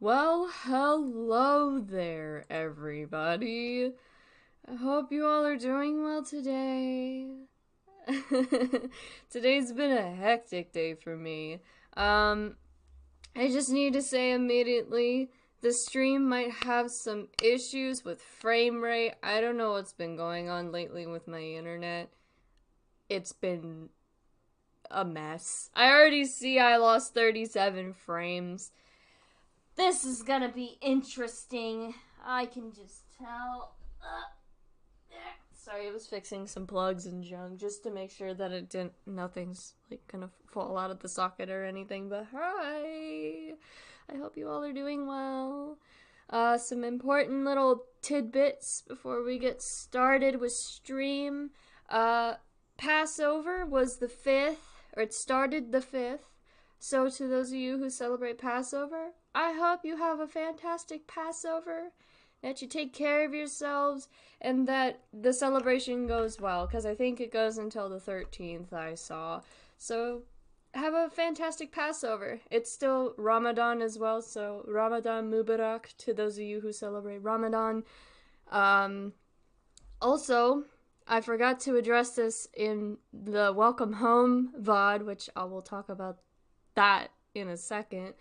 Well, hello there, everybody. I hope you all are doing well today. Today's been a hectic day for me. I just need to say immediately, the stream might have some issues with frame rate. I don't know what's been going on lately with my internet. It's been a mess. I already see I lost 37 frames. This is gonna be interesting. I can just tell. Sorry, I was fixing some plugs and junk just to make sure that nothing's like gonna fall out of the socket or anything. But hi, I hope you all are doing well. Some important little tidbits before we get started with stream. Passover was the 5th, or it started the 5th. So to those of you who celebrate Passover, I hope you have a fantastic Passover, that you take care of yourselves, and that the celebration goes well, because I think it goes until the 13th, I saw. So have a fantastic Passover. It's still Ramadan as well, so Ramadan Mubarak to those of you who celebrate Ramadan. Also, I forgot to address this in the Welcome Home VOD, which I will talk about that in a second.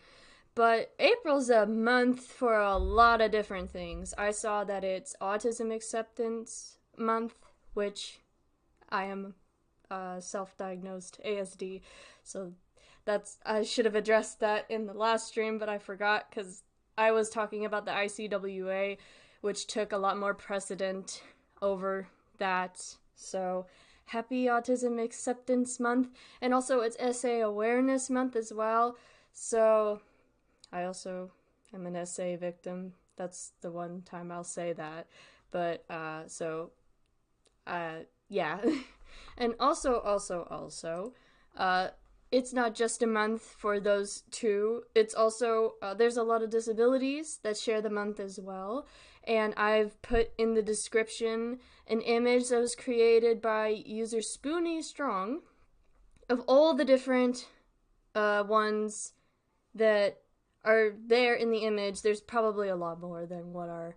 But April's a month for a lot of different things. I saw that it's Autism Acceptance Month, which I am self-diagnosed ASD, so I should have addressed that in the last stream, but I forgot because I was talking about the ICWA, which took a lot more precedent over that. So happy Autism Acceptance Month, and also it's SA Awareness Month as well. So I also am an SA victim. That's the one time I'll say that. But yeah. And also, it's not just a month for those two. It's also, there's a lot of disabilities that share the month as well. And I've put in the description an image that was created by user spooniestrong of all the different ones that are there in the image. There's probably a lot more than what are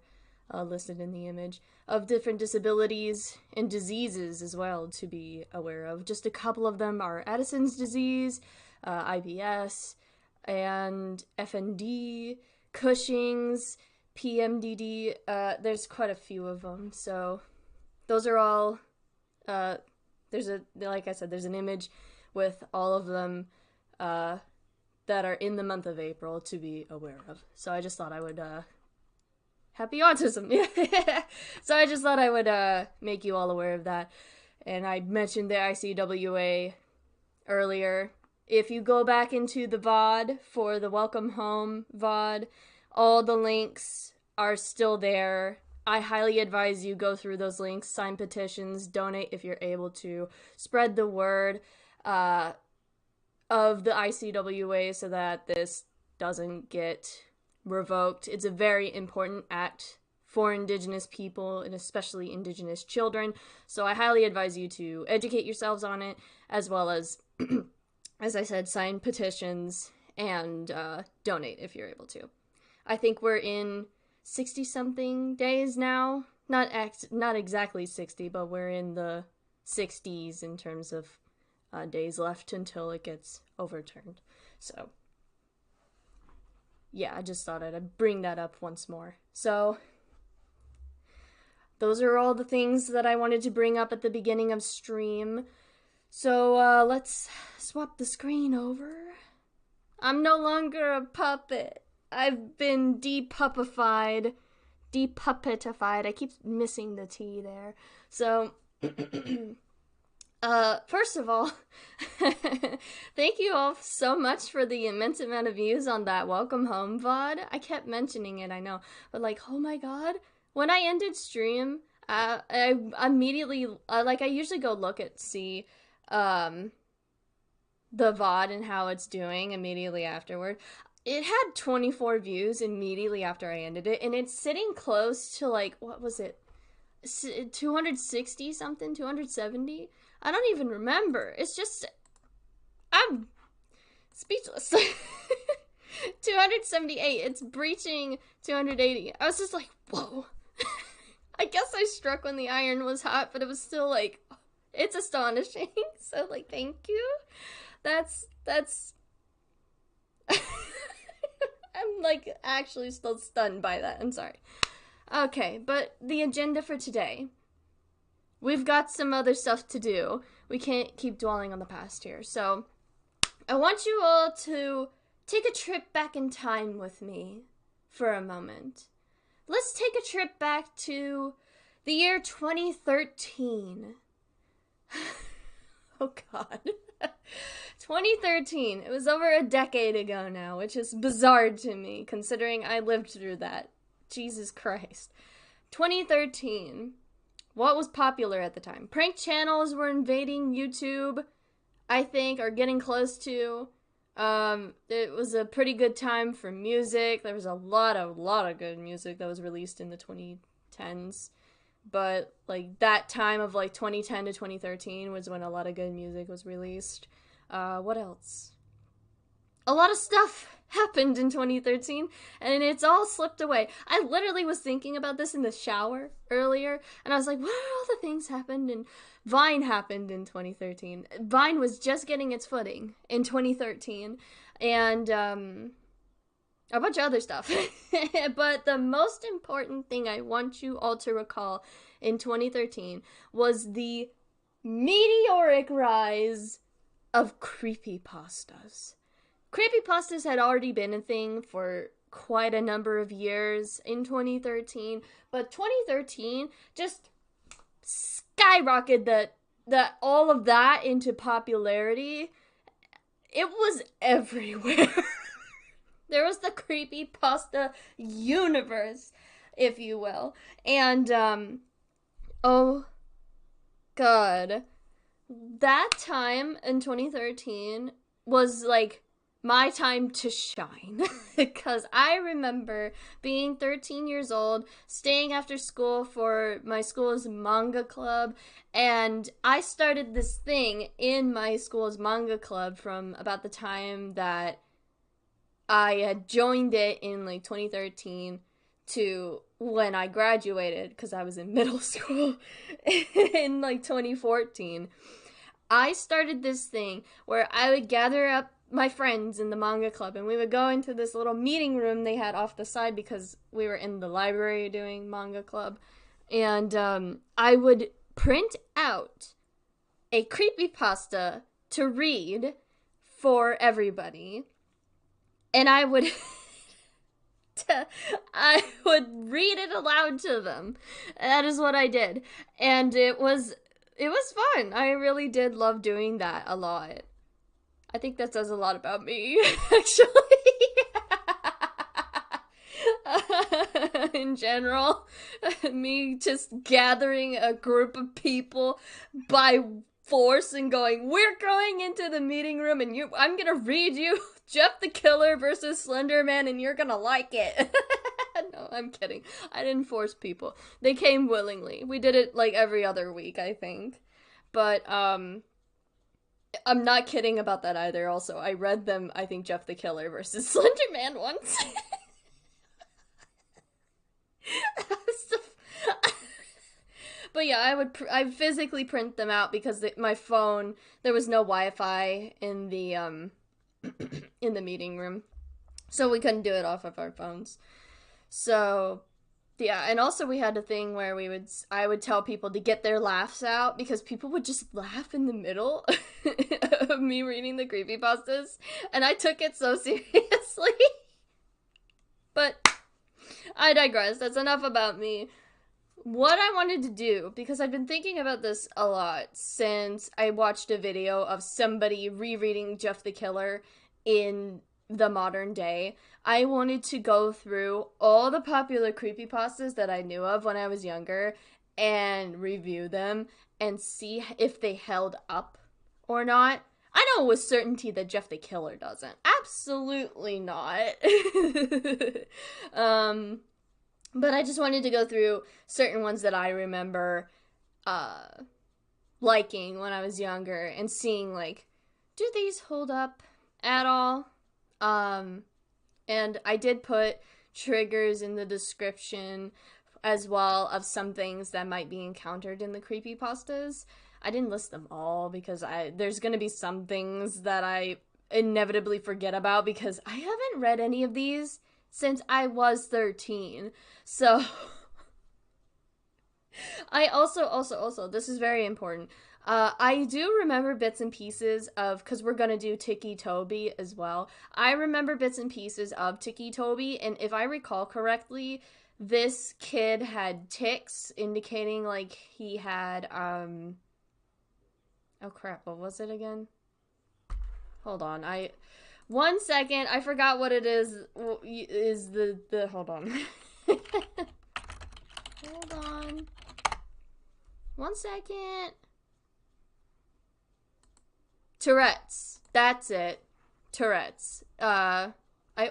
listed in the image, of different disabilities and diseases as well to be aware of. Just a couple of them are Addison's disease, IBS, and FND, Cushing's, PMDD. There's quite a few of them. So those are all, like I said, there's an image with all of them that are in the month of April to be aware of. So I just thought I would, happy autism. So I just thought I would make you all aware of that. And I mentioned the ICWA earlier. If you go back into the VOD for the Welcome Home VOD, all the links are still there. I highly advise you go through those links, sign petitions, donate if you're able to, spread the word of the ICWA so that this doesn't get revoked. It's a very important act for Indigenous people, and especially Indigenous children. So I highly advise you to educate yourselves on it, as well as, as I said, sign petitions and donate if you're able to. I think we're in 60-something days now. Not exactly 60, but we're in the 60s in terms of days left until it gets overturned. So yeah, I just thought I'd bring that up once more. So those are all the things that I wanted to bring up at the beginning of stream. So let's swap the screen over. I'm no longer a puppet. I've been depuppetified. I keep missing the T there. So first of all, thank you all so much for the immense amount of views on that Welcome Home VOD. I kept mentioning it, I know, but like, oh my god, when I ended stream, I immediately, I usually go see, the VOD and how it's doing immediately afterward. It had 24 views immediately after I ended it, and it's sitting close to, like, what was it? 260 something? 270? I don't even remember. It's just, I'm speechless. 278. It's breaching 280. I was just like, whoa. I guess I struck when the iron was hot, but it was still like, it's astonishing. So, like, thank you. That's I'm like actually still stunned by that. I'm sorry. Okay, but the agenda for today. We've got some other stuff to do. We can't keep dwelling on the past here. So, I want you all to take a trip back in time with me for a moment. Let's take a trip back to the year 2013. Oh God. 2013. It was over a decade ago now, which is bizarre to me, considering I lived through that. Jesus Christ. 2013. What was popular at the time? Prank channels were invading YouTube, I think, or getting close to. It was a pretty good time for music. There was a lot of good music that was released in the 2010s. But, like, that time of, like, 2010 to 2013 was when a lot of good music was released. What else? A lot of stuff happened in 2013, and it's all slipped away. I literally was thinking about this in the shower earlier, and I was like, what are all the things happened? And Vine happened in 2013. Vine was just getting its footing in 2013, and, a bunch of other stuff. But the most important thing I want you all to recall in 2013 was the meteoric rise of creepypastas. Creepypastas had already been a thing for quite a number of years in 2013, but 2013 just skyrocketed that all of that into popularity. It was everywhere. There was the creepypasta universe, if you will. And, oh, God. That time in 2013 was, like, my time to shine. Because I remember being 13 years old, staying after school for my school's manga club, and I started this thing in my school's manga club from about the time that I had joined it in, like, 2013 to when I graduated, because I was in middle school in, like, 2014. I started this thing where I would gather up my friends in the manga club, and we would go into this little meeting room they had off the side because we were in the library doing manga club, and I would print out a creepypasta to read for everybody. And I would read it aloud to them. That is what I did. And it was fun. I really did love doing that a lot. I think that says a lot about me, actually. In general, me just gathering a group of people by force and going, we're going into the meeting room and I'm gonna read you Jeff the Killer versus Slender Man and you're gonna like it. No, I'm kidding. I didn't force people. They came willingly. We did it like every other week, I think. But, I'm not kidding about that either. Also, I read them, I think, Jeff the Killer versus Slender Man once. But yeah, I physically print them out because my phone, there was no Wi-Fi in the in the meeting room, so we couldn't do it off of our phones. So yeah, and also we had a thing where I would tell people to get their laughs out because people would just laugh in the middle of me reading the creepypastas, and I took it so seriously. But I digress. That's enough about me. What I wanted to do, because I've been thinking about this a lot since I watched a video of somebody rereading Jeff the Killer in the modern day, I wanted to go through all the popular creepypastas that I knew of when I was younger and review them and see if they held up or not. I know with certainty that Jeff the Killer doesn't. Absolutely not. But I just wanted to go through certain ones that I remember liking when I was younger and seeing, like, do these hold up at all? And I did put triggers in the description as well of some things that might be encountered in the creepypastas. I didn't list them all because there's going to be some things that I inevitably forget about because I haven't read any of these since I was 13. So I also, this is very important. I do remember bits and pieces of, because we're gonna do Ticci Toby as well. I remember bits and pieces of Ticci Toby, and if I recall correctly, this kid had tics, indicating like he had, oh crap, what was it again? Hold on, one second, I forgot what it is hold on. Hold on. 1 second. Tourette's. That's it. Tourette's. I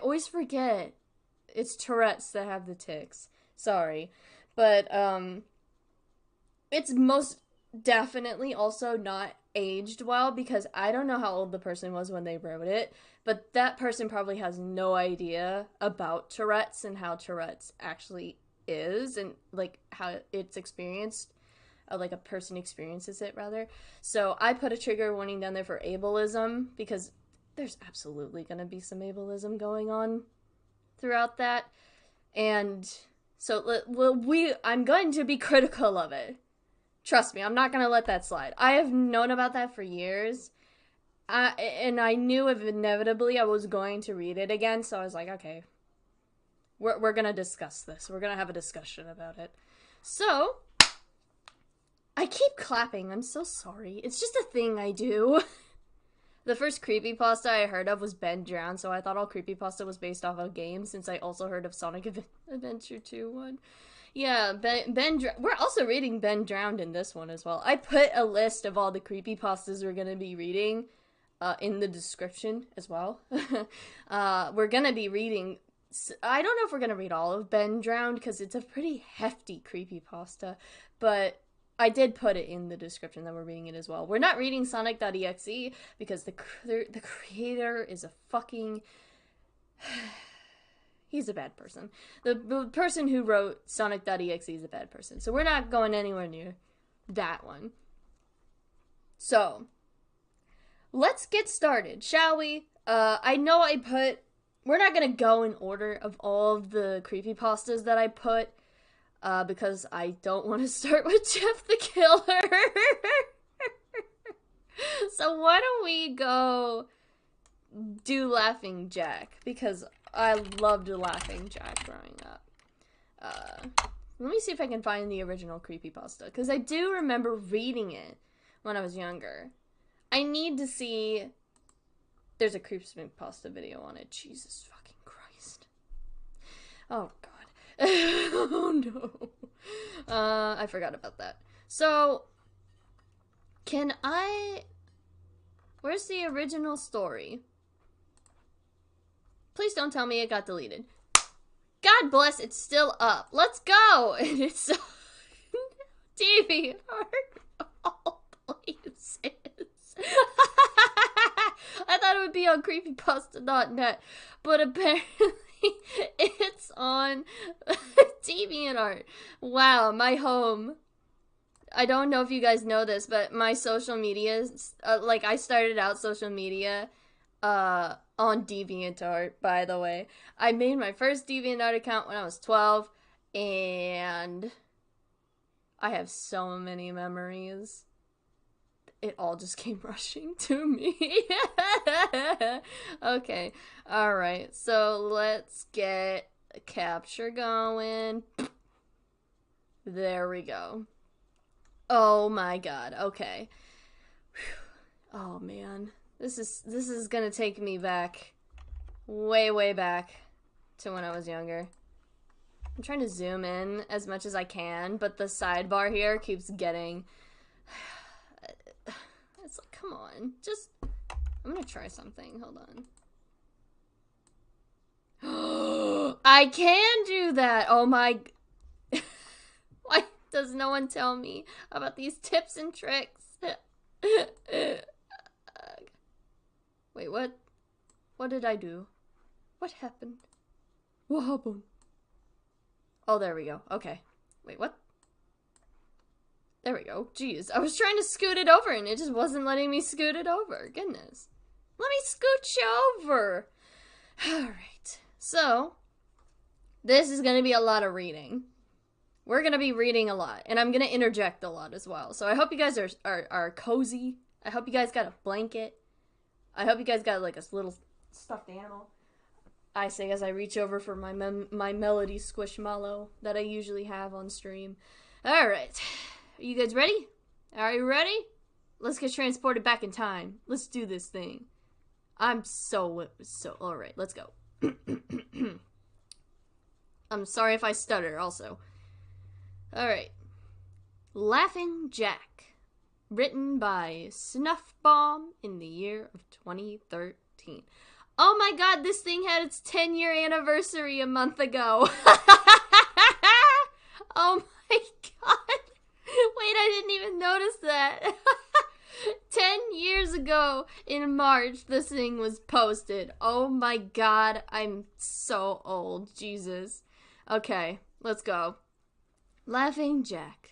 always forget. It's Tourette's that have the tics. Sorry. But, it's most definitely also not aged well because I don't know how old the person was when they wrote it, but that person probably has no idea about Tourette's and how Tourette's actually is and, like, how it's experienced. Like a person experiences it rather. So I put a trigger warning down there for ableism because there's absolutely going to be some ableism going on throughout that. And so I'm going to be critical of it. Trust me, I'm not going to let that slide. I have known about that for years. And I knew if inevitably I was going to read it again. So I was like, okay, we're going to discuss this. We're going to have a discussion about it. So I keep clapping. I'm so sorry. It's just a thing I do. The first creepypasta I heard of was Ben Drowned, so I thought all creepypasta was based off of games, since I also heard of Sonic Adventure 2 one. Yeah, we're also reading Ben Drowned in this one as well. I put a list of all the creepypastas we're gonna be reading in the description as well. We're gonna be reading... I don't know if we're gonna read all of Ben Drowned, because it's a pretty hefty creepypasta, but I did put it in the description that we're reading it as well. We're not reading Sonic.exe because the creator is a fucking... He's a bad person. The person who wrote Sonic.exe is a bad person. So we're not going anywhere near that one. So, let's get started, shall we? I know I put... We're not going to go in order of all of the creepypastas that I put. Because I don't want to start with Jeff the Killer. So why don't we go do Laughing Jack? Because I loved Laughing Jack growing up. Let me see if I can find the original creepypasta. Because I do remember reading it when I was younger. I need to see... There's a creepypasta video on it. Jesus fucking Christ. Oh, God. Oh no. I forgot about that. So, where's the original story? Please don't tell me it got deleted. God bless, it's still up. Let's go! And it's on DeviantArt of all places. I thought it would be on creepypasta.net, but apparently it's on DeviantArt. Wow, my home. I don't know if you guys know this, but my social media, like I started out social media on DeviantArt, by the way. I made my first DeviantArt account when I was 12, and I have so many memories. It all just came rushing to me. Okay, alright, so let's get a capture going. There we go. Oh my god, okay. Whew. Oh man, this is gonna take me back, way back to when I was younger. I'm trying to zoom in as much as I can, but the sidebar here keeps getting... It's like, come on, just... I'm gonna try something, hold on. I can do that! Oh my... Why does no one tell me about these tips and tricks? Wait, what? What did I do? What happened? What happened? Oh, there we go. Okay. Wait, what? There we go. Jeez, I was trying to scoot it over and it just wasn't letting me scoot it over. Goodness. Let me scooch over. Alright. So, this is going to be a lot of reading. We're going to be reading a lot. And I'm going to interject a lot as well. So I hope you guys are cozy. I hope you guys got a blanket. I hope you guys got like a little stuffed animal. I say as I reach over for my melody squishmallow that I usually have on stream. Alright. Are you guys ready? Are you ready? Let's get transported back in time. Let's do this thing. I'm so alright, let's go. I'm sorry if I stutter also. Alright. Laughing Jack. Written by Snuff Bomb in the year of 2013. Oh my god, this thing had its 10-year anniversary a month ago. Oh my god. Wait, I didn't even notice that. 10 years ago in March, this thing was posted. Oh my god, I'm so old. Jesus. Okay, let's go. Laughing Jack.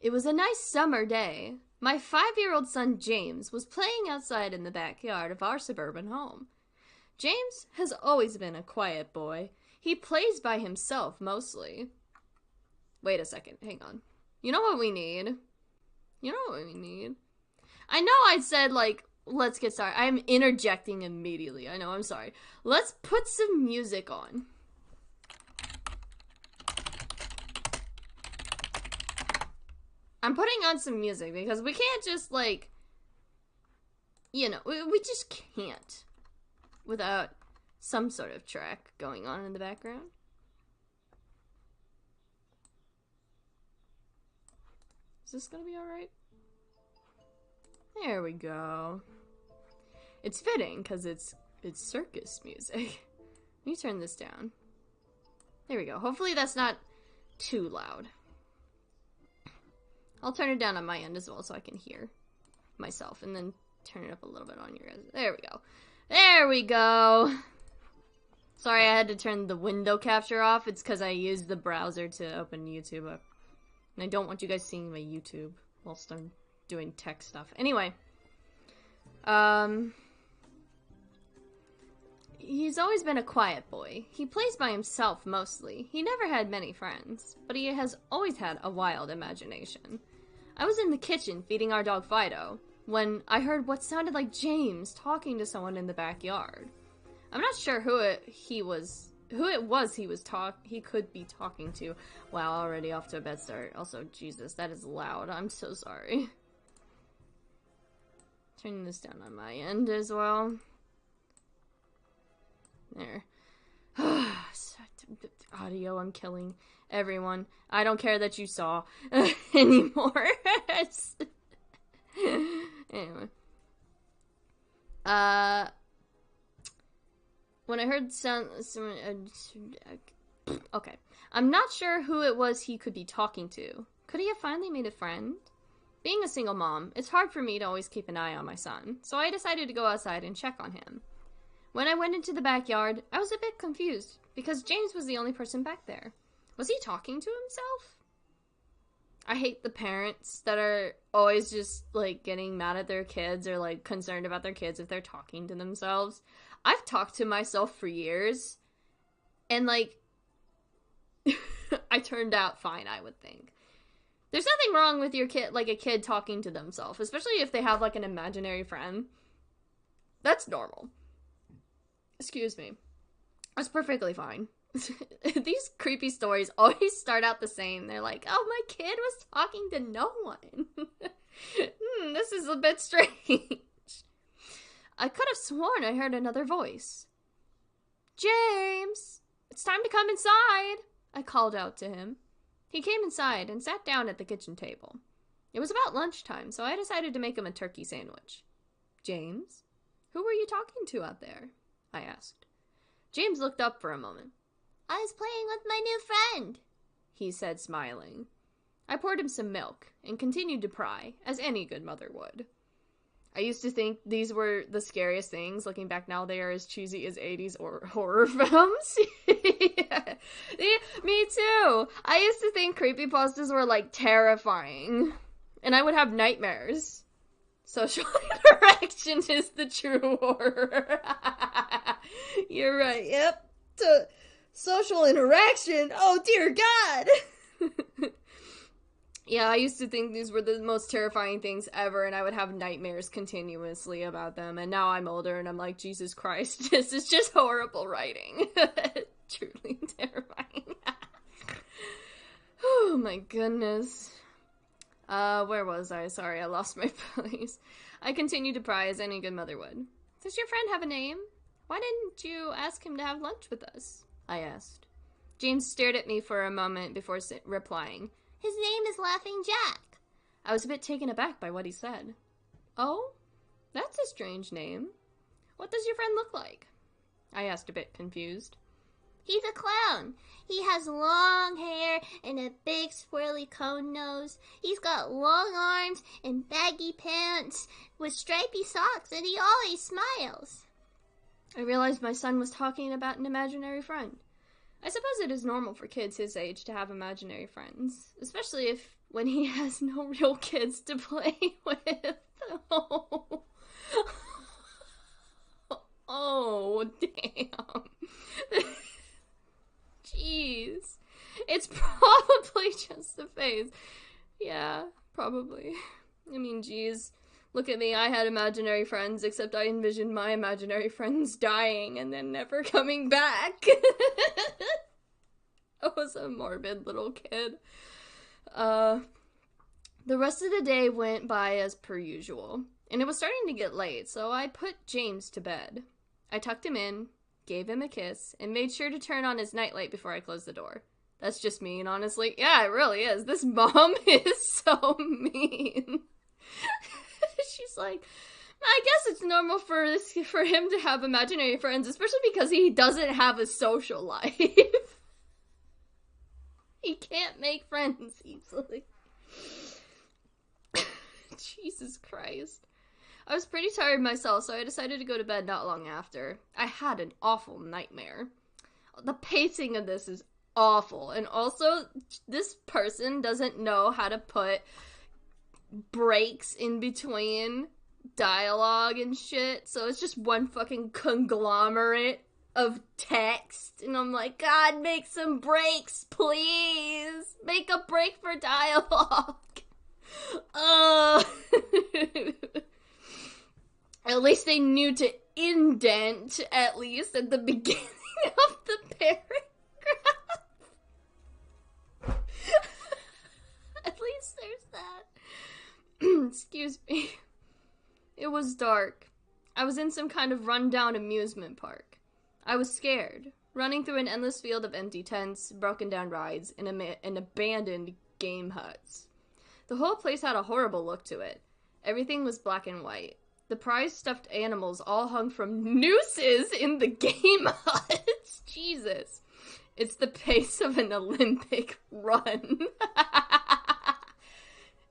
It was a nice summer day. My 5-year-old son James was playing outside in the backyard of our suburban home. James has always been a quiet boy. He plays by himself mostly. Wait a second, hang on. You know what we need? I know I said, like, let's get started. I'm interjecting immediately. I know, I'm sorry. Let's put some music on. I'm putting on some music because we can't just, like, you know, we just can't without some sort of track going on in the background. Is this gonna be alright? There we go. It's fitting because it's circus music. Let me turn this down. There we go. Hopefully that's not too loud. I'll turn it down on my end as well so I can hear myself and then turn it up a little bit on your guys. There we go. There we go. Sorry, I had to turn the window capture off. It's because I used the browser to open YouTube up. And I don't want you guys seeing my YouTube whilst I'm doing tech stuff. Anyway. He's always been a quiet boy. He plays by himself mostly. He never had many friends, but he has always had a wild imagination. I was in the kitchen feeding our dog Fido when I heard what sounded like James talking to someone in the backyard. I'm not sure who it was he could be talking to. Wow, already off to a bad start. Also, Jesus, that is loud. I'm so sorry. Turning this down on my end as well. There. Audio, I'm killing everyone. I don't care that you saw anymore. Anyway. When I heard sound... okay. I'm not sure who it was he could be talking to. Could he have finally made a friend? Being a single mom, it's hard for me to always keep an eye on my son, so I decided to go outside and check on him. When I went into the backyard, I was a bit confused, because James was the only person back there. Was he talking to himself? I hate the parents that are always just, like, getting mad at their kids or, like, concerned about their kids if they're talking to themselves. I've talked to myself for years, and, like, I turned out fine, I would think. There's nothing wrong with your kid, like, a kid talking to themselves, especially if they have, like, an imaginary friend. That's normal. Excuse me. That's perfectly fine. These creepy stories always start out the same. They're like, oh, my kid was talking to no one. This is a bit strange. I could have sworn I heard another voice. James, it's time to come inside, I called out to him. He came inside and sat down at the kitchen table. It was about lunchtime, so I decided to make him a turkey sandwich. James, who were you talking to out there? I asked. James looked up for a moment. I was playing with my new friend, he said, smiling. I poured him some milk and continued to pry, as any good mother would. I used to think these were the scariest things. Looking back now, they are as cheesy as 80s or horror films. Yeah. Me too. I used to think creepypastas were, like, terrifying. And I would have nightmares. Social interaction is the true horror. You're right. Yep. Social interaction? Oh, dear God! Yeah, I used to think these were the most terrifying things ever, and I would have nightmares continuously about them, and now I'm older, and I'm like, Jesus Christ, this is just horrible writing. Truly terrifying. Oh my goodness. Where was I? Sorry, I lost my place. I continued to pry as any good mother would. Does your friend have a name? Why didn't you ask him to have lunch with us? I asked. James stared at me for a moment before replying. His name is Laughing Jack. I was a bit taken aback by what he said. Oh? That's a strange name. What does your friend look like? I asked, a bit confused. He's a clown. He has long hair and a big swirly cone nose. He's got long arms and baggy pants with stripy socks, and he always smiles. I realized my son was talking about an imaginary friend. I suppose it is normal for kids his age to have imaginary friends, especially when he has no real kids to play with. Oh, oh damn. Jeez. It's probably just a phase. Yeah, probably. I mean, geez. Look at me, I had imaginary friends, except I envisioned my imaginary friends dying and then never coming back. I was a morbid little kid. The rest of the day went by as per usual, and it was starting to get late, so I put James to bed. I tucked him in, gave him a kiss, and made sure to turn on his nightlight before I closed the door. That's just mean, honestly. Yeah, it really is. This mom is so mean. She's like, I guess it's normal for him to have imaginary friends, especially because he doesn't have a social life. He can't make friends easily. Jesus Christ. I was pretty tired myself, so I decided to go to bed not long after. I had an awful nightmare. The pacing of this is awful, and also, this person doesn't know how to put breaks in between dialogue and shit, so it's just one fucking conglomerate of text, and I'm like, God, make some breaks, please! Make a break for dialogue! At least they knew to indent, at least, at the beginning of the paragraph. At least there's that. Excuse me. It was dark. I was in some kind of rundown amusement park. I was scared, running through an endless field of empty tents, broken down rides, and abandoned game huts. The whole place had a horrible look to it. Everything was black and white. The prized stuffed animals all hung from nooses in the game huts. Jesus. It's the pace of an Olympic run.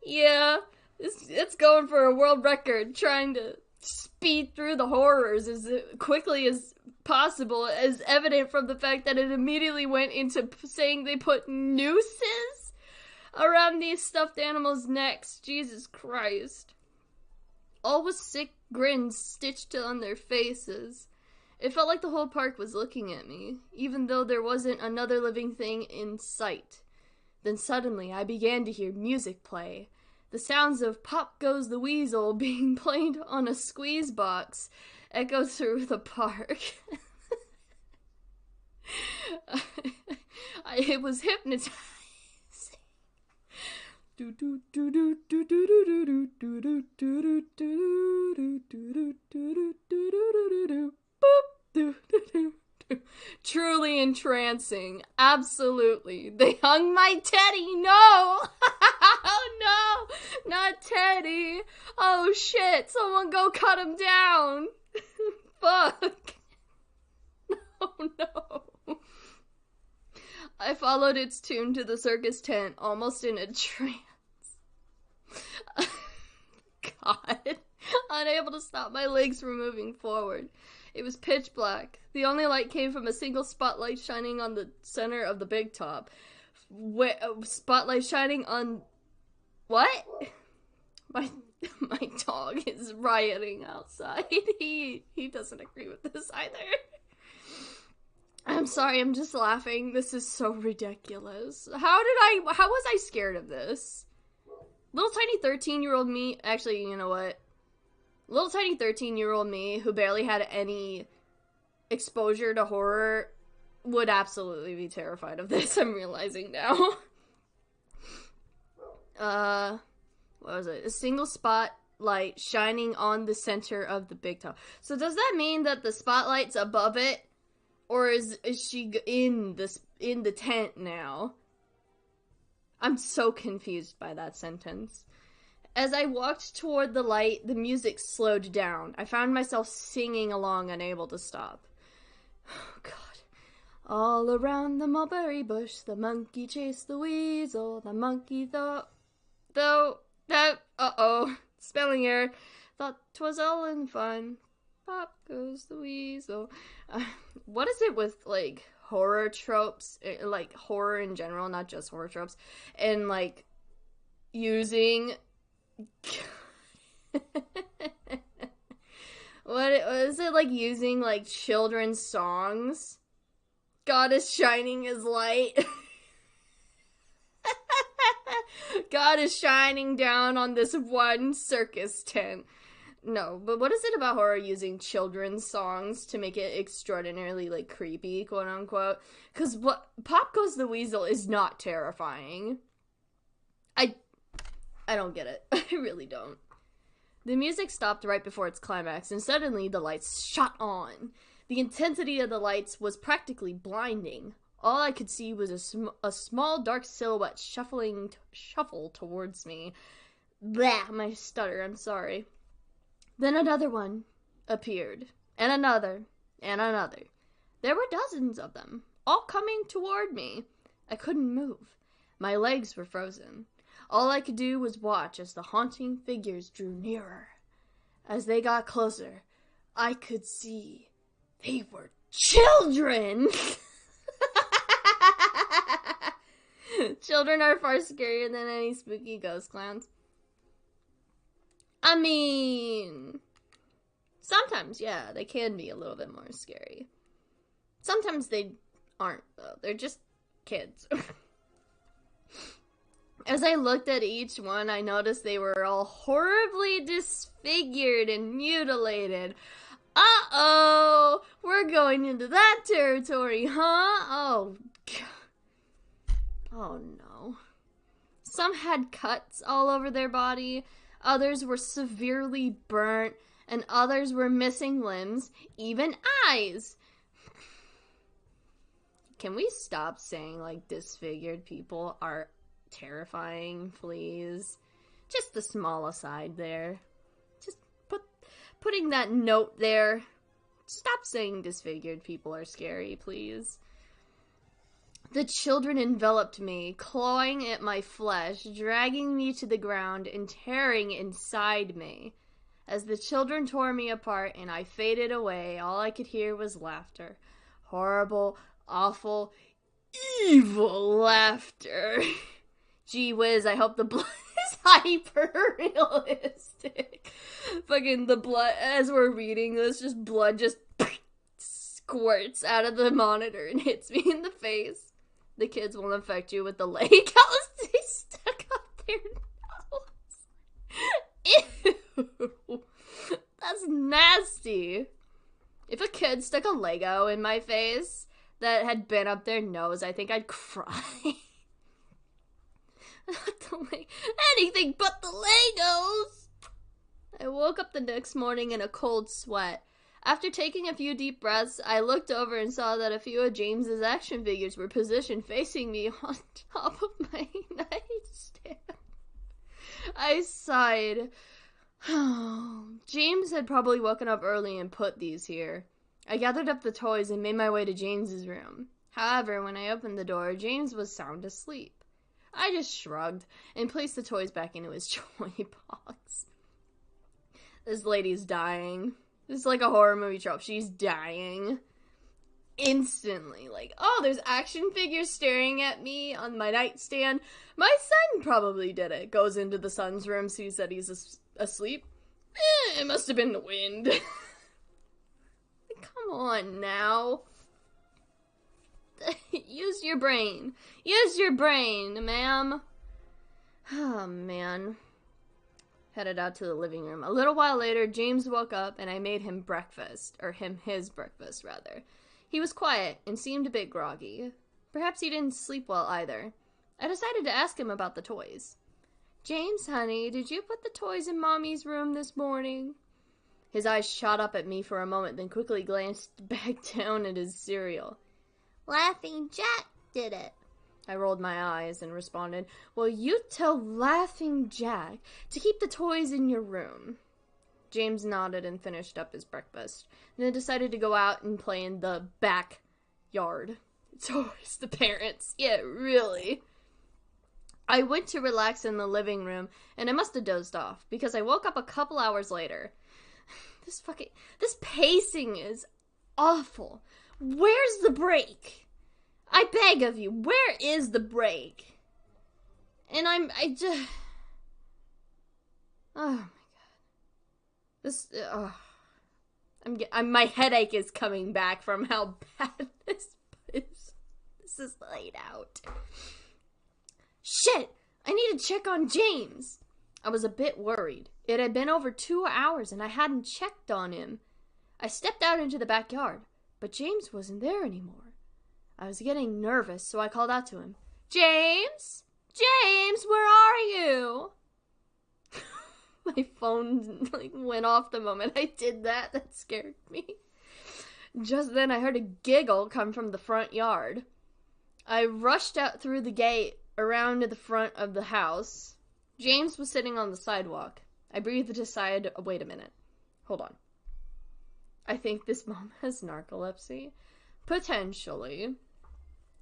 Yeah, it's going for a world record, trying to speed through the horrors as quickly as possible, as evident from the fact that it immediately went into saying they put nooses around these stuffed animals' necks. Jesus Christ. All with sick grins stitched on their faces. It felt like the whole park was looking at me, even though there wasn't another living thing in sight. Then suddenly I began to hear music play. The sounds of Pop Goes the Weasel being played on a squeeze box echoed through the park. It was hypnotizing. Truly entrancing. Absolutely. They hung my teddy. No. Oh no. Not Teddy. Oh shit. Someone go cut him down. Fuck. Oh no. I followed its tune to the circus tent, almost in a trance. God. unable to stop my legs from moving forward. It was pitch black. The only light came from a single spotlight shining on the center of the big top. Spotlight shining on... What? My dog is rioting outside. He doesn't agree with this either. I'm sorry, I'm just laughing. This is so ridiculous. How was I scared of this? Little tiny 13-year-old me, actually, you know what? Little tiny 13-year-old me, who barely had any exposure to horror, would absolutely be terrified of this, I'm realizing now. What was it? A single spotlight shining on the center of the big top. So does that mean that the spotlight's above it? Or is she in the tent now? I'm so confused by that sentence. As I walked toward the light, the music slowed down. I found myself singing along, unable to stop. Oh, God. All around the mulberry bush, the monkey chased the weasel. The monkey spelling error. Thought 'twas all in fun. Pop goes the weasel. What is it with, like, horror tropes? Like, horror in general, not just horror tropes. And, like, using... What is it, like, using, like, children's songs? God is shining his light. God is shining down on this one circus tent. No, but what is it about horror using children's songs to make it extraordinarily, like, creepy, quote unquote? Because what Pop Goes the Weasel is not terrifying. I don't get it. I really don't. The music stopped right before its climax, and suddenly the lights shot on. The intensity of the lights was practically blinding. All I could see was a small dark silhouette shuffle towards me. Blah, my stutter, I'm sorry. Then another one appeared, and another, and another. There were dozens of them, all coming toward me. I couldn't move. My legs were frozen. All I could do was watch as the haunting figures drew nearer. As they got closer, I could see they were children! Children are far scarier than any spooky ghost clowns. I mean, sometimes, yeah, they can be a little bit more scary. Sometimes they aren't, though. They're just kids. As I looked at each one, I noticed they were all horribly disfigured and mutilated. Uh-oh! We're going into that territory, huh? Oh, God. Oh, no. Some had cuts all over their body. Others were severely burnt, and others were missing limbs, even eyes. Can we stop saying, like, disfigured people are terrifying, please? Just a small aside there. Just putting that note there. Stop saying disfigured people are scary, please. The children enveloped me, clawing at my flesh, dragging me to the ground, and tearing inside me. As the children tore me apart and I faded away, all I could hear was laughter. Horrible, awful, evil laughter. Gee whiz, I hope the blood is hyper-realistic. Fucking the blood, as we're reading this, just blood just squirts out of the monitor and hits me in the face. The kids won't affect you with the leg. How is they stuck up their nose? Ew. That's nasty. If a kid stuck a Lego in my face that had been up their nose, I think I'd cry. Anything but the Legos! I woke up the next morning in a cold sweat. After taking a few deep breaths, I looked over and saw that a few of James's action figures were positioned facing me on top of my nightstand. I sighed. James had probably woken up early and put these here. I gathered up the toys and made my way to James's room. However, when I opened the door, James was sound asleep. I just shrugged and placed the toys back into his toy box. This lady's dying. This is like a horror movie trope. She's dying. Instantly. Like, oh, there's action figures staring at me on my nightstand. My son probably did it. Goes into the son's room, sees that he's asleep. It must have been the wind. Come on now. Use your brain. Use your brain, ma'am. Oh, man. Headed out to the living room. A little while later, James woke up and I made him breakfast. Or his breakfast, rather. He was quiet and seemed a bit groggy. Perhaps he didn't sleep well either. I decided to ask him about the toys. James, honey, did you put the toys in Mommy's room this morning? His eyes shot up at me for a moment, then quickly glanced back down at his cereal. Laughing Jack did it. I rolled my eyes and responded, well, you tell Laughing Jack to keep the toys in your room. James nodded and finished up his breakfast, and then decided to go out and play in the backyard. It's always the parents. Yeah, really. I went to relax in the living room, and I must have dozed off, because I woke up a couple hours later. This pacing is awful. Where's the break? I beg of you, where is the break? And oh my god. My headache is coming back from how bad this is laid out. Shit! I need to check on James. I was a bit worried. It had been over 2 hours and I hadn't checked on him. I stepped out into the backyard, but James wasn't there anymore. I was getting nervous, so I called out to him. James? James, where are you? My phone went off the moment I did that. That scared me. Just then I heard a giggle come from the front yard. I rushed out through the gate around to the front of the house. James was sitting on the sidewalk. I breathed a sigh. Wait a minute. Hold on. I think this mom has narcolepsy. Potentially.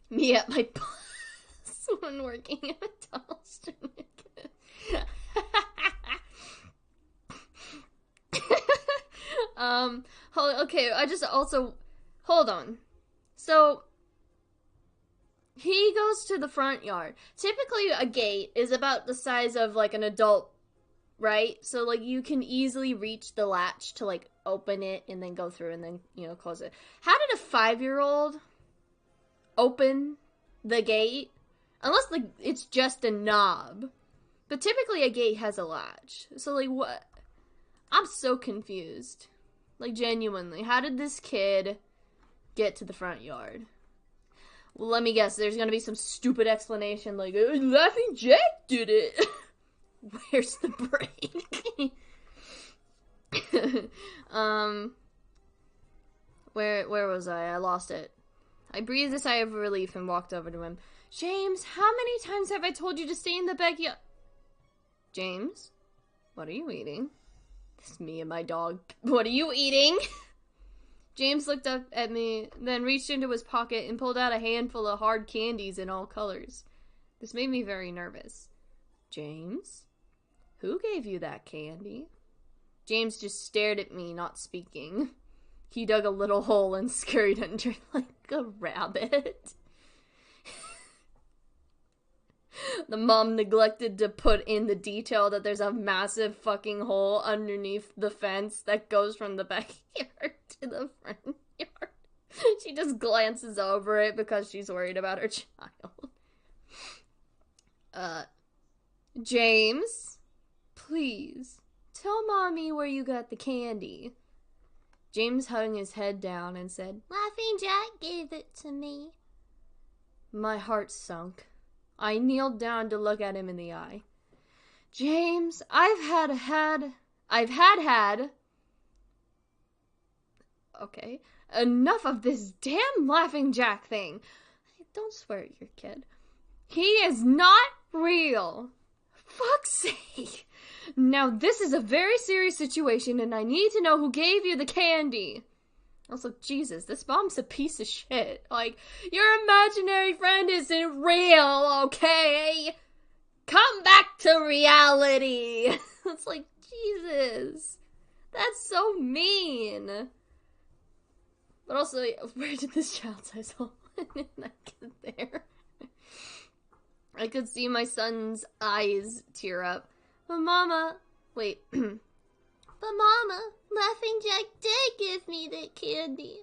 Me at my bus when working at McDonald's. Okay, hold on. So, he goes to the front yard. Typically, a gate is about the size of, like, an adult, right? So, like, you can easily reach the latch to, like, open it and then go through and then, close it. How did a 5-year-old open the gate? Unless, it's just a knob. But typically, a gate has a latch. So, like, what? I'm so confused. Like, genuinely. How did this kid get to the front yard? Well, let me guess. There's gonna be some stupid explanation like, Laughing Jack did it. Where's the break? Where was I? I lost it. I breathed a sigh of relief and walked over to him. James, how many times have I told you to stay in the backyard? James, what are you eating? It's me and my dog. What are you eating? James looked up at me, then reached into his pocket and pulled out a handful of hard candies in all colors. This made me very nervous. James? Who gave you that candy? James just stared at me, not speaking. He dug a little hole and scurried under like a rabbit. The mom neglected to put in the detail that there's a massive fucking hole underneath the fence that goes from the backyard to the front yard. She just glances over it because she's worried about her child. James, please, tell Mommy where you got the candy. James hung his head down and said, Laughing Jack gave it to me. My heart sunk. I kneeled down to look at him in the eye. James, I've had okay, enough of this damn Laughing Jack thing. Don't swear at your kid. He is not real. Fuck's sake. Now this is a very serious situation and I need to know who gave you the candy. Also, Jesus, this mom's a piece of shit. Like, your imaginary friend isn't real, okay? Come back to reality. It's like, Jesus. That's so mean. But also, where did this child size hole I get there? I could see my son's eyes tear up. But Mama, wait. But Mama, Laughing Jack did give me the candy.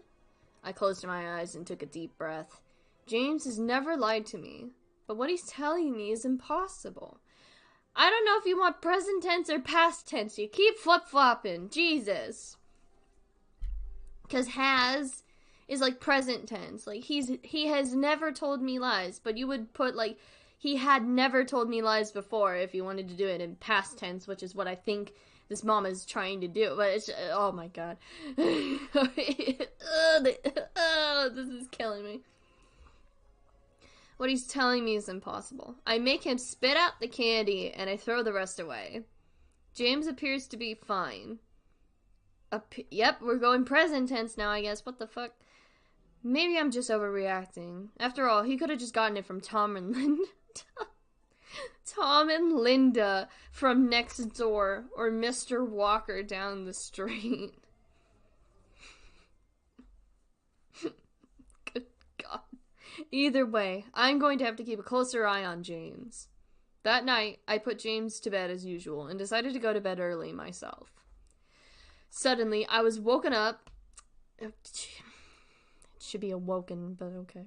I closed my eyes and took a deep breath. James has never lied to me, but what he's telling me is impossible. I don't know if you want present tense or past tense. You keep flip-flopping. Jesus. Because has is like present tense. Like he has never told me lies, but you would put like he had never told me lies before if you wanted to do it in past tense, which is what I think this mom is trying to do. But it's oh my god. This is killing me. What he's telling me is impossible. I make him spit out the candy, and I throw the rest away. James appears to be fine. Yep, we're going present tense now, I guess. What the fuck? Maybe I'm just overreacting. After all, he could have just gotten it from Tom and Linda. Tom and Linda from next door, or Mr. Walker down the street. Good God. Either way, I'm going to have to keep a closer eye on James. That night, I put James to bed as usual and decided to go to bed early myself. Suddenly, I was woken up. It should be awoken, but okay.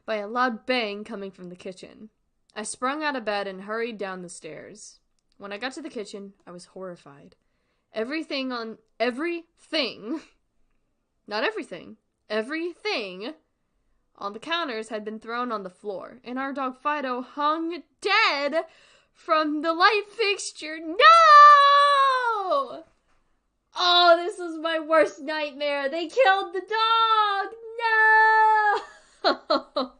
By a loud bang coming from the kitchen. I sprung out of bed and hurried down the stairs. When I got to the kitchen, I was horrified. Everything not everything on the counters had been thrown on the floor, and our dog Fido hung dead from the light fixture. No! Oh, this was my worst nightmare. They killed the dog! No!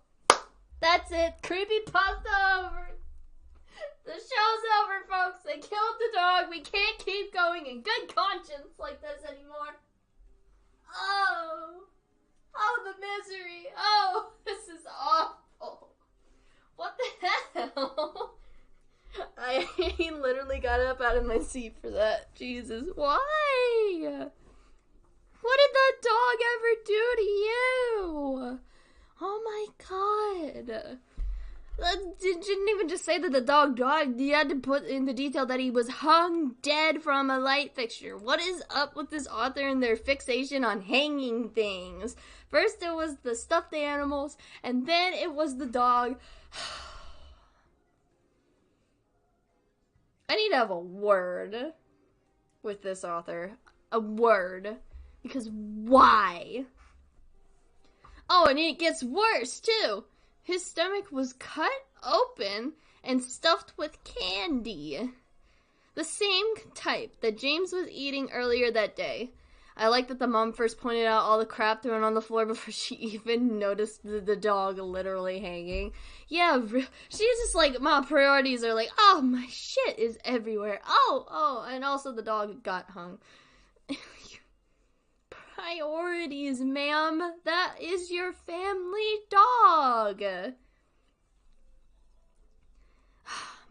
That's it. Creepypasta over. The show's over, folks. They killed the dog. We can't keep going in good conscience like this anymore. Oh, the misery. Oh, this is awful. What the hell? I literally got up out of my seat for that. Jesus, why? What did that dog ever do to you? Oh my god. Didn't even just say that the dog died. You had to put in the detail that he was hung dead from a light fixture. What is up with this author and their fixation on hanging things? First it was the stuffed animals, and then it was the dog. I need to have a word with this author. A word. Because why? Oh, and it gets worse, too. His stomach was cut open and stuffed with candy. The same type that James was eating earlier that day. I like that the mom first pointed out all the crap thrown on the floor before she even noticed the dog literally hanging. Yeah, she's just like, my priorities are like, oh, my shit is everywhere. Oh, and also the dog got hung. Priorities, ma'am. That is your family dog.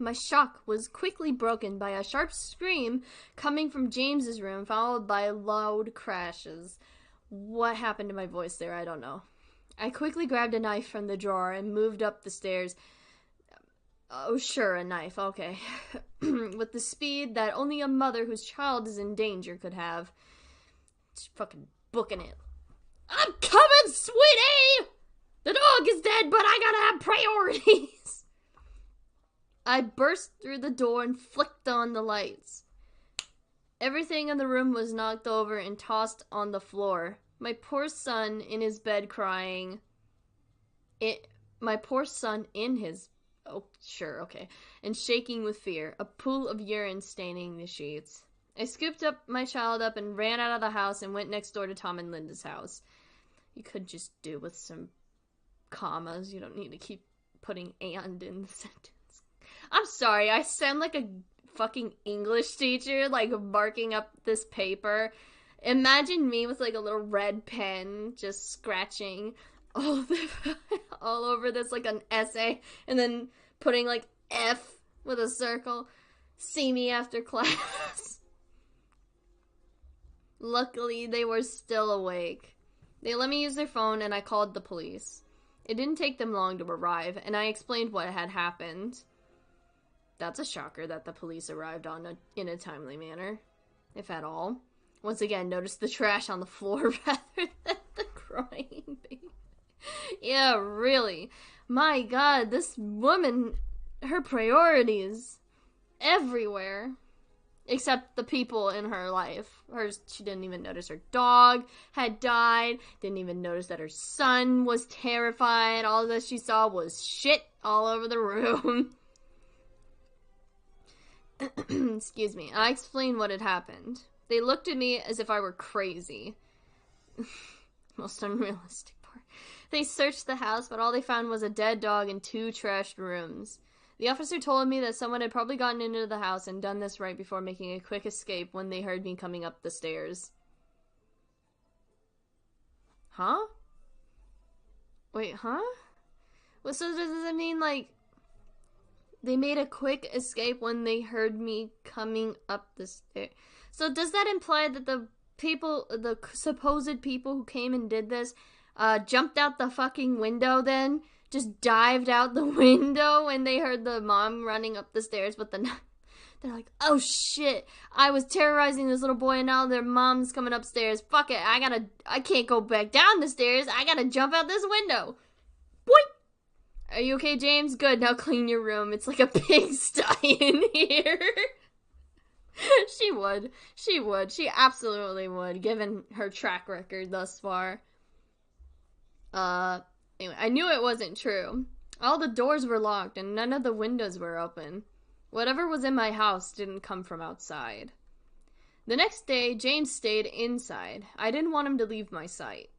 My shock was quickly broken by a sharp scream coming from James's room, followed by loud crashes. What happened to my voice there? I don't know. I quickly grabbed a knife from the drawer and moved up the stairs. Oh, sure, a knife, okay. With the speed that only a mother whose child is in danger could have. Just fucking booking it. I'm coming, sweetie! The dog is dead, but I gotta have priorities. I burst through the door and flicked on the lights. Everything in the room was knocked over and tossed on the floor. My poor son in his bed crying. My poor son in his... Oh, sure, okay. And shaking with fear. A pool of urine staining the sheets. I scooped my child up and ran out of the house and went next door to Tom and Linda's house. You could just do with some commas. You don't need to keep putting and in the sentence. I'm sorry, I sound like a fucking English teacher, like, marking up this paper. Imagine me with, like, a little red pen just scratching all over this, like, an essay, and then putting, like, F with a circle. See me after class. Luckily, they were still awake. They let me use their phone and I called the police. It didn't take them long to arrive, and I explained what had happened. That's a shocker that the police arrived in a timely manner, if at all. Once again, notice the trash on the floor rather than the crying baby. Yeah, really. My God, this woman, her priorities everywhere. Except the people in her life. She didn't even notice her dog had died. Didn't even notice that her son was terrified. All that she saw was shit all over the room. Excuse me. I explained what had happened. They looked at me as if I were crazy. Most unrealistic part. They searched the house, but all they found was a dead dog and 2 trashed rooms. The officer told me that someone had probably gotten into the house and done this right before making a quick escape when they heard me coming up the stairs. Huh? Wait, huh? Well, so does it mean, like, they made a quick escape when they heard me coming up the stairs? So does that imply that the supposed people who came and did this, jumped out the fucking window then? Just dived out the window when they heard the mom running up the stairs with the knife. They're like, oh shit, I was terrorizing this little boy and now their mom's coming upstairs. Fuck it, I can't go back down the stairs. I gotta jump out this window. Boing! Are you okay, James? Good, now clean your room. It's like a pigsty in here. She would. She absolutely would, given her track record thus far. Anyway, I knew it wasn't true. All the doors were locked and none of the windows were open. Whatever was in my house didn't come from outside. The next day, James stayed inside. I didn't want him to leave my sight.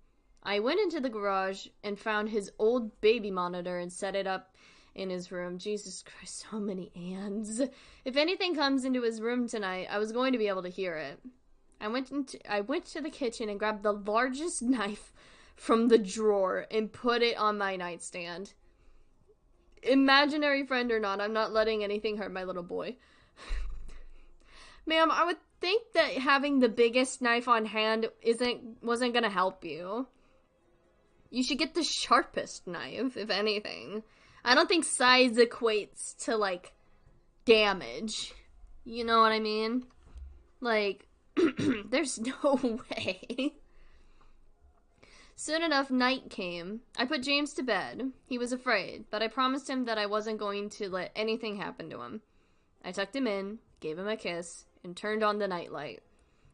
I went into the garage and found his old baby monitor and set it up in his room. Jesus Christ, so many ands. If anything comes into his room tonight, I was going to be able to hear it. I went to the kitchen and grabbed the largest knife from the drawer and put it on my nightstand. Imaginary friend or not, I'm not letting anything hurt my little boy. Ma'am, I would think that having the biggest knife on hand wasn't gonna help you. You should get the sharpest knife, if anything. I don't think size equates to, like, damage. You know what I mean? Like, there's no way. Soon enough, night came. I put James to bed. He was afraid, but I promised him that I wasn't going to let anything happen to him. I tucked him in, gave him a kiss, and turned on the nightlight.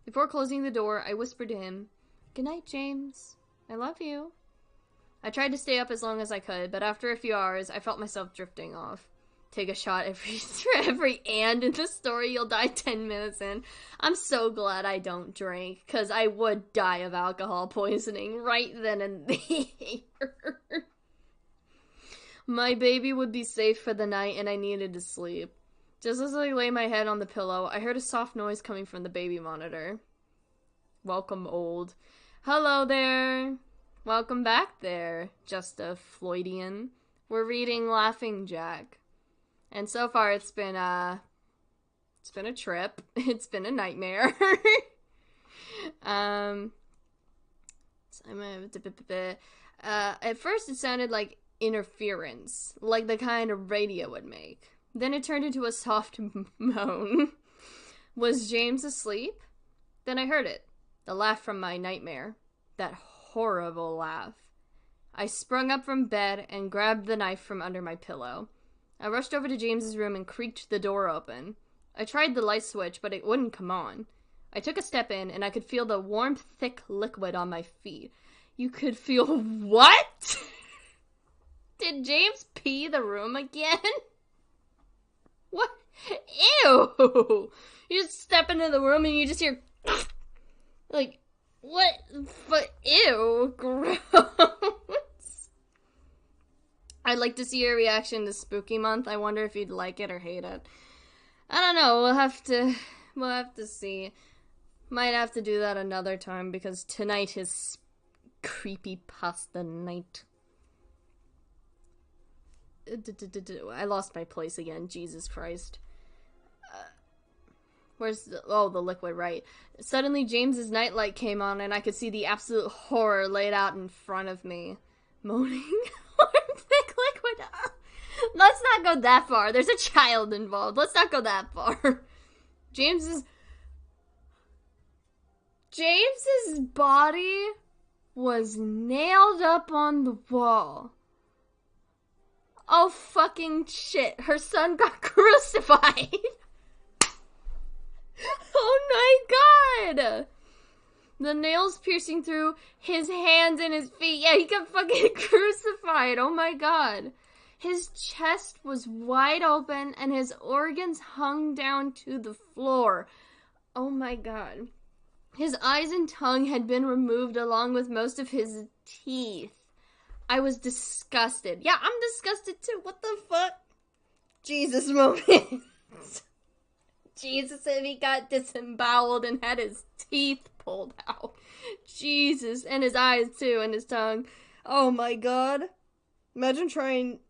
Before closing the door, I whispered to him, "Good night, James. I love you." I tried to stay up as long as I could, but after a few hours, I felt myself drifting off. Take a shot every and in the story, you'll die 10 minutes in. I'm so glad I don't drink, because I would die of alcohol poisoning right then and there. My baby would be safe for the night, and I needed to sleep. Just as I lay my head on the pillow, I heard a soft noise coming from the baby monitor. Welcome, old. Hello there. Welcome back there, just a Floydian. We're reading Laughing Jack. And so far it's been a trip. It's been a nightmare. At first it sounded like interference, like the kind a radio would make. Then it turned into a soft moan. Was James asleep? Then I heard it. The laugh from my nightmare. That horrible laugh. I sprung up from bed and grabbed the knife from under my pillow. I rushed over to James's room and creaked the door open. I tried the light switch, but it wouldn't come on. I took a step in, and I could feel the warm, thick liquid on my feet. You could feel what? Did James pee the room again? What? Ew! You just step into the room and you just hear, like, what? But ew, gross. I'd like to see your reaction to Spooky Month. I wonder if you'd like it or hate it. I don't know. We'll have to see. Might have to do that another time because tonight is creepypasta night. I lost my place again. Jesus Christ. the liquid, right. Suddenly James's nightlight came on and I could see the absolute horror laid out in front of me. Moaning. Thick liquid. Let's not go that far. There's a child involved. Let's not go that far. James's body was nailed up on the wall. Oh fucking shit. Her son got crucified. Oh my god! The nails piercing through his hands and his feet. Yeah, he got fucking crucified. Oh my god. His chest was wide open and his organs hung down to the floor. Oh my god. His eyes and tongue had been removed along with most of his teeth. I was disgusted. Yeah, I'm disgusted too. What the fuck? Jesus moment. Jesus, if he got disemboweled and had his teeth pulled out. Jesus, and his eyes too, and his tongue. Oh my god. Imagine trying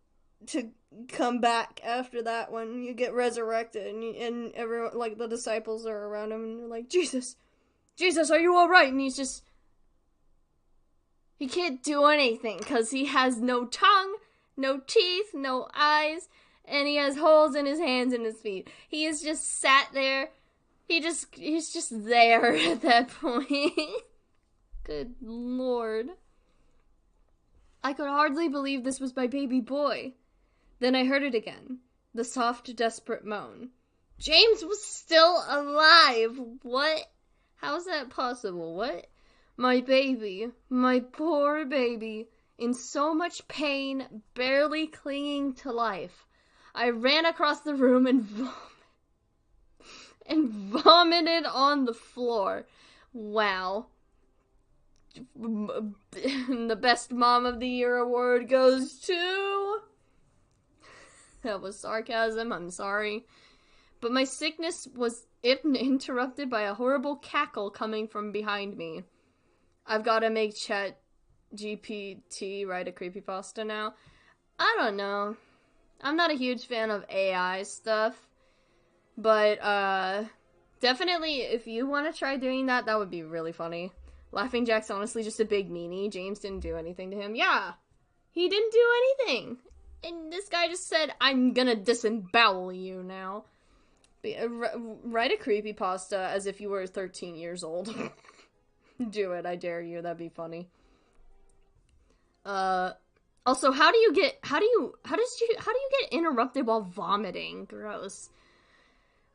to come back after that when you get resurrected and everyone, like, the disciples are around him and they're like, Jesus, are you alright? And he's just, he can't do anything because he has no tongue, no teeth, no eyes, and he has holes in his hands and his feet. He is just sat there. He's just there at that point. Good lord. I could hardly believe this was my baby boy. Then I heard it again. The soft, desperate moan. James was still alive. What? How's that possible? What? My baby. My poor baby. In so much pain, barely clinging to life. I ran across the room and vomited on the floor. Wow. The best mom of the year award goes to... That was sarcasm, I'm sorry. But my sickness was interrupted by a horrible cackle coming from behind me. I've got to make Chat GPT write a creepypasta now. I don't know. I'm not a huge fan of AI stuff, but definitely if you want to try doing that, that would be really funny. Laughing Jack's honestly just a big meanie. James didn't do anything to him. Yeah, he didn't do anything. And this guy just said, I'm gonna disembowel you now. Write a creepypasta as if you were 13 years old. Do it, I dare you, that'd be funny. Also, how do you get interrupted while vomiting? Gross.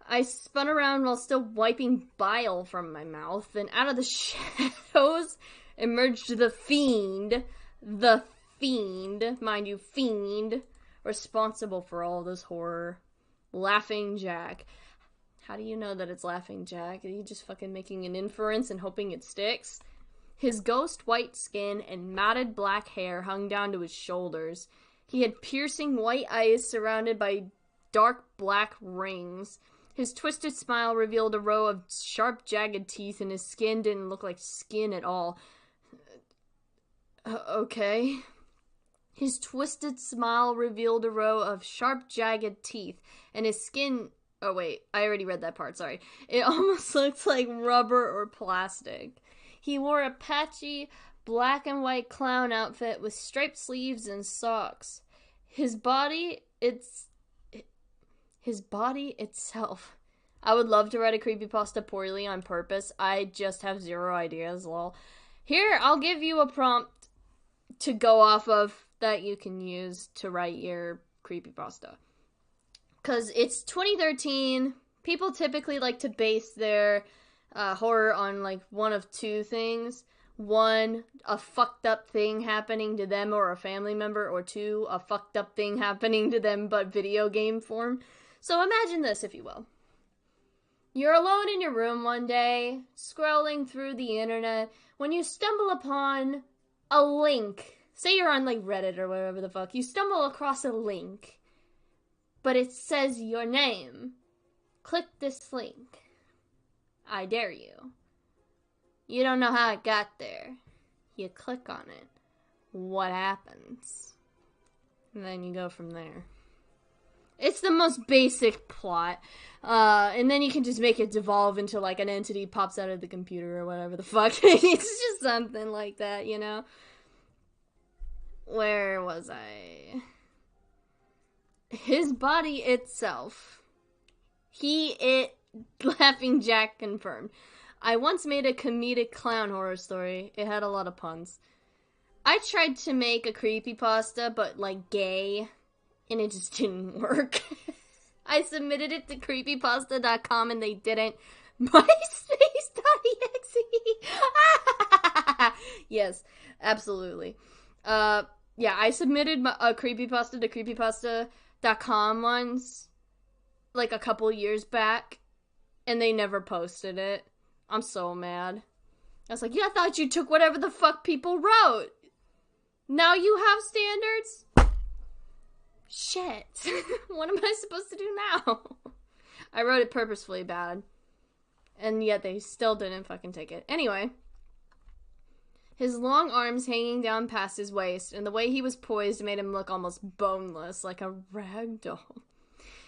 I spun around while still wiping bile from my mouth, and out of the shadows emerged the fiend. The fiend, mind you, fiend, responsible for all this horror. Laughing Jack. How do you know that it's Laughing Jack? Are you just fucking making an inference and hoping it sticks? His ghost white skin and matted black hair hung down to his shoulders. He had piercing white eyes surrounded by dark black rings. His twisted smile revealed a row of sharp, jagged teeth, and his skin didn't look like skin at all. Okay. His twisted smile revealed a row of sharp, jagged teeth, and his skin... Oh, wait. I already read that part, sorry. It almost looked like rubber or plastic. He wore a patchy, black and white clown outfit with striped sleeves and socks. His body itself. I would love to write a creepypasta poorly on purpose. I just have zero ideas, lol. Here, I'll give you a prompt to go off of that you can use to write your creepypasta. Because it's 2013, people typically like to base their horror on, like, one of two things. One, a fucked up thing happening to them or a family member, or two, a fucked up thing happening to them but video game form. So imagine this, if you will. You're alone in your room one day, scrolling through the internet, when you stumble upon a link. Say you're on, like, Reddit or whatever the fuck. You stumble across a link, but it says your name. Click this link. I dare you. You don't know how it got there. You click on it. What happens? And then you go from there. It's the most basic plot. And then you can just make it devolve into, like, an entity pops out of the computer or whatever the fuck. It's just something like that, you know? Where was I? His body itself. Laughing Jack confirmed. I once made a comedic clown horror story. It had a lot of puns. I tried to make a creepypasta, but, like, gay, and it just didn't work. I submitted it to creepypasta.com and they didn't. MySpace.exe. Yes, absolutely. Yeah, I submitted a creepypasta to creepypasta.com once, like a couple years back, and they never posted it. I'm so mad. I was like, yeah, I thought you took whatever the fuck people wrote. Now you have standards? Shit. What am I supposed to do now? I wrote it purposefully bad. And yet they still didn't fucking take it. Anyway. His long arms hanging down past his waist, and the way he was poised made him look almost boneless, like a rag doll.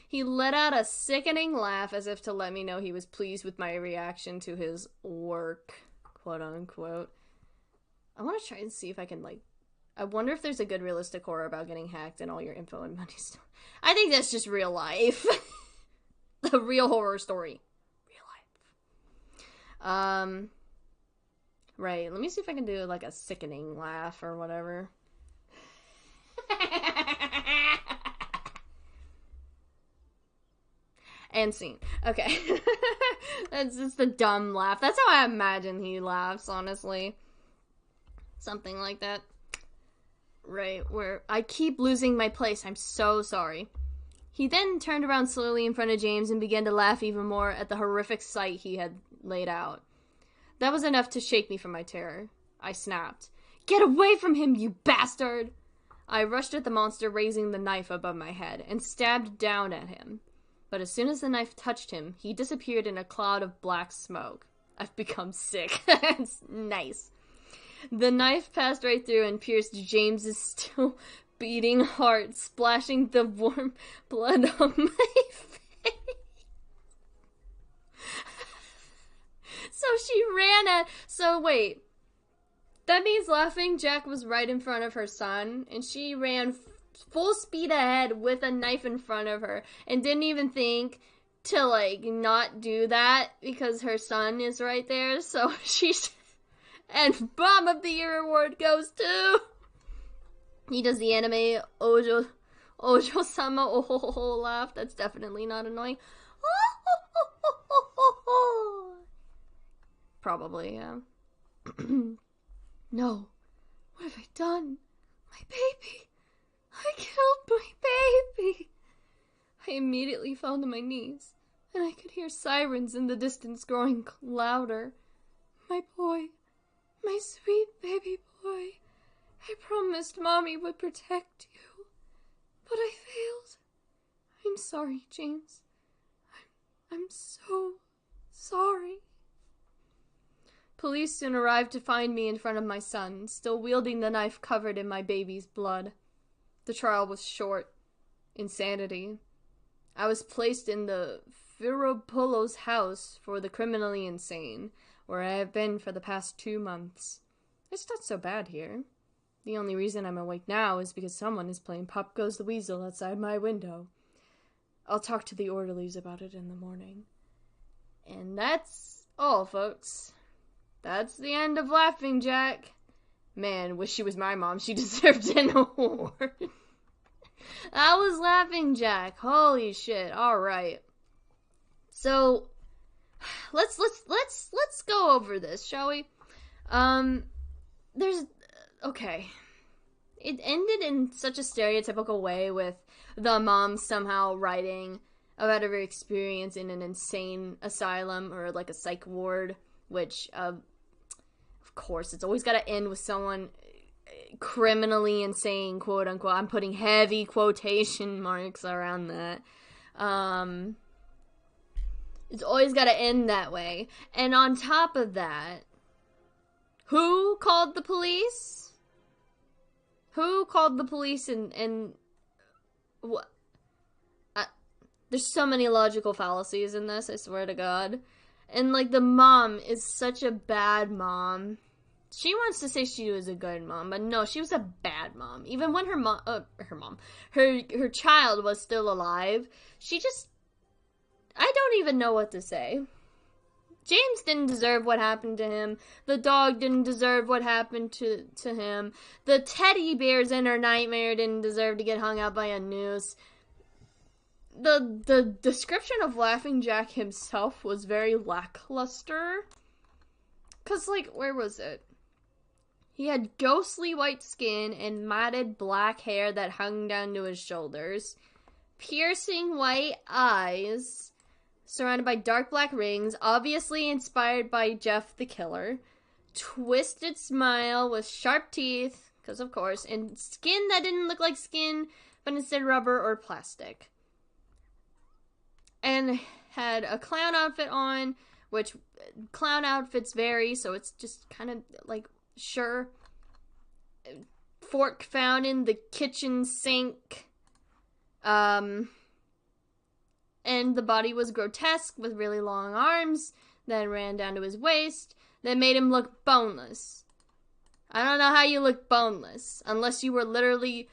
He let out a sickening laugh as if to let me know he was pleased with my reaction to his work, quote unquote. I want to try and see if I can, like, I wonder if there's a good realistic horror about getting hacked and all your info and money stolen. I think that's just real life. The real horror story. Real life. Right, let me see if I can do, like, a sickening laugh or whatever. And scene. Okay. That's just a dumb laugh. That's how I imagine he laughs, honestly. Something like that. Right, where I keep losing my place. I'm so sorry. He then turned around slowly in front of James and began to laugh even more at the horrific sight he had laid out. That was enough to shake me from my terror. I snapped. Get away from him, you bastard! I rushed at the monster, raising the knife above my head, and stabbed down at him. But as soon as the knife touched him, he disappeared in a cloud of black smoke. I've become sick. It's nice. The knife passed right through and pierced James's still beating heart, splashing the warm blood on my face. So she ran at... So wait. That means Laughing Jack was right in front of her son, and she ran full speed ahead with a knife in front of her, and didn't even think to, like, not do that because her son is right there, so she's... And Bomb of the Year award goes to... He does the anime Ojo-sama oh laugh. That's definitely not annoying. Probably, yeah. No. What have I done? My baby. I killed my baby. I immediately fell to my knees, and I could hear sirens in the distance growing louder. My boy. My sweet baby boy. I promised Mommy would protect you, but I failed. I'm sorry, James. I'm so sorry. Police soon arrived to find me in front of my son, still wielding the knife covered in my baby's blood. The trial was short. Insanity. I was placed in the Viropoulos house for the criminally insane, where I have been for the past 2 months. It's not so bad here. The only reason I'm awake now is because someone is playing Pop Goes the Weasel outside my window. I'll talk to the orderlies about it in the morning. And that's all, folks. That's the end of Laughing Jack. Man, wish she was my mom. She deserved an award. That was Laughing Jack. Holy shit. All right. So let's go over this, shall we? Okay. It ended in such a stereotypical way with the mom somehow writing about her experience in an insane asylum or like a psych ward, which of course it's always got to end with someone criminally insane, quote unquote. I'm putting heavy quotation marks around that. It's always got to end that way. And on top of that, who called the police? Who called the police and what? There's so many logical fallacies in this, I swear to God. And, like, the mom is such a bad mom. She wants to say she was a good mom, but no, she was a bad mom. Even when her child was still alive, she just, I don't even know what to say. James didn't deserve what happened to him. The dog didn't deserve what happened to him. The teddy bears in her nightmare didn't deserve to get hung out by a noose. The description of Laughing Jack himself was very lackluster. 'Cause, like, where was it? He had ghostly white skin and matted black hair that hung down to his shoulders. Piercing white eyes, surrounded by dark black rings, obviously inspired by Jeff the Killer. Twisted smile with sharp teeth, because of course, and skin that didn't look like skin, but instead rubber or plastic. And had a clown outfit on, which clown outfits vary, so it's just kind of like, sure. Fork found in the kitchen sink. And the body was grotesque with really long arms that ran down to his waist that made him look boneless. I don't know how you look boneless unless you were literally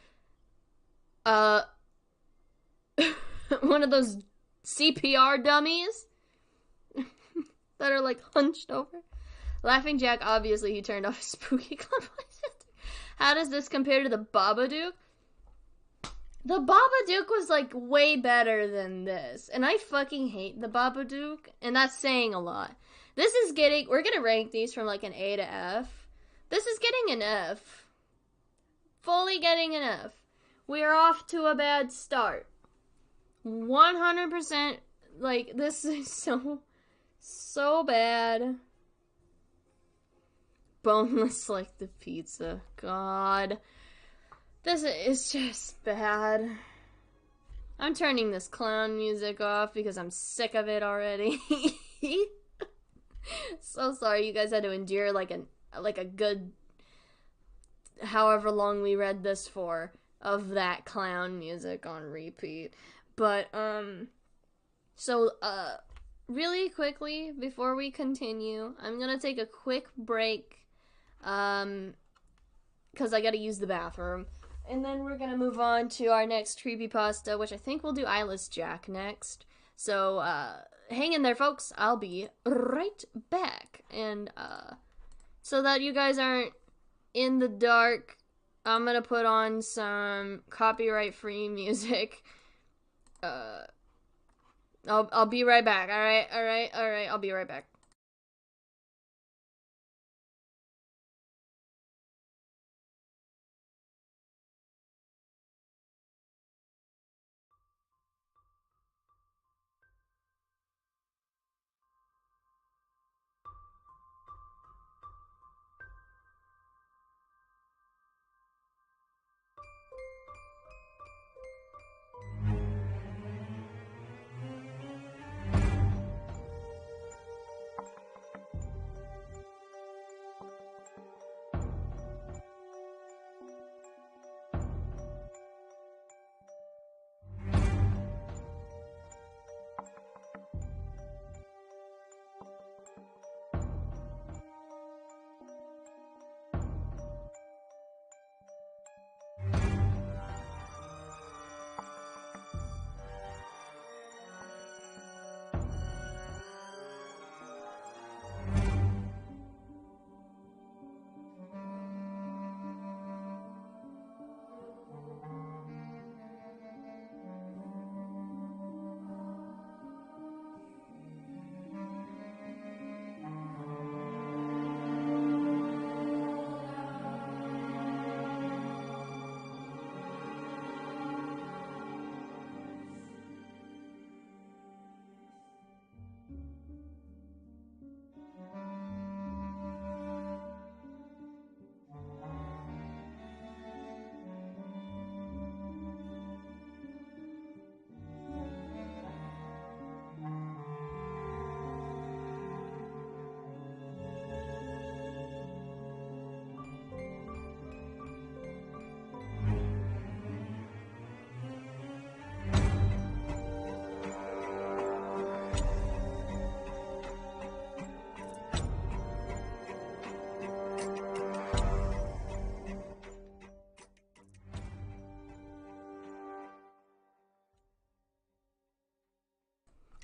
one of those CPR dummies that are like hunched over. Laughing Jack, obviously he turned off his spooky club. How does this compare to the Babadook? The Babadook was like way better than this, and I fucking hate the Babadook, and that's saying a lot. This is getting, we're gonna rank these from like an A to F. This is getting an F. Fully getting an F. We are off to a bad start. 100%, like, this is so bad. Boneless like the pizza. God. This is just bad. I'm turning this clown music off because I'm sick of it already. So sorry you guys had to endure like a good however long we read this for of that clown music on repeat. But really quickly before we continue, I'm gonna take a quick break because I gotta use the bathroom. And then we're gonna move on to our next creepypasta, which I think we'll do Eyeless Jack next. So, hang in there, folks. I'll be right back. And, so that you guys aren't in the dark, I'm gonna put on some copyright-free music. I'll be right back, alright? I'll be right back.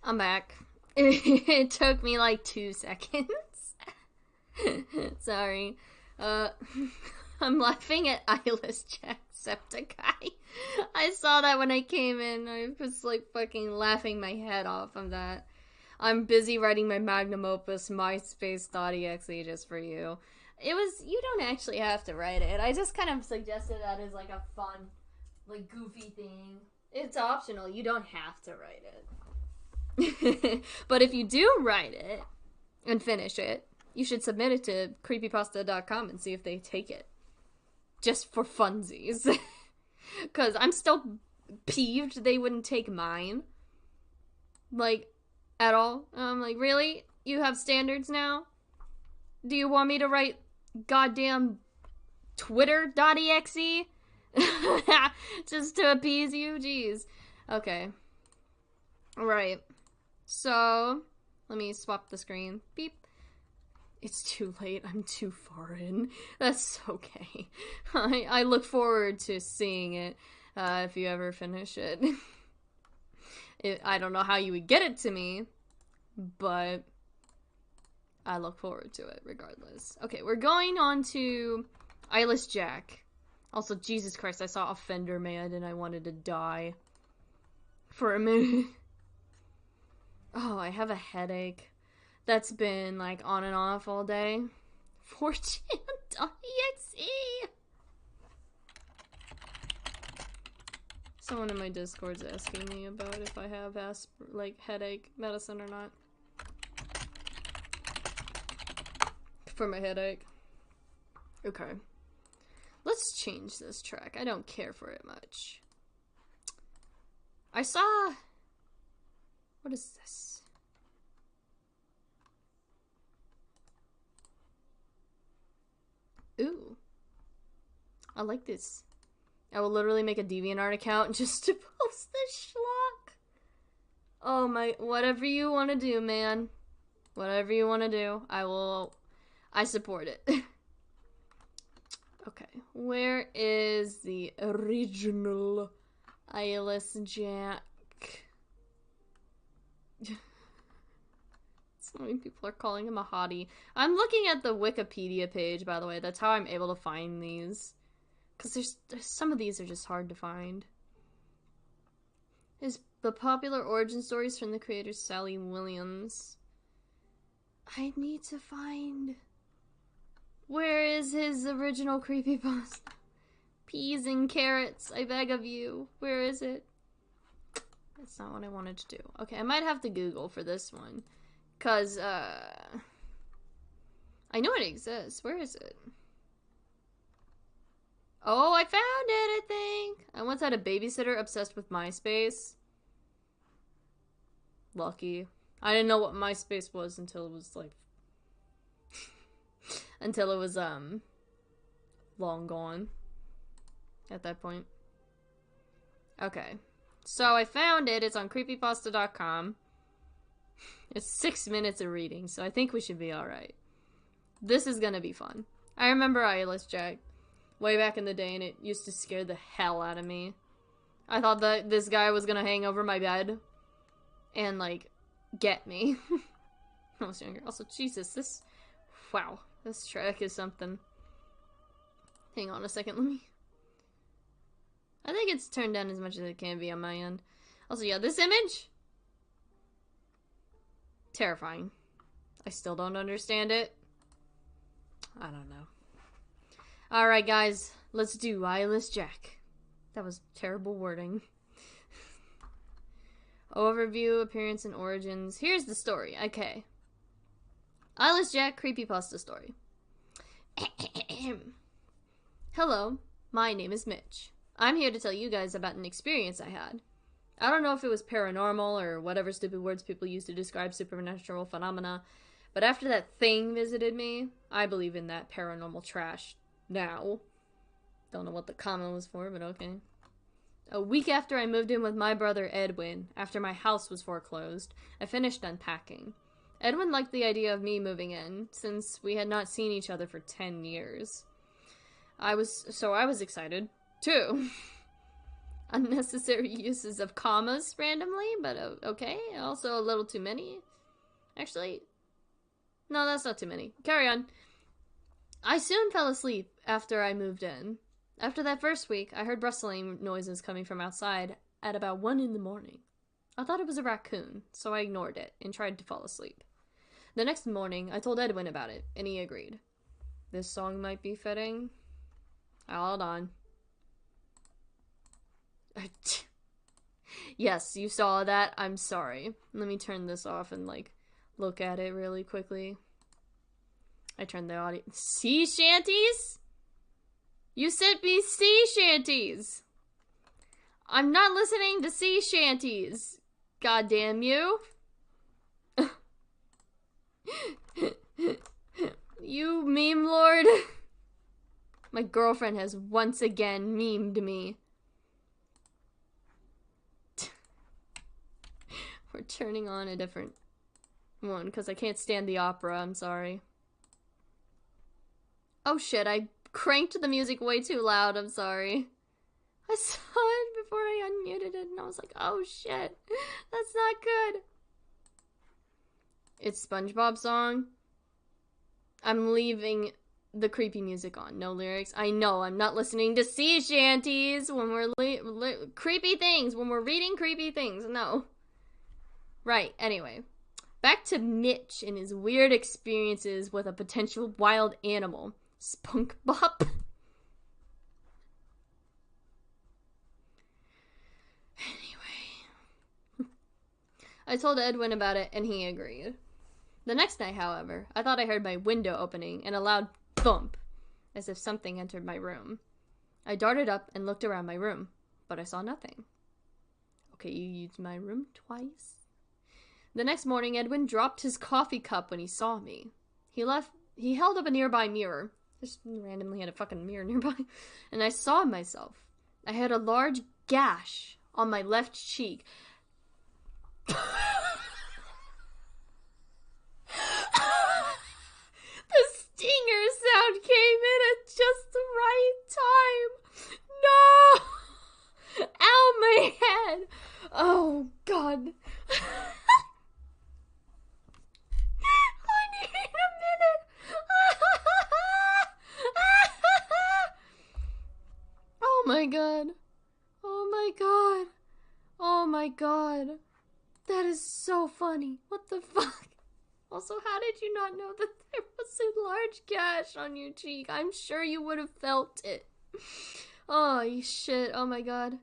I'm back. It took me like 2 seconds. Sorry. I'm laughing at eyeless Jacksepticeye. I saw that when I came in. I was like fucking laughing my head off of that. I'm busy writing my magnum opus, myspace.exe, just for you. You don't actually have to write it. I just kind of suggested that as like a fun, like goofy thing. It's optional. You don't have to write it. But if you do write it and finish it, you should submit it to creepypasta.com and see if they take it. Just for funsies. Because I'm still peeved they wouldn't take mine. Like, at all. I'm like, really? You have standards now? Do you want me to write goddamn twitter.exe? Just to appease you? Jeez. Okay. Right. So, let me swap the screen. Beep. It's too late. I'm too far in. That's okay. I look forward to seeing it if you ever finish it. I don't know how you would get it to me, but I look forward to it regardless. Okay, we're going on to Eyeless Jack. Also, Jesus Christ, I saw a Fender Man and I wanted to die for a minute. Oh, I have a headache. That's been, like, on and off all day. 4chan.exe! Someone in my Discord's asking me about if I have, headache medicine or not. For my headache. Okay. Let's change this track. I don't care for it much. I saw... What is this? Ooh. I like this. I will literally make a DeviantArt account just to post this schlock. Oh my, whatever you want to do, man. Whatever you want to do, I support it. Okay, where is the original Eyeless Jack? So many people are calling him a hottie. I'm looking at the Wikipedia page, by the way. That's how I'm able to find these. Because there's some of these are just hard to find. Is the popular origin stories from the creator Sally Williams. I need to find... Where is his original creepypasta? Peas and carrots, I beg of you. Where is it? That's not what I wanted to do. Okay, I might have to Google for this one. Because, I know it exists. Where is it? Oh, I found it, I think. I once had a babysitter obsessed with MySpace. Lucky. I didn't know what MySpace was until it was, like... until it was, long gone. At that point. Okay. So I found it. It's on creepypasta.com. It's 6 minutes of reading, so I think we should be alright. This is gonna be fun. I remember Eyeless Jack way back in the day, and it used to scare the hell out of me. I thought that this guy was gonna hang over my bed and, like, get me. I was younger. Also, Jesus, this... Wow. This track is something. Hang on a second, let me... I think it's turned down as much as it can be on my end. Also, yeah, this image... Terrifying. I still don't understand it. I don't know. Alright, guys. Let's do Eyeless Jack. That was terrible wording. Overview, appearance, and origins. Here's the story. Okay. Eyeless Jack creepypasta story. Hello, my name is Mitch. I'm here to tell you guys about an experience I had. I don't know if it was paranormal or whatever stupid words people use to describe supernatural phenomena, but after that thing visited me, I believe in that paranormal trash now. Don't know what the comma was for, but okay. A week after I moved in with my brother Edwin, after my house was foreclosed, I finished unpacking. Edwin liked the idea of me moving in, since we had not seen each other for 10 years. I was excited, too. Unnecessary uses of commas randomly, but okay. Also a little too many. Actually, no, that's not too many. Carry on. I soon fell asleep after I moved in. After that first week, I heard rustling noises coming from outside at about 1 in the morning. I thought it was a raccoon, so I ignored it and tried to fall asleep. The next morning, I told Edwin about it, and he agreed. This song might be fitting. Hold on. Yes, you saw that. I'm sorry. Let me turn this off and, like, look at it really quickly. I turned the audio. Sea shanties? You sent me sea shanties! I'm not listening to sea shanties. God damn you. You meme lord. My girlfriend has once again memed me. We're turning on a different one because I can't stand the opera. I'm sorry. Oh shit, I cranked the music way too loud. I'm sorry. I saw it before I unmuted it and I was like, oh shit, that's not good. It's SpongeBob song. I'm leaving the creepy music on. No lyrics. I know, I'm not listening to sea shanties when we're creepy things, when we're reading creepy things. No. Right, anyway. Back to Mitch and his weird experiences with a potential wild animal. Spunk Bop. Anyway. I told Edwin about it and he agreed. The next night, however, I thought I heard my window opening and a loud thump, as if something entered my room. I darted up and looked around my room, but I saw nothing. Okay, you used my room twice. The next morning, Edwin dropped his coffee cup when he saw me. He held up a nearby mirror. Just randomly had a fucking mirror nearby. And I saw myself. I had a large gash on my left cheek. The stinger sound came in at just the right time. No! Ow, my head! Oh, God. I need a minute. Oh my god. Oh my god. Oh my god. That is so funny. What the fuck? Also, how did you not know that there was a large gash on your cheek? I'm sure you would have felt it. Oh, shit. Oh my god.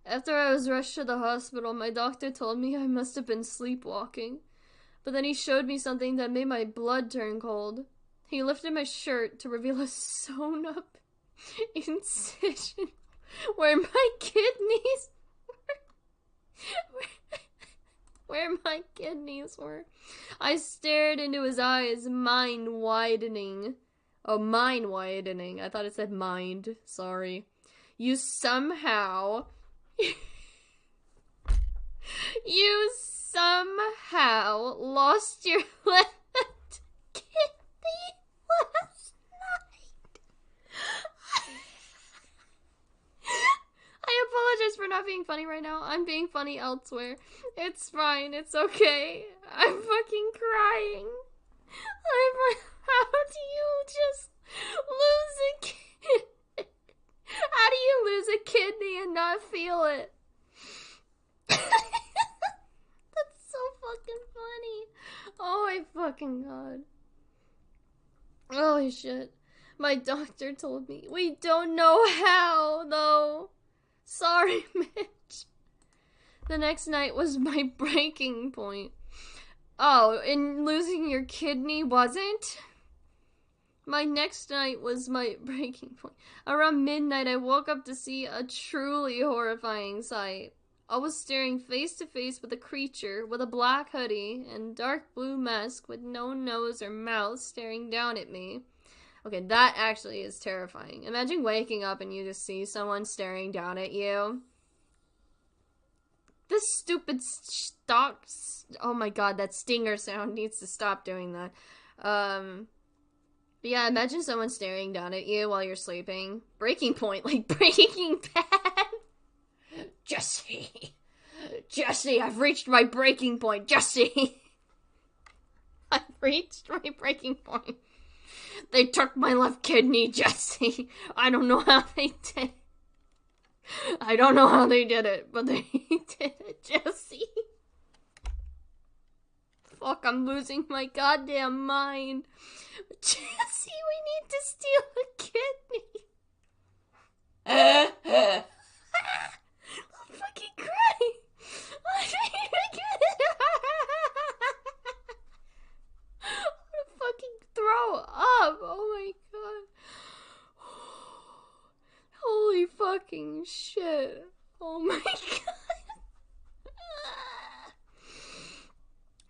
After I was rushed to the hospital, my doctor told me I must have been sleepwalking. But then he showed me something that made my blood turn cold. He lifted my shirt to reveal a sewn up incision where my kidneys were. I stared into his eyes, mind widening. Oh, mind widening. I thought it said mind. Sorry. You somehow lost your left kidney last night. I apologize for not being funny right now. I'm being funny elsewhere. It's fine. It's okay. I'm fucking crying. How do you just lose a kidney? How do you lose a kidney and not feel it? That's so fucking funny. Oh my fucking god. Holy shit. My doctor told me. We don't know how, though. Sorry, Mitch. The next night was my breaking point. Oh, and losing your kidney wasn't? My next night was my breaking point. Around midnight, I woke up to see a truly horrifying sight. I was staring face to face with a creature with a black hoodie and dark blue mask with no nose or mouth staring down at me. Okay, that actually is terrifying. Imagine waking up and you just see someone staring down at you. This stupid oh my god, that stinger sound needs to stop doing that. But yeah, imagine someone staring down at you while you're sleeping. Breaking point, like Breaking Bad. Jesse! Jesse, I've reached my breaking point, Jesse! I've reached my breaking point. They took my left kidney, Jesse. I don't know how they did it. I don't know how they did it, but they did it, Jesse. Fuck, I'm losing my goddamn mind. Jesse, we need to steal a kidney. I'm fucking crying. I'm gonna fucking throw up. Oh my god. Holy fucking shit. Oh my god.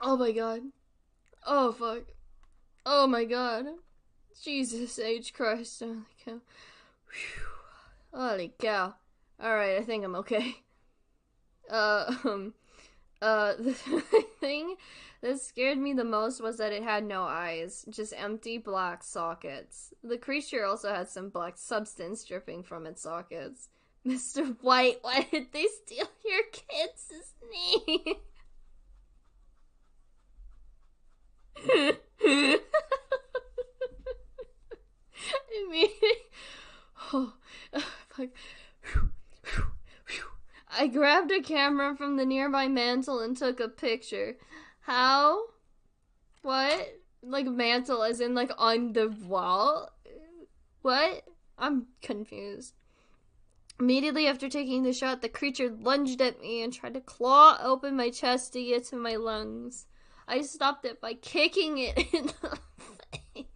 Oh my god. Oh fuck. Oh my god. Jesus H. Christ. Holy cow. Whew. Holy cow. Alright, I think I'm okay. The thing that scared me the most was that it had no eyes, just empty black sockets. The creature also had some black substance dripping from its sockets. Mr. White, why did they steal your kid's name? I mean, oh, fuck. I grabbed a camera from the nearby mantle and took a picture. How? What? Like mantle as in like on the wall? What? I'm confused. Immediately after taking the shot, the creature lunged at me and tried to claw open my chest to get to my lungs. I stopped it by kicking it in the face.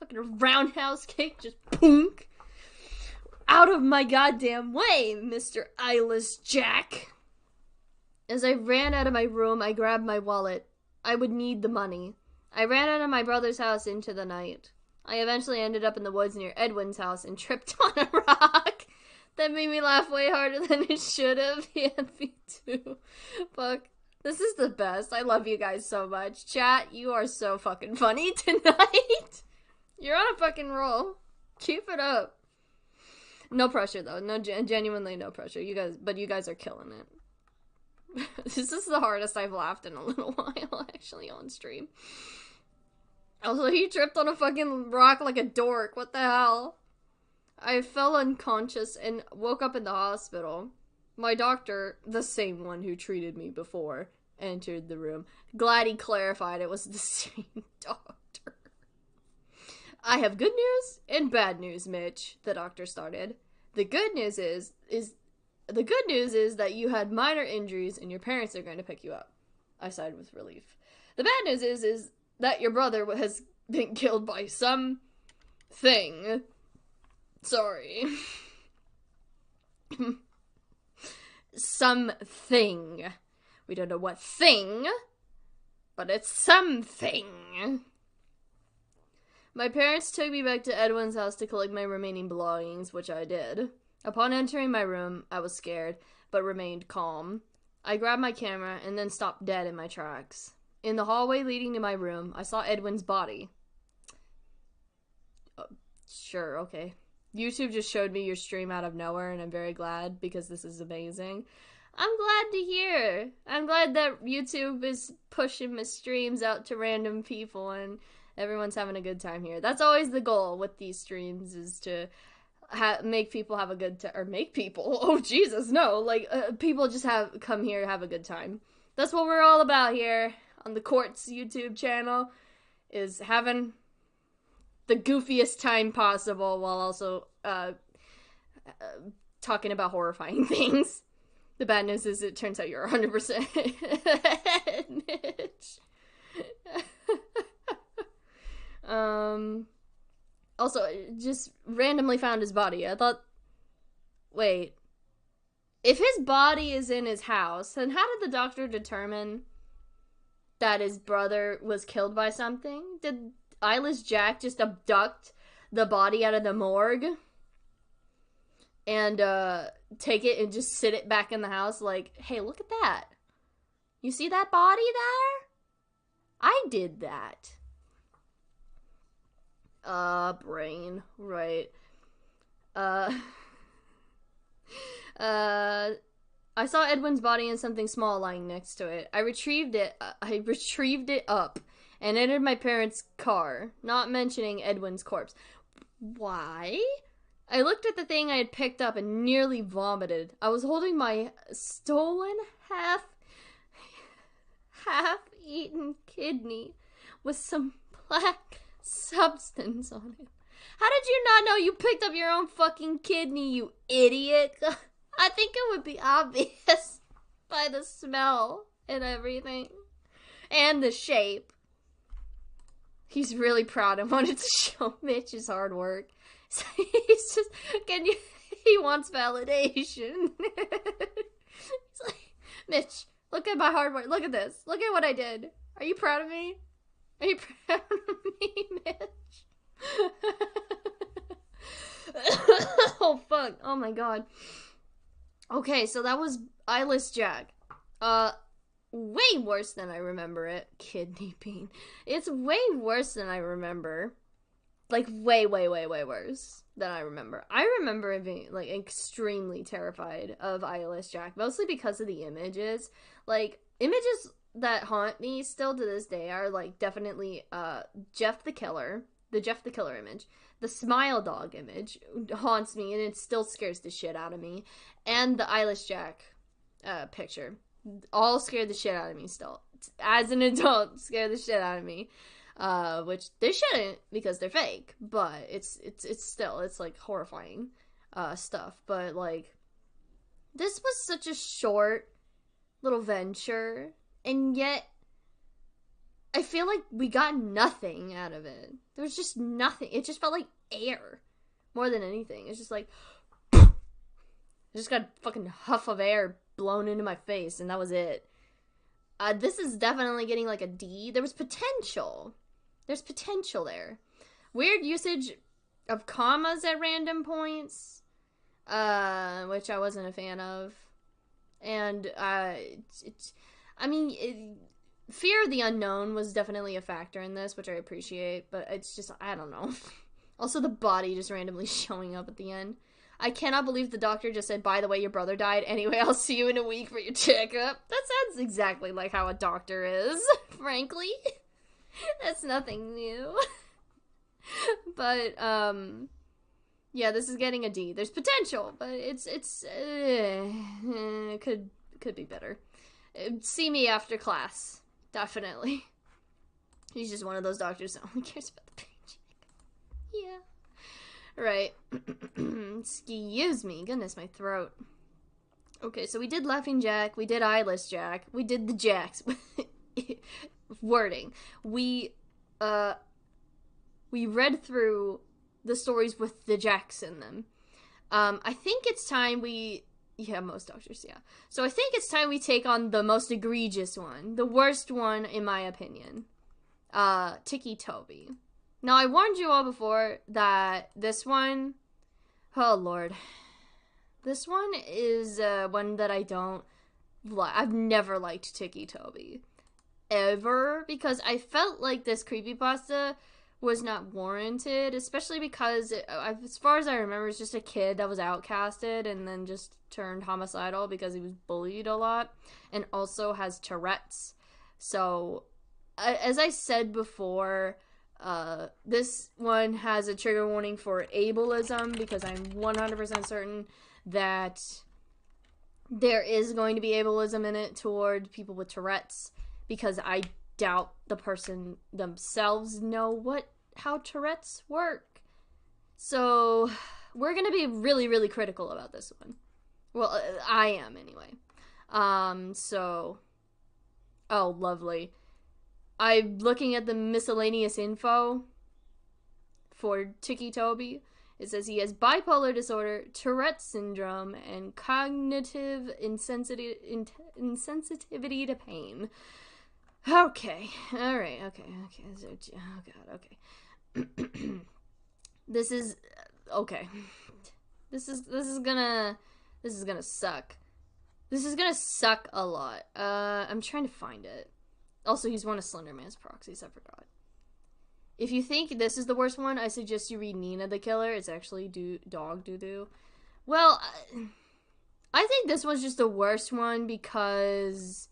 Fucking roundhouse kick, just punk. Out of my goddamn way, Mr. Eyeless Jack. As I ran out of my room, I grabbed my wallet. I would need the money. I ran out of my brother's house into the night. I eventually ended up in the woods near Edwin's house and tripped on a rock. That made me laugh way harder than it should have. Yeah, me too. Fuck. This is the best. I love you guys so much. Chat, you are so fucking funny tonight. You're on a fucking roll. Keep it up. No pressure though. No, genuinely no pressure. You guys are killing it. This is the hardest I've laughed in a little while, actually, on stream. Also, he tripped on a fucking rock like a dork. What the hell? I fell unconscious and woke up in the hospital. My doctor, the same one who treated me before, entered the room. Glad he clarified it was the same doctor. I have good news and bad news, Mitch, the doctor started. The good news is that you had minor injuries and your parents are going to pick you up. I sighed with relief. The bad news is that your brother has been killed by some thing. Sorry. Something. We don't know what thing, but it's something. My parents took me back to Edwin's house to collect my remaining belongings, which I did. Upon entering my room, I was scared, but remained calm. I grabbed my camera and then stopped dead in my tracks. In the hallway leading to my room, I saw Edwin's body. Sure, okay. YouTube just showed me your stream out of nowhere, and I'm very glad, because this is amazing. I'm glad to hear. I'm glad that YouTube is pushing my streams out to random people, and everyone's having a good time here. That's always the goal with these streams, is to make people have a good time. Or make people? Oh, Jesus, no. Like, people just come here have a good time. That's what we're all about here on the Courts YouTube channel, is having the goofiest time possible while also talking about horrifying things. The bad news is it turns out you're 100% Mitch. Also, just randomly found his body. I thought, wait, if his body is in his house, then how did the doctor determine that his brother was killed by something? Did Eyeless Jack just abduct the body out of the morgue and take it and just sit it back in the house like, hey, look at that. You see that body there? I did that. Brain. Right. I saw Edwin's body and something small lying next to it. I retrieved it up and entered my parents' car, not mentioning Edwin's corpse. Why? I looked at the thing I had picked up and nearly vomited. I was holding my stolen half-eaten kidney with some black substance on it. How did you not know you picked up your own fucking kidney, you idiot? I think it would be obvious by the smell and everything. And the shape. He's really proud and wanted to show Mitch his hard work. So he's just, he wants validation. He's like, Mitch, look at my hard work. Look at this. Look at what I did. Are you proud of me? Are you proud of me, Mitch? Oh, fuck. Oh, my God. Okay, so that was Eyeless Jack. Way worse than I remember it. Kidney bean. It's way worse than I remember. Like, way worse than I remember. I remember being, like, extremely terrified of Eyeless Jack. Mostly because of the images. Like, images that haunt me still to this day are, like, definitely, Jeff the Killer. The Jeff the Killer image. The Smile Dog image haunts me, and it still scares the shit out of me. And the Eyeless Jack, picture. All scared the shit out of me still. As an adult, scared the shit out of me. Which they shouldn't, because they're fake. But it's still, it's like horrifying stuff. But like, this was such a short little venture, and yet I feel like we got nothing out of it. There was just nothing. It just felt like air more than anything. It's just like, I just got a fucking huff of air blown into my face, and that was it. This is definitely getting like a D. There was potential. There's potential there. Weird usage of commas at random points, which I wasn't a fan of. And, fear of the unknown was definitely a factor in this, which I appreciate, but it's just, I don't know. Also, the body just randomly showing up at the end. I cannot believe the doctor just said, by the way, your brother died. Anyway, I'll see you in a week for your checkup. That sounds exactly like how a doctor is, frankly. That's nothing new. But, yeah, this is getting a D. There's potential, but it could be better. See me after class. Definitely. He's just one of those doctors that only cares about the paycheck. Yeah. Right. Excuse me. Goodness, my throat. Okay, so we did Laughing Jack. We did Eyeless Jack. We did the Jacks. Wording. We read through the stories with the Jacks in them. I think it's time we... Yeah, most doctors, yeah. So I think it's time we take on the most egregious one. The worst one, in my opinion. Ticci Toby. Now, I warned you all before that this one... Oh, Lord. This one is one that I don't like. I've never liked Ticci Toby. Ever. Because I felt like this creepypasta was not warranted. Especially because, as far as I remember, it's just a kid that was outcasted and then just turned homicidal because he was bullied a lot. And also has Tourette's. So, as I said before... this one has a trigger warning for ableism because I'm 100% certain that there is going to be ableism in it toward people with Tourette's because I doubt the person themselves know how Tourette's work. So we're going to be really, really critical about this one. Well, I am anyway. Oh, lovely. I'm looking at the miscellaneous info for Ticci Toby. It says he has bipolar disorder, Tourette's syndrome, and cognitive insensitivity to pain. Okay. Alright, okay. Oh, God, okay. This is... Okay. This is gonna suck. This is gonna suck a lot. I'm trying to find it. Also, he's one of Slenderman's proxies, I forgot. If you think this is the worst one, I suggest you read Nina the Killer. It's actually Dog Doo-Doo. Well, I think this was just the worst one because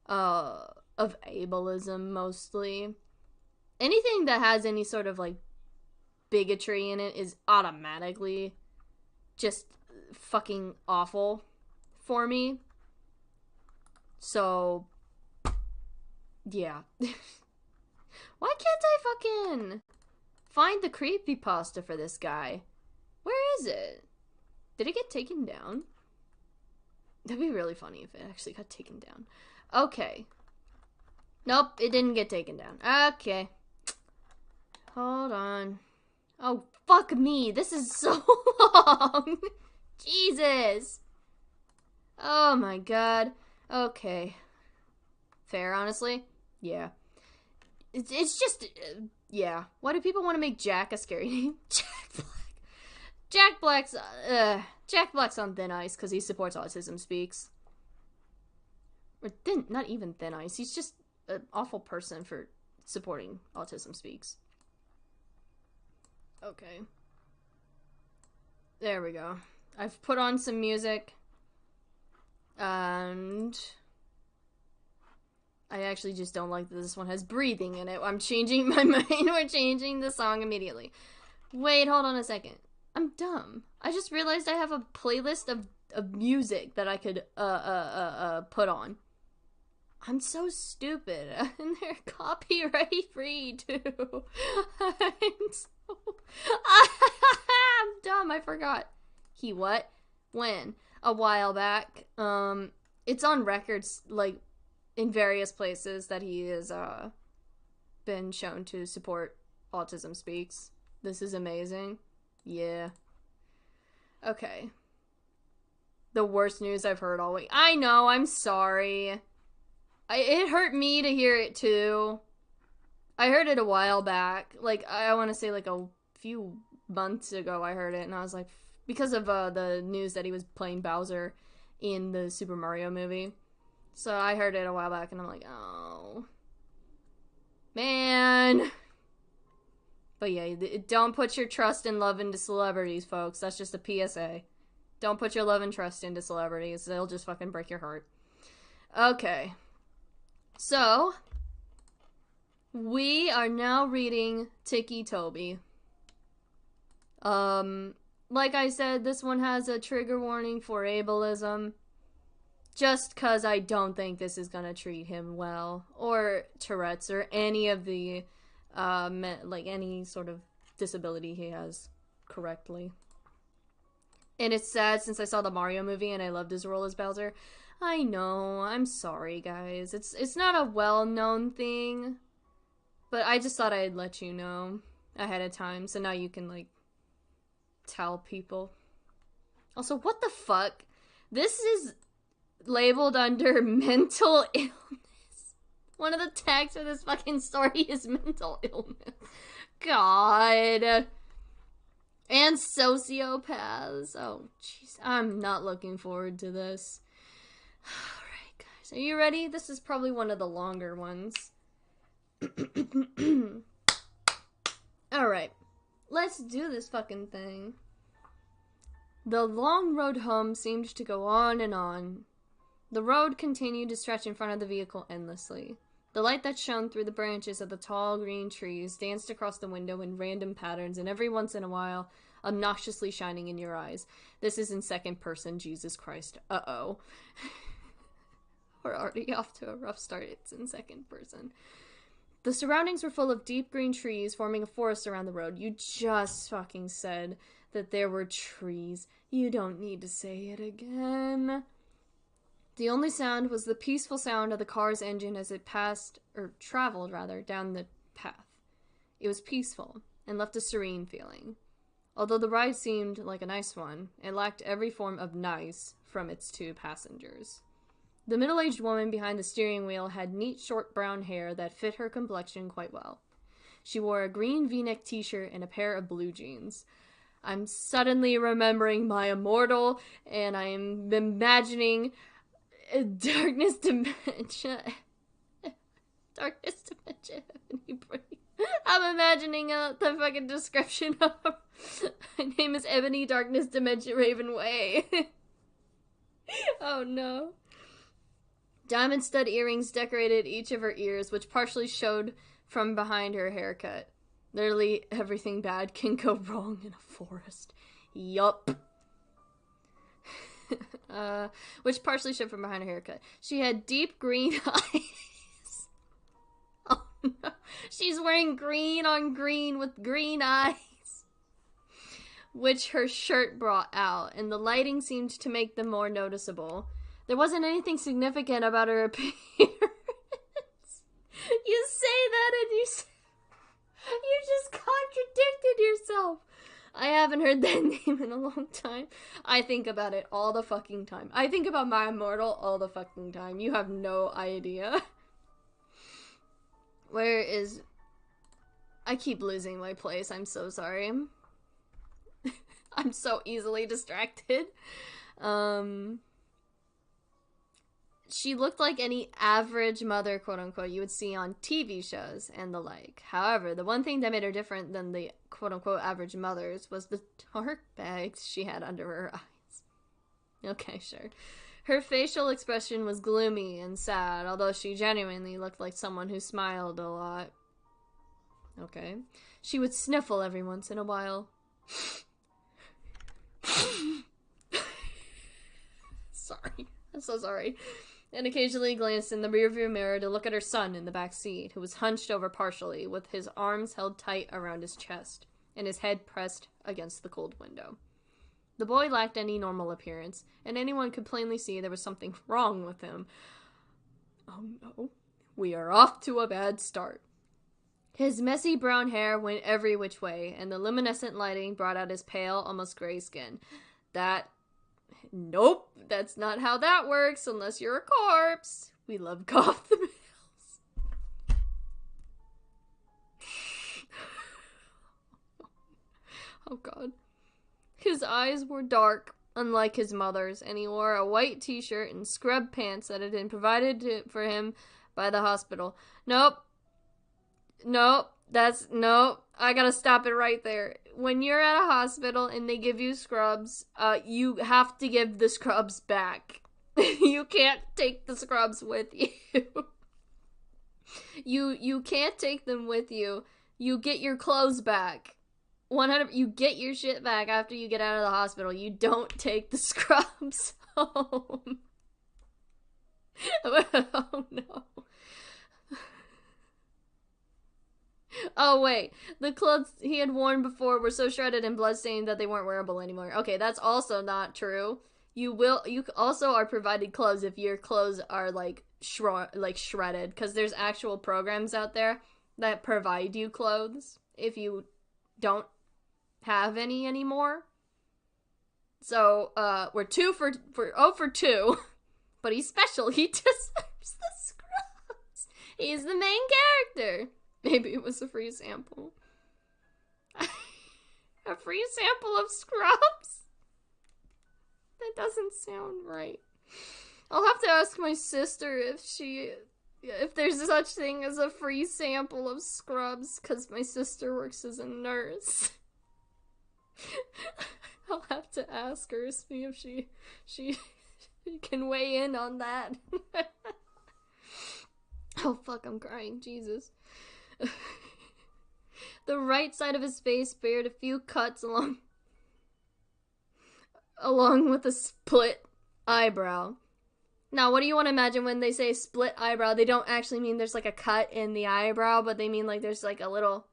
of ableism mostly. Anything that has any sort of like bigotry in it is automatically just fucking awful for me. So yeah. Why can't I fucking find the creepypasta for this guy? Where is it? Did it get taken down? That'd be really funny if it actually got taken down. Okay. Nope, it didn't get taken down. Okay. Hold on. Oh, fuck me. This is so long. Jesus. Oh my god. Okay. Fair, honestly? Yeah. It's just, yeah. Why do people want to make Jack a scary name? Jack Black's on thin ice because he supports Autism Speaks. Or not even thin ice. He's just an awful person for supporting Autism Speaks. Okay. There we go. I've put on some music. And I actually just don't like that this one has breathing in it. I'm changing my mind. We're changing the song immediately. Wait, hold on a second. I'm dumb. I just realized I have a playlist of music that I could put on. I'm so stupid. And they're copyright free too. I'm dumb. I forgot. He what? When? A while back. It's on records, like, in various places that he has been shown to support Autism Speaks. This is amazing. Yeah. Okay. The worst news I've heard all week. I know, I'm sorry. It hurt me to hear it too. I heard it a while back. Like, I want to say like a few months ago I heard it, and I was like, because of the news that he was playing Bowser in the Super Mario movie. So I heard it a while back, and I'm like, oh. Man. But yeah, don't put your trust and love into celebrities, folks. That's just a PSA. Don't put your love and trust into celebrities. They'll just fucking break your heart. Okay. So, we are now reading Ticci Toby. Like I said, this one has a trigger warning for ableism. Just cause I don't think this is gonna treat him well. Or Tourette's, or any of the, like any sort of disability he has correctly. And it's sad since I saw the Mario movie and I loved his role as Bowser. I know, I'm sorry guys. It's not a well-known thing. But I just thought I'd let you know ahead of time, so now you can, like, tell people. Also, what the fuck? This is labeled under mental illness. One of the tags for this fucking story is mental illness. God. And sociopaths. Oh, jeez. I'm not looking forward to this. Alright, guys. Are you ready? This is probably one of the longer ones. Alright. Let's do this fucking thing. The long road home seemed to go on and on. The road continued to stretch in front of the vehicle endlessly. The light that shone through the branches of the tall green trees danced across the window in random patterns, and every once in a while, obnoxiously shining in your eyes. This is in second person, Jesus Christ. Uh-oh. We're already off to a rough start. It's in second person. The surroundings were full of deep green trees, forming a forest around the road. You just fucking said that there were trees. You don't need to say it again. The only sound was the peaceful sound of the car's engine as it traveled down the path. It was peaceful, and left a serene feeling. Although the ride seemed like a nice one, it lacked every form of nice from its two passengers. The middle-aged woman behind the steering wheel had neat, short brown hair that fit her complexion quite well. She wore a green v-neck t-shirt and a pair of blue jeans. I'm suddenly remembering my immortal, and I'm imagining Darkness Dementia. Darkness Dementia. I'm imagining the fucking description of my name is Ebony Darkness Dementia Raven Way. Oh no. Diamond stud earrings decorated each of her ears, which partially showed from behind her haircut. Literally everything bad can go wrong in a forest. Yup. Which partially showed from behind her haircut. She had deep green eyes. Oh no. She's wearing green on green with green eyes, which her shirt brought out, and the lighting seemed to make them more noticeable. There wasn't anything significant about her appearance. You say that and you just contradicted yourself. I haven't heard that name in a long time. I think about it all the fucking time. I think about my immortal all the fucking time. You have no idea. Where is... I keep losing my place. I'm so sorry. I'm so easily distracted. She looked like any average mother, quote-unquote, you would see on TV shows and the like. However, the one thing that made her different than the quote-unquote average mothers was the dark bags she had under her eyes. Okay, sure. Her facial expression was gloomy and sad, although she genuinely looked like someone who smiled a lot. Okay. She would sniffle every once in a while. Sorry. I'm so sorry. And occasionally glanced in the rearview mirror to look at her son in the back seat, who was hunched over partially, with his arms held tight around his chest, and his head pressed against the cold window. The boy lacked any normal appearance, and anyone could plainly see there was something wrong with him. Oh no, we are off to a bad start. His messy brown hair went every which way, and the luminescent lighting brought out his pale, almost gray skin. Nope, that's not how that works unless you're a corpse. We love Gotham Hills. Oh god. His eyes were dark, unlike his mother's, and he wore a white t-shirt and scrub pants that had been provided for him by the hospital. Nope, I gotta stop it right there. When you're at a hospital and they give you scrubs, you have to give the scrubs back. You can't take the scrubs with you. You can't take them with you. You get your clothes back. 100. You get your shit back after you get out of the hospital. You don't take the scrubs home. Oh no. Oh, wait. The clothes he had worn before were so shredded and bloodstained that they weren't wearable anymore. Okay, that's also not true. You also are provided clothes if your clothes are, like shredded. Because there's actual programs out there that provide you clothes if you don't have any anymore. So, we're 2 for 2. But he's special. He deserves the scrubs. He's the main character. Maybe it was a free sample. A free sample of scrubs? That doesn't sound right. I'll have to ask my sister if there's such thing as a free sample of scrubs, because my sister works as a nurse. I'll have to ask her, see if she can weigh in on that. Oh fuck, I'm crying, Jesus. The right side of his face bared a few cuts along with a split eyebrow. Now, what do you want to imagine when they say split eyebrow? They don't actually mean there's like a cut in the eyebrow, but they mean like there's like a little,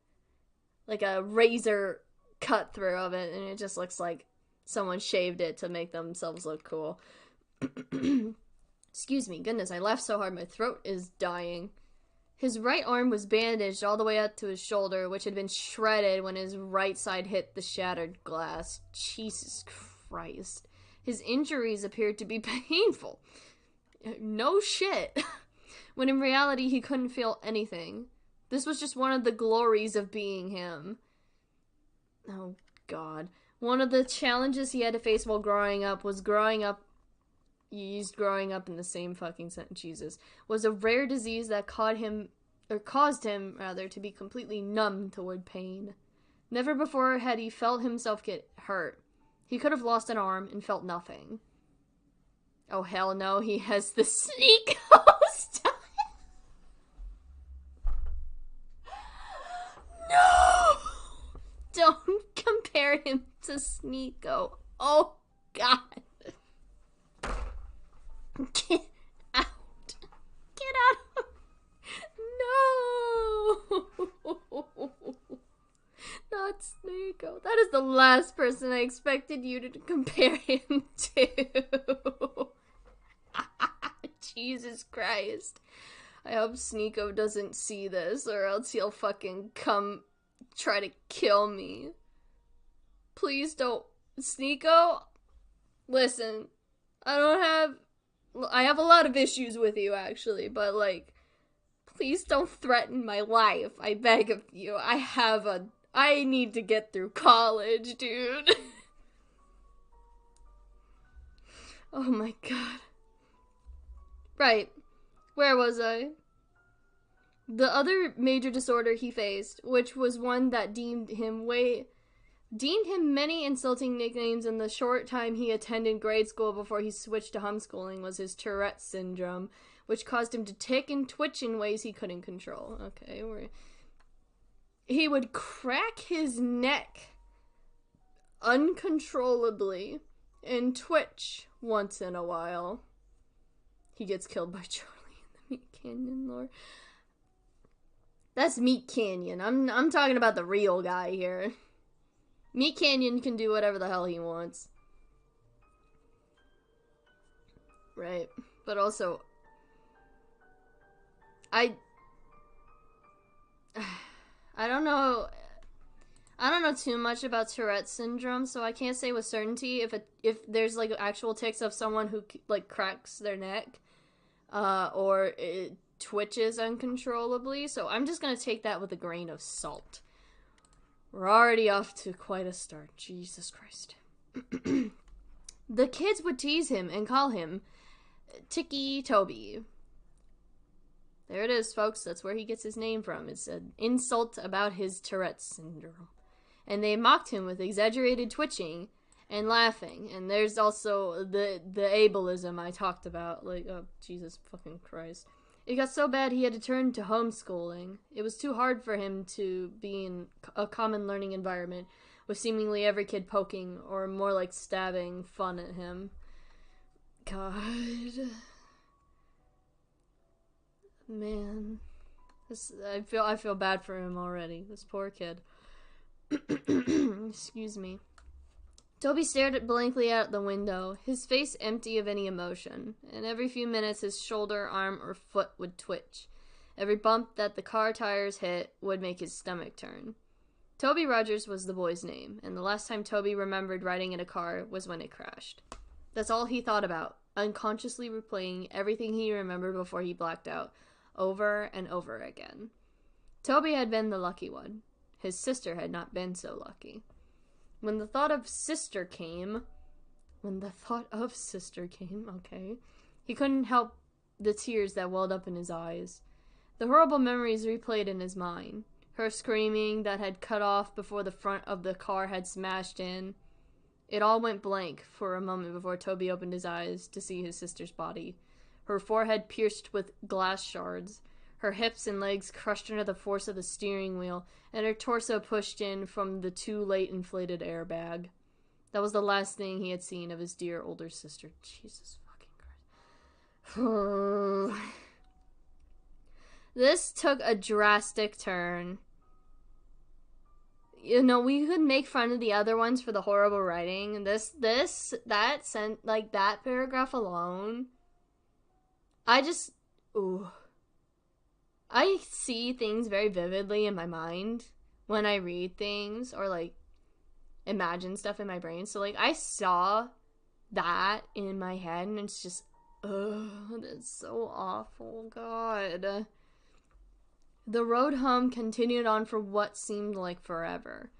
like a razor cut through of it, and it just looks like someone shaved it to make themselves look cool. Excuse me, goodness, I laughed so hard my throat is dying. His right arm was bandaged all the way up to his shoulder, which had been shredded when his right side hit the shattered glass. Jesus Christ. His injuries appeared to be painful. No shit. When in reality, he couldn't feel anything. This was just one of the glories of being him. Oh, God. One of the challenges he had to face while growing up was you used growing up in the same fucking sentence, Jesus, was a rare disease that caused him to be completely numb toward pain. Never before had he felt himself get hurt. He could have lost an arm and felt nothing. Oh, hell no, he has the Sneeko style. No! Don't compare him to Sneeko. Oh, God. Get out. Get out. No. Not Sneeko. That is the last person I expected you to compare him to. Jesus Christ. I hope Sneeko doesn't see this, or else he'll fucking come try to kill me. Please don't. Sneeko, listen, I have a lot of issues with you, actually, but, like, please don't threaten my life. I beg of you. I need to get through college, dude. Oh my god. Right. Where was I? The other major disorder he faced, which was one that deemed him many insulting nicknames in the short time he attended grade school before he switched to homeschooling, was his Tourette's syndrome, which caused him to tick and twitch in ways he couldn't control. Okay, he would crack his neck uncontrollably and twitch once in a while. He gets killed by Charlie in the Meat Canyon lore. That's Meat Canyon. I'm talking about the real guy here. Meat Canyon can do whatever the hell he wants. Right. But also, I don't know. I don't know too much about Tourette's syndrome, so I can't say with certainty if there's like actual tics of someone who like cracks their neck, or it twitches uncontrollably. So I'm just gonna take that with a grain of salt. We're already off to quite a start. Jesus Christ. The kids would tease him and call him Ticci Toby. There it is, folks. That's where he gets his name from. It's an insult about his Tourette's syndrome. And they mocked him with exaggerated twitching and laughing. And there's also the ableism I talked about. Like, oh, Jesus fucking Christ. It got so bad he had to turn to homeschooling. It was too hard for him to be in a common learning environment with seemingly every kid poking, or more like stabbing, fun at him. God. Man. I feel bad for him already. This poor kid. Excuse me. Toby stared blankly out the window, his face empty of any emotion, and every few minutes his shoulder, arm, or foot would twitch. Every bump that the car tires hit would make his stomach turn. Toby Rogers was the boy's name, and the last time Toby remembered riding in a car was when it crashed. That's all he thought about, unconsciously replaying everything he remembered before he blacked out, over and over again. Toby had been the lucky one. His sister had not been so lucky. When the thought of sister came, okay, he couldn't help the tears that welled up in his eyes. The horrible memories replayed in his mind. Her screaming that had cut off before the front of the car had smashed in. It all went blank for a moment before Toby opened his eyes to see his sister's body. Her forehead pierced with glass shards, her hips and legs crushed under the force of the steering wheel, and her torso pushed in from the too late inflated airbag. That was the last thing he had seen of his dear older sister. Jesus fucking Christ. This took a drastic turn. You know, we could make fun of the other ones for the horrible writing. That paragraph alone. I see things very vividly in my mind when I read things or, like, imagine stuff in my brain. So, like, I saw that in my head, and it's just, that's so awful. God. The road home continued on for what seemed like forever.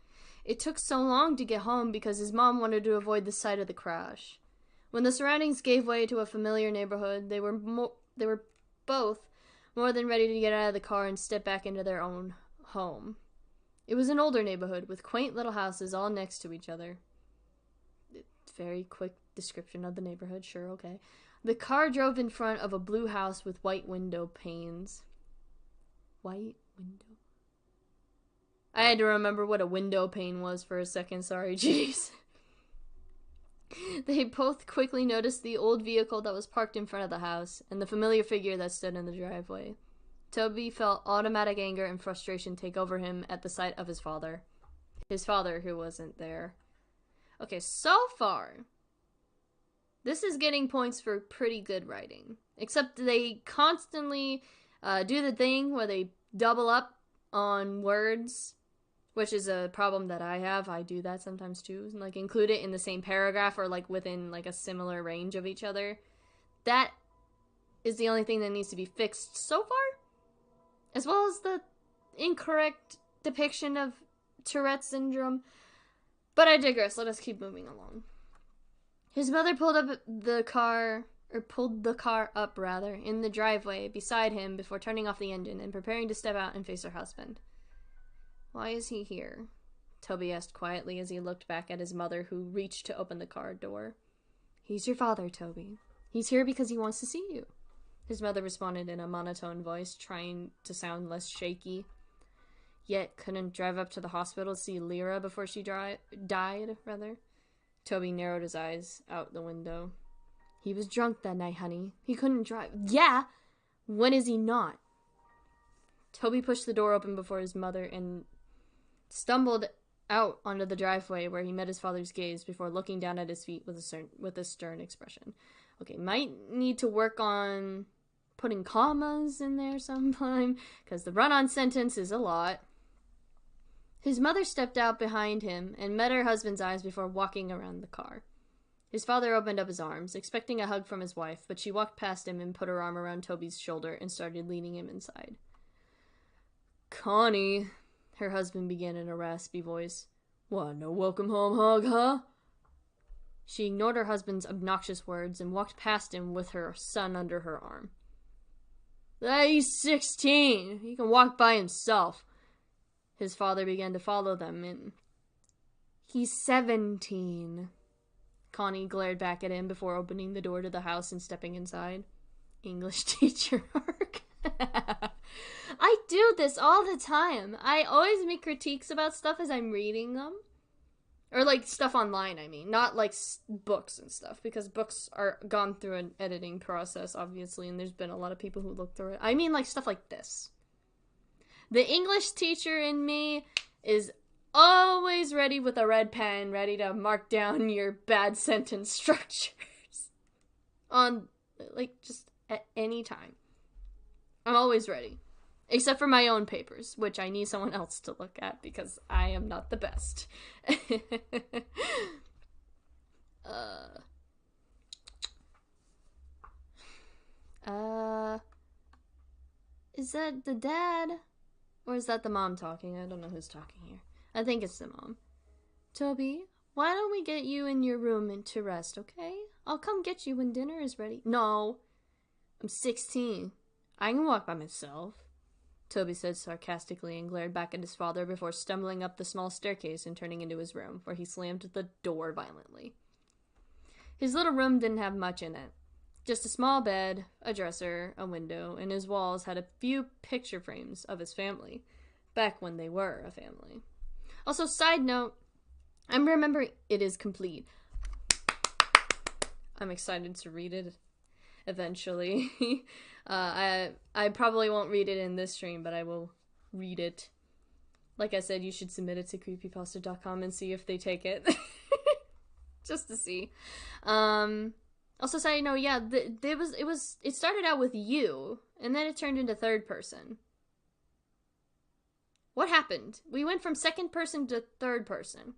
It took so long to get home because his mom wanted to avoid the sight of the crash. When the surroundings gave way to a familiar neighborhood, they were both more than ready to get out of the car and step back into their own home. It was an older neighborhood with quaint little houses all next to each other. Very quick description of the neighborhood, sure, okay. The car drove in front of a blue house with white window panes. White window? I had to remember what a window pane was for a second, sorry, jeez. They both quickly noticed the old vehicle that was parked in front of the house, and the familiar figure that stood in the driveway. Toby felt automatic anger and frustration take over him at the sight of his father. His father, who wasn't there. Okay, so far, this is getting points for pretty good writing. Except they constantly do the thing where they double up on words, which is a problem that I have. I do that sometimes too. Like, include it in the same paragraph or, like, within, like, a similar range of each other. That is the only thing that needs to be fixed so far. As well as the incorrect depiction of Tourette's syndrome. But I digress. Let us keep moving along. His mother pulled the car up in the driveway beside him before turning off the engine and preparing to step out and face her husband. Why is he here? Toby asked quietly as he looked back at his mother, who reached to open the car door. He's your father, Toby. He's here because he wants to see you. His mother responded in a monotone voice, trying to sound less shaky. Yet couldn't drive up to the hospital to see Lyra before she died. Toby narrowed his eyes out the window. He was drunk that night, honey. He couldn't drive. Yeah! When is he not? Toby pushed the door open before his mother and stumbled out onto the driveway where he met his father's gaze before looking down at his feet with a stern expression. Okay, might need to work on putting commas in there sometime, because the run-on sentence is a lot. His mother stepped out behind him and met her husband's eyes before walking around the car. His father opened up his arms, expecting a hug from his wife, but she walked past him and put her arm around Toby's shoulder and started leading him inside. Connie, her husband began in a raspy voice. What, no welcome home hug, huh? She ignored her husband's obnoxious words and walked past him with her son under her arm. He's 16. He can walk by himself. His father began to follow them in. He's 17. Connie glared back at him before opening the door to the house and stepping inside. English teacher arc. I do this all the time. I always make critiques about stuff as I'm reading them. Or, like, stuff online, I mean. Not, like, books and stuff. Because books are gone through an editing process, obviously. And there's been a lot of people who look through it. I mean, like, stuff like this. The English teacher in me is always ready with a red pen, ready to mark down your bad sentence structures. On, like, just at any time. I'm always ready. Except for my own papers, which I need someone else to look at because I am not the best. Is that the dad? Or is that the mom talking? I don't know who's talking here. I think it's the mom. Toby, why don't we get you in your room and to rest, okay? I'll come get you when dinner is ready. No, I'm 16. I can walk by myself. Toby said sarcastically and glared back at his father before stumbling up the small staircase and turning into his room, where he slammed the door violently. His little room didn't have much in it. Just a small bed, a dresser, a window, and his walls had a few picture frames of his family, back when they were a family. Also, side note, I'm remembering it is complete. I'm excited to read it eventually. I probably won't read it in this stream, but I will read it. Like I said, you should submit it to creepypasta.com and see if they take it. Just to see. Also, side note, yeah, it started out with you, and then it turned into third person. What happened? We went from second person to third person.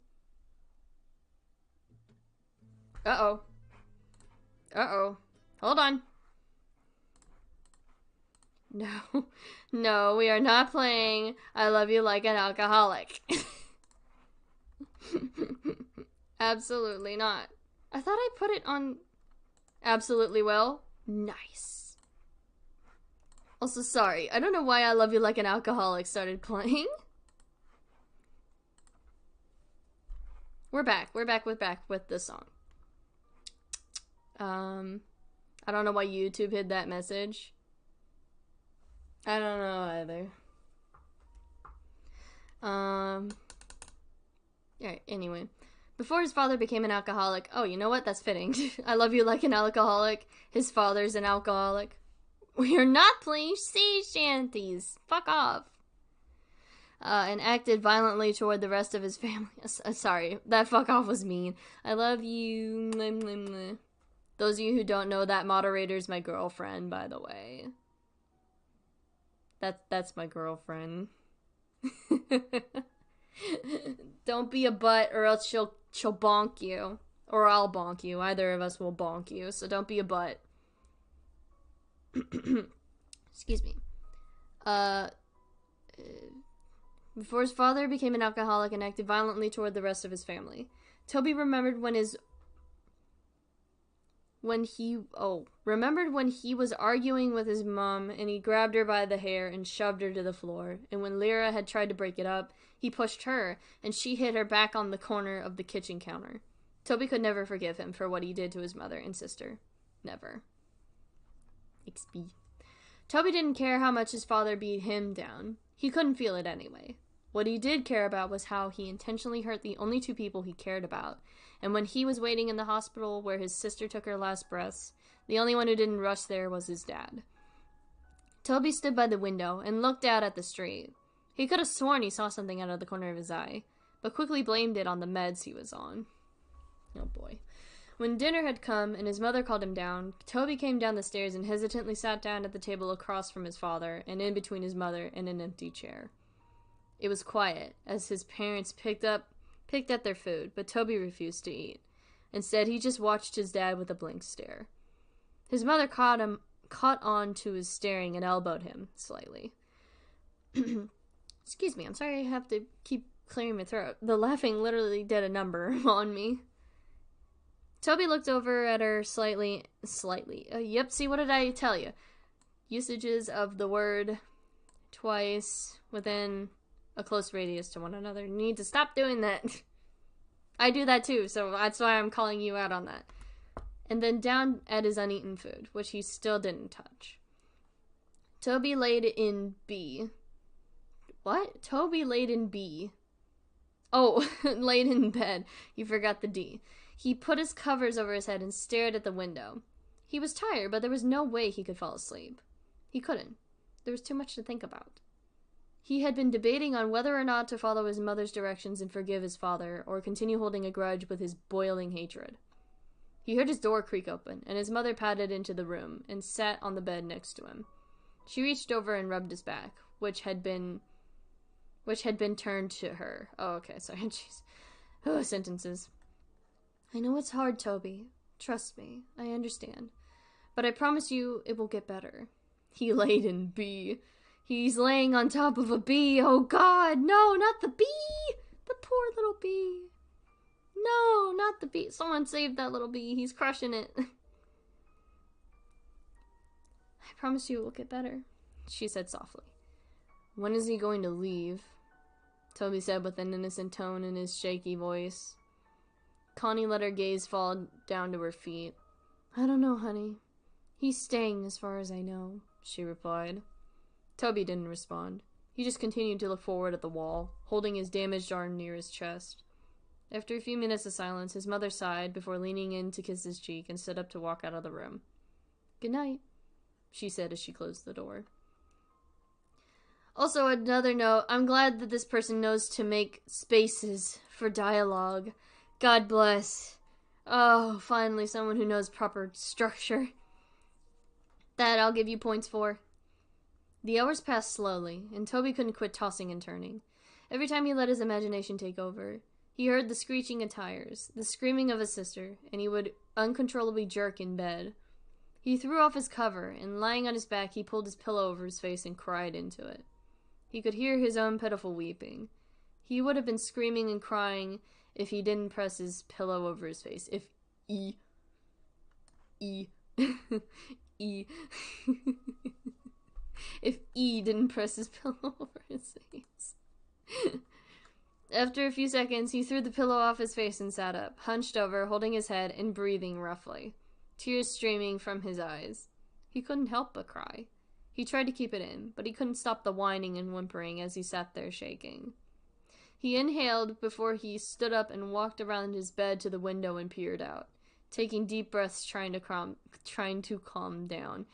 Uh-oh. Uh-oh. Hold on. No. No, we are not playing I Love You Like an Alcoholic. Absolutely not. I thought I put it on Absolutely Well. Nice. Also, sorry. I don't know why I Love You Like an Alcoholic started playing. We're back. We're back with the song. I don't know why YouTube hid that message. I don't know either. Yeah, anyway. Before his father became an alcoholic, oh, you know what? That's fitting. I love you like an alcoholic. His father's an alcoholic. We are not playing sea shanties. Fuck off. And acted violently toward the rest of his family. Sorry, that fuck off was mean. I love you. Those of you who don't know, that moderator's my girlfriend, by the way. That's my girlfriend. Don't be a butt, or else she'll bonk you. Or I'll bonk you. Either of us will bonk you, so don't be a butt. Excuse me. Before his father became an alcoholic and acted violently toward the rest of his family. Toby remembered when he was arguing with his mom, and he grabbed her by the hair and shoved her to the floor. And when Lyra had tried to break it up, he pushed her, and she hit her back on the corner of the kitchen counter. Toby could never forgive him for what he did to his mother and sister. Never. XP. Toby didn't care how much his father beat him down. He couldn't feel it anyway. What he did care about was how he intentionally hurt the only two people he cared about. And when he was waiting in the hospital where his sister took her last breaths, the only one who didn't rush there was his dad. Toby stood by the window and looked out at the street. He could have sworn he saw something out of the corner of his eye, but quickly blamed it on the meds he was on. Oh boy. When dinner had come and his mother called him down, Toby came down the stairs and hesitantly sat down at the table across from his father and in between his mother and an empty chair. It was quiet as his parents picked up their food, but Toby refused to eat. Instead, he just watched his dad with a blank stare. His mother caught on to his staring and elbowed him slightly. Excuse me, I'm sorry I have to keep clearing my throat. The laughing literally did a number on me. Toby looked over at her slightly. Yep, see, what did I tell you? Usages of the word twice within a close radius to one another. You need to stop doing that. I do that too, so that's why I'm calling you out on that. And then down at his uneaten food, which he still didn't touch. Toby laid in B. What? Toby laid in B. Oh, laid in bed. You forgot the D. He put his covers over his head and stared at the window. He was tired, but there was no way he could fall asleep. He couldn't. There was too much to think about. He had been debating on whether or not to follow his mother's directions and forgive his father, or continue holding a grudge with his boiling hatred. He heard his door creak open, and his mother padded into the room and sat on the bed next to him. She reached over and rubbed his back, which had been turned to her. Oh, okay, sorry, jeez. Oh, sentences. I know it's hard, Toby. Trust me, I understand. But I promise you it will get better. He laid in B. He's laying on top of a bee. Oh, God. No, not the bee. The poor little bee. No, not the bee. Someone save that little bee. He's crushing it. I promise you it will get better, she said softly. When is he going to leave? Toby said with an innocent tone in his shaky voice. Connie let her gaze fall down to her feet. I don't know, honey. He's staying as far as I know, she replied. Toby didn't respond. He just continued to look forward at the wall, holding his damaged arm near his chest. After a few minutes of silence, his mother sighed before leaning in to kiss his cheek and stood up to walk out of the room. Good night, she said as she closed the door. Also, another note, I'm glad that this person knows to make spaces for dialogue. God bless. Oh, finally someone who knows proper structure. That I'll give you points for. The hours passed slowly, and Toby couldn't quit tossing and turning. Every time he let his imagination take over, he heard the screeching of tires, the screaming of his sister, and he would uncontrollably jerk in bed. He threw off his cover, and lying on his back, he pulled his pillow over his face and cried into it. He could hear his own pitiful weeping. He would have been screaming and crying if he didn't press his pillow over his face. If E if E didn't press his pillow over his face. After a few seconds, he threw the pillow off his face and sat up, hunched over, holding his head and breathing roughly. tears streaming from his eyes. He couldn't help but cry. He tried to keep it in, but he couldn't stop the whining and whimpering as he sat there shaking. He inhaled before he stood up and walked around his bed to the window and peered out, taking deep breaths trying to calm down.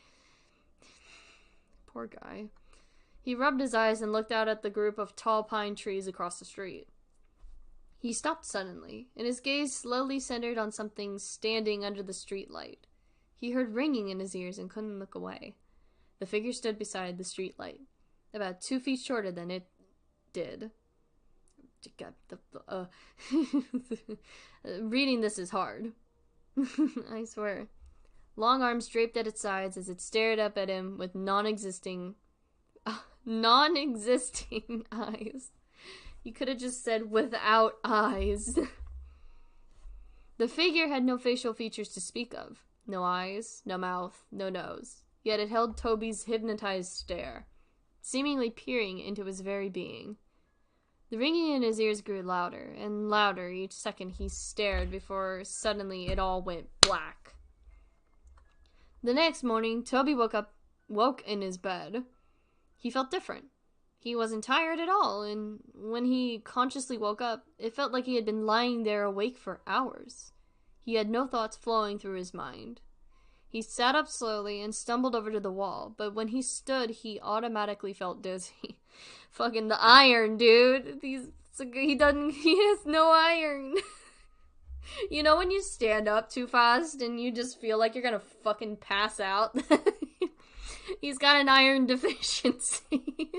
Poor guy. He rubbed his eyes and looked out at the group of tall pine trees across the street. He stopped suddenly, and his gaze slowly centered on something standing under the streetlight. He heard ringing in his ears and couldn't look away. The figure stood beside the streetlight, about 2 feet shorter than it did. Reading this is hard. I swear. Long arms draped at its sides as it stared up at him with non-existing eyes. You could have just said without eyes. The figure had no facial features to speak of. No eyes, no mouth, no nose. Yet it held Toby's hypnotized stare, seemingly peering into his very being. The ringing in his ears grew louder and louder each second he stared before suddenly it all went black. The next morning, Toby woke in his bed. He felt different. He wasn't tired at all, and when he consciously woke up, it felt like he had been lying there awake for hours. He had no thoughts flowing through his mind. He sat up slowly and stumbled over to the wall, but when he stood, he automatically felt dizzy. Fucking the iron, dude. He has no iron. You know when you stand up too fast and you just feel like you're gonna fucking pass out? He's got an iron deficiency.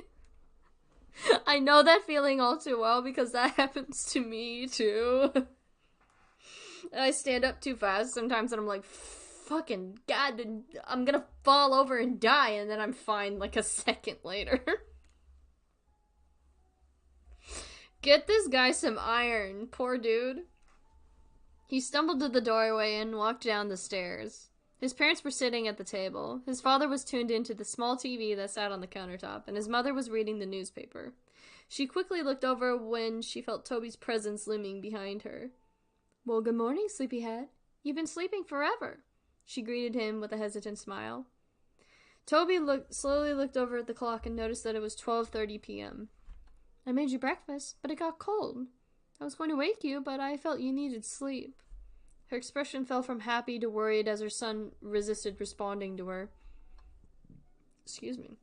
I know that feeling all too well because that happens to me too. I stand up too fast sometimes and I'm like, fucking God, I'm gonna fall over and die, and then I'm fine like a second later. Get this guy some iron, poor dude. He stumbled to the doorway and walked down the stairs. His parents were sitting at the table. His father was tuned into the small TV that sat on the countertop, and his mother was reading the newspaper. She quickly looked over when she felt Toby's presence looming behind her. Well, good morning, sleepyhead. You've been sleeping forever. She greeted him with a hesitant smile. Toby slowly looked over at the clock and noticed that it was 12:30 p.m. I made you breakfast, but it got cold. I was going to wake you, but I felt you needed sleep. Her expression fell from happy to worried as her son resisted responding to her. Excuse me.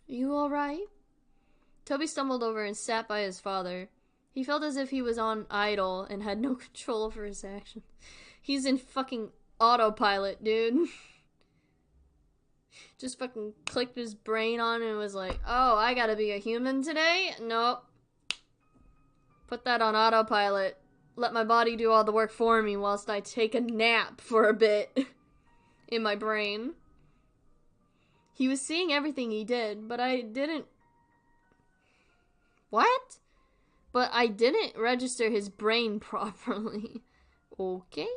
Are you all right? Toby stumbled over and sat by his father. He felt as if he was on idle and had no control over his actions. He's in fucking autopilot, dude. Just fucking clicked his brain on and was like, oh, I gotta be a human today? Nope. Put that on autopilot. Let my body do all the work for me whilst I take a nap for a bit in my brain. He was seeing everything he did, but I didn't... What? But I didn't register his brain properly. Okay.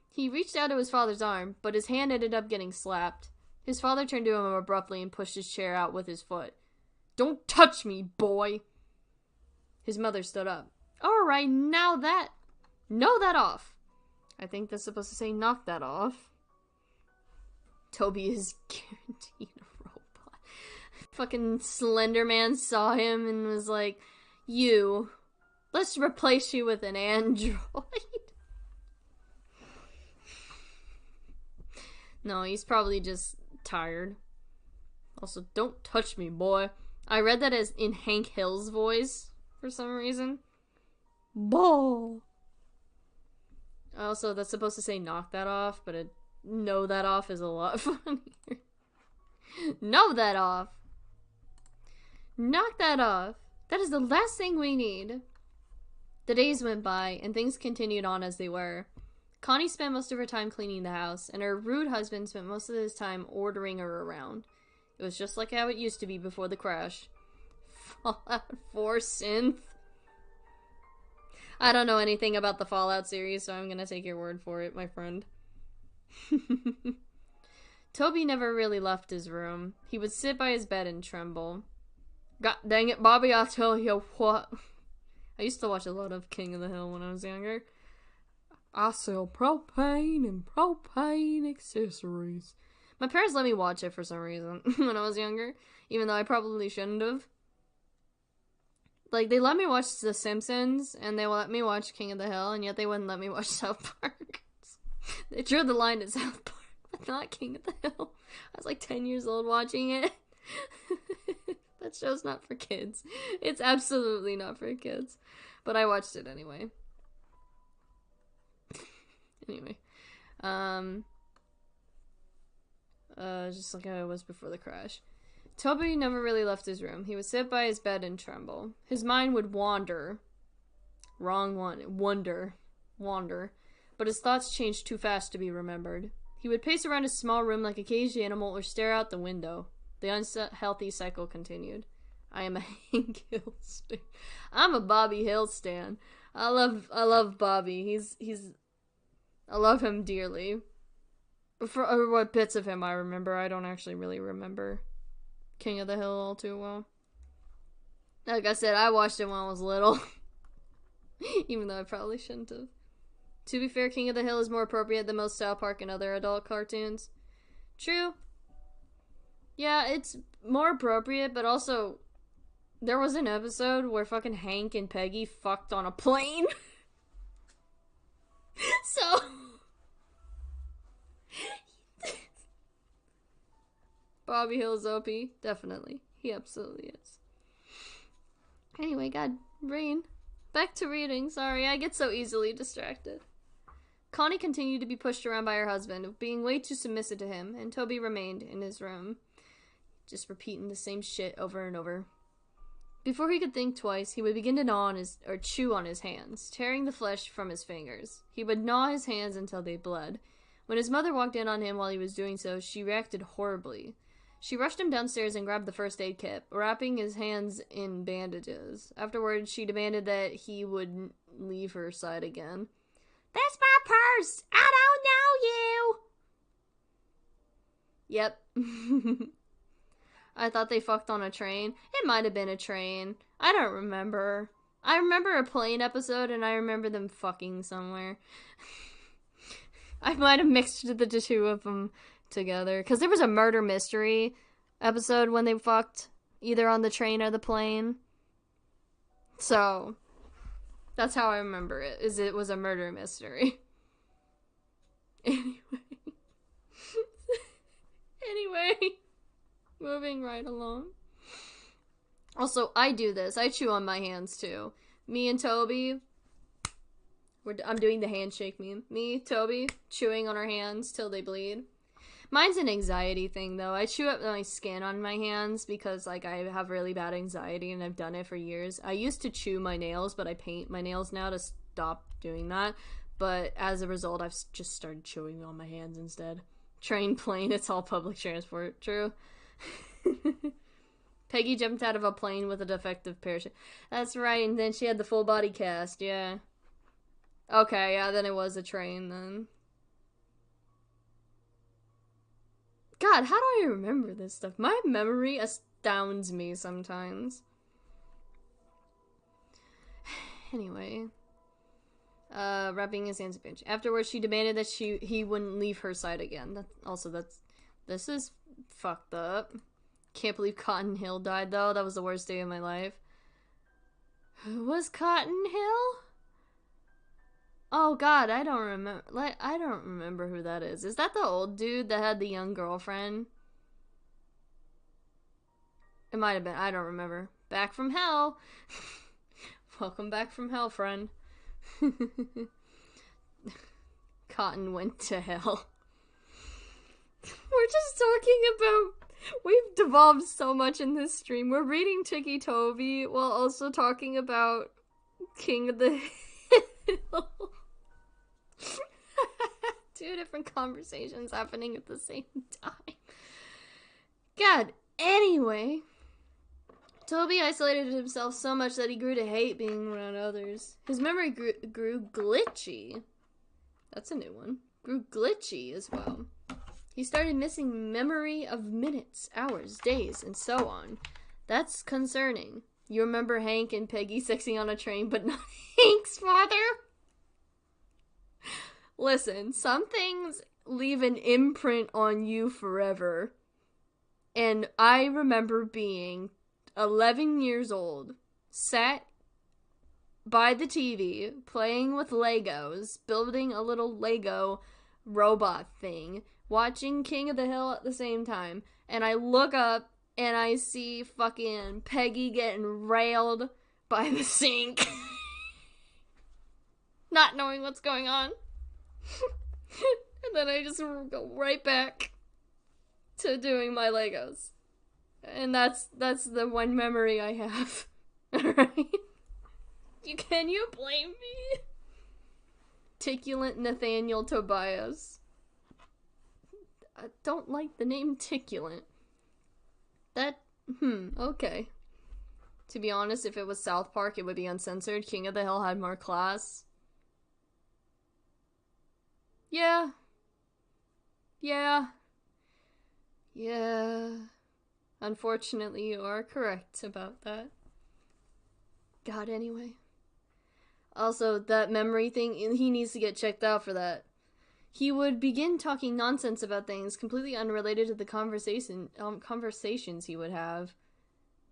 He reached out to his father's arm, but his hand ended up getting slapped. His father turned to him abruptly and pushed his chair out with his foot. Don't touch me, boy! His mother stood up. Alright, now that... Know that off. I think that's supposed to say knock that off. Toby is guaranteed a robot. Fucking Slender Man saw him and was like, you, let's replace you with an android. No, he's probably just tired. Also, don't touch me, boy. I read that as in Hank Hill's voice for some reason. Ball. Also, that's supposed to say knock that off, but know that off is a lot funnier. Know that off. Knock that off. That is the last thing we need. The days went by, and things continued on as they were. Connie spent most of her time cleaning the house, and her rude husband spent most of his time ordering her around. It was just like how it used to be before the crash. Fallout 4 synth. I don't know anything about the Fallout series, so I'm gonna take your word for it, my friend. Toby never really left his room. He would sit by his bed and tremble. God dang it, Bobby, I'll tell you what. I used to watch a lot of King of the Hill when I was younger. I sell propane and propane accessories. My parents let me watch it for some reason when I was younger, even though I probably shouldn't have. Like, they let me watch The Simpsons, and they let me watch King of the Hill, and yet they wouldn't let me watch South Park. They drew the line at South Park, but not King of the Hill. I was like 10 years old watching it. That show's not for kids. It's absolutely not for kids. But I watched it anyway. Anyway. Just like how it was before the crash. Toby never really left his room. He would sit by his bed and tremble. His mind would wander. Wrong one. Wander. But his thoughts changed too fast to be remembered. He would pace around his small room like a caged animal or stare out the window. The unhealthy cycle continued. I am a Hank Hill stan. I'm a Bobby Hill stan. I love Bobby. I love him dearly. For what bits of him I remember, I don't actually really remember King of the Hill all too well. Like I said, I watched it when I was little. Even though I probably shouldn't have. To be fair, King of the Hill is more appropriate than most South Park and other adult cartoons. True. Yeah, it's more appropriate, but also, there was an episode where fucking Hank and Peggy fucked on a plane. So... Bobby Hill's OP, definitely. He absolutely is. Anyway, God, Rain. Back to reading, sorry, I get so easily distracted. Connie continued to be pushed around by her husband, being way too submissive to him, and Toby remained in his room, just repeating the same shit over and over. Before he could think twice, he would begin to gnaw on or chew on his hands, tearing the flesh from his fingers. He would gnaw his hands until they bled. When his mother walked in on him while he was doing so, she reacted horribly. She rushed him downstairs and grabbed the first aid kit, wrapping his hands in bandages. Afterwards, she demanded that he wouldn't leave her side again. That's my purse! I don't know you! Yep. I thought they fucked on a train. It might have been a train. I don't remember. I remember a plane episode, and I remember them fucking somewhere. I might have mixed the two of them together. Because there was a murder mystery episode when they fucked, either on the train or the plane. So, that's how I remember it, is it was a murder mystery. Anyway. Moving right along. Also, I do this. I chew on my hands, too. Me and Toby... I'm doing the handshake meme. Me, Toby, chewing on our hands till they bleed. Mine's an anxiety thing, though. I chew up my skin on my hands because, like, I have really bad anxiety and I've done it for years. I used to chew my nails, but I paint my nails now to stop doing that. But as a result, I've just started chewing on my hands instead. Train, plane, it's all public transport. True. Peggy jumped out of a plane with a defective parachute. That's right, and then she had the full body cast, yeah. Okay, yeah, then it was a train, then. God, how do I remember this stuff? My memory astounds me sometimes. Anyway. Wrapping his hands in pinch. Afterwards, she demanded that he wouldn't leave her side again. This is fucked up. Can't believe Cotton Hill died, though. That was the worst day of my life. Who was Cotton Hill? Oh God, I don't remember. I don't remember who that is. Is that the old dude that had the young girlfriend? It might have been. I don't remember. Back from hell. Welcome back from hell, friend. Cotton went to hell. We're just talking about... We've devolved so much in this stream. We're reading Tiki Toby while also talking about King of the Hill. Two different conversations happening at the same time. God, anyway. Toby isolated himself so much that he grew to hate being around others. His memory grew glitchy. That's a new one. Grew glitchy as well. He started missing memory of minutes, hours, days, and so on. That's concerning. You remember Hank and Peggy sexing on a train, but not Hank's father? Listen, some things leave an imprint on you forever. And I remember being 11 years old, sat by the TV, playing with Legos, building a little Lego robot thing, watching King of the Hill at the same time, and I look up and I see fucking Peggy getting railed by the sink. Not knowing what's going on. And then I just go right back to doing my Legos. And that's the one memory I have. Alright? Can you blame me? Ticulent Nathaniel Tobias. I don't like the name Ticulent. Okay. To be honest, if it was South Park, it would be uncensored. King of the Hill had more class. Yeah. Unfortunately, you are correct about that. God, anyway. Also, that memory thing, he needs to get checked out for that. He would begin talking nonsense about things completely unrelated to the conversations he would have.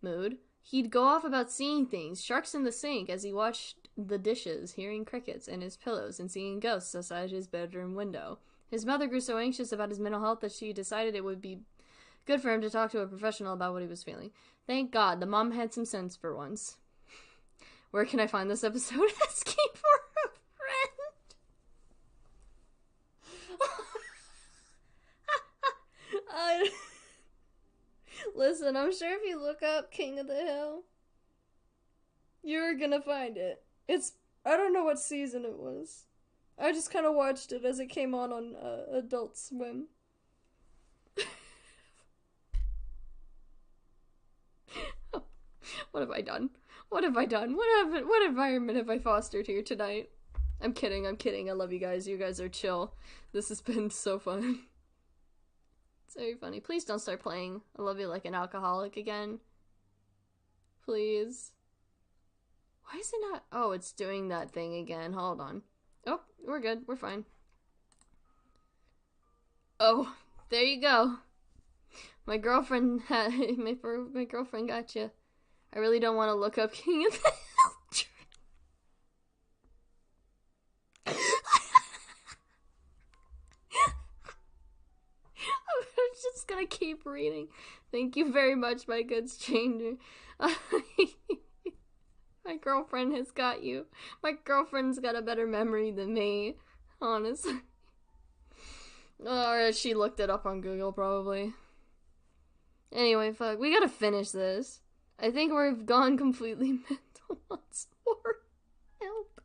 Mood. He'd go off about seeing things, sharks in the sink, as he watched the dishes, hearing crickets in his pillows, and seeing ghosts outside his bedroom window. His mother grew so anxious about his mental health that she decided it would be good for him to talk to a professional about what he was feeling. Thank God, the mom had some sense for once. Where can I find this episode? Asking for a friend. Listen, I'm sure if you look up King of the Hill, you're gonna find it. I don't know what season it was. I just kind of watched it as it came on Adult Swim. What have I done? What environment have I fostered here tonight? I'm kidding. I love you guys. You guys are chill. This has been so fun. It's very funny. Please don't start playing I Love You Like an Alcoholic again. Please. Why is it not? Oh, it's doing that thing again. Hold on. Oh, we're good. We're fine. Oh, there you go. My girlfriend my girlfriend got you. I really don't want to look up King of the Hill. I'm just gonna keep reading. Thank you very much, my good stranger. My girlfriend has got you. My girlfriend's got a better memory than me, honestly. Or she looked it up on Google, probably. Anyway, fuck. We gotta finish this. I think we've gone completely mental once more. Help.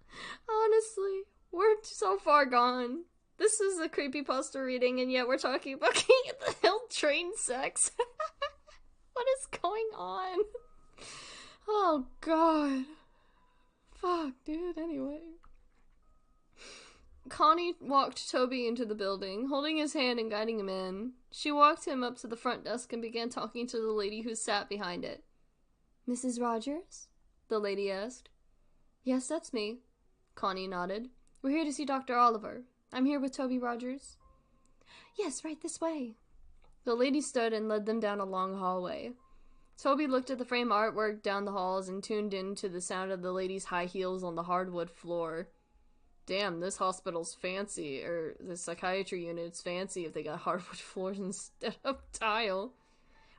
Honestly. We're so far gone. This is a creepypasta reading, and yet we're talking about King of the Hill train sex. What is going on? Oh, God. Fuck, dude. Anyway. Connie walked Toby into the building, holding his hand and guiding him in. She walked him up to the front desk and began talking to the lady who sat behind it. Mrs. Rogers? The lady asked. Yes, that's me. Connie nodded. We're here to see Dr. Oliver. I'm here with Toby Rogers. Yes, right this way. The lady stood and led them down a long hallway. Toby looked at the frame artwork down the halls and tuned in to the sound of the lady's high heels on the hardwood floor. Damn, this hospital's fancy, or the psychiatry unit's fancy if they got hardwood floors instead of tile.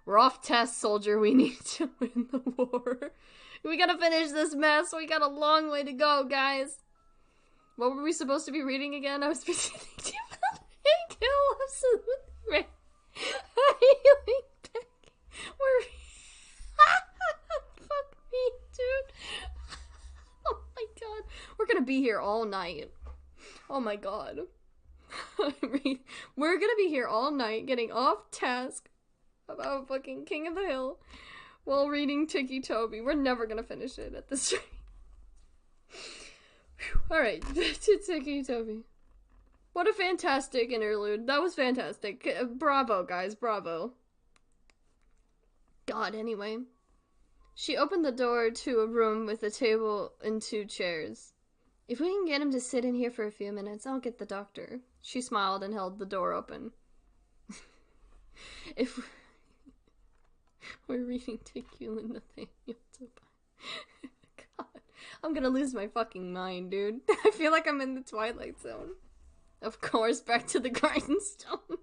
We're off task, soldier. We need to win the war. We gotta finish this mess. We got a long way to go, guys. What were we supposed to be reading again? I was busy thinking about Hank Hill. Absolutely right. Healing Beck. We're... Fuck me, dude. Oh my god. We're gonna be here all night. Oh my god. We're gonna be here all night getting off task about fucking King of the Hill while reading Ticci Toby. We're never gonna finish it at this rate. Alright, to Ticci Toby. What a fantastic interlude. That was fantastic. Bravo, guys. Bravo. God, anyway. She opened the door to a room with a table and 2 chairs. If we can get him to sit in here for a few minutes, I'll get the doctor. She smiled and held the door open. If we're reading Ticule and Nathaniel Toby. God, I'm gonna lose my fucking mind, dude. I feel like I'm in the Twilight Zone. Of course, back to the grindstone.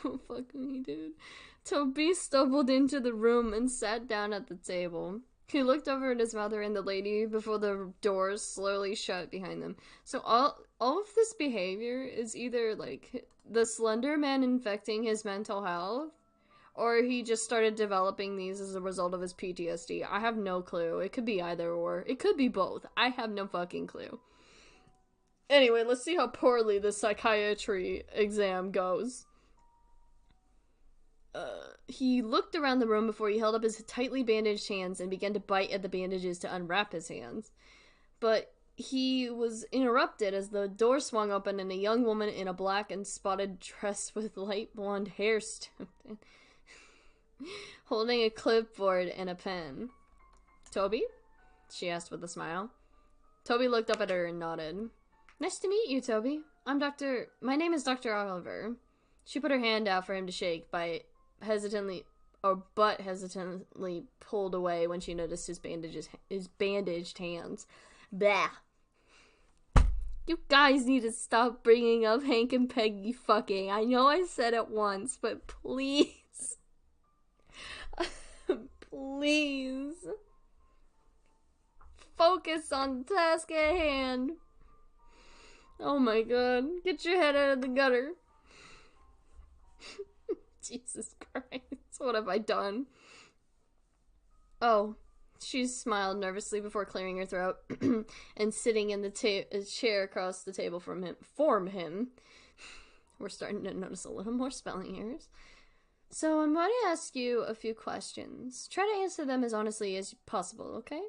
Oh, fuck me, dude. Toby stumbled into the room and sat down at the table. He looked over at his mother and the lady before the doors slowly shut behind them. So all of this behavior is either, like, the Slender Man infecting his mental health, or he just started developing these as a result of his PTSD. I have no clue. It could be either or. It could be both. I have no fucking clue. Anyway, let's see how poorly the psychiatry exam goes. He looked around the room before he held up his tightly bandaged hands and began to bite at the bandages to unwrap his hands. But he was interrupted as the door swung open and a young woman in a black and spotted dress with light blonde hair stood in, holding a clipboard and a pen. Toby? She asked with a smile. Toby looked up at her and nodded. Nice to meet you, Toby. My name is Dr. Oliver. She put her hand out for him to shake, but hesitantly pulled away when she noticed his bandaged hands. Bah. You guys need to stop bringing up Hank and Peggy fucking. I know I said it once, but please. Please. Focus on the task at hand. Oh my god. Get your head out of the gutter. Jesus Christ. What have I done? Oh. She smiled nervously before clearing her throat and sitting in the chair across the table from him. We're starting to notice a little more spelling errors. So I'm going to ask you a few questions. Try to answer them as honestly as possible, okay?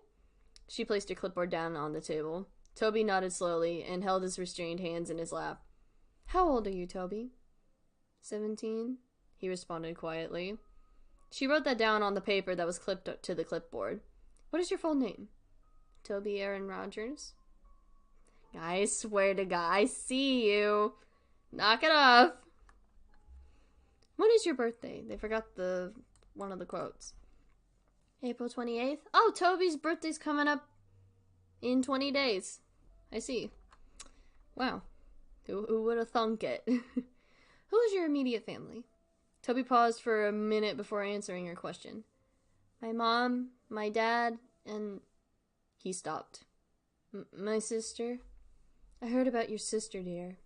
She placed her clipboard down on the table. Toby nodded slowly and held his restrained hands in his lap. How old are you, Toby? 17, he responded quietly. She wrote that down on the paper that was clipped to the clipboard. What is your full name? Toby Aaron Rogers. I swear to God, I see you. Knock it off. When is your birthday? They forgot one of the quotes. April 28th? Oh, Toby's birthday's coming up in 20 days. I see. Wow. Who would have thunk it? Who is your immediate family? Toby paused for a minute before answering her question. My mom, my dad, and... He stopped. My sister? I heard about your sister, dear.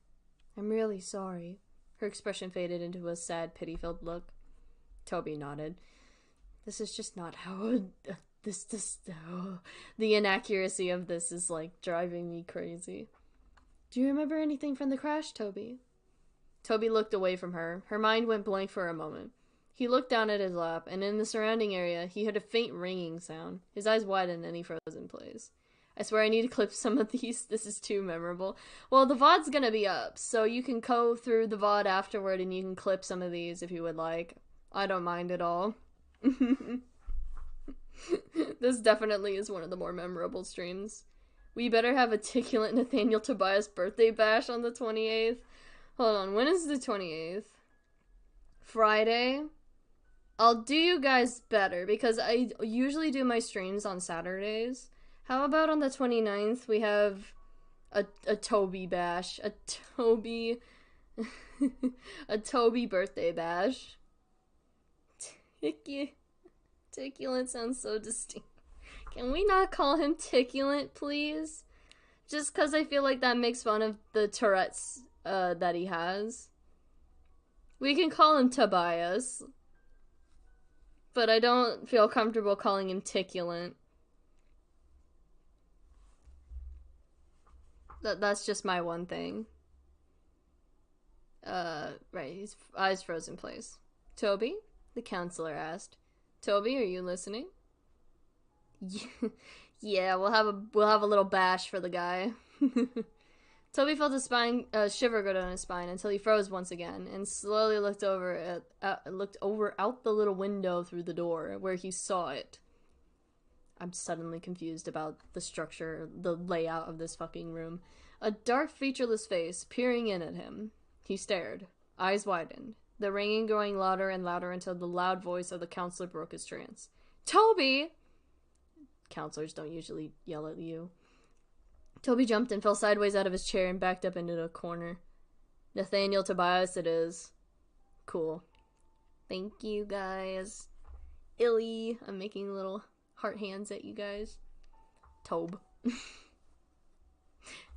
I'm really sorry. Her expression faded into a sad, pity-filled look. Toby nodded. This is just not how... The inaccuracy of this is, like, driving me crazy. Do you remember anything from the crash, Toby? Toby looked away from her. Her mind went blank for a moment. He looked down at his lap, and in the surrounding area, he heard a faint ringing sound. His eyes widened, and he froze in place. I swear I need to clip some of these. This is too memorable. Well, the VOD's gonna be up, so you can go through the VOD afterward, and you can clip some of these if you would like. I don't mind at all. This definitely is one of the more memorable streams. We better have a ticulent Nathaniel Tobias birthday bash on the 28th. Hold on, when is the 28th? Friday? I'll do you guys better, because I usually do my streams on Saturdays. How about on the 29th, we have a Toby bash. A Toby birthday bash. Ticulent sounds so distinct. Can we not call him Ticulent, please? Just because I feel like that makes fun of the Tourette's that he has. We can call him Tobias. But I don't feel comfortable calling him Ticulent. That's just my one thing. Right, his eyes froze in place. Toby? The counselor asked. Toby, are you listening? Yeah, we'll have a little bash for the guy. Toby felt a shiver go down his spine until he froze once again and slowly looked over out the little window through the door where he saw it. I'm suddenly confused about the structure, the layout of this fucking room. A dark, featureless face peering in at him. He stared, eyes widened, the ringing growing louder and louder until the loud voice of the counselor broke his trance. Toby! Counselors don't usually yell at you. Toby jumped and fell sideways out of his chair and backed up into a corner. Nathaniel Tobias it is. Cool. Thank you, guys. Illy. I'm making little heart hands at you guys. Tobe.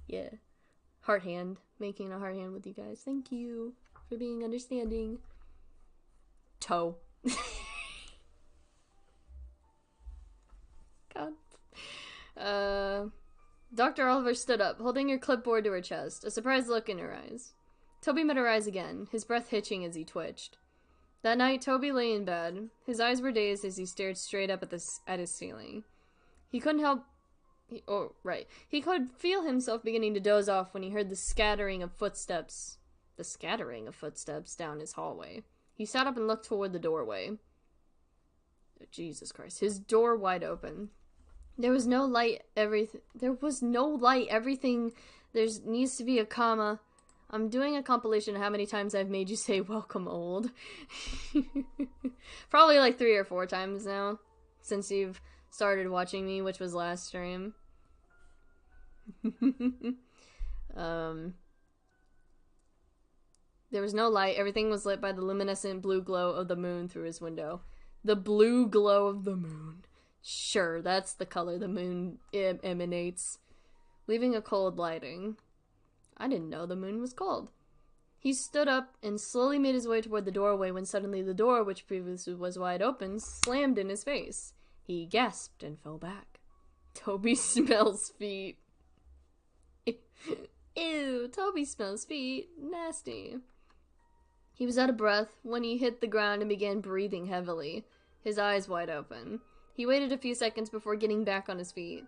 Yeah. Heart hand. Making a heart hand with you guys. Thank you for being understanding. Toe. God. Dr. Oliver stood up, holding her clipboard to her chest, a surprised look in her eyes. Toby met her eyes again, his breath hitching as he twitched. That night, Toby lay in bed. His eyes were dazed as he stared straight up at his ceiling. He couldn't help... He could feel himself beginning to doze off when he heard the scattering of footsteps down his hallway. He sat up and looked toward the doorway. Jesus Christ. His door wide open. There was no light, everything... There needs to be a comma. I'm doing a compilation of how many times I've made you say, welcome, old. Probably like 3 or 4 times now. Since you've started watching me, which was last stream. There was no light. Everything was lit by the luminescent blue glow of the moon through his window. The blue glow of the moon. Sure, that's the color the moon emanates. Leaving a cold lighting. I didn't know the moon was cold. He stood up and slowly made his way toward the doorway when suddenly the door, which previously was wide open, slammed in his face. He gasped and fell back. Toby smells feet. Ew, Toby smells feet. Nasty. He was out of breath when he hit the ground and began breathing heavily, his eyes wide open. He waited a few seconds before getting back on his feet.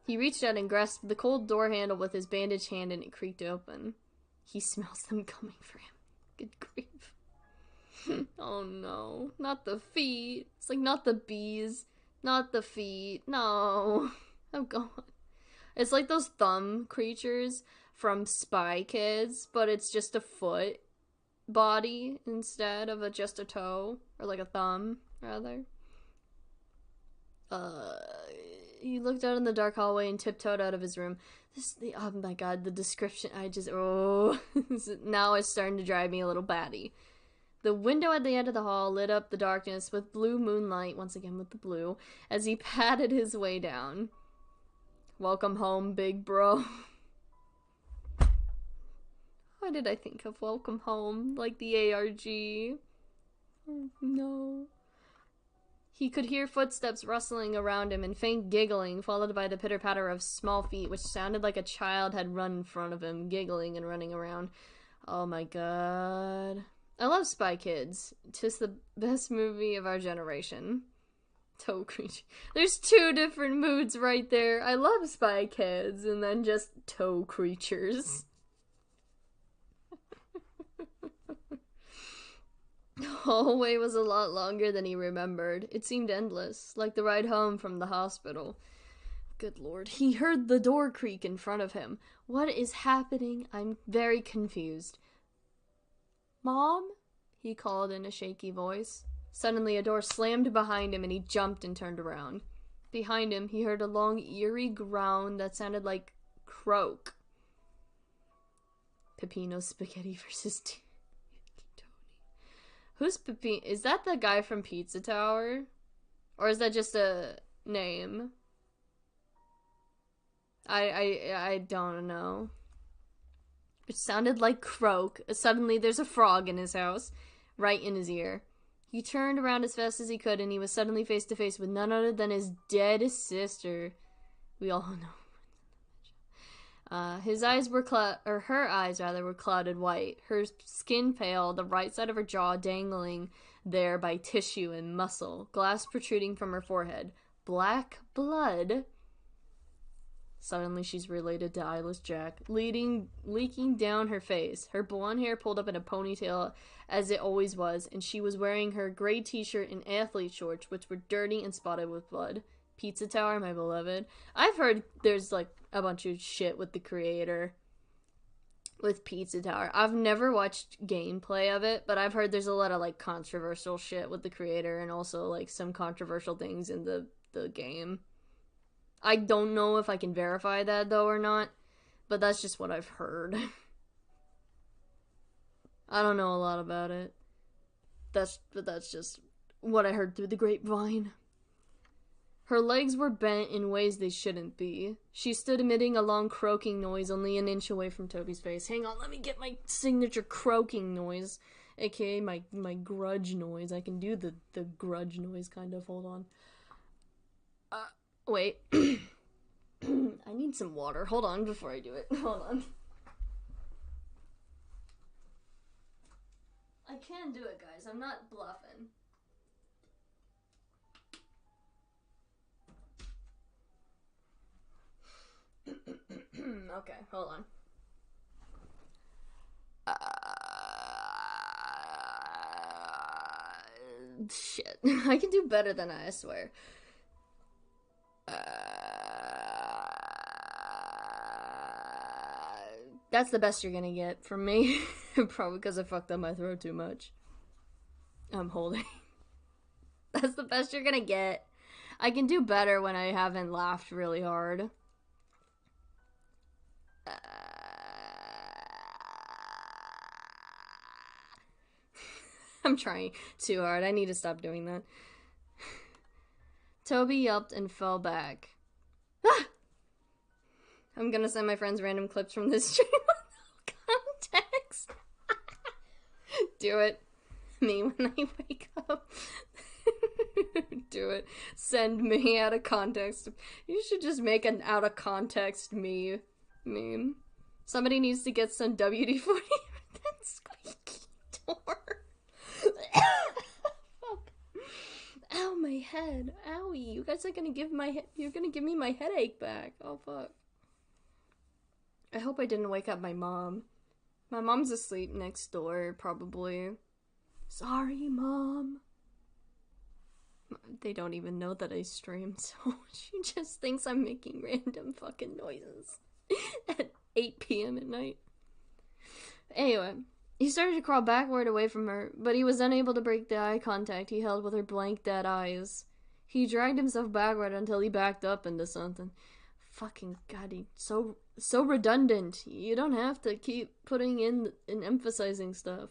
He reached out and grasped the cold door handle with his bandaged hand and it creaked open. He smells them coming for him. Good grief. Oh no. Not the feet. It's like not the bees. Not the feet. No. Oh god. It's like those thumb creatures from Spy Kids, but it's just a foot body instead of just a toe. Or like a thumb, rather. He looked out in the dark hallway and tiptoed out of his room. Oh my god, the description, now it's starting to drive me a little batty. The window at the end of the hall lit up the darkness with blue moonlight, once again with the blue, as he padded his way down. Welcome home, big bro. Why did I think of welcome home? Like the ARG. Oh, no. He could hear footsteps rustling around him and faint giggling, followed by the pitter-patter of small feet, which sounded like a child had run in front of him, giggling and running around. Oh my god. I love Spy Kids. Tis the best movie of our generation. Toe creature. There's 2 different moods right there. I love Spy Kids, and then just toe creatures. The hallway was a lot longer than he remembered. It seemed endless, like the ride home from the hospital. Good lord. He heard the door creak in front of him. What is happening? I'm very confused. Mom? He called in a shaky voice. Suddenly, a door slammed behind him and he jumped and turned around. Behind him, he heard a long, eerie groan that sounded like croak. Peppino Spaghetti versus Tony. Who's Peppino? Is that the guy from Pizza Tower? Or is that just a name? I don't know. It sounded like croak. Suddenly, there's a frog in his house, right in his ear. He turned around as fast as he could, and he was suddenly face to face with none other than his dead sister. We all know. His eyes were her eyes were clouded white, her skin pale, the right side of her jaw dangling there by tissue and muscle, glass protruding from her forehead. Black blood. Suddenly she's related to Eyeless Jack, leaking down her face, her blonde hair pulled up in a ponytail as it always was, and she was wearing her gray t-shirt and athlete shorts, which were dirty and spotted with blood. Pizza Tower, my beloved. I've heard there's like a bunch of shit with the creator with Pizza Tower. I've never watched gameplay of it, but I've heard there's a lot of like controversial shit with the creator and also like some controversial things in the game. I don't know if I can verify that though or not, but that's just what I've heard. I don't know a lot about it. But that's just what I heard through the grapevine. Her legs were bent in ways they shouldn't be. She stood emitting a long croaking noise only an inch away from Toby's face. Hang on, let me get my signature croaking noise, aka my grudge noise. I can do the grudge noise, kind of. Hold on. Wait. I need some water. Hold on before I do it. Hold on. I can do it, guys. I'm not bluffing. Okay, hold on. Shit. I can do better than I swear. That's the best you're gonna get from me. Probably because I fucked up my throat too much. I'm holding. That's the best you're gonna get. I can do better when I haven't laughed really hard. I'm trying too hard. I need to stop doing that. Toby yelped and fell back. Ah! I'm gonna send my friends random clips from this stream with no context. Do it. Me when I wake up. Do it. Send me out of context. You should just make an out of context meme. Somebody needs to get some WD-40 for that squeaky door. Fuck. Ow, my head. Owie. You guys are gonna give you're gonna give me my headache back. Oh, fuck. I hope I didn't wake up my mom. My mom's asleep next door, probably. Sorry, Mom. They don't even know that I stream, so she just thinks I'm making random fucking noises at 8 p.m. at night. Anyway, he started to crawl backward away from her, but he was unable to break the eye contact he held with her blank, dead eyes. He dragged himself backward until he backed up into something. Fucking god, he's so redundant. You don't have to keep putting in and emphasizing stuff.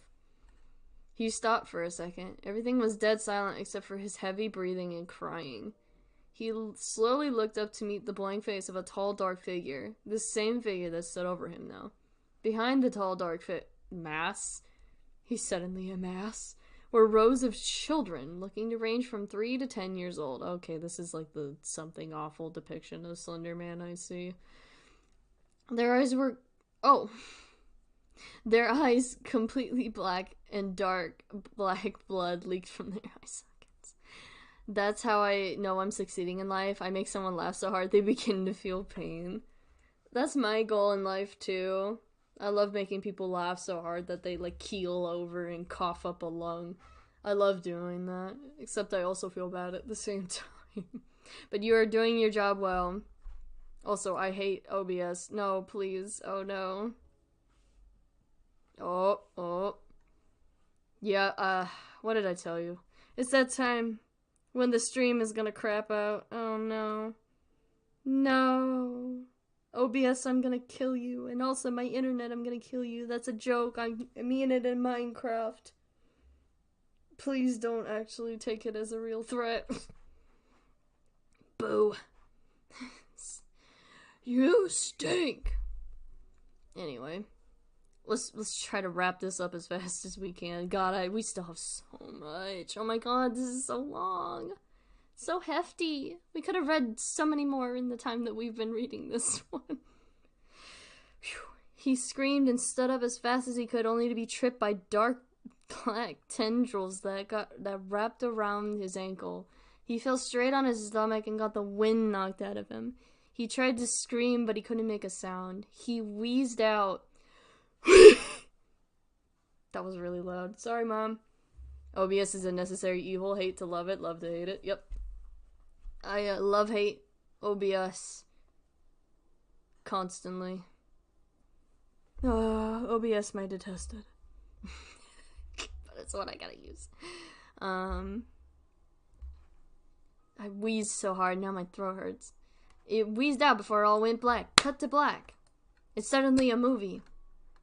He stopped for a second. Everything was dead silent except for his heavy breathing and crying. He slowly looked up to meet the blank face of a tall, dark figure. The same figure that stood over him now. Behind the tall, dark mass, he's suddenly a mass, were rows of children looking to range from 3 to 10 years old. Okay, this is like the something awful depiction of Slender Man I see. Their eyes were... Oh. Their eyes completely black and dark black blood leaked from their eye sockets. That's how I know I'm succeeding in life. I make someone laugh so hard they begin to feel pain. That's my goal in life too. I love making people laugh so hard that they like keel over and cough up a lung. I love doing that. Except I also feel bad at the same time. But you are doing your job well. Also, I hate OBS. No, please. Oh no. Oh. Yeah, what did I tell you? It's that time when the stream is gonna crap out. Oh no. No. OBS, I'm gonna kill you. And also my internet, I'm gonna kill you. That's a joke. I mean it in Minecraft. Please don't actually take it as a real threat. Boo. You stink. Anyway. Let's try to wrap this up as fast as we can. God, we still have so much. Oh my god, this is so long. So hefty. We could have read so many more in the time that we've been reading this one. Whew. He screamed and stood up as fast as he could, only to be tripped by dark black tendrils that wrapped around his ankle. He fell straight on his stomach and got the wind knocked out of him. He tried to scream, but he couldn't make a sound. He wheezed out. That was really loud. Sorry, Mom. OBS is a necessary evil. Hate to love it, love to hate it. Yep. I love-hate OBS constantly. OBS my detested. But it's what I gotta use. I wheezed so hard, now my throat hurts. It wheezed out before it all went black. Cut to black. It's suddenly a movie.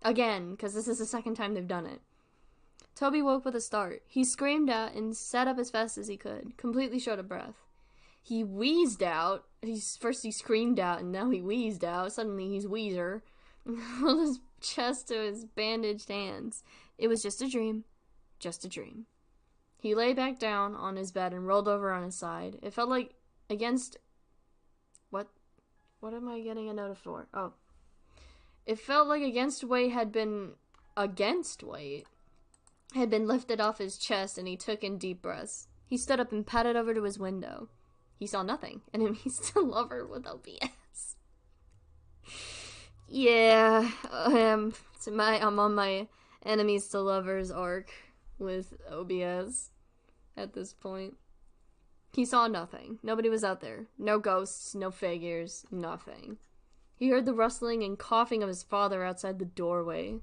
Again, because this is the second time they've done it. Toby woke with a start. He screamed out and sat up as fast as he could, completely short of breath. He wheezed out. First he screamed out, and now he wheezed out. Suddenly he's Weezer. Held his chest to his bandaged hands. It was just a dream. Just a dream. He lay back down on his bed and rolled over on his side. It felt like against... What am I getting a note for? Oh. It felt like against weight had been lifted off his chest, and he took in deep breaths. He stood up and padded over to his window. He saw nothing, and he still loved her with OBS. Yeah, I'm on my enemies to lovers arc with OBS at this point. He saw nothing. Nobody was out there. No ghosts, no figures, nothing. He heard the rustling and coughing of his father outside the doorway.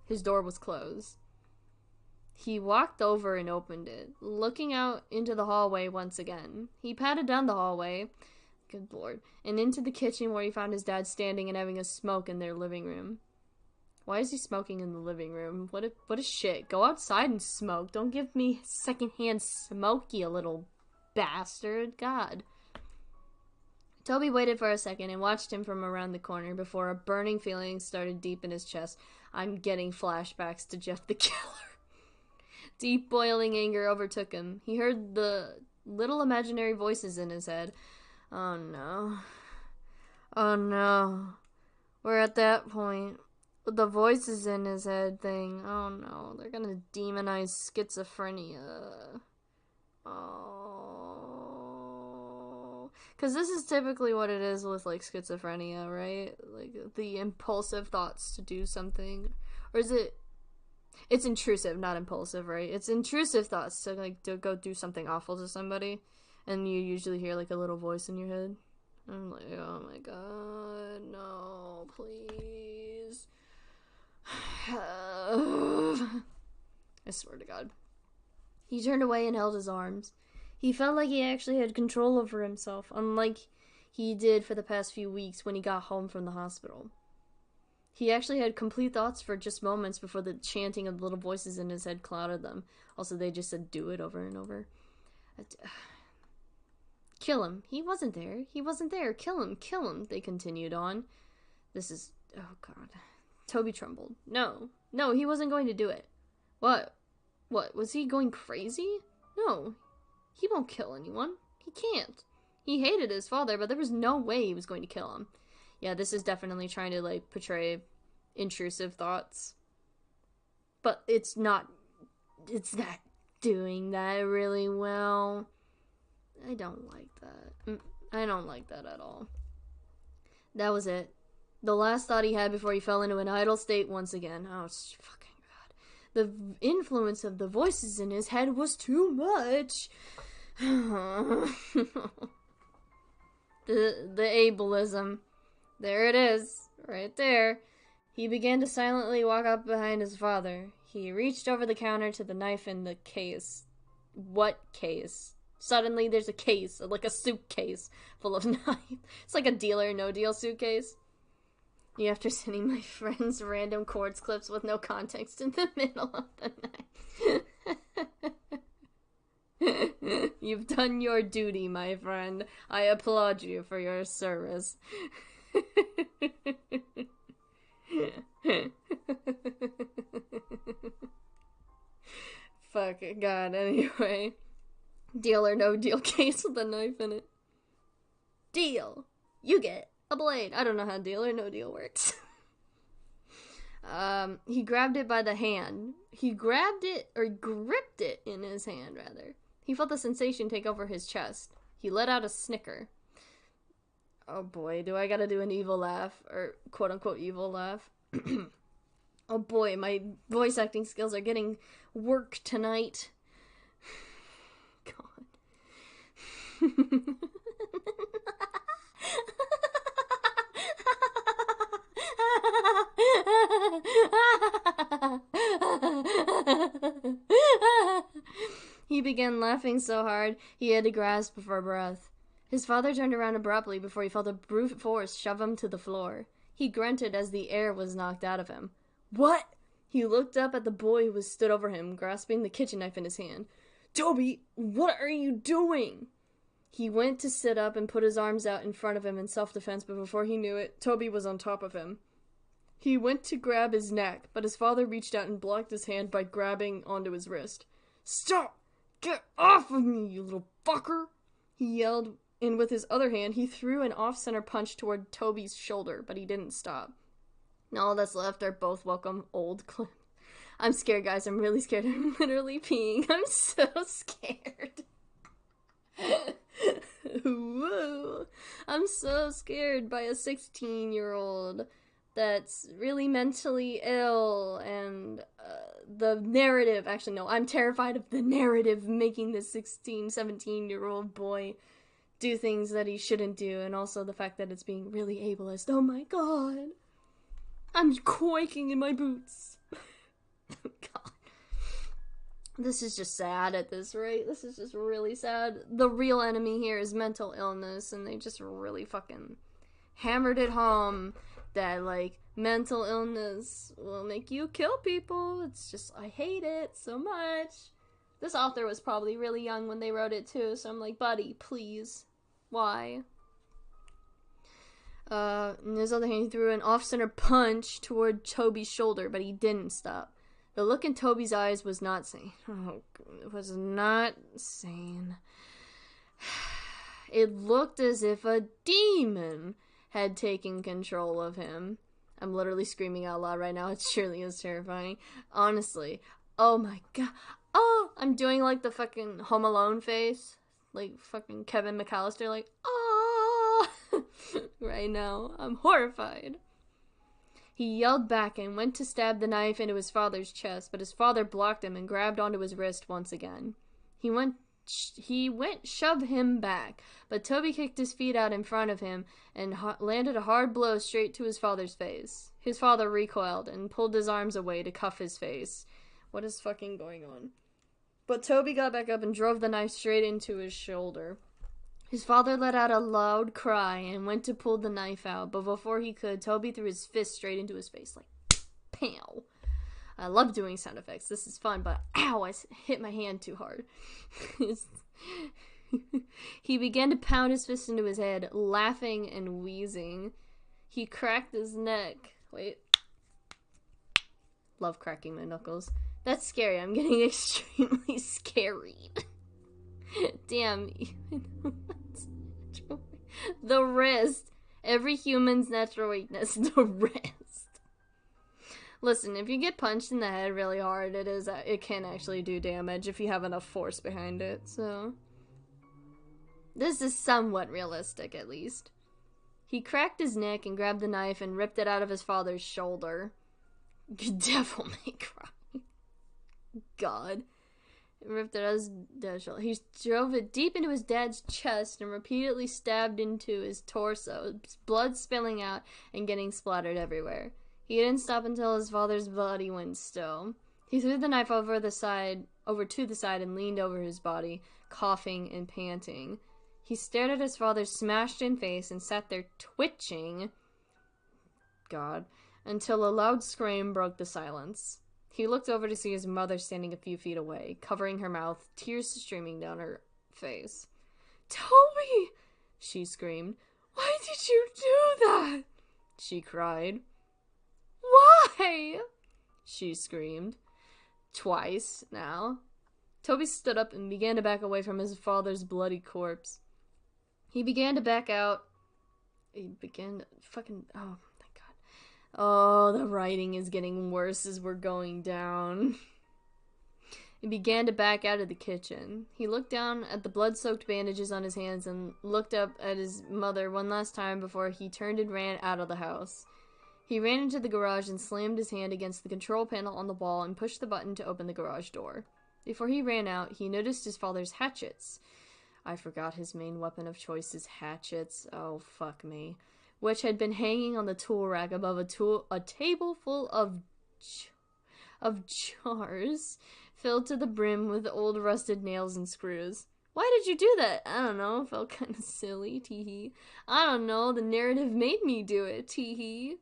His door was closed. He walked over and opened it, looking out into the hallway once again. He padded down the hallway, good lord, and into the kitchen where he found his dad standing and having a smoke in their living room. Why is he smoking in the living room? What a shit. Go outside and smoke. Don't give me secondhand smoke, you little bastard. God. Toby waited for a second and watched him from around the corner before a burning feeling started deep in his chest. I'm getting flashbacks to Jeff the Killer. Deep boiling anger overtook him. He heard the little imaginary voices in his head. Oh no. Oh no. We're at that point. With the voices in his head thing. Oh no. They're gonna demonize schizophrenia. Oh. Because this is typically what it is with, like, schizophrenia, right? Like, the impulsive thoughts to do something. Or is it... It's intrusive, not impulsive, right? It's intrusive thoughts to, like, to go do something awful to somebody. And you usually hear, like, a little voice in your head. I'm like, oh my god, no, please. I swear to God. He turned away and held his arms. He felt like he actually had control over himself, unlike he did for the past few weeks when he got home from the hospital. He actually had complete thoughts for just moments before the chanting of the little voices in his head clouded them. Also, they just said, do it over and over. Kill him. He wasn't there. He wasn't there. Kill him. Kill him. They continued on. This is... Oh, God. Toby trembled. No. No, he wasn't going to do it. What? What? Was he going crazy? No. He won't kill anyone. He can't. He hated his father, but there was no way he was going to kill him. Yeah, this is definitely trying to, like, portray intrusive thoughts. But it's not... It's not doing that really well. I don't like that. I don't like that at all. That was it. The last thought he had before he fell into an idle state once again. Oh, fucking God. The influence of the voices in his head was too much. the ableism. There it is. Right there. He began to silently walk up behind his father. He reached over the counter to the knife in the case. What case? Suddenly, there's a case, like a suitcase, full of knives. It's like a Deal or No Deal suitcase. After sending my friends random chords clips with no context in the middle of the night. You've done your duty, my friend. I applaud you for your service. Fuck it, God, anyway. Deal or No Deal case with a knife in it. Deal. You get a blade. I don't know how Deal or No Deal works. He grabbed it by the hand. He grabbed it, or gripped it in his hand, rather. He felt the sensation take over his chest. He let out a snicker. Oh boy, do I gotta do an evil laugh, or quote-unquote evil laugh. Oh boy, my voice acting skills are getting work tonight. God. began laughing so hard he had to grasp for breath. His father turned around abruptly before he felt a brute force shove him to the floor. He grunted as the air was knocked out of him. What? He looked up at the boy who was stood over him, grasping the kitchen knife in his hand. Toby, what are you doing? He went to sit up and put his arms out in front of him in self-defense, but before he knew it, Toby was on top of him. He went to grab his neck, but his father reached out and blocked his hand by grabbing onto his wrist. Stop! Get off of me, you little fucker! He yelled, and with his other hand, he threw an off-center punch toward Toby's shoulder, but he didn't stop. Now all that's left are both welcome old clips. I'm scared, guys. I'm really scared. I'm literally peeing. I'm so scared. Whoa. I'm so scared by a 16-year-old that's really mentally ill, and the narrative, actually no, I'm terrified of the narrative making this 16, 17-year-old boy do things that he shouldn't do, and also the fact that it's being really ableist. Oh my god. I'm quaking in my boots. God. This is just sad at this rate. This is just really sad. The real enemy here is mental illness, and they just really fucking hammered it home that, like, mental illness will make you kill people. It's just, I hate it so much. This author was probably really young when they wrote it, too, so I'm like, buddy, please. Why? On his other hand, he threw an off-center punch toward Toby's shoulder, but he didn't stop. The look in Toby's eyes was not sane. Oh, it was not sane. It looked as if a demon had taken control of him. I'm literally screaming out loud right now. It surely is terrifying. Honestly. Oh my god. Oh! I'm doing like the fucking Home Alone face. Like fucking Kevin McAllister, like, oh! Right now. I'm horrified. He yelled back and went to stab the knife into his father's chest, but his father blocked him and grabbed onto his wrist once again. He went shove him back, but Toby kicked his feet out in front of him and landed a hard blow straight to his father's face. His father recoiled and pulled his arms away to cuff his face. What is fucking going on? But Toby got back up and drove the knife straight into his shoulder. His father let out a loud cry and went to pull the knife out, but before he could, Toby threw his fist straight into his face, like, pow. I love doing sound effects. This is fun, but ow, I hit my hand too hard. He began to pound his fist into his head, laughing and wheezing. He cracked his neck. Wait. Love cracking my knuckles. That's scary. I'm getting extremely scary. Damn. The wrist. Every human's natural weakness. The wrist. Listen, if you get punched in the head really hard, it can actually do damage if you have enough force behind it, so. This is somewhat realistic, at least. He cracked his neck and grabbed the knife and ripped it out of his father's shoulder. Devil may cry. God. Ripped it out of his dad's shoulder. He drove it deep into his dad's chest and repeatedly stabbed into his torso, blood spilling out and getting splattered everywhere. He didn't stop until his father's body went still. He threw the knife over to the side and leaned over his body, coughing and panting. He stared at his father's smashed-in face and sat there twitching, God, until a loud scream broke the silence. He looked over to see his mother standing a few feet away, covering her mouth, tears streaming down her face. "Toby!" she screamed. "Why did you do that?" she cried. "Why?" she screamed. Twice, now. Toby stood up and began to back away from his father's bloody corpse. He began to back out. Oh, my God. Oh, the writing is getting worse as we're going down. He began to back out of the kitchen. He looked down at the blood-soaked bandages on his hands and looked up at his mother one last time before he turned and ran out of the house. He ran into the garage and slammed his hand against the control panel on the wall and pushed the button to open the garage door. Before he ran out, he noticed his father's hatchets. I forgot his main weapon of choice is hatchets. Oh, fuck me. Which had been hanging on the tool rack above a table full of of jars filled to the brim with old rusted nails and screws. Why did you do that? I don't know. Felt kind of silly. Teehee. I don't know. The narrative made me do it. Teehee.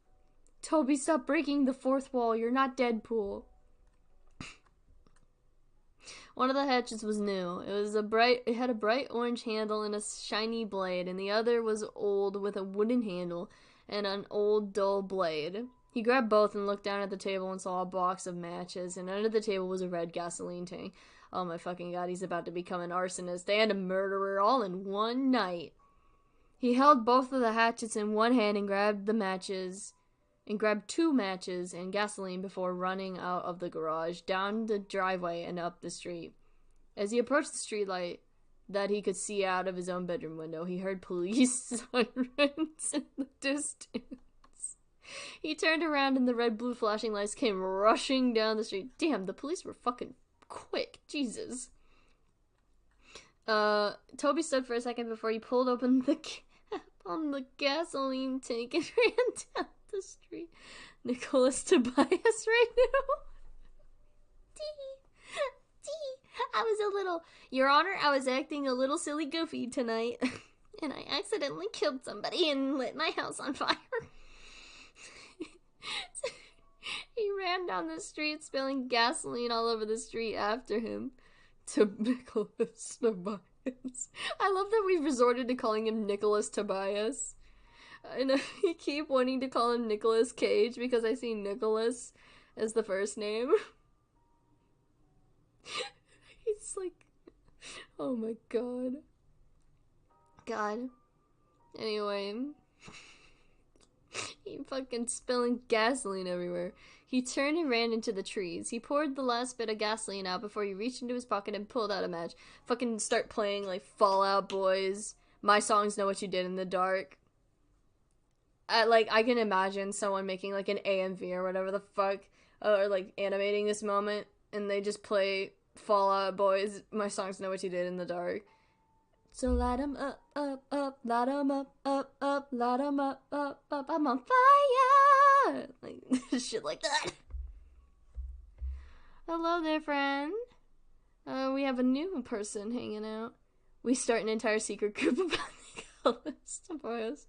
Toby, stop breaking the fourth wall. You're not Deadpool. One of the hatchets was new. It had a bright orange handle and a shiny blade, and the other was old with a wooden handle and an old dull blade. He grabbed both and looked down at the table and saw a box of matches, and under the table was a red gasoline tank. Oh my fucking god, he's about to become an arsonist and a murderer all in one night. He held both of the hatchets in one hand and grabbed two matches and gasoline before running out of the garage, down the driveway and up the street. As he approached the streetlight that he could see out of his own bedroom window, he heard police sirens in the distance. He turned around and the red-blue flashing lights came rushing down the street. Damn, the police were fucking quick. Jesus. Toby stood for a second before he pulled open the cap on the gasoline tank and ran down the street. Nicholas Tobias right now. Your Honor, I was acting a little silly goofy tonight, and I accidentally killed somebody and lit my house on fire. He ran down the street, spilling gasoline all over the street after him. To Nicholas Tobias. I love that we've resorted to calling him Nicholas Tobias. And I keep wanting to call him Nicolas Cage because I see Nicholas as the first name. He's like, oh my god. God. Anyway. He fucking spilling gasoline everywhere. He turned and ran into the trees. He poured the last bit of gasoline out before he reached into his pocket and pulled out a match. Fucking start playing like Fall Out Boys, My Songs Know What You Did in the Dark. I can imagine someone making like an AMV or whatever the fuck, or like animating this moment, and they just play Fall Out Boys, My Songs Know What You Did in the Dark. So light 'em up, up, light 'em up, light 'em up, I'm on fire! Like, shit like that. Hello there, friend. We have a new person hanging out. We start an entire secret group about Nicholas Tobias.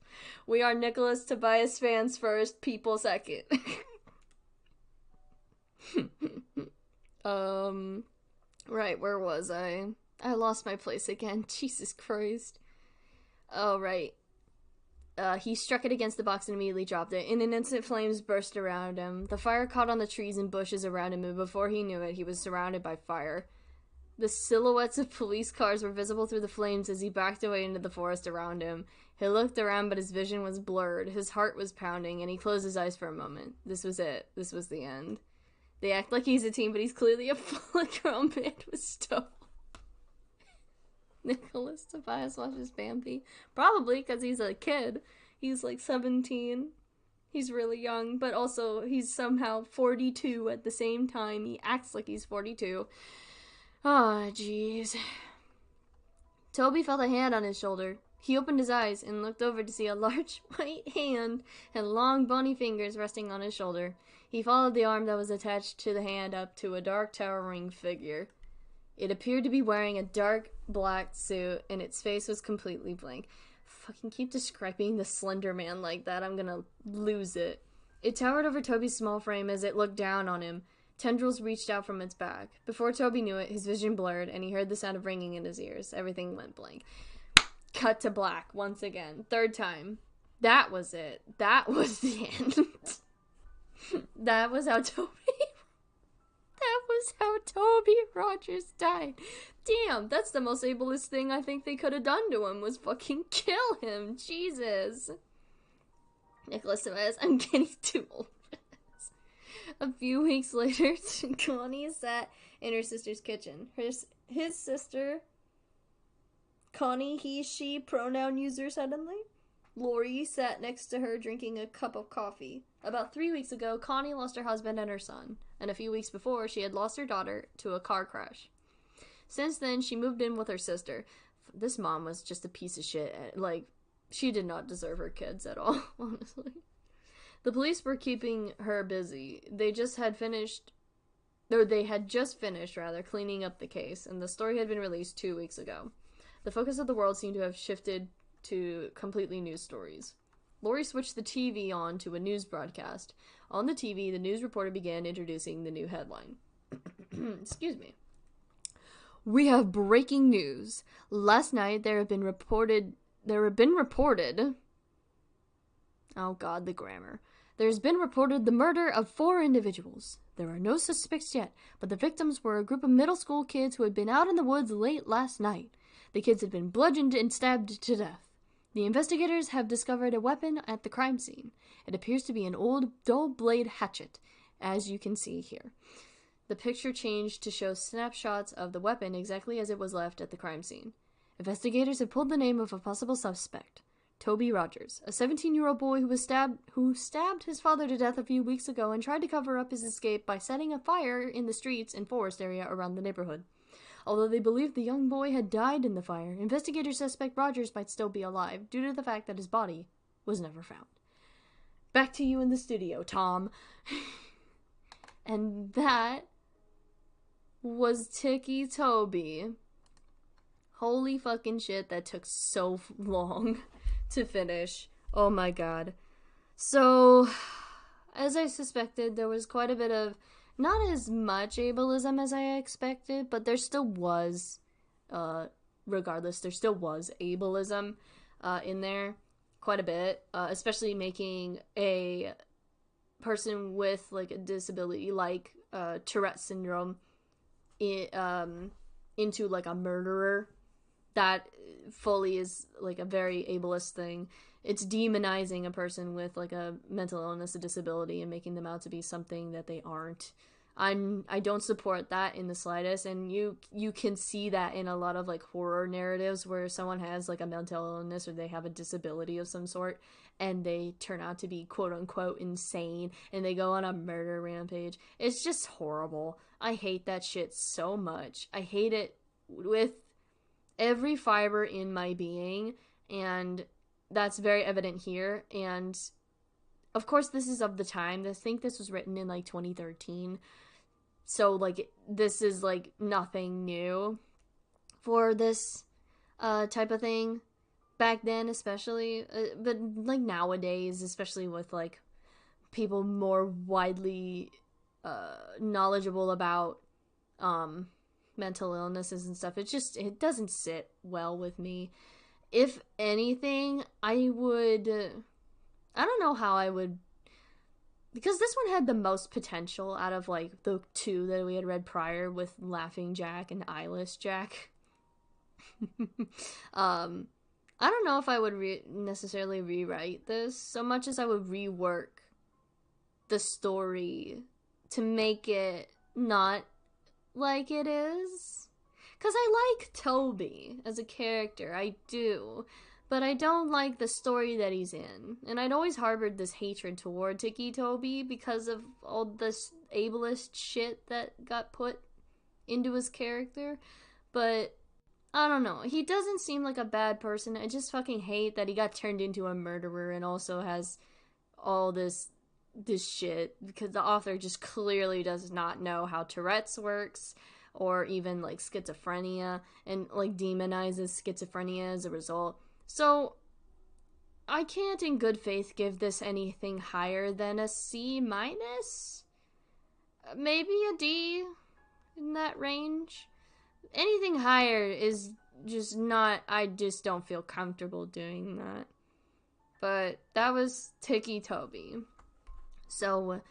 We are Nicholas Tobias fans first, people second. Right, where was I? I lost my place again. Jesus Christ. Oh, right. He struck it against the box and immediately dropped it. In an instant, flames burst around him. The fire caught on the trees and bushes around him, and before he knew it, he was surrounded by fire. The silhouettes of police cars were visible through the flames as he backed away into the forest around him. He looked around, but his vision was blurred. His heart was pounding, and he closed his eyes for a moment. This was it. This was the end. They act like he's a teen, but he's clearly a full-grown man with stubble. Nicholas Tobias watches Bambi. Probably because he's a kid. He's like 17. He's really young, but also he's somehow 42 at the same time. He acts like he's 42. Oh, jeez. Toby felt a hand on his shoulder. He opened his eyes and looked over to see a large white hand and long bony fingers resting on his shoulder. He followed the arm that was attached to the hand up to a dark towering figure. It appeared to be wearing a dark black suit, and its face was completely blank. Fucking keep describing the Slender Man like that, I'm gonna lose it. It towered over Toby's small frame as it looked down on him. Tendrils reached out from its back. Before Toby knew it, his vision blurred, and he heard the sound of ringing in his ears. Everything went blank. Cut to black once again. Third time. That was it. That was the end. That was how Toby Rogers died. Damn, that's the most ableist thing I think they could have done to him, was fucking kill him. Jesus. Nicholas Tobias, I'm getting too old for this. A few weeks later, Connie sat in her sister's kitchen. His sister, Connie, he, she, pronoun user suddenly. Lori sat next to her drinking a cup of coffee. About 3 weeks ago, Connie lost her husband and her son, and a few weeks before, she had lost her daughter to a car crash. Since then, she moved in with her sister. This mom was just a piece of shit. Like, she did not deserve her kids at all, honestly. The police were keeping her busy. They just had finished or they had just finished, rather, cleaning up the case, and the story had been released 2 weeks ago. The focus of the world seemed to have shifted to completely new stories. Lori switched the TV on to a news broadcast. On the TV, the news reporter began introducing the new headline. Excuse me. We have breaking news. Last night there have been reported oh god, the grammar. There's been reported the murder of 4 individuals. There are no suspects yet, but the victims were a group of middle school kids who had been out in the woods late last night. The kids had been bludgeoned and stabbed to death. The investigators have discovered a weapon at the crime scene. It appears to be an old dull blade hatchet, as you can see here. The picture changed to show snapshots of the weapon exactly as it was left at the crime scene. Investigators have pulled the name of a possible suspect. Toby Rogers, a 17-year-old boy who stabbed his father to death a few weeks ago and tried to cover up his escape by setting a fire in the streets and forest area around the neighborhood. Although they believed the young boy had died in the fire, investigators suspect Rogers might still be alive due to the fact that his body was never found. Back to you in the studio, Tom. And that was Ticci Toby. Holy fucking shit, that took so long to finish. Oh my god. So, as I suspected, there was quite a bit of, not as much ableism as I expected, but there still was, regardless, there still was ableism in there quite a bit, especially making a person with, like, a disability, like Tourette syndrome, into, like, a murderer. That fully is, like, a very ableist thing. It's demonizing a person with, like, a mental illness, a disability, and making them out to be something that they aren't. I don't support that in the slightest, and you can see that in a lot of, like, horror narratives where someone has, like, a mental illness or they have a disability of some sort, and they turn out to be quote-unquote insane, and they go on a murder rampage. It's just horrible. I hate that shit so much. I hate it with every fiber in my being, and that's very evident here. And of course, this is of the time. I think this was written in, like, 2013. So, like, this is, like, nothing new for this type of thing. Back then, especially. But, like, nowadays, especially with, like, people more widely knowledgeable about mental illnesses and stuff, it doesn't sit well with me. If anything, I don't know how I would, because this one had the most potential out of, like, the 2 that we had read prior with Laughing Jack and Eyeless Jack. I don't know if I would necessarily rewrite this so much as I would rework the story to make it not like it is. Because I like Toby as a character, I do. But I don't like the story that he's in. And I'd always harbored this hatred toward Ticci Toby because of all this ableist shit that got put into his character. But I don't know. He doesn't seem like a bad person. I just fucking hate that he got turned into a murderer and also has all this shit, because the author just clearly does not know how Tourette's works, or even, like, schizophrenia, and, like, demonizes schizophrenia as a result. So I can't in good faith give this anything higher than a C-, maybe a D, in that range. Anything higher is just not, I just don't feel comfortable doing that. But that was Ticci Toby. So,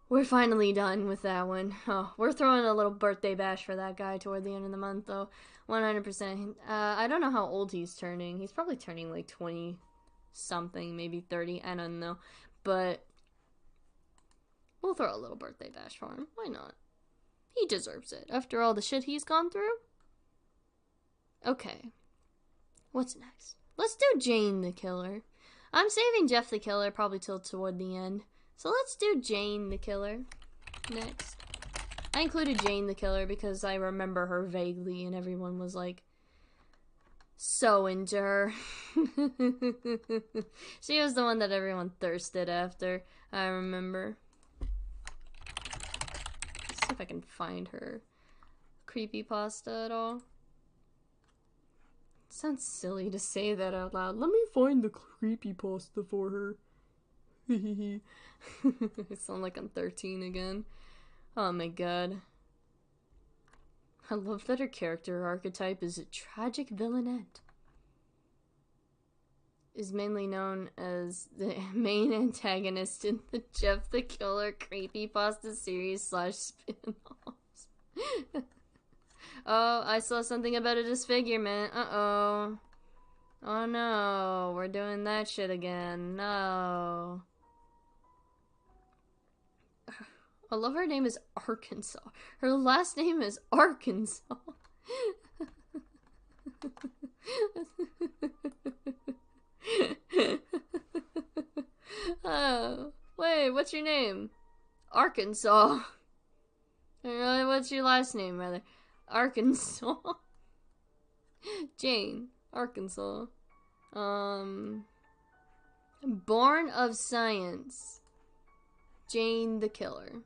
we're finally done with that one. Oh, we're throwing a little birthday bash for that guy toward the end of the month, though. 100%. I don't know how old he's turning. He's probably turning, like, 20-something, maybe 30. I don't know. But we'll throw a little birthday bash for him. Why not? He deserves it, after all the shit he's gone through. Okay. What's next? Let's do Jane the Killer. I'm saving Jeff the Killer probably till toward the end. So let's do Jane the Killer next. I included Jane the Killer because I remember her vaguely and everyone was, like, so into her. She was the one that everyone thirsted after, I remember. See if I can find her creepypasta at all. It sounds silly to say that out loud. Let me find the creepypasta for her. I sound like I'm 13 again. Oh my god. I love that her character archetype is a tragic villainette. Is mainly known as the main antagonist in the Jeff the Killer creepypasta series / spin-offs. Oh, I saw something about a disfigurement. Uh-oh. Oh no, we're doing that shit again. No. I love her name is Arkansas. Her last name is Arkansas. Oh, wait, what's your name? Arkansas. What's your last name, rather? Arkansas. Jane, Arkansas. Born of Science. Jane the Killer.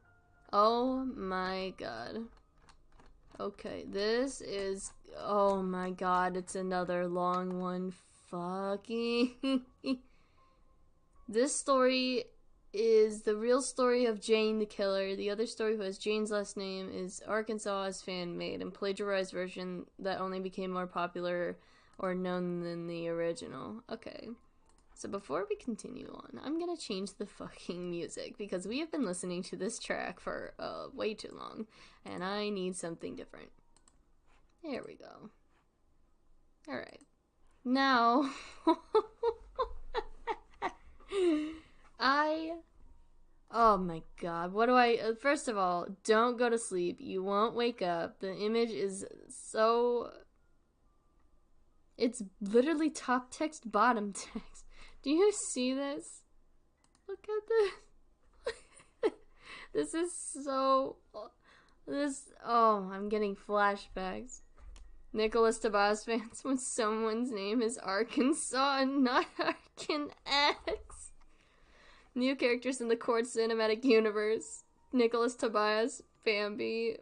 Oh my god. Okay, this is... Oh my god, it's another long one. Fucking... This story is the real story of Jane the Killer. The other story, who has Jane's last name, is Arkansas's fan-made and plagiarized version that only became more popular or known than the original. Okay. So before we continue on, I'm gonna change the fucking music because we have been listening to this track for way too long, and I need something different. There we go. Alright. Now, oh my god, what do I, first of all, don't go to sleep. You won't wake up. The image is so, it's literally top text, bottom text. Do you see this? Look at this. This is so... Oh, I'm getting flashbacks. Nicholas Tobias fans when someone's name is Arkansas and not Arkan X. New characters in the Court Cinematic Universe. Nicholas Tobias, Bambi,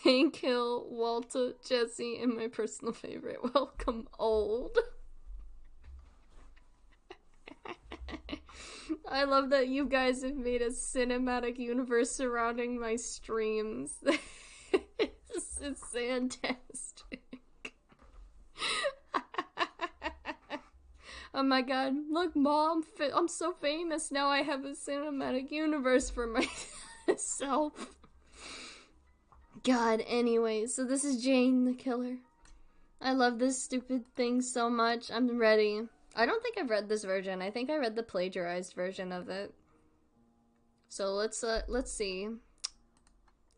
Wayne Kill, Walter, Jesse, and my personal favorite, Welcome Old. I love that you guys have made a cinematic universe surrounding my streams. This is fantastic. Oh my god, look mom, I'm so famous now. I have a cinematic universe for myself. God, anyway, so this is Jane the Killer. I love this stupid thing so much. I'm ready. I don't think I've read this version. I think I read the plagiarized version of it. So let's see.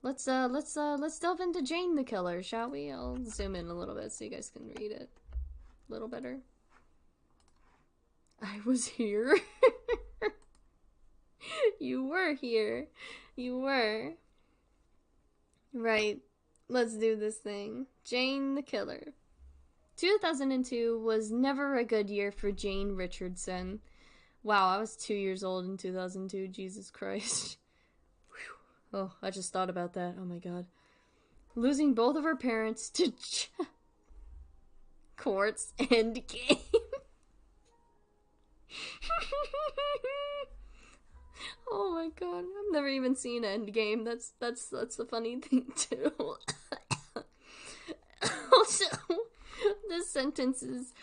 Let's delve into Jane the Killer, shall we? I'll zoom in a little bit so you guys can read it a little better. I was here. You were here. You were. Right. Let's do this thing. Jane the Killer. 2002 was never a good year for Jane Richardson. Wow, I was 2 years old in 2002. Jesus Christ. Whew. Oh, I just thought about that. Oh my god. Losing both of her parents to courts and game. Oh my god, I've never even seen Endgame. That's the funny thing too. Also, this sentence is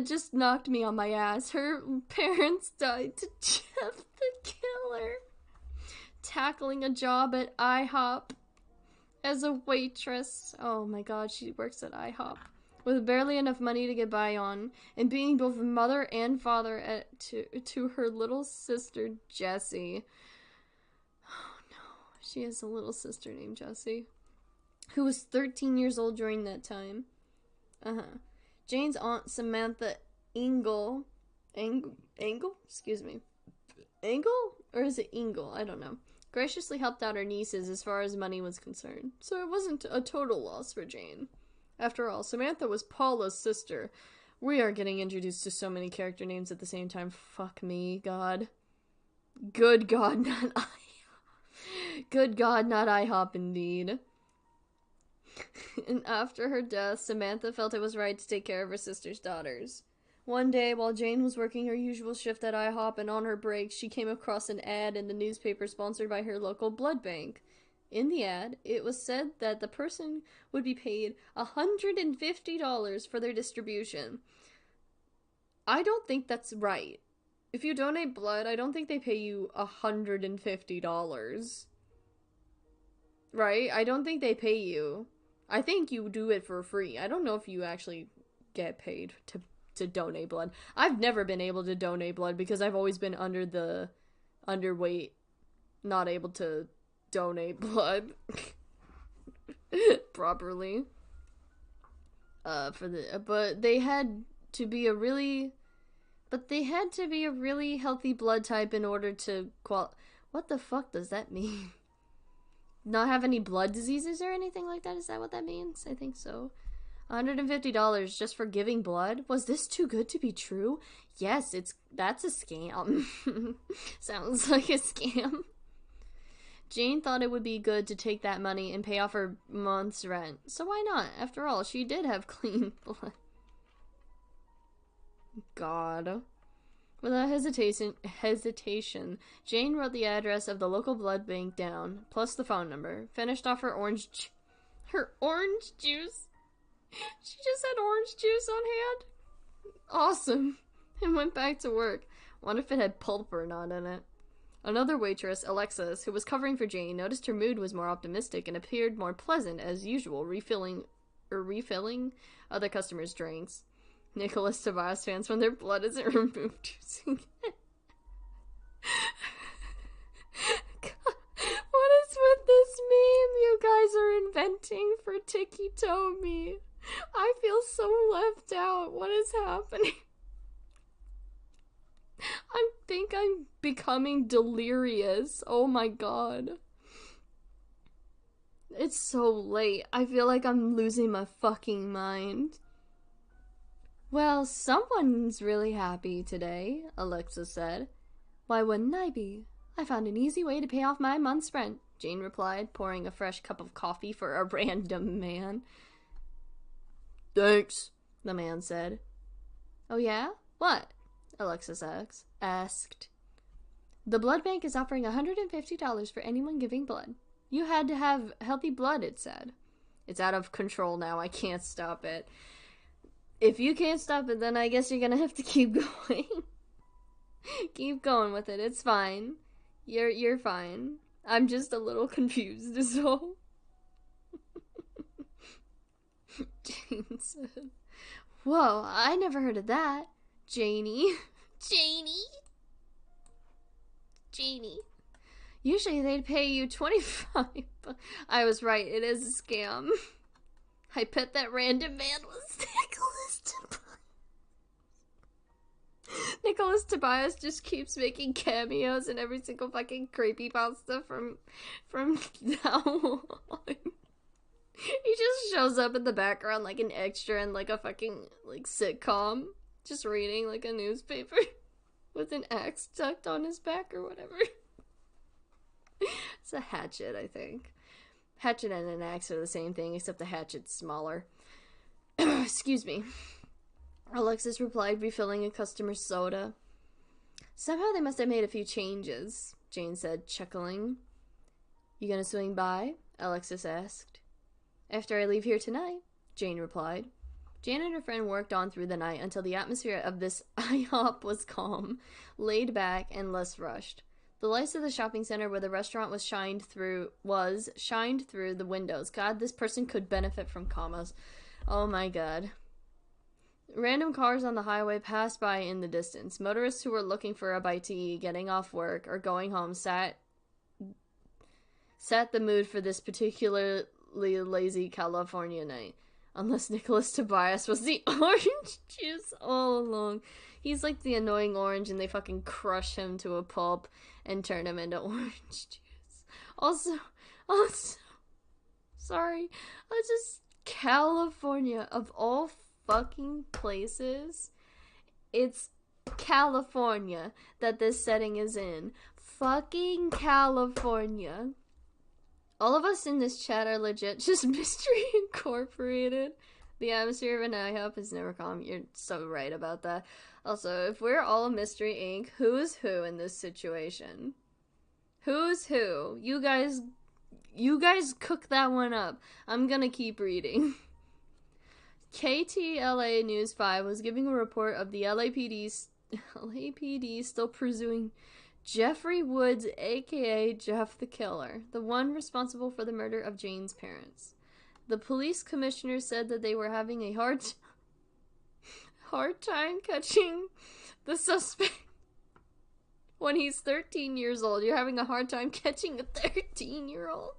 just knocked me on my ass. Her parents died to Jeff the Killer. Tackling a job at IHOP as a waitress. Oh my god, she works at IHOP. With barely enough money to get by on, and being both mother and father to her little sister, Jessie. Oh no, she has a little sister named Jessie, who was 13 years old during that time. Jane's aunt, Samantha Engel? Excuse me. Engel? Or is it Engel? I don't know. Graciously helped out her nieces as far as money was concerned, so it wasn't a total loss for Jane. After all, Samantha was Paula's sister. We are getting introduced to so many character names at the same time. Fuck me, God. Good God, not I. Good God, not IHOP indeed. And after her death, Samantha felt it was right to take care of her sister's daughters. One day, while Jane was working her usual shift at IHOP and on her break, she came across an ad in the newspaper sponsored by her local blood bank. In the ad, it was said that the person would be paid $150 for their distribution. I don't think that's right. If you donate blood, I don't think they pay you $150. Right? I don't think they pay you. I think you do it for free. I don't know if you actually get paid to donate blood. I've never been able to donate blood because I've always been underweight, not able to donate blood properly. But they had to be a really healthy blood type in order to what the fuck does that mean? Not have any blood diseases or anything like that? Is that what that means? I think so. $150 just for giving blood? Was this too good to be true? Yes, that's a scam. Sounds like a scam. Jane thought it would be good to take that money and pay off her month's rent. So why not? After all, she did have clean blood. God. Without hesitation, Jane wrote the address of the local blood bank down, plus the phone number, finished off her orange juice. She just had orange juice on hand? Awesome. And went back to work. Wonder if it had pulp or not in it. Another waitress, Alexis, who was covering for Jane, noticed her mood was more optimistic and appeared more pleasant as usual, refilling other customers' drinks. Nicholas Tobias fans when their blood isn't removed using it. God, what is with this meme you guys are inventing for Toby? I feel so left out. What is happening? I think I'm becoming delirious. Oh my god. It's so late. I feel like I'm losing my fucking mind. Well, someone's really happy today, Alexa said. Why wouldn't I be? I found an easy way to pay off my month's rent, Jane replied, pouring a fresh cup of coffee for a random man. Thanks, the man said. Oh yeah? What? Alexis asked. The blood bank is offering $150 for anyone giving blood. You had to have healthy blood, it said. It's out of control now. I can't stop it. If you can't stop it, then I guess you're gonna have to keep going. Keep going with it. It's fine. You're fine. I'm just a little confused, so. Jane said. Whoa, I never heard of that. Janie. Usually they'd pay you $25. I was right, it is a scam. I bet that random man was Nicholas Tobias. Nicholas Tobias just keeps making cameos in every single fucking creepypasta from now on. He just shows up in the background like an extra in like a fucking like sitcom, just reading like a newspaper with an axe tucked on his back or whatever. It's a hatchet, I think. Hatchet and an axe are the same thing, except the hatchet's smaller. Excuse me. Alexis replied, refilling a customer's soda. Somehow they must have made a few changes, Jane said, chuckling. You gonna swing by? Alexis asked. After I leave here tonight, Jane replied. Jane and her friend worked on through the night until the atmosphere of this IHOP was calm, laid back, and less rushed. The lights of the shopping center where the restaurant was shined through the windows. God, this person could benefit from commas. Oh my god. Random cars on the highway passed by in the distance. Motorists who were looking for a bite to eat, getting off work, or going home set the mood for this particularly lazy California night. Unless Nicholas Tobias was the orange juice all along. He's like the annoying orange and they fucking crush him to a pulp and turn him into orange juice. Also, sorry, just California, of all fucking places, it's California that this setting is in. Fucking California. All of us in this chat are legit just Mystery Incorporated. The atmosphere of an IHOP is never calm. You're so right about that. Also, if we're all Mystery Inc., who's who in this situation? Who's who? You guys cook that one up. I'm gonna keep reading. KTLA News 5 was giving a report of the LAPD still pursuing Jeffrey Woods, aka Jeff the Killer, the one responsible for the murder of Jane's parents. The police commissioner said that they were having a hard time catching the suspect. When he's 13 years old, you're having a hard time catching a 13-year-old?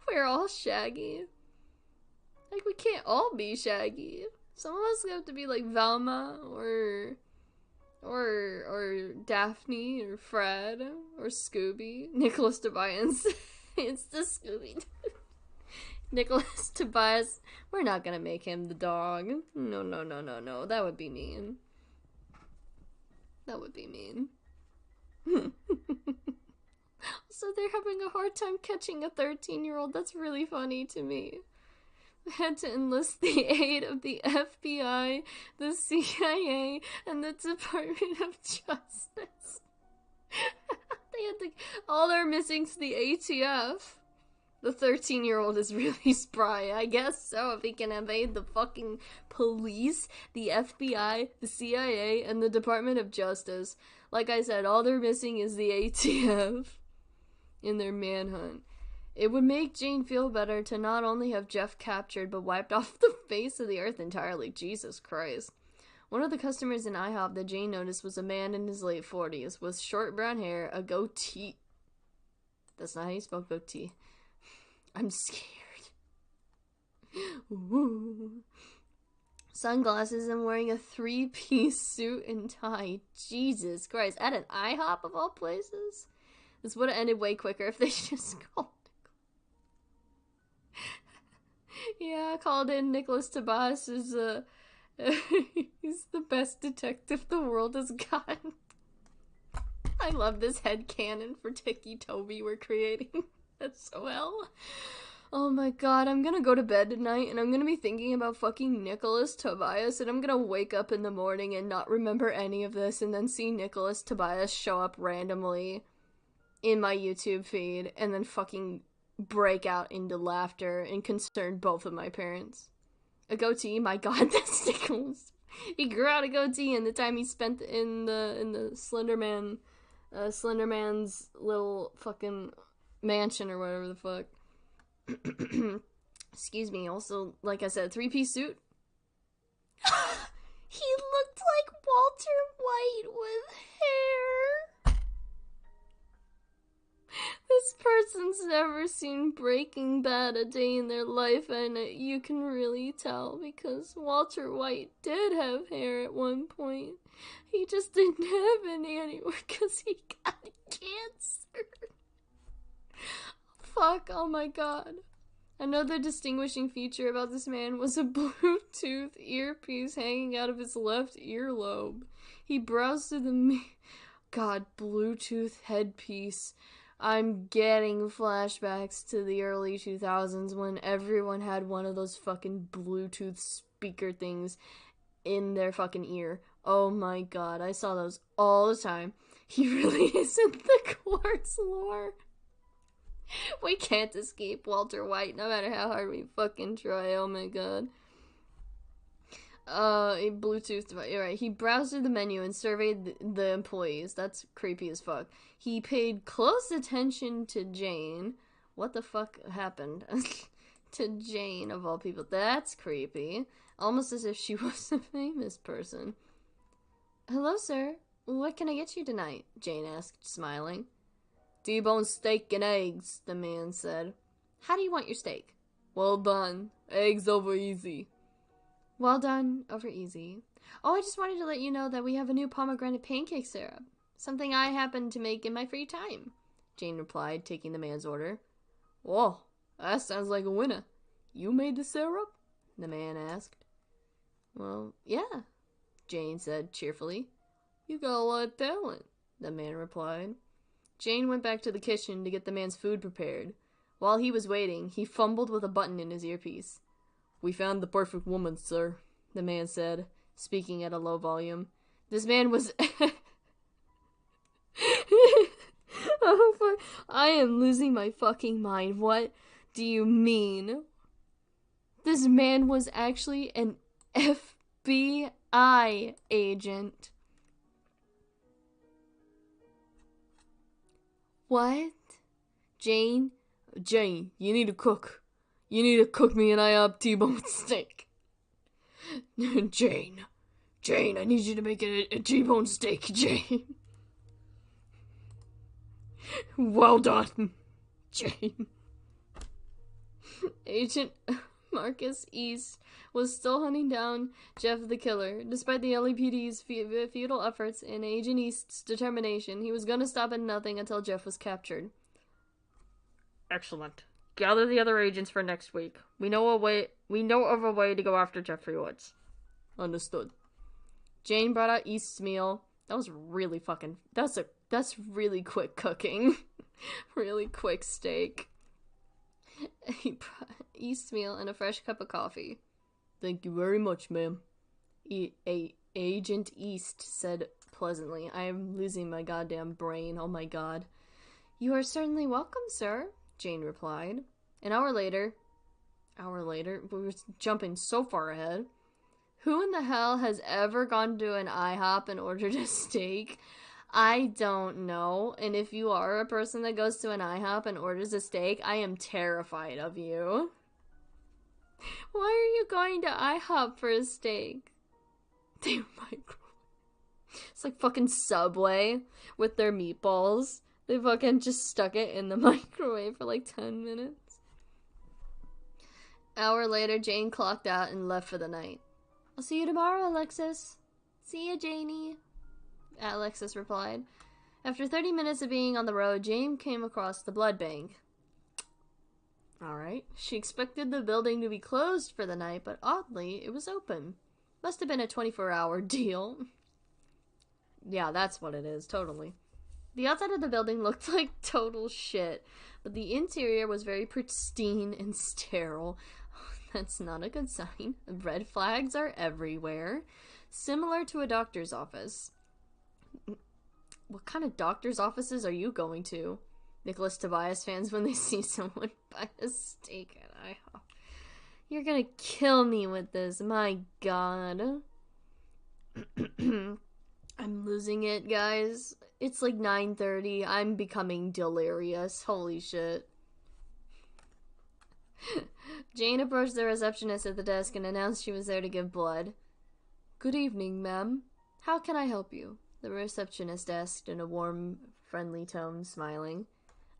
We're all Shaggy. Like, we can't all be Shaggy. Some of us have to be like Velma or Daphne or Fred or Scooby. Nicholas Tobias. It's the Scooby. Nicholas Tobias. We're not gonna make him the dog. No. That would be mean. That would be mean. So they're having a hard time catching a 13-year-old. That's really funny to me. Had to enlist the aid of the FBI, the CIA, and the Department of Justice. All they're missing's the ATF. The 13-year-old is really spry. I guess so, if he can evade the fucking police, the FBI, the CIA, and the Department of Justice. Like I said, all they're missing is the ATF in their manhunt. It would make Jane feel better to not only have Jeff captured, but wiped off the face of the earth entirely. Jesus Christ. One of the customers in IHOP that Jane noticed was a man in his late 40s, with short brown hair, a goatee. That's not how you spell goatee. I'm scared. Ooh. Sunglasses and wearing a 3-piece suit and tie. Jesus Christ. At an IHOP of all places? This would have ended way quicker if they just called. Yeah, I called in Nicholas Tobias is he's the best detective the world has gotten. I love this headcanon for Ticci Toby we're creating as well. Oh my god, I'm gonna go to bed tonight and I'm gonna be thinking about fucking Nicholas Tobias, and I'm gonna wake up in the morning and not remember any of this and then see Nicholas Tobias show up randomly in my YouTube feed and then fucking break out into laughter and concern both of my parents. A goatee, my god, that's Nicholas. He grew out a goatee in the time he spent in the Slenderman's little fucking mansion or whatever the fuck. Excuse me. Also, like I said, 3-piece suit. He looked like Walter White with hair. This person's never seen Breaking Bad a day in their life, and you can really tell because Walter White did have hair at one point. He just didn't have any anymore because he got cancer. Fuck, oh my god. Another distinguishing feature about this man was a Bluetooth earpiece hanging out of his left earlobe. He browsed through the God, Bluetooth headpiece. I'm getting flashbacks to the early 2000s when everyone had one of those fucking Bluetooth speaker things in their fucking ear. Oh my god, I saw those all the time. He really isn't the Quartz lore. We can't escape Walter White no matter how hard we fucking try. Oh my god. A Bluetooth device. You're right. He browsed through the menu and surveyed the employees. That's creepy as fuck. He paid close attention to Jane. What the fuck happened? To Jane, of all people. That's creepy. Almost as if she was a famous person. Hello, sir. What can I get you tonight? Jane asked, smiling. T-bone steak and eggs, the man said. How do you want your steak? Well done. Eggs over easy. Well done, over easy. Oh, I just wanted to let you know that we have a new pomegranate pancake syrup. Something I happen to make in my free time, Jane replied, taking the man's order. Whoa, that sounds like a winner. You made the syrup? The man asked. Well, yeah, Jane said cheerfully. You got a lot of talent. the man replied. Jane went back to the kitchen to get the man's food prepared. While he was waiting, he fumbled with a button in his earpiece. "We found the perfect woman, sir," the man said, speaking at a low volume. This man was... Oh, fuck. I am losing my fucking mind. What do you mean? This man was actually an FBI agent. What? Jane, you need to cook. You need to cook me an IHOP T-bone steak. Jane, I need you to make a T-bone steak, Jane. Well done, Jane. Agent Marcus East was still hunting down Jeff the killer. Despite the LAPD's futile efforts and Agent East's determination, he was going to stop at nothing until Jeff was captured. Excellent. Gather the other agents for next week. We know of a way to go after Jeffrey Woods. Understood. Jane brought out East's meal. That was really fucking... That's really quick cooking. Really quick steak. He brought East's meal and a fresh cup of coffee. Thank you very much, ma'am. Agent East said pleasantly. I am losing my goddamn brain. Oh my god. You are certainly welcome, sir, Jane replied. An hour later, we were jumping so far ahead. Who in the hell has ever gone to an IHOP and ordered a steak? I don't know. And if you are a person that goes to an IHOP and orders a steak, I am terrified of you. Why are you going to IHOP for a steak? They microwave. It's like fucking Subway with their meatballs. They fucking just stuck it in the microwave for like 10 minutes. Hour later, Jane clocked out and left for the night. I'll see you tomorrow, Alexis. See ya, Janie, Alexis replied. After 30 minutes of being on the road, Jane came across the blood bank. Alright. She expected the building to be closed for the night, but oddly, it was open. Must have been a 24-hour deal. Yeah, that's what it is, totally. The outside of the building looked like total shit, but the interior was very pristine and sterile. That's not a good sign. Red flags are everywhere. Similar to a doctor's office. What kind of doctor's offices are you going to? Nicholas Tobias fans when they see someone buy a steak at IHOP. You're gonna kill me with this, my god. I'm losing it, guys. It's like 9:30. I'm becoming delirious. Holy shit. Jane approached the receptionist at the desk and announced she was there to give blood. Good evening, ma'am. How can I help you? The receptionist asked in a warm, friendly tone, smiling.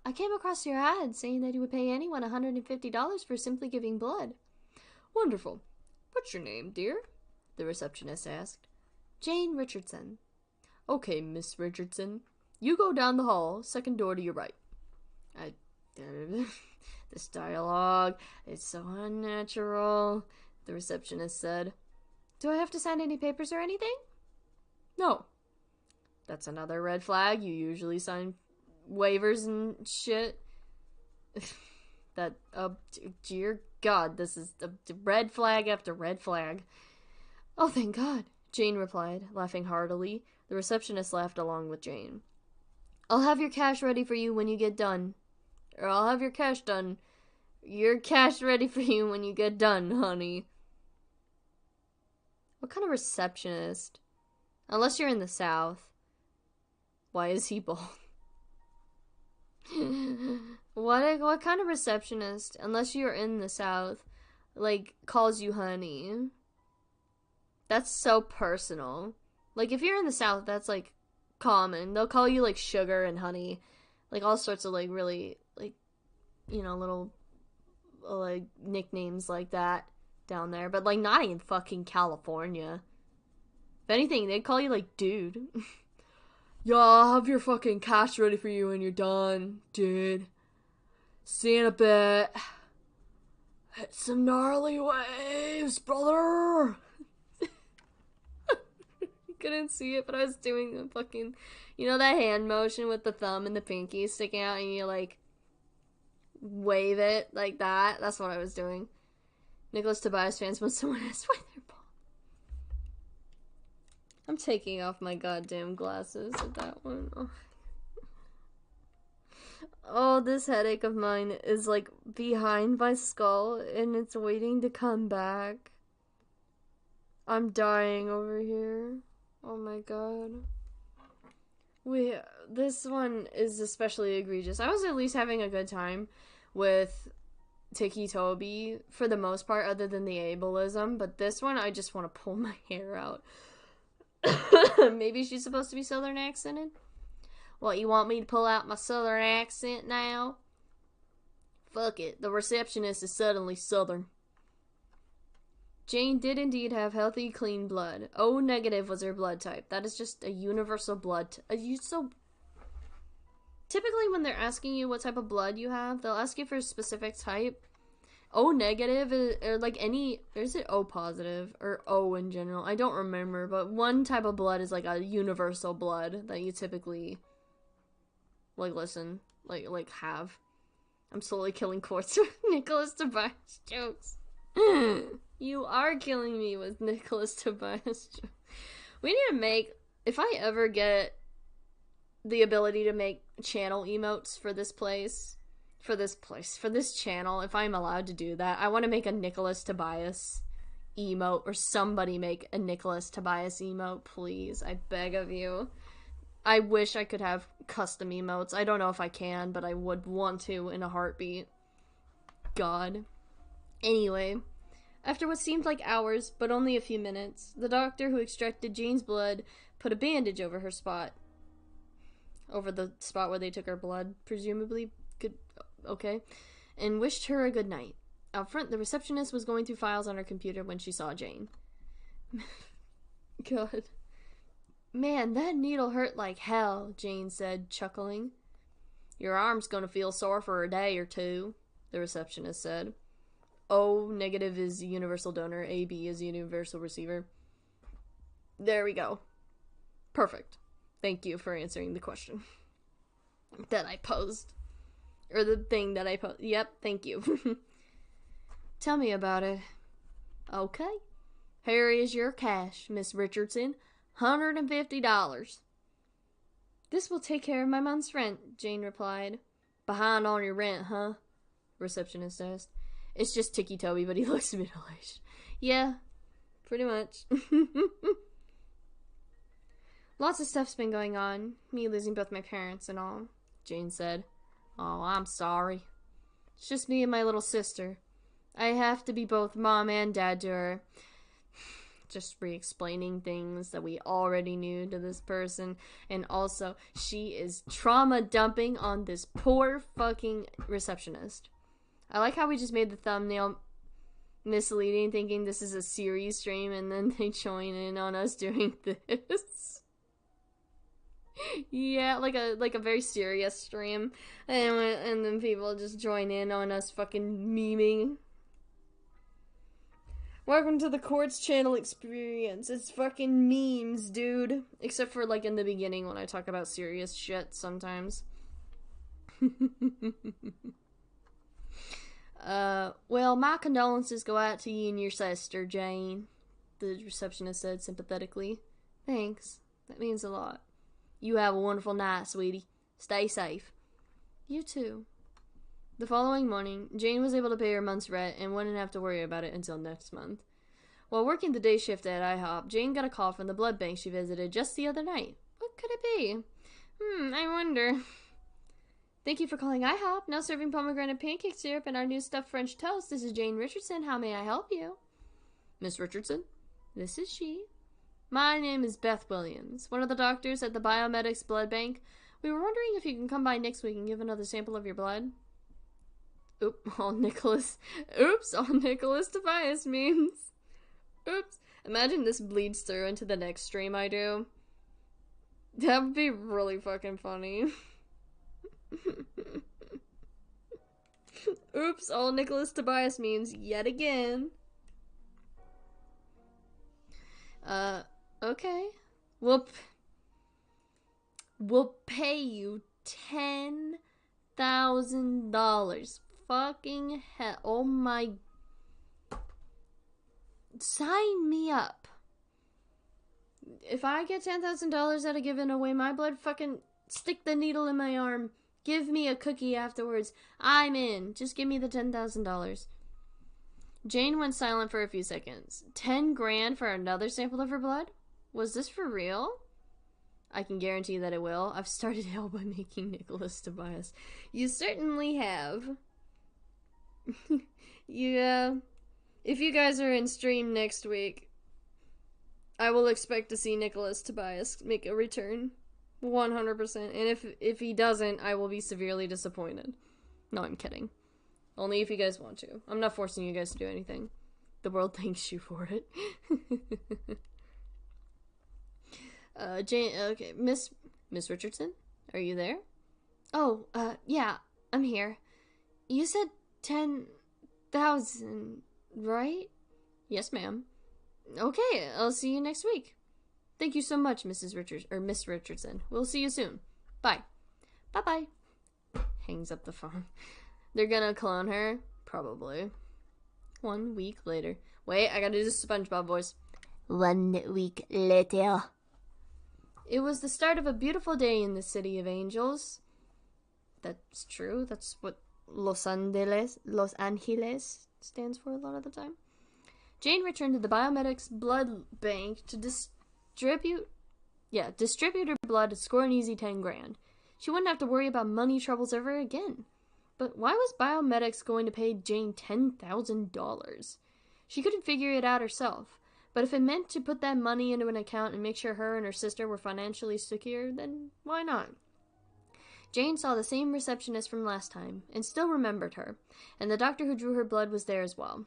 I came across your ad saying that you would pay anyone $150 for simply giving blood. Wonderful. What's your name, dear? The receptionist asked. Jane Richardson. Okay, Miss Richardson. You go down the hall, second door to your right. This dialogue is so unnatural, the receptionist said. Do I have to sign any papers or anything? No. That's another red flag. You usually sign waivers and shit. Dear God, this is the red flag after red flag. Oh, thank God, Jane replied, laughing heartily. The receptionist laughed along with Jane. I'll have your cash ready for you when you get done. Or I'll have your cash done. Your cash ready for you when you get done, honey. What kind of receptionist? Unless you're in the South. Why is he bald? What kind of receptionist, unless you're in the South, like, calls you honey? That's so personal. Like, if you're in the South, that's, like, common. They'll call you, like, sugar and honey. Like, all sorts of, like, really, like, you know, little, like, nicknames like that down there. But, like, not in fucking California. If anything, they'd call you, like, dude. Yeah, I'll have your fucking cash ready for you when you're done, dude. See you in a bit. Hit some gnarly waves, brother. couldn't see it, but I was doing the fucking, you know, that hand motion with the thumb and the pinky sticking out, and you like wave it like that. That's what I was doing. Nicholas Tobias fans when someone asks why they're bald. I'm taking off my goddamn glasses at that one. Oh, this headache of mine is like behind my skull and it's waiting to come back. I'm dying over here. Oh my god. This one is especially egregious. I was at least having a good time with Ticci Toby for the most part, other than the ableism, but this one I just want to pull my hair out. Maybe she's supposed to be Southern accented? What, you want me to pull out my Southern accent now? Fuck it, the receptionist is suddenly Southern. Jane did indeed have healthy, clean blood. O negative was her blood type. That is just a universal blood. Typically when they're asking you what type of blood you have, they'll ask you for a specific type. O negative is, or like any, or is it O positive, or O in general? I don't remember, but one type of blood is like a universal blood that you typically, like, have. I'm slowly killing Quartz with Nicholas Tobias jokes. You are killing me with Nicholas Tobias jokes. We need to make, if I ever get the ability to make channel emotes for this channel, if I'm allowed to do that, I want to make a Nicholas Tobias emote, or somebody make a Nicholas Tobias emote, please. I beg of you. I wish I could have custom emotes. I don't know if I can, but I would want to in a heartbeat. God. Anyway, after what seemed like hours, but only a few minutes, the doctor who extracted Jane's blood put a bandage over her spot. Over the spot where they took her blood, presumably. Okay. And wished her a good night. Out front, the receptionist was going through files on her computer when she saw Jane. God. Man, that needle hurt like hell, Jane said, chuckling. Your arm's gonna feel sore for a day or two, the receptionist said. O negative is a universal donor, AB is a universal receiver. There we go. Perfect. Thank you for answering the question that I posed. Or the thing that I posed. Yep, thank you. Tell me about it. Okay. Here is your cash, Miss Richardson. $150. This will take care of my month's rent, Jane replied. Behind on your rent, huh? Receptionist asked. It's just Ticci Toby, but he looks middle-aged. Yeah, pretty much. Lots of stuff's been going on. Me losing both my parents and all, Jane said. Oh, I'm sorry. It's just me and my little sister. I have to be both mom and dad to her. Just re-explaining things that we already knew to this person. And also, she is trauma dumping on this poor fucking receptionist. I like how we just made the thumbnail misleading, thinking this is a series stream, and then they join in on us doing this. Yeah, like a very serious stream, and then people just join in on us fucking memeing. Welcome to the Quartz channel experience. It's fucking memes, dude. Except for like in the beginning when I talk about serious shit sometimes. Well, my condolences go out to you and your sister, Jane, the receptionist said sympathetically. Thanks. That means a lot. You have a wonderful night, sweetie. Stay safe. You too. The following morning, Jane was able to pay her month's rent and wouldn't have to worry about it until next month. While working the day shift at IHOP, Jane got a call from the blood bank she visited just the other night. What could it be? I wonder. Thank you for calling IHOP. Now serving pomegranate pancake syrup and our new stuffed French toast. This is Jane Richardson. How may I help you? Miss Richardson? This is she. My name is Beth Williams, one of the doctors at the Biomedics Blood Bank. We were wondering if you can come by next week and give another sample of your blood. Oops, all Nicholas Tobias memes. Oops. Imagine this bleeds through into the next stream I do. That would be really fucking funny. Oops, all Nicholas Tobias memes yet again. Okay. We'll pay you $10,000. Fucking hell. Oh my. Sign me up. If I get $10,000 out of giving away my blood, fucking stick the needle in my arm. Give me a cookie afterwards. I'm in. Just give me the $10,000. Jane went silent for a few seconds. 10 grand for another sample of her blood? Was this for real? I can guarantee that it will. I've started hell by making Nicholas Tobias. You certainly have. Yeah. If you guys are in stream next week, I will expect to see Nicholas Tobias make a return. 100%. And if he doesn't, I will be severely disappointed. No, I'm kidding. Only if you guys want to. I'm not forcing you guys to do anything. The world thanks you for it. Jane, okay, Miss Richardson? Are you there? Oh, yeah, I'm here. You said 10,000, right? Yes, ma'am. Okay, I'll see you next week. Thank you so much, Miss Richardson. We'll see you soon. Bye. Bye-bye. Hangs up the phone. They're gonna clone her? Probably. 1 week later. Wait, I gotta do the SpongeBob voice. 1 week later. It was the start of a beautiful day in the City of Angels. That's true. That's what Los Angeles stands for a lot of the time. Jane returned to the biomedics blood bank to distribute her blood to score an easy 10 grand. She wouldn't have to worry about money troubles ever again. But why was biomedics going to pay Jane $10,000? She couldn't figure it out herself. But if it meant to put that money into an account and make sure her and her sister were financially secure, then why not? Jane saw the same receptionist from last time, and still remembered her, and the doctor who drew her blood was there as well.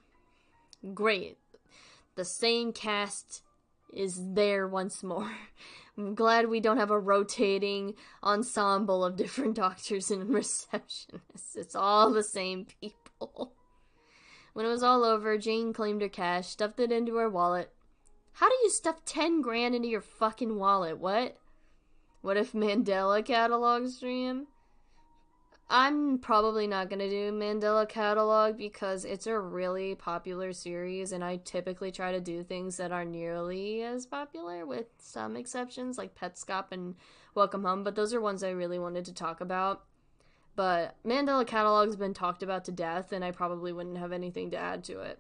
Great. The same cast is there once more. I'm glad we don't have a rotating ensemble of different doctors and receptionists. It's all the same people. When it was all over, Jane claimed her cash, stuffed it into her wallet. How do you stuff 10 grand into your fucking wallet? What? What if Mandela Catalog stream? I'm probably not gonna do Mandela Catalog because it's a really popular series, and I typically try to do things that aren't nearly as popular, with some exceptions, like Petscop and Welcome Home, but those are ones I really wanted to talk about. But Mandela Catalog's been talked about to death, and I probably wouldn't have anything to add to it.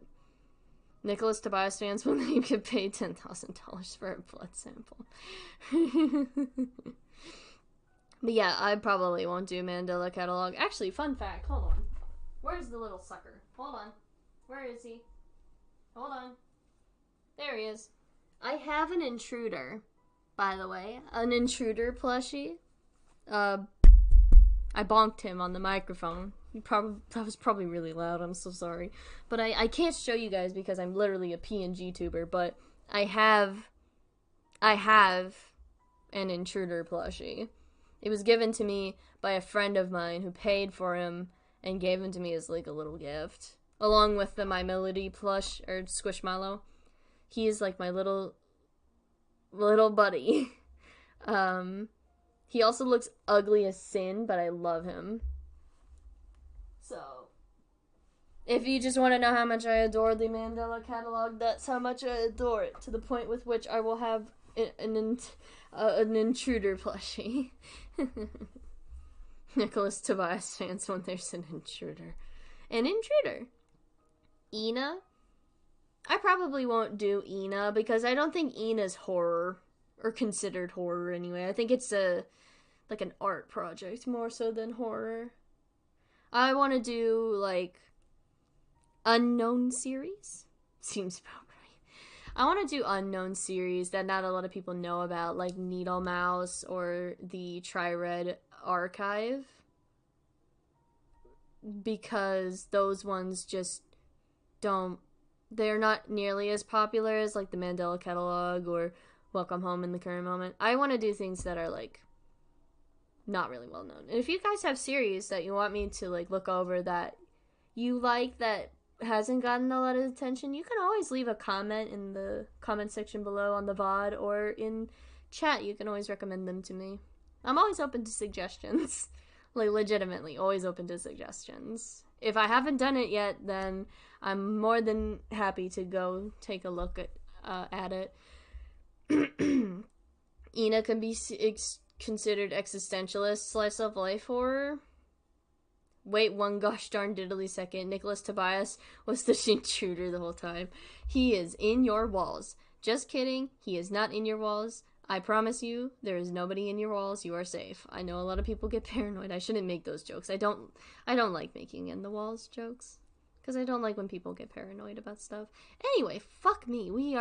Nicholas Tobias fans will name get paid $10,000 for a blood sample. But yeah, I probably won't do Mandela Catalog. Actually, fun fact, hold on. Where's the little sucker? Hold on. Where is he? Hold on. There he is. I have an intruder, by the way. An intruder plushie. I bonked him on the microphone. That was probably really loud, I'm so sorry. But I can't show you guys because I'm literally a PNG tuber, but I have an intruder plushie. It was given to me by a friend of mine who paid for him and gave him to me as like a little gift. Along with the My Melody plush, or Squishmallow. He is like my little buddy. He also looks ugly as sin, but I love him. So, if you just want to know how much I adore the Mandela Catalog, that's how much I adore it, to the point with which I will have an intruder plushie. Nicholas Tobias fans when there's an intruder. An intruder. Ina? I probably won't do Ina, because I don't think Ina's horror, or considered horror anyway. I think it's like an art project more so than horror. I want to do, like, unknown series. Seems about right. I want to do unknown series that not a lot of people know about, like Needle Mouse or the Tri-Red Archive. Because those ones just don't... They're not nearly as popular as, like, the Mandela Catalog or Welcome Home in the current moment. I want to do things that are, like, not really well known. And if you guys have series that you want me to, like, look over that you like that hasn't gotten a lot of attention, you can always leave a comment in the comment section below on the VOD or in chat, you can always recommend them to me. I'm always open to suggestions. Like, legitimately, always open to suggestions. If I haven't done it yet, then I'm more than happy to go take a look at it. Ina can be considered existentialist slice of life horror. Wait one gosh darn diddly second. Nicholas Tobias was the intruder the whole time. He is in your walls. Just kidding. He is not in your walls. I promise you, there is nobody in your walls. You are safe. I know a lot of people get paranoid. I shouldn't make those jokes. I don't like making in the walls jokes. Because I don't like when people get paranoid about stuff. Anyway, fuck me. We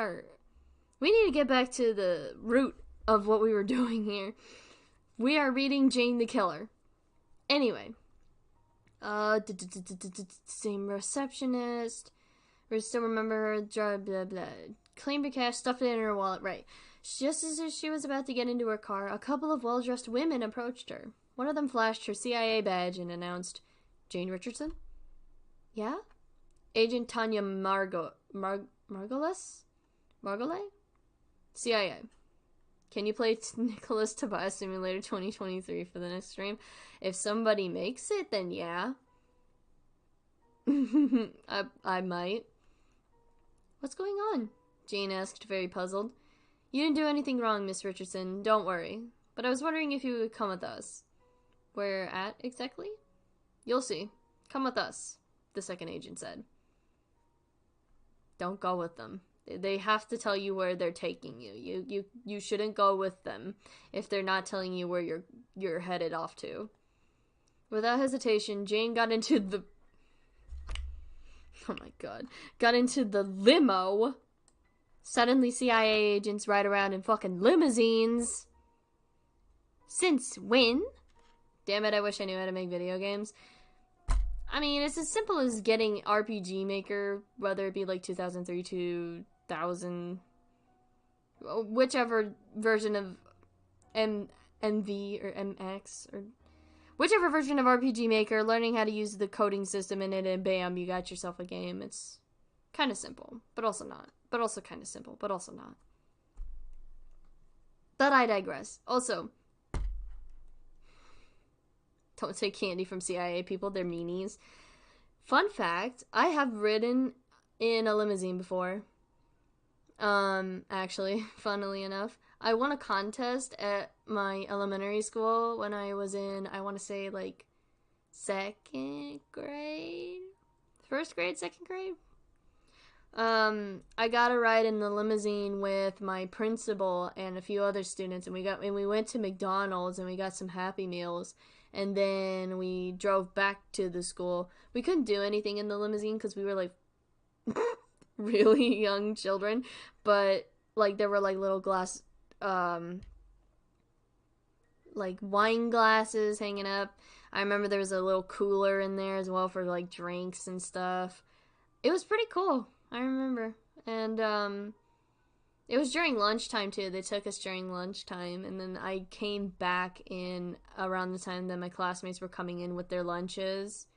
need to get back to the root of what we were doing here. We are reading Jane the Killer. Anyway. Same receptionist. We still remember her, blah, blah. Claimed her cash, stuffed it in her wallet. Right. Just as she was about to get into her car, a couple of well-dressed women approached her. One of them flashed her CIA badge and announced, Jane Richardson? Yeah? Agent Tanya Margolis? Margolay? CIA. Can you play Nicholas Tobias Simulator 2023 for the next stream? If somebody makes it, then yeah. I might. What's going on? Jane asked, very puzzled. You didn't do anything wrong, Miss Richardson. Don't worry. But I was wondering if you would come with us. Where at, exactly? You'll see. Come with us, the second agent said. Don't go with them. They have to tell you where they're taking you. You shouldn't go with them if they're not telling you where you're headed off to. Without hesitation, Jane got into the... Oh my god. Got into the limo. Suddenly CIA agents ride around in fucking limousines. Since when? Damn it, I wish I knew how to make video games. I mean, it's as simple as getting RPG Maker, whether it be like 2003, 2000, whichever version of MV or MX, or whichever version of RPG Maker, learning how to use the coding system in it, and bam, you got yourself a game. It's kind of simple, but also not. But also kind of simple, but also not. But I digress. Also, don't take candy from CIA people, they're meanies. Fun fact, I have ridden in a limousine before. Actually, funnily enough. I won a contest at my elementary school when I was in, I want to say, like, second grade? First grade, second grade? I got a ride in the limousine with my principal and a few other students, and we went to McDonald's and we got some Happy Meals, and then we drove back to the school. We couldn't do anything in the limousine because we were like really young children, but like there were like little glass, like wine glasses hanging up. I remember there was a little cooler in there as well for like drinks and stuff. It was pretty cool. I remember. And, it was during lunchtime, too. They took us during lunchtime, and then I came back in around the time that my classmates were coming in with their lunches,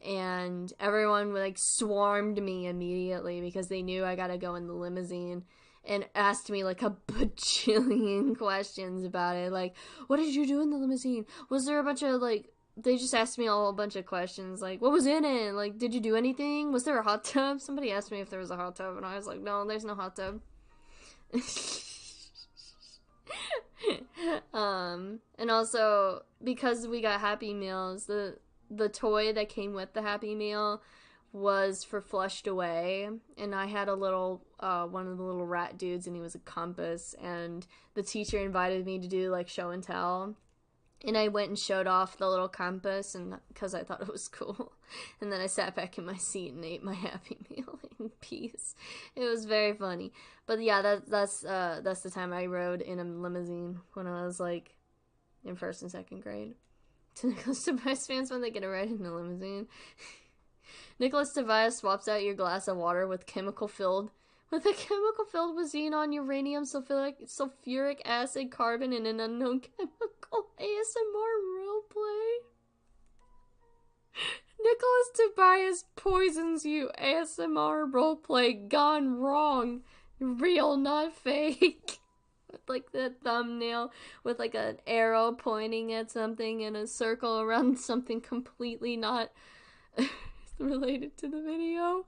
and everyone, like, swarmed me immediately because they knew I gotta go in the limousine, and asked me, like, a bajillion questions about it. Like, what did you do in the limousine? Was there a bunch of, like, they just asked me a bunch of questions, like, what was in it? Like, did you do anything? Was there a hot tub? Somebody asked me if there was a hot tub, and I was like, no, there's no hot tub. And also, because we got Happy Meals, the toy that came with the Happy Meal was for flushed away, and I had a little, one of the little rat dudes, and he was a compass, and the teacher invited me to do, like, show and tell. And I went and showed off the little compass, and because I thought it was cool. And then I sat back in my seat and ate my Happy Meal in peace. It was very funny. But yeah, that's the time I rode in a limousine when I was like in first and second grade. To Nicholas Tobias fans when they get a ride in a limousine. Nicholas Tobias swaps out your glass of water with a chemical filled with xenon, uranium, sulfuric acid, carbon, and an unknown chemical. ASMR roleplay. Nicholas Tobias poisons you. ASMR roleplay gone wrong. Real, not fake. With like the thumbnail with like an arrow pointing at something and a circle around something completely not related to the video.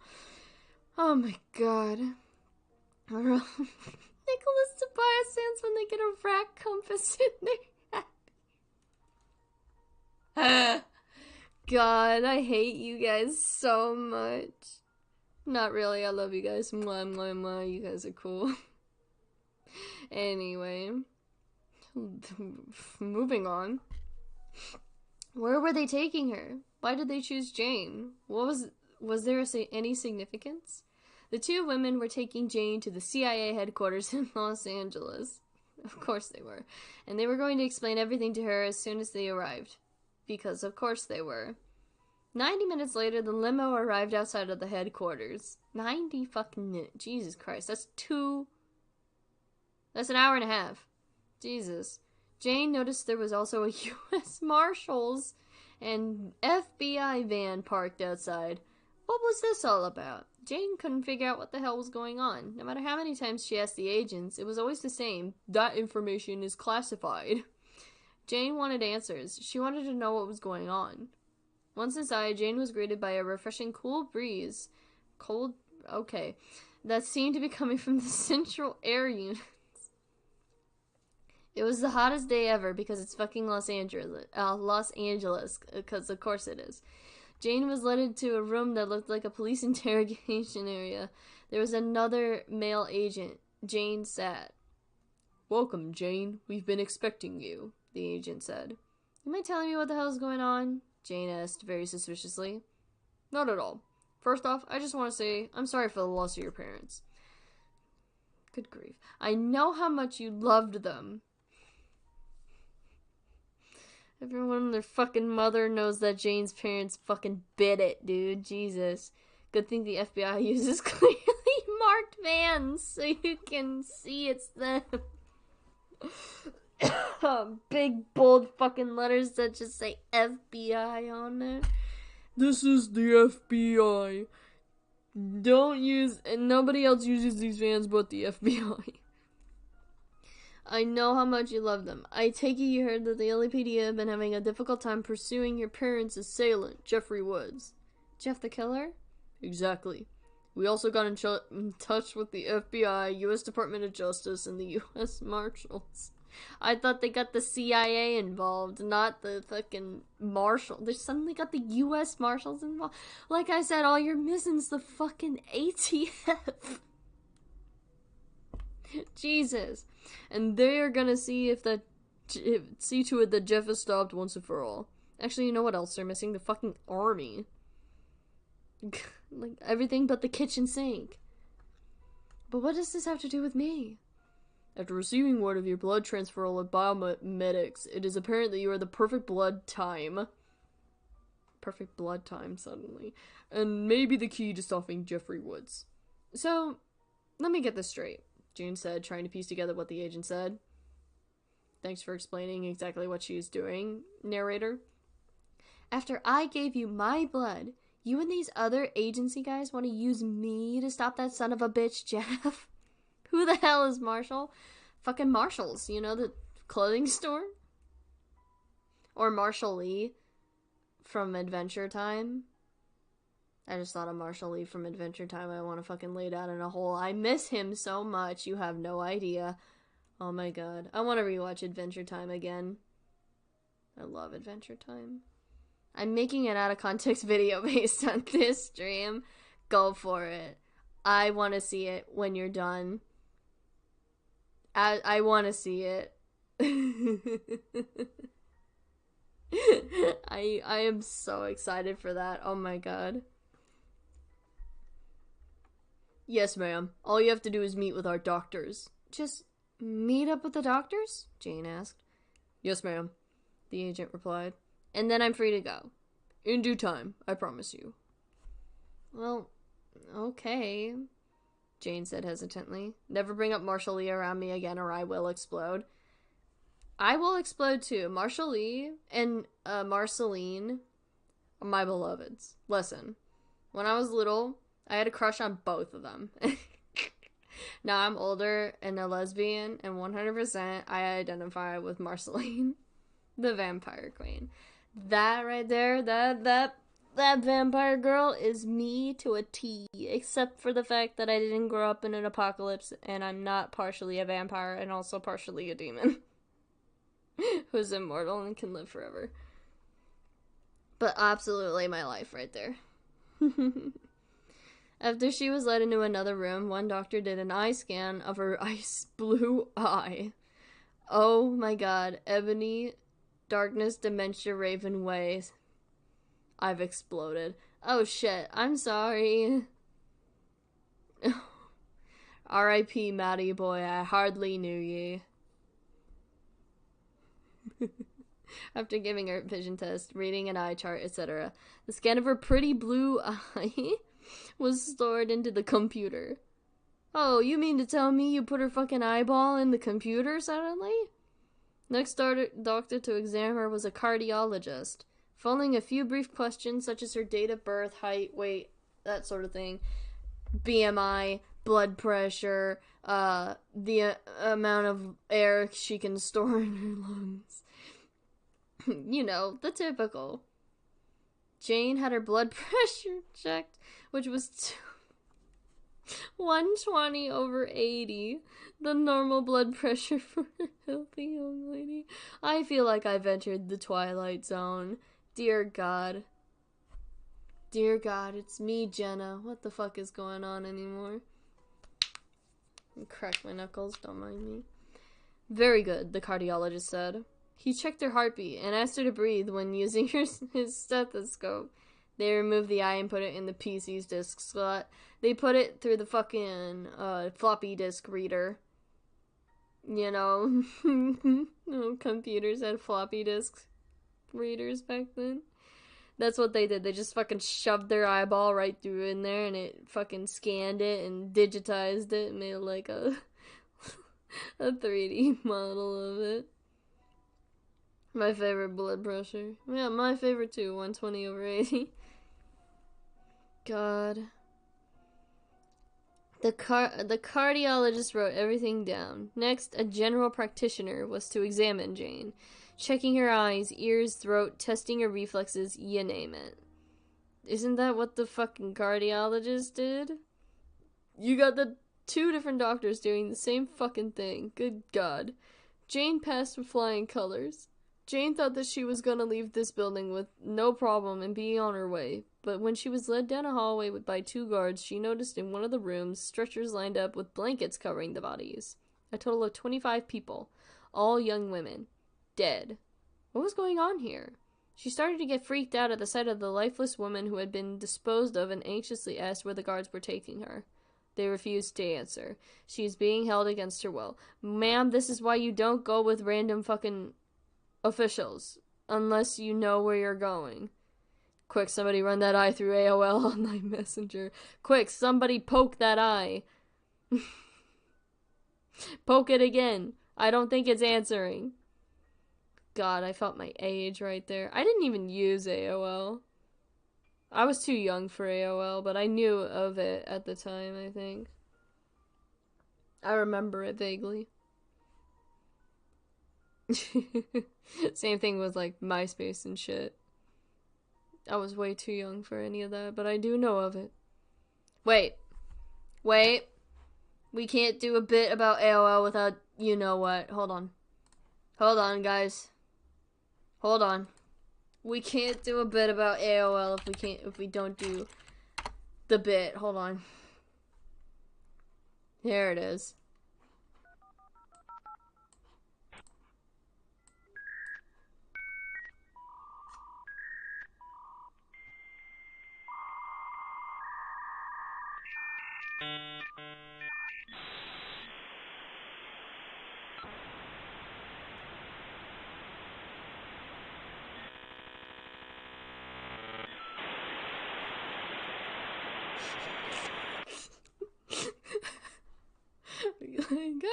Oh my god. Nicholas Tobias fans when they get a rack compass in their head. God, I hate you guys so much. Not really, I love you guys. Mwah, mwah, mwah. You guys are cool. Anyway. Moving on. Where were they taking her? Why did they choose Jane? Was there any significance? The two women were taking Jane to the CIA headquarters in Los Angeles. Of course they were. And they were going to explain everything to her as soon as they arrived. Because of course they were. 90 minutes later, the limo arrived outside of the headquarters. 90 fucking minutes. Jesus Christ. That's an hour and a half. Jesus. Jane noticed there was also a U.S. Marshals and FBI van parked outside. What was this all about? Jane couldn't figure out what the hell was going on. No matter how many times she asked the agents, it was always the same. That information is classified. Jane wanted answers. She wanted to know what was going on. Once inside, Jane was greeted by a refreshing cool breeze. That seemed to be coming from the central air units. It was the hottest day ever because it's fucking Los Angeles, because of course it is. Jane was led into a room that looked like a police interrogation area. There was another male agent. Jane sat. "Welcome, Jane. We've been expecting you," the agent said. "You mind telling me what the hell's going on?" Jane asked very suspiciously. "Not at all. First off, I just want to say I'm sorry for the loss of your parents." Good grief. "I know how much you loved them." Everyone and their fucking mother knows that Jane's parents fucking bit it, dude. Jesus. Good thing the FBI uses clearly marked vans so you can see it's them. Big, bold fucking letters that just say FBI on it. "This is the FBI. Don't use... and nobody else uses these vans but the FBI. I know how much you love them. I take it you heard that the LAPD have been having a difficult time pursuing your parents' assailant, Jeffrey Woods." Jeff the killer? "Exactly. We also got in touch with the FBI, U.S. Department of Justice, and the U.S. Marshals." I thought they got the CIA involved, not the fucking Marshal. They suddenly got the U.S. Marshals involved. Like I said, all you're missing is the fucking ATF. Jesus. And they are gonna see see to it that Jeff is stopped once and for all. Actually, you know what else they're missing? The fucking army. Like, everything but the kitchen sink. But what does this have to do with me? "After receiving word of your blood transferal at biomedics, it is apparent that you are the perfect blood time. Perfect blood time, suddenly. And maybe the key to stopping Jeffrey Woods." "So, let me get this straight," Jane said, trying to piece together what the agent said. "Thanks for explaining exactly what she is doing, narrator." "After I gave you my blood, you and these other agency guys want to use me to stop that son of a bitch, Jeff?" Who the hell is Marshall? Fucking Marshalls, you know, the clothing store? Or Marshall Lee from Adventure Time. I just thought of Marshall Lee from Adventure Time. I want to fucking lay down in a hole. I miss him so much. You have no idea. Oh my god. I want to rewatch Adventure Time again. I love Adventure Time. I'm making an out of context video based on this stream. Go for it. I want to see it when you're done. I want to see it. I am so excited for that. Oh my god. "Yes, ma'am. All you have to do is meet with our doctors." "Just meet up with the doctors?" Jane asked. "Yes, ma'am," the agent replied. "And then I'm free to go." "In due time, I promise you." "Well, okay," Jane said hesitantly. "Never bring up Marshall Lee around me again or I will explode." "I will explode too. Marshall Lee and Marceline are my beloveds. Listen, when I was little, I had a crush on both of them. Now I'm older and a lesbian, and 100% I identify with Marceline, the vampire queen. That right there, that vampire girl is me to a T, except for the fact that I didn't grow up in an apocalypse and I'm not partially a vampire and also partially a demon who's immortal and can live forever. But absolutely my life right there. After she was led into another room, one doctor did an eye scan of her ice blue eye. Oh my god, ebony, darkness, dementia, raven ways. I've exploded. Oh shit, I'm sorry. R.I.P. Matty boy, I hardly knew ye. After giving her a vision test, reading an eye chart, etc., the scan of her pretty blue eye was stored into the computer. Oh, you mean to tell me you put her fucking eyeball in the computer suddenly? Next doctor to examine her was a cardiologist. Following a few brief questions such as her date of birth, height, weight, that sort of thing, BMI, blood pressure, the amount of air she can store in her lungs. You know, the typical. Jane had her blood pressure checked, which was 120/80, the normal blood pressure for a healthy young lady. I feel like I've entered the Twilight Zone. Dear God. Dear God, it's me, Jenna. What the fuck is going on anymore? Crack my knuckles, don't mind me. Very good, the cardiologist said. He checked her heartbeat and asked her to breathe when using his stethoscope. They removed the eye and put it in the PC's disk slot. They put it through the fucking floppy disk reader. You know, computers had floppy disk readers back then. That's what they did. They just fucking shoved their eyeball right through in there and it fucking scanned it and digitized it and made like a 3D model of it. My favorite blood pressure. Yeah, my favorite too. 120/80. God. The cardiologist wrote everything down. Next, a general practitioner was to examine Jane, checking her eyes, ears, throat, testing her reflexes, you name it. Isn't that what the fucking cardiologist did? You got the two different doctors doing the same fucking thing. Good God. Jane passed with flying colors. Jane thought that she was gonna leave this building with no problem and be on her way, but when she was led down a hallway by two guards, she noticed in one of the rooms stretchers lined up with blankets covering the bodies. A total of 25 people, all young women, dead. What was going on here? She started to get freaked out at the sight of the lifeless woman who had been disposed of and anxiously asked where the guards were taking her. They refused to answer. She is being held against her will. Ma'am, this is why you don't go with random fucking officials, unless you know where you're going. Quick, somebody run that eye through AOL Online Messenger. Quick, somebody poke that eye. Poke it again. I don't think it's answering. God, I felt my age right there. I didn't even use AOL. I was too young for AOL, but I knew of it at the time, I think. I remember it vaguely. Same thing with like MySpace and shit. I was way too young for any of that, but I do know of it. Wait. We can't do a bit about AOL without you know what. Hold on, guys. Hold on. We can't do a bit about AOL if we don't do the bit. Hold on. Here it is.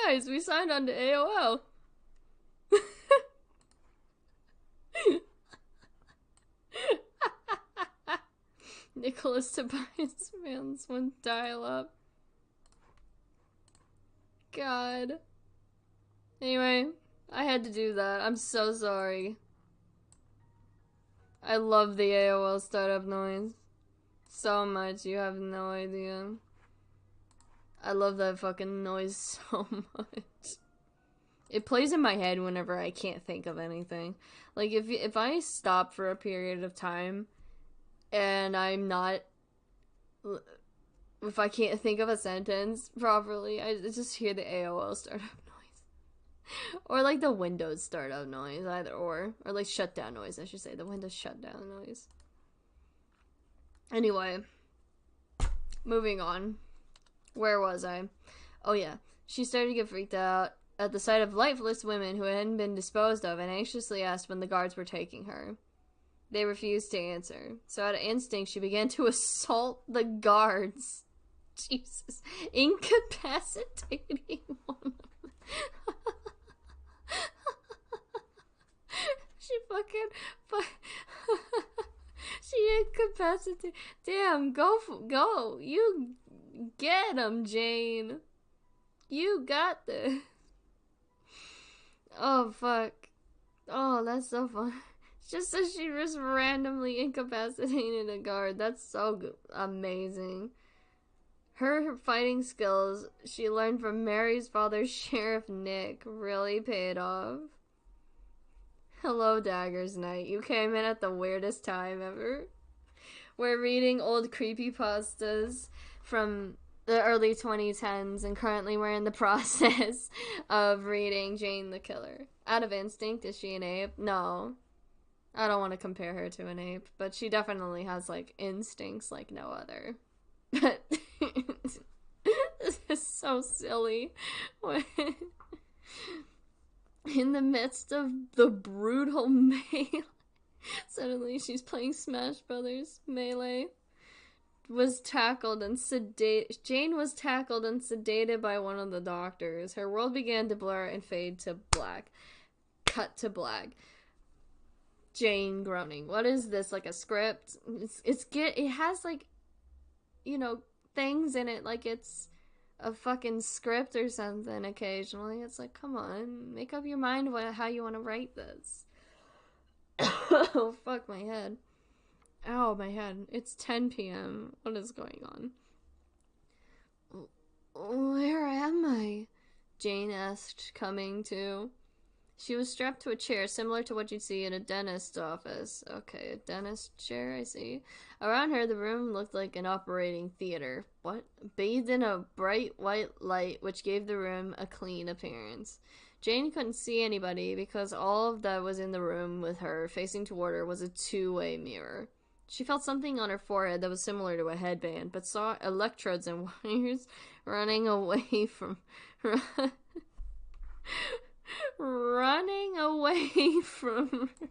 Guys, we signed on to AOL. Nicholas Tobias Vance went dial up. God. Anyway, I had to do that. I'm so sorry. I love the AOL startup noise so much, you have no idea. I love that fucking noise so much. It plays in my head whenever I can't think of anything. Like, if I stop for a period of time, and I'm not... If I can't think of a sentence properly, I just hear the AOL startup noise. Or, like, the Windows startup noise, either or. Or, like, shutdown noise, I should say. The Windows shutdown noise. Anyway. Moving on. Where was I? Oh, yeah. She started to get freaked out at the sight of lifeless women who hadn't been disposed of and anxiously asked when the guards were taking her. They refused to answer. So out of instinct, she began to assault the guards. Jesus. Incapacitating one of them. She fucking... she incapacitated... Damn, go. You get him, Jane. You got this. Oh, fuck. Oh, that's so fun. Just as she just randomly incapacitated a guard. That's so good. Amazing. Her fighting skills she learned from Mary's father, Sheriff Nick, really paid off. Hello, Dagger's Night. You came in at the weirdest time ever. We're reading old creepypastas from the early 2010s, and currently we're in the process of reading Jane the Killer. Out of instinct, is she an ape? No. I don't want to compare her to an ape, but she definitely has, like, instincts like no other. But this is so silly. In the midst of the brutal melee, suddenly she's playing Smash Brothers Melee. Jane was tackled and sedated by one of the doctors. Her world began to blur and fade to black. Cut to black. Jane groaning. What is this? Like a script? It has, like, you know, things in it like it's a fucking script or something occasionally. It's like, come on, make up your mind how you want to write this. Oh, fuck my head. Ow, my head. It's 10 p.m. What is going on? Where am I? Jane asked, coming to. She was strapped to a chair similar to what you'd see in a dentist's office. Okay, a dentist chair, I see. Around her, the room looked like an operating theater. What? Bathed in a bright white light, which gave the room a clean appearance. Jane couldn't see anybody because all that was in the room with her, facing toward her, was a two-way mirror. She felt something on her forehead that was similar to a headband, but saw electrodes and wires running away from her. Running away from her.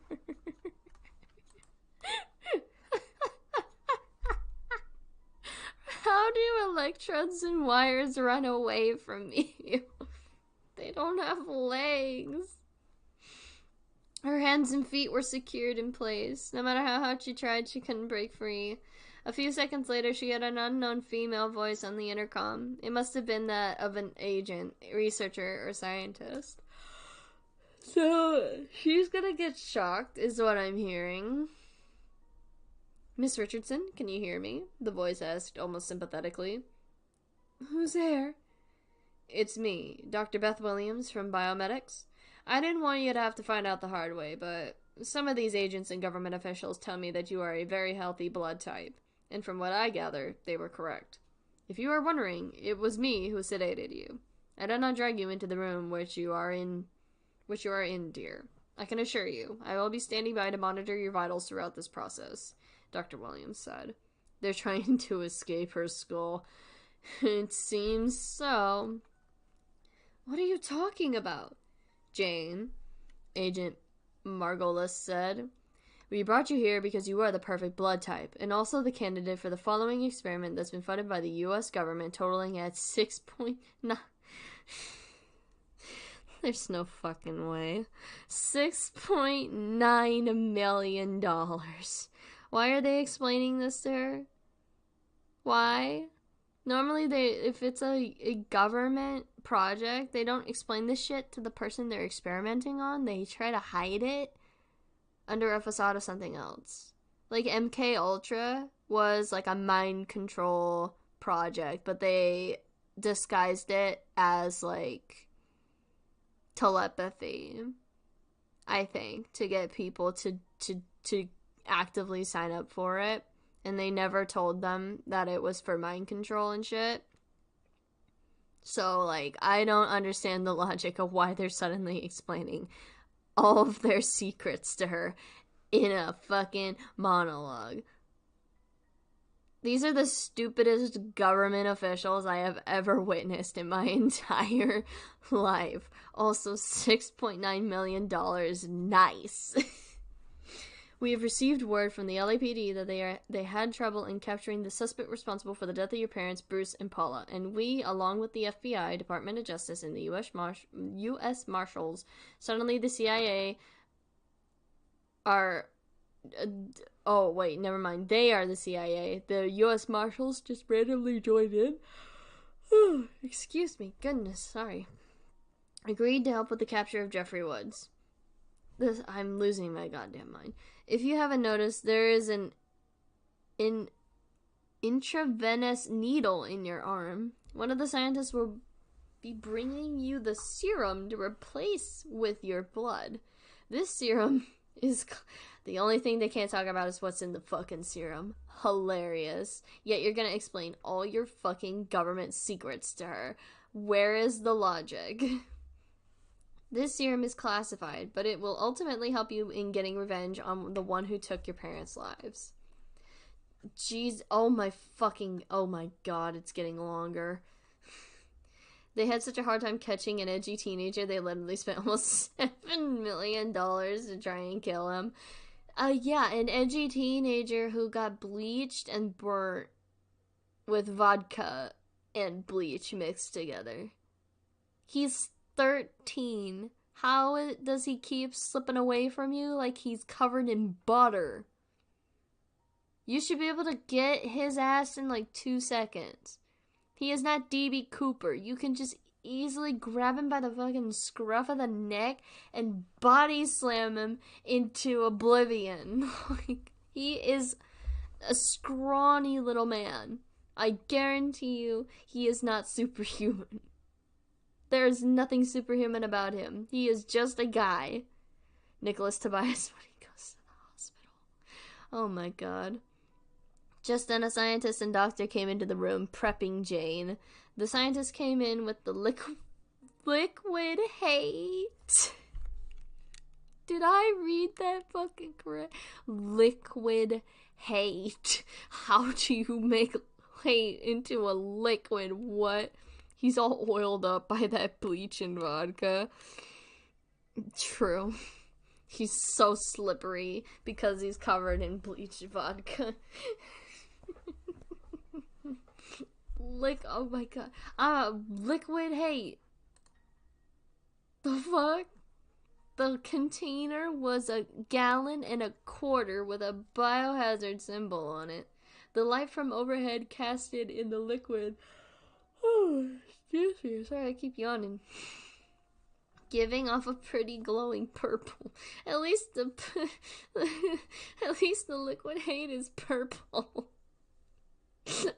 How do electrodes and wires run away from you? They don't have legs. Her hands and feet were secured in place. No matter how hard she tried, she couldn't break free. A few seconds later, she had an unknown female voice on the intercom. It must have been that of an agent, researcher, or scientist. So, she's gonna get shocked, is what I'm hearing. Miss Richardson, can you hear me? The voice asked, almost sympathetically. Who's there? It's me, Dr. Beth Williams from Biomedics. I didn't want you to have to find out the hard way, but some of these agents and government officials tell me that you are a very healthy blood type, and from what I gather, they were correct. If you are wondering, it was me who sedated you. I did not drag you into the room which you are in, dear. I can assure you, I will be standing by to monitor your vitals throughout this process, Dr. Williams said. They're trying to escape her skull. It seems so. What are you talking about? Jane, Agent Margolis said. We brought you here because you are the perfect blood type, and also the candidate for the following experiment that's been funded by the U.S. government, totaling at 6.9... There's no fucking way. $6.9 million. Why are they explaining this to her? Why? Normally, if it's a government project, they don't explain this shit to the person they're experimenting on. They try to hide it under a facade of something else. Like MK Ultra was like a mind control project, but they disguised it as like telepathy, I think, to get people to actively sign up for it. And they never told them that it was for mind control and shit. So, like, I don't understand the logic of why they're suddenly explaining all of their secrets to her in a fucking monologue. These are the stupidest government officials I have ever witnessed in my entire life. Also, $6.9 million. Nice. We have received word from the LAPD that they had trouble in capturing the suspect responsible for the death of your parents, Bruce and Paula. And we, along with the FBI, Department of Justice, and the U.S. Marshals, suddenly the CIA are... oh, wait, never mind. They are the CIA. The U.S. Marshals just randomly joined in. Excuse me. Goodness, sorry. Agreed to help with the capture of Jeffrey Woods. I'm losing my goddamn mind. If you haven't noticed, there is an intravenous needle in your arm. One of the scientists will be bringing you the serum to replace with your blood. This serum is... the only thing they can't talk about is what's in the fucking serum. Hilarious. Yet you're gonna explain all your fucking government secrets to her. Where is the logic? This serum is classified, but it will ultimately help you in getting revenge on the one who took your parents' lives. Jeez, oh my god, it's getting longer. They had such a hard time catching an edgy teenager, they literally spent almost $7 million to try and kill him. Yeah, an edgy teenager who got bleached and burnt with vodka and bleach mixed together. He's 13. How does he keep slipping away from you like he's covered in butter? You should be able to get his ass in like 2 seconds. He is not D.B. Cooper. You can just easily grab him by the fucking scruff of the neck and body slam him into oblivion. Like, he is a scrawny little man. I guarantee you he is not superhuman. There is nothing superhuman about him. He is just a guy. Nicholas Tobias when he goes to the hospital. Oh my god. Just then a scientist and doctor came into the room, prepping Jane. The scientist came in with the liquid hate. Did I read that fucking correct? Liquid hate. How do you make hate into a liquid? What? He's all oiled up by that bleach and vodka. True. He's so slippery because he's covered in bleach vodka. Oh my god. Liquid hate. The fuck? The container was 1.25 gallons with a biohazard symbol on it. The light from overhead casted in the liquid. Oh, excuse me. Sorry, I keep yawning. Giving off a pretty glowing purple. At least the liquid hate is purple.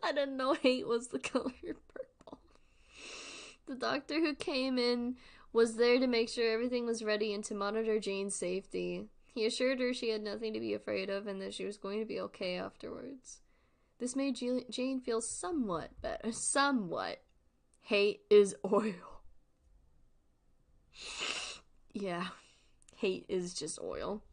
I didn't know hate was the color purple. The doctor who came in was there to make sure everything was ready and to monitor Jane's safety. He assured her she had nothing to be afraid of and that she was going to be okay afterwards. This made Jane feel somewhat better. Somewhat. Hate is oil. Yeah. Hate is just oil.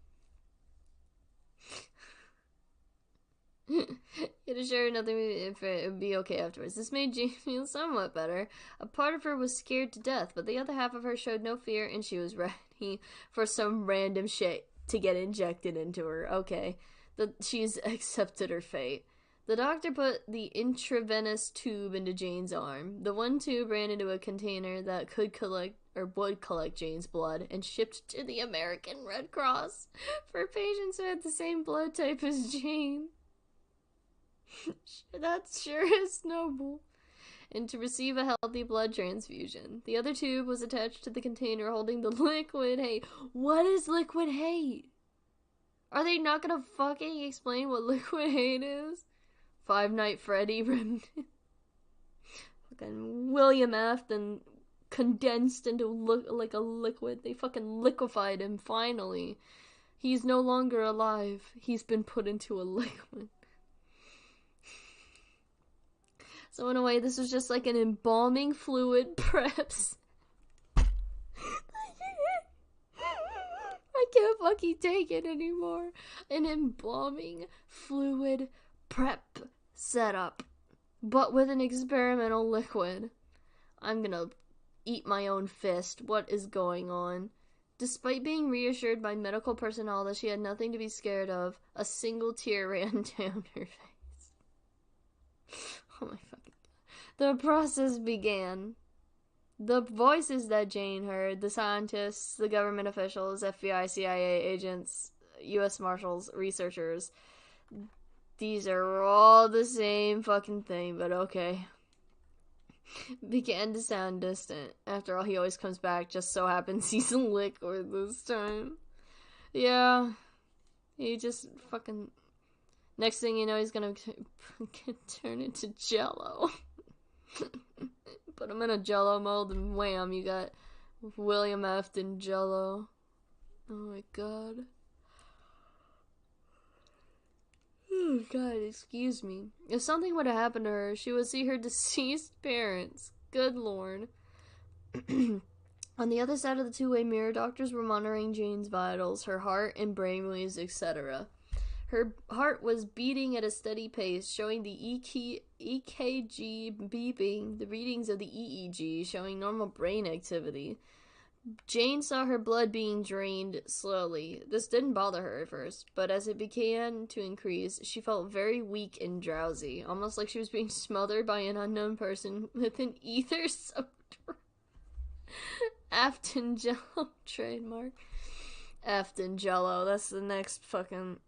It assured nothing if it would be okay afterwards. This made Jane feel somewhat better. A part of her was scared to death, but the other half of her showed no fear, and she was ready for some random shit to get injected into her. Okay. She's accepted her fate. The doctor put the intravenous tube into Jane's arm. The one tube ran into a container that would collect Jane's blood and shipped to the American Red Cross for patients who had the same blood type as Jane. That sure is noble. and to receive a healthy blood transfusion. The other tube was attached to the container holding the liquid hate. What is liquid hate? Are they not gonna fucking explain what liquid hate is? Five Nights Freddy fucking William Afton condensed into like a liquid. They fucking liquefied him finally. He's no longer alive. He's been put into a liquid. So in a way, this was just like an embalming fluid preps. I can't fucking take it anymore. An embalming fluid prep setup, but with an experimental liquid. I'm gonna eat my own fist. What is going on? Despite being reassured by medical personnel that she had nothing to be scared of, a single tear ran down her face. Oh my fucking god. The process began. The voices that Jane heard, the scientists, the government officials, FBI, CIA agents, US Marshals, researchers, these are all the same fucking thing, but okay. Began to sound distant. After all, he always comes back, just so happens he's a liquid this time. Yeah. He just fucking... Next thing you know, he's gonna turn into Jello. Put him in a Jello mold and wham, you got William Afton Jello. Oh my god. Oh god, excuse me. If something would have happened to her, she would see her deceased parents. Good lord. On the other side of the two-way mirror, doctors were monitoring Jane's vitals, her heart and brainwaves, etc. Her heart was beating at a steady pace, showing the EKG beeping, the readings of the EEG showing normal brain activity. Jane saw her blood being drained slowly. This didn't bother her at first, but as it began to increase, she felt very weak and drowsy, almost like she was being smothered by an unknown person with an ether-soaked Afton Jello trademark. Afton Jello, that's the next fucking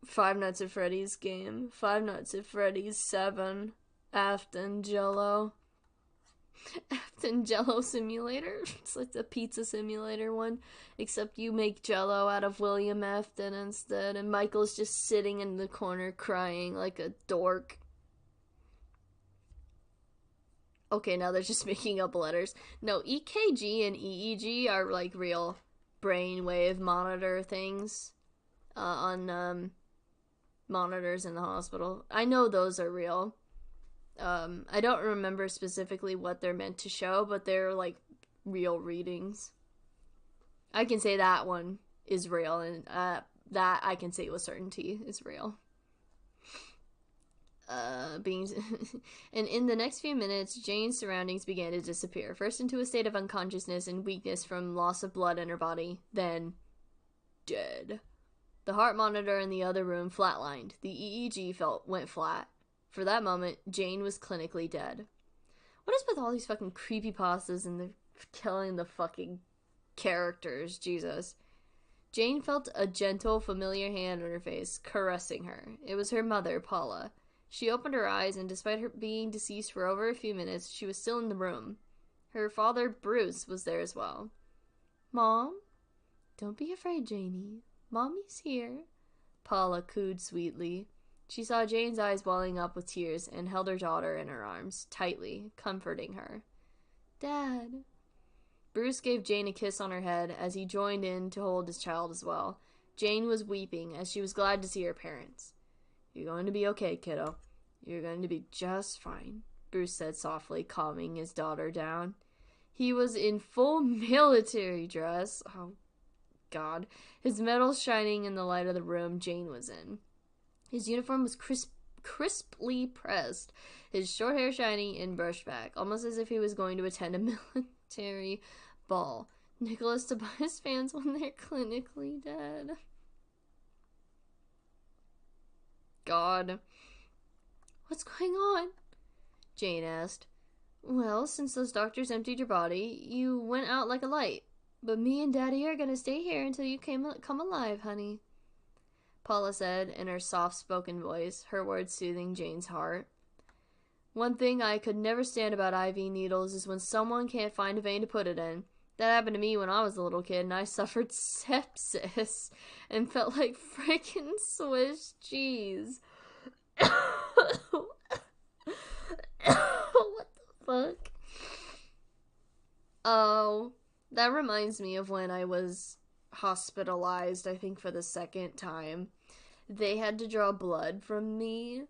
Five Nights at Freddy's game. Five Nights at Freddy's 7. Afton Jello. Afton Jello Simulator. It's like the pizza simulator one, except you make Jello out of William Afton instead, and Michael's just sitting in the corner crying like a dork. Okay, now they're just making up letters. No, EKG and EEG are like real brainwave monitor things on monitors in the hospital. I know those are real. I don't remember specifically what they're meant to show, but they're like real readings. I can say that one is real, and that I can say with certainty is real. And in the next few minutes, Jane's surroundings began to disappear. First into a state of unconsciousness and weakness from loss of blood in her body, then dead. The heart monitor in the other room flatlined. The EEG went flat. For that moment, Jane was clinically dead. What is with all these fucking creepypastas and the killing the fucking characters? Jesus. Jane felt a gentle, familiar hand on her face, caressing her. It was her mother, Paula. She opened her eyes, and despite her being deceased for over a few minutes, she was still in the room. Her father, Bruce, was there as well. Mom? Don't be afraid, Janie. Mommy's here. Paula cooed sweetly. She saw Jane's eyes welling up with tears and held her daughter in her arms, tightly, comforting her. Dad. Bruce gave Jane a kiss on her head as he joined in to hold his child as well. Jane was weeping as she was glad to see her parents. You're going to be okay, kiddo. You're going to be just fine, Bruce said softly, calming his daughter down. He was in full military dress. Oh, God. His medals shining in the light of the room Jane was in. His uniform was crisply pressed, his short hair shiny and brushed back, almost as if he was going to attend a military ball. Nicholas Tobias fans when they're clinically dead. God. What's going on? Jane asked. Well, since those doctors emptied your body, you went out like a light. But me and Daddy are gonna stay here until you come alive, honey. Paula said in her soft-spoken voice, her words soothing Jane's heart. One thing I could never stand about IV needles is when someone can't find a vein to put it in. That happened to me when I was a little kid, and I suffered sepsis and felt like freaking Swiss cheese. What the fuck? Oh, that reminds me of when I was hospitalized, I think for the second time. They had to draw blood from me,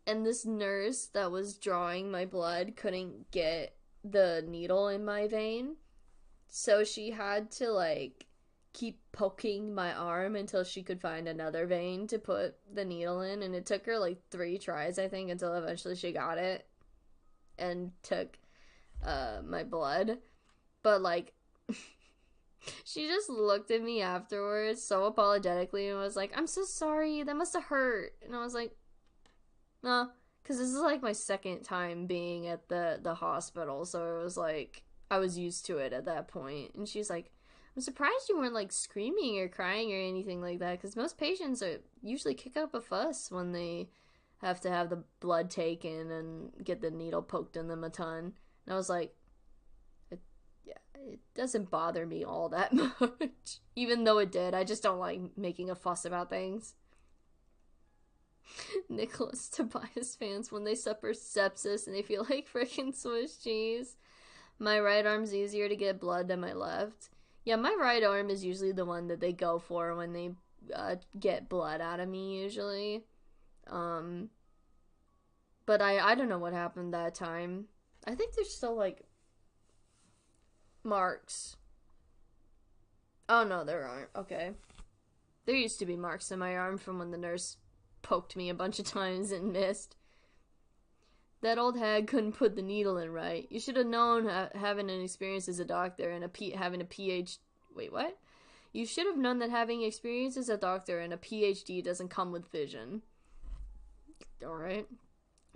and this nurse that was drawing my blood couldn't get the needle in my vein. So she had to, like, keep poking my arm until she could find another vein to put the needle in. And it took her, like, 3 tries, I think, until eventually she got it and took my blood. But, like, she just looked at me afterwards so apologetically and was like, I'm so sorry, that must have hurt. And I was like, no, because this is, like, my second time being at the hospital. So it was like, I was used to it at that point. And she's like, I'm surprised you weren't, like, screaming or crying or anything like that, because most patients usually kick up a fuss when they have to have the blood taken and get the needle poked in them a ton. And I was like, it doesn't bother me all that much. Even though it did, I just don't like making a fuss about things. Nicholas Tobias fans, when they suffer sepsis and they feel like freaking Swiss cheese. My right arm's easier to get blood than my left. Yeah, my right arm is usually the one that they go for when they get blood out of me, usually. But I don't know what happened that time. I think there's still, like, marks. Oh, no, there aren't. Okay. There used to be marks in my arm from when the nurse poked me a bunch of times and missed. That old hag couldn't put the needle in right. You should have known having an experience as a doctor and having a PhD. Wait, what? You should have known that having experience as a doctor and a PhD doesn't come with vision. Alright.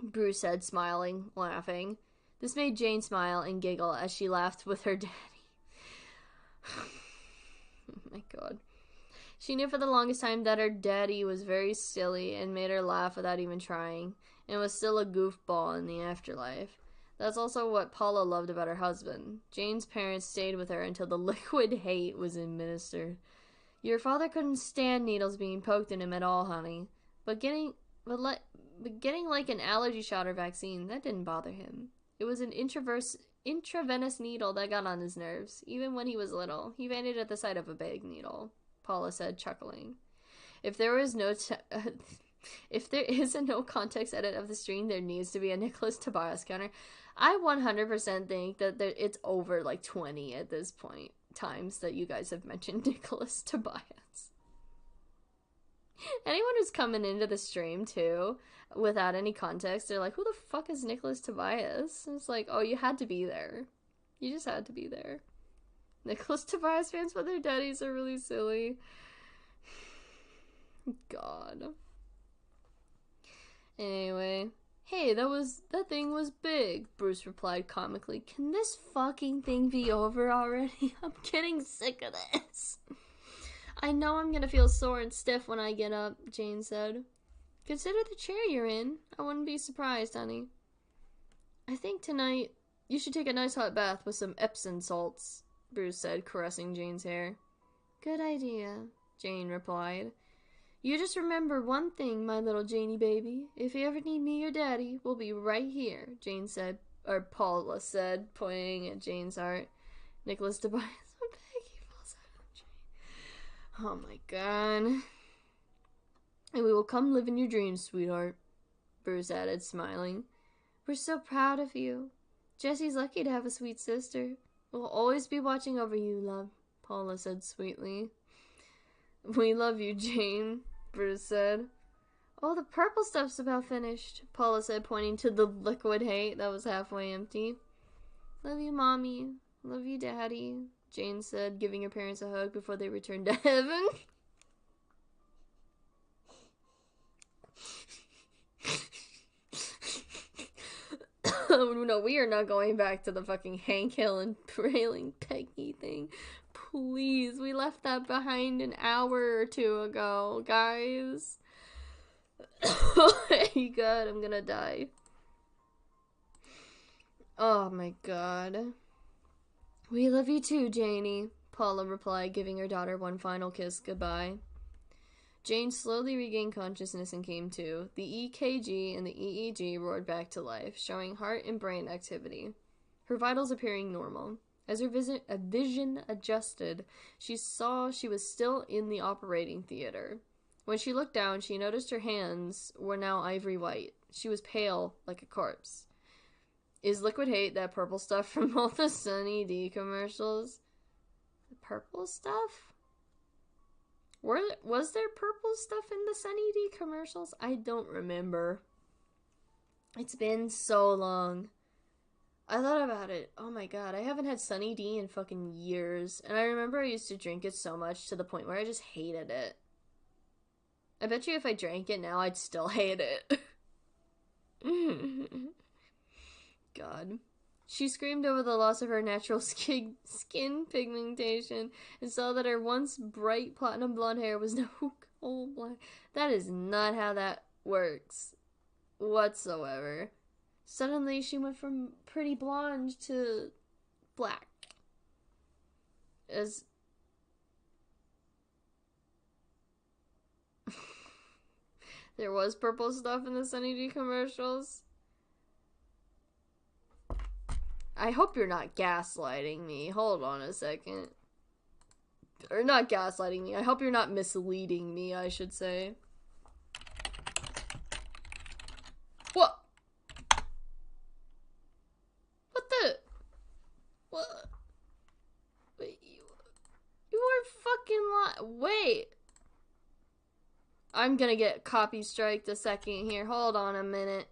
Bruce said, smiling, laughing. This made Jane smile and giggle as she laughed with her daddy. Oh my god. She knew for the longest time that her daddy was very silly and made her laugh without even trying, and was still a goofball in the afterlife. That's also what Paula loved about her husband. Jane's parents stayed with her until the liquid hate was administered. Your father couldn't stand needles being poked in him at all, honey. But getting like an allergy shot or vaccine, that didn't bother him. It was an intravenous needle that got on his nerves. Even when he was little, he fainted at the sight of a big needle, Paula said, chuckling. If there is a no context edit of the stream, there needs to be a Nicholas Tobias counter. I 100% think that it's over like 20 at this point times that you guys have mentioned Nicholas Tobias. Anyone who's coming into the stream too without any context, they're like, who the fuck is Nicholas Tobias? And it's like, oh, you had to be there. You just had to be there. Nicholas Tobias fans for their daddies are really silly. God. Anyway. Hey, that thing was big, Bruce replied comically. Can this fucking thing be over already? I'm getting sick of this. I know I'm gonna feel sore and stiff when I get up, Jane said. Consider the chair you're in. I wouldn't be surprised, honey. I think tonight you should take a nice hot bath with some Epsom salts, Bruce said, caressing Jane's hair. Good idea, Jane replied. You just remember one thing, my little Janey baby. If you ever need me or Daddy, we'll be right here, Jane said, or Paula said, pointing at Jane's heart. Nicholas Tobias, I'm begging, falls out of Jane. Oh my god. And we will come live in your dreams, sweetheart, Bruce added, smiling. We're so proud of you. Jessie's lucky to have a sweet sister. We'll always be watching over you, love, Paula said sweetly. We love you, Jane, Bruce said. Oh, the purple stuff's about finished, Paula said, pointing to the liquid hate that was halfway empty. Love you, Mommy. Love you, Daddy, Jane said, giving her parents a hug before they returned to heaven. No, we are not going back to the fucking Hank Hill and Railing Peggy thing. Please, we left that behind an hour or two ago, guys. Oh my god, I'm gonna die. Oh my god. We love you too, Janie, Paula replied, giving her daughter one final kiss goodbye. Jane slowly regained consciousness and came to. The EKG and the EEG roared back to life, showing heart and brain activity, her vitals appearing normal. As her vision adjusted, she saw she was still in the operating theater. When she looked down, she noticed her hands were now ivory white. She was pale, like a corpse. Is Liquid Hate that purple stuff from all the Sunny D commercials? The purple stuff? Was there purple stuff in the Sunny D commercials? I don't remember. It's been so long. I thought about it. Oh my god, I haven't had Sunny D in fucking years. And I remember I used to drink it so much to the point where I just hated it. I bet you if I drank it now, I'd still hate it. God. She screamed over the loss of her natural skin pigmentation and saw that her once bright platinum blonde hair was now coal black. That is not how that works whatsoever. Suddenly, she went from pretty blonde to black. As there was purple stuff in the Sunny D commercials. I hope you're not gaslighting me. Hold on a second. Or not gaslighting me. I hope you're not misleading me, I should say. What? What the? What? Wait, you are fucking wait. I'm gonna get copy striked a second here. Hold on a minute.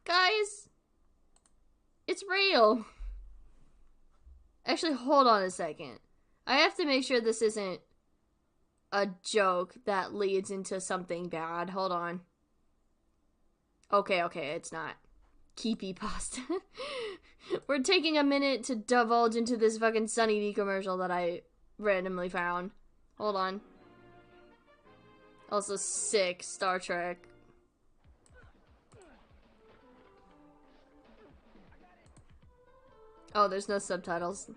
Guys, it's real. Actually, hold on a second. I have to make sure this isn't a joke that leads into something bad. Hold on. Okay, it's not. Creepypasta. We're taking a minute to divulge into this fucking Sunny D commercial that I randomly found. Hold on. Also sick Star Trek. Oh, there's no subtitles.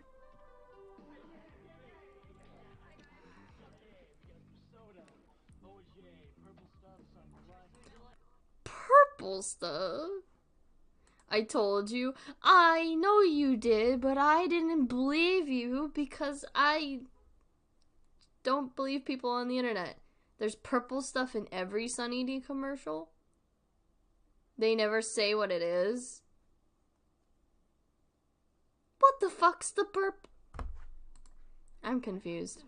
Purple stuff? I told you. I know you did, but I didn't believe you because I don't believe people on the internet. There's purple stuff in every Sunny D commercial. They never say what it is. What the fuck's the burp? I'm confused.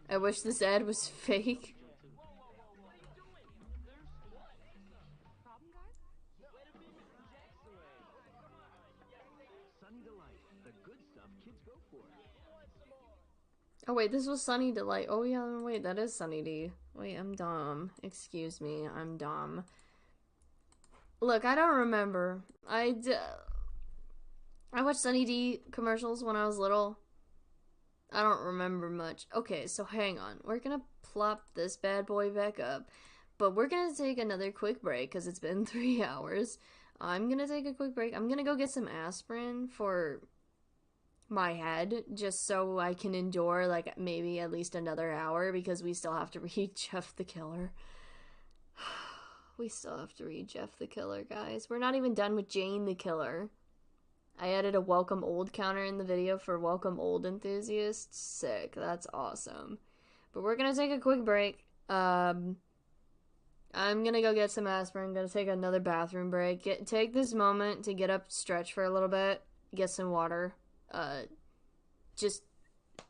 I wish this ad was fake. Oh wait, this was Sunny Delight. Oh yeah, wait, that is Sunny D. Wait, I'm dumb. Excuse me, I'm dumb. Look, I don't remember. I watched Sunny D commercials when I was little. I don't remember much. Okay, so hang on. We're gonna plop this bad boy back up. But we're gonna take another quick break because it's been 3 hours. I'm gonna take a quick break. I'm gonna go get some aspirin for my head just so I can endure like maybe at least another hour because we still have to read Jeff the Killer. We still have to read Jeff the Killer, guys. We're not even done with Jane the Killer. I added a welcome old counter in the video for welcome old enthusiasts. Sick. That's awesome. But we're gonna take a quick break. I'm gonna go get some aspirin. Gonna take another bathroom break. Take this moment to get up, stretch for a little bit, get some water. Just,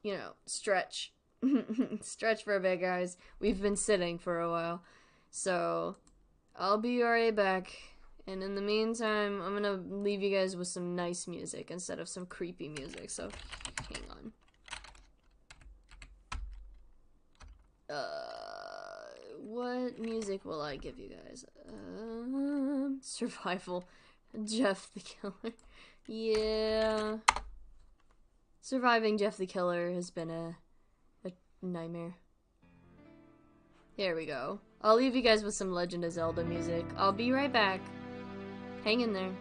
you know, stretch. Stretch for a bit, guys. We've been sitting for a while. So, I'll be right back. And in the meantime, I'm gonna leave you guys with some nice music instead of some creepy music. So, hang on. What music will I give you guys? Survival. Jeff the Killer. Yeah. Surviving Jeff the Killer has been a nightmare. Here we go. I'll leave you guys with some Legend of Zelda music. I'll be right back. Hang in there.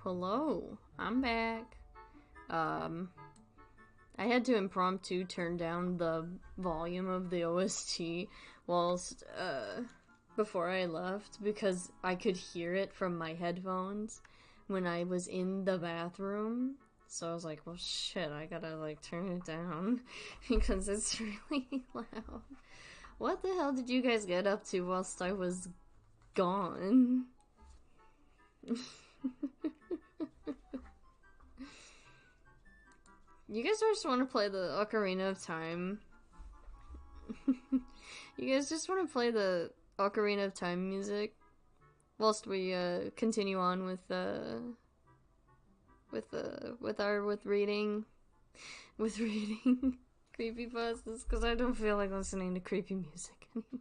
Hello, I'm back. I had to impromptu turn down the volume of the OST whilst, before I left because I could hear it from my headphones when I was in the bathroom. So I was like, well, shit, I gotta, like, turn it down because it's really loud. What the hell did you guys get up to whilst I was gone? You guys just want to play the Ocarina of Time? You guys just want to play the Ocarina of Time music whilst we continue on with reading creepypastas, because I don't feel like listening to creepy music anymore.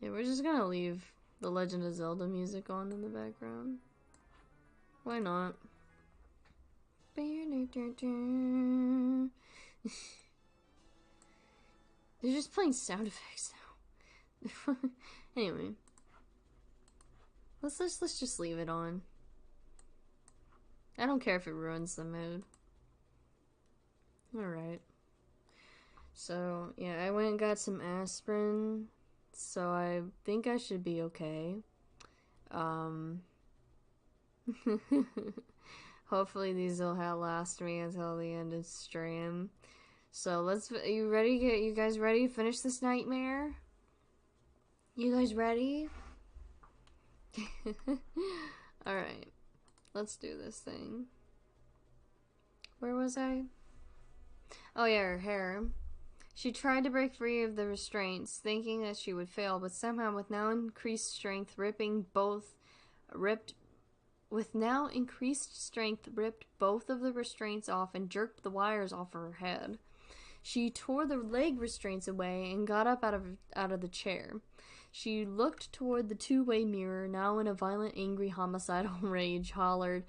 Yeah, we're just gonna leave the Legend of Zelda music on in the background. Why not? They're just playing sound effects now. Anyway. Let's just leave it on. I don't care if it ruins the mood. Alright. So, yeah, I went and got some aspirin, so I think I should be okay. Hopefully these will last me until the end of stream. So you ready? You guys ready to finish this nightmare? You guys ready? Alright. Let's do this thing. Where was I? Oh yeah, her hair. She tried to break free of the restraints, thinking that she would fail, but somehow with now increased strength ripped both of the restraints off and jerked the wires off her head. She tore the leg restraints away and got up out of the chair. She looked toward the two-way mirror, now in a violent, angry, homicidal rage, hollered,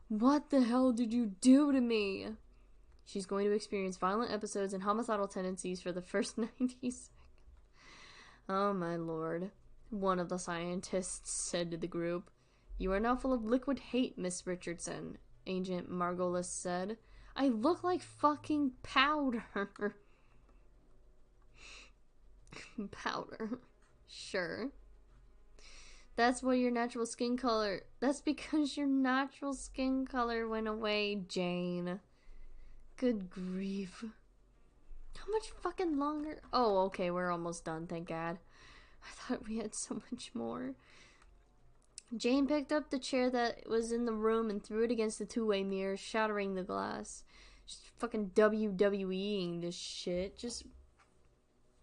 "What the hell did you do to me?" She's going to experience violent episodes and homicidal tendencies for the first 90 seconds. Oh my lord. One of the scientists said to the group. "You are now full of liquid hate, Miss Richardson," Agent Margolis said. "I look like fucking powder." Powder. Sure. That's because your natural skin color went away, Jane. Good grief. How much fucking longer? Oh, okay, we're almost done, thank God. I thought we had so much more. Jane picked up the chair that was in the room and threw it against the two-way mirror, shattering the glass. She's fucking WWEing this shit. Just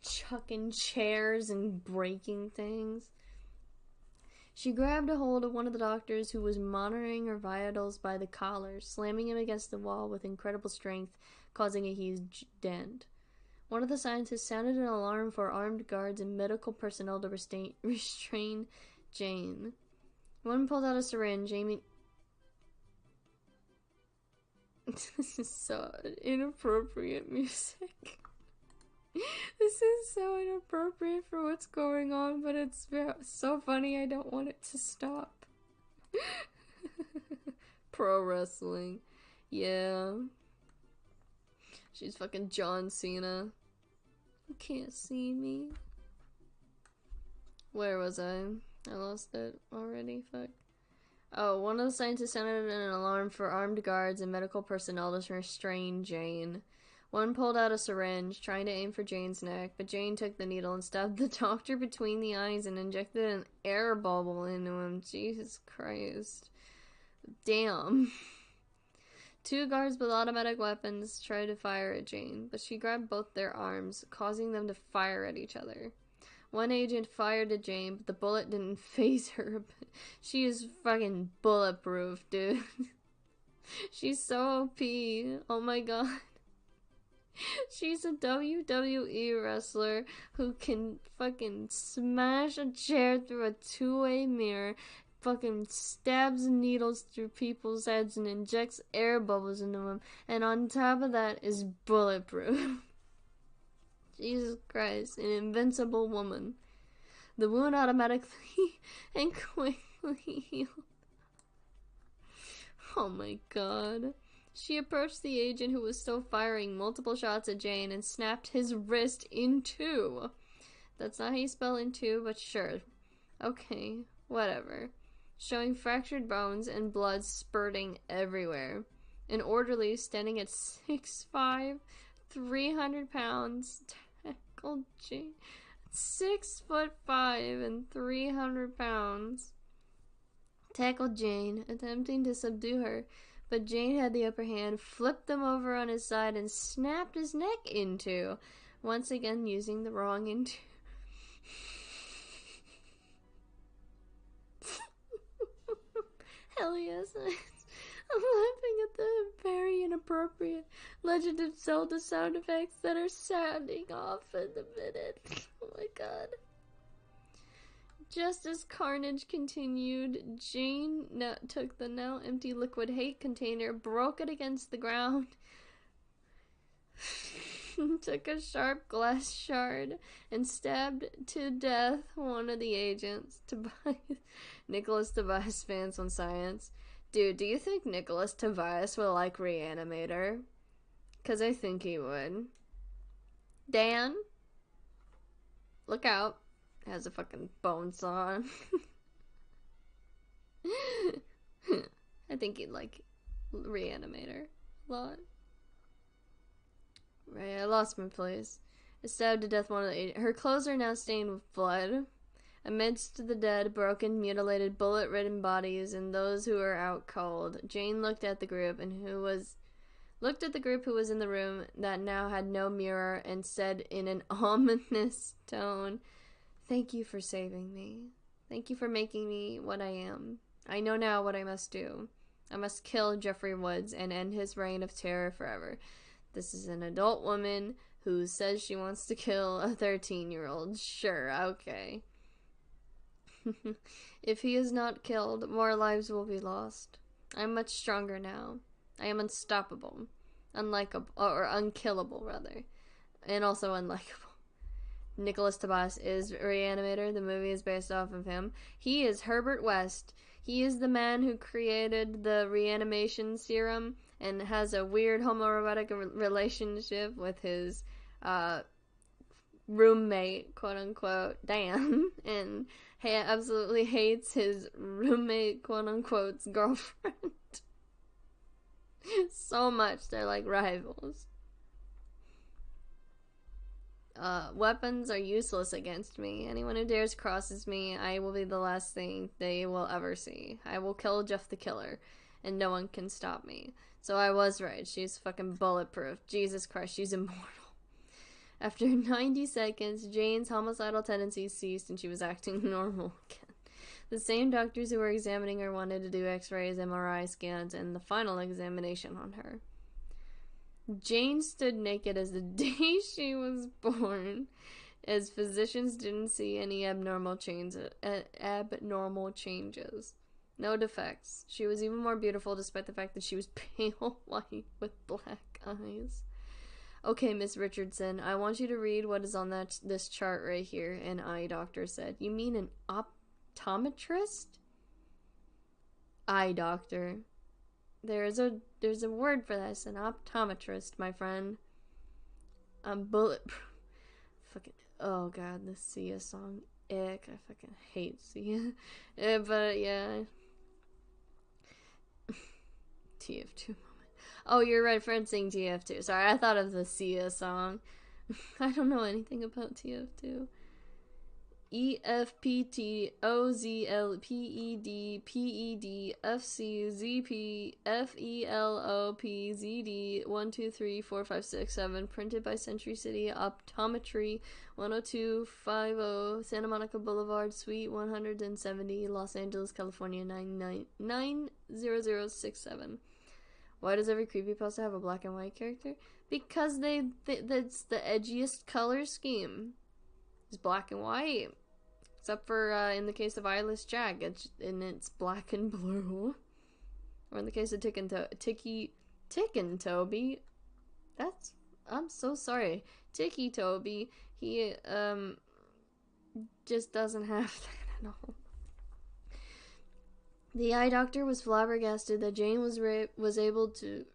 chucking chairs and breaking things. She grabbed a hold of one of the doctors who was monitoring her vitals by the collar, slamming him against the wall with incredible strength, causing a huge dent. One of the scientists sounded an alarm for armed guards and medical personnel to restrain Jane. One pulled out a syringe, aiming... This is so inappropriate music. This is so inappropriate for what's going on, but it's so funny I don't want it to stop. Pro wrestling. Yeah. She's fucking John Cena. You can't see me. Where was I? I lost it already, fuck. Oh, one of the scientists sounded an alarm for armed guards and medical personnel to restrain Jane. One pulled out a syringe, trying to aim for Jane's neck, but Jane took the needle and stabbed the doctor between the eyes and injected an air bubble into him. Jesus Christ. Damn. Two guards with automatic weapons tried to fire at Jane, but she grabbed both their arms, causing them to fire at each other. One agent fired at Jane, but the bullet didn't faze her. She is fucking bulletproof, dude. She's so OP. Oh my god. She's a WWE wrestler who can fucking smash a chair through a two-way mirror, fucking stabs needles through people's heads and injects air bubbles into them, and on top of that is bulletproof. Jesus Christ, an invincible woman. The wound automatically and quickly healed. Oh my god. She approached the agent who was still firing multiple shots at Jane and snapped his wrist in two. That's not how you spell in two, but sure. Okay, whatever. Showing fractured bones and blood spurting everywhere. An orderly standing at 6'5", 300 pounds, tackled Jane. 6'5" and 300 pounds. Tackled Jane, attempting to subdue her, but Jane had the upper hand, flipped him over on his side, and snapped his neck in two. Once again, using the wrong in two. Hell yes. I'm laughing at the very inappropriate Legend of Zelda sound effects that are sounding off in the minute. Oh my god. Just as carnage continued, Jane took the now empty liquid hate container, broke it against the ground, took a sharp glass shard, and stabbed to death one of the agents. Nicholas Tobias fans on science. Dude, do you think Nicholas Tobias will like Reanimator? Because I think he would. Dan? Look out. Has a fucking bone saw on. I think he'd like Reanimator a lot. Right, I lost my place. I stabbed to death one of the eight. Her clothes are now stained with blood. Amidst the dead, broken, mutilated, bullet-ridden bodies and those who are out cold, Jane looked at the group who was in the room that now had no mirror and said in an ominous tone, "Thank you for saving me. Thank you for making me what I am. I know now what I must do. I must kill Jeffrey Woods and end his reign of terror forever." This is an adult woman who says she wants to kill a 13-year-old. Sure, okay. If he is not killed, more lives will be lost. I am much stronger now. I am unstoppable. Unlikable, or unkillable, rather. And also unlikable. Nicholas Tobias is Reanimator. The movie is based off of him. He is Herbert West. He is the man who created the reanimation serum and has a weird homoerotic relationship with his roommate, quote-unquote, Dan, and absolutely hates his roommate, quote-unquote's girlfriend. So much, they're like rivals. Weapons are useless against me. Anyone who dares crosses me, I will be the last thing they will ever see. I will kill Jeff the Killer, and no one can stop me. So I was right. She's fucking bulletproof. Jesus Christ, she's immortal. After 90 seconds, Jane's homicidal tendencies ceased and she was acting normal again. The same doctors who were examining her wanted to do x-rays, MRI scans, and the final examination on her. Jane stood naked as the day she was born, as physicians didn't see any abnormal changes. No defects. She was even more beautiful despite the fact that she was pale white with black eyes. Okay, Miss Richardson, I want you to read what is on this chart right here, an eye doctor said. You mean an optometrist? Eye doctor. There's a word for this, an optometrist, my friend. I'm bulletproof. Fucking, oh god, the Sia song. Ick, I fucking hate Sia. But yeah. TF2 moment. Oh, you're referencing TF2. Sorry, I thought of the Sia song. I don't know anything about TF2. EFPTOZLPEDPEDFCZPFELOPZD 1234567, printed by Century City Optometry, 10250 Santa Monica Boulevard, Suite 170, Los Angeles, California 90067. Why does every creepypasta have a black and white character? Because that's the edgiest color scheme. It's black and white. Except for in the case of Eyeless Jack, it's black and blue. Or in the case of Tick and Toby, I'm so sorry. Ticky Toby, he just doesn't have that at all. The eye doctor was flabbergasted that Jane was able to.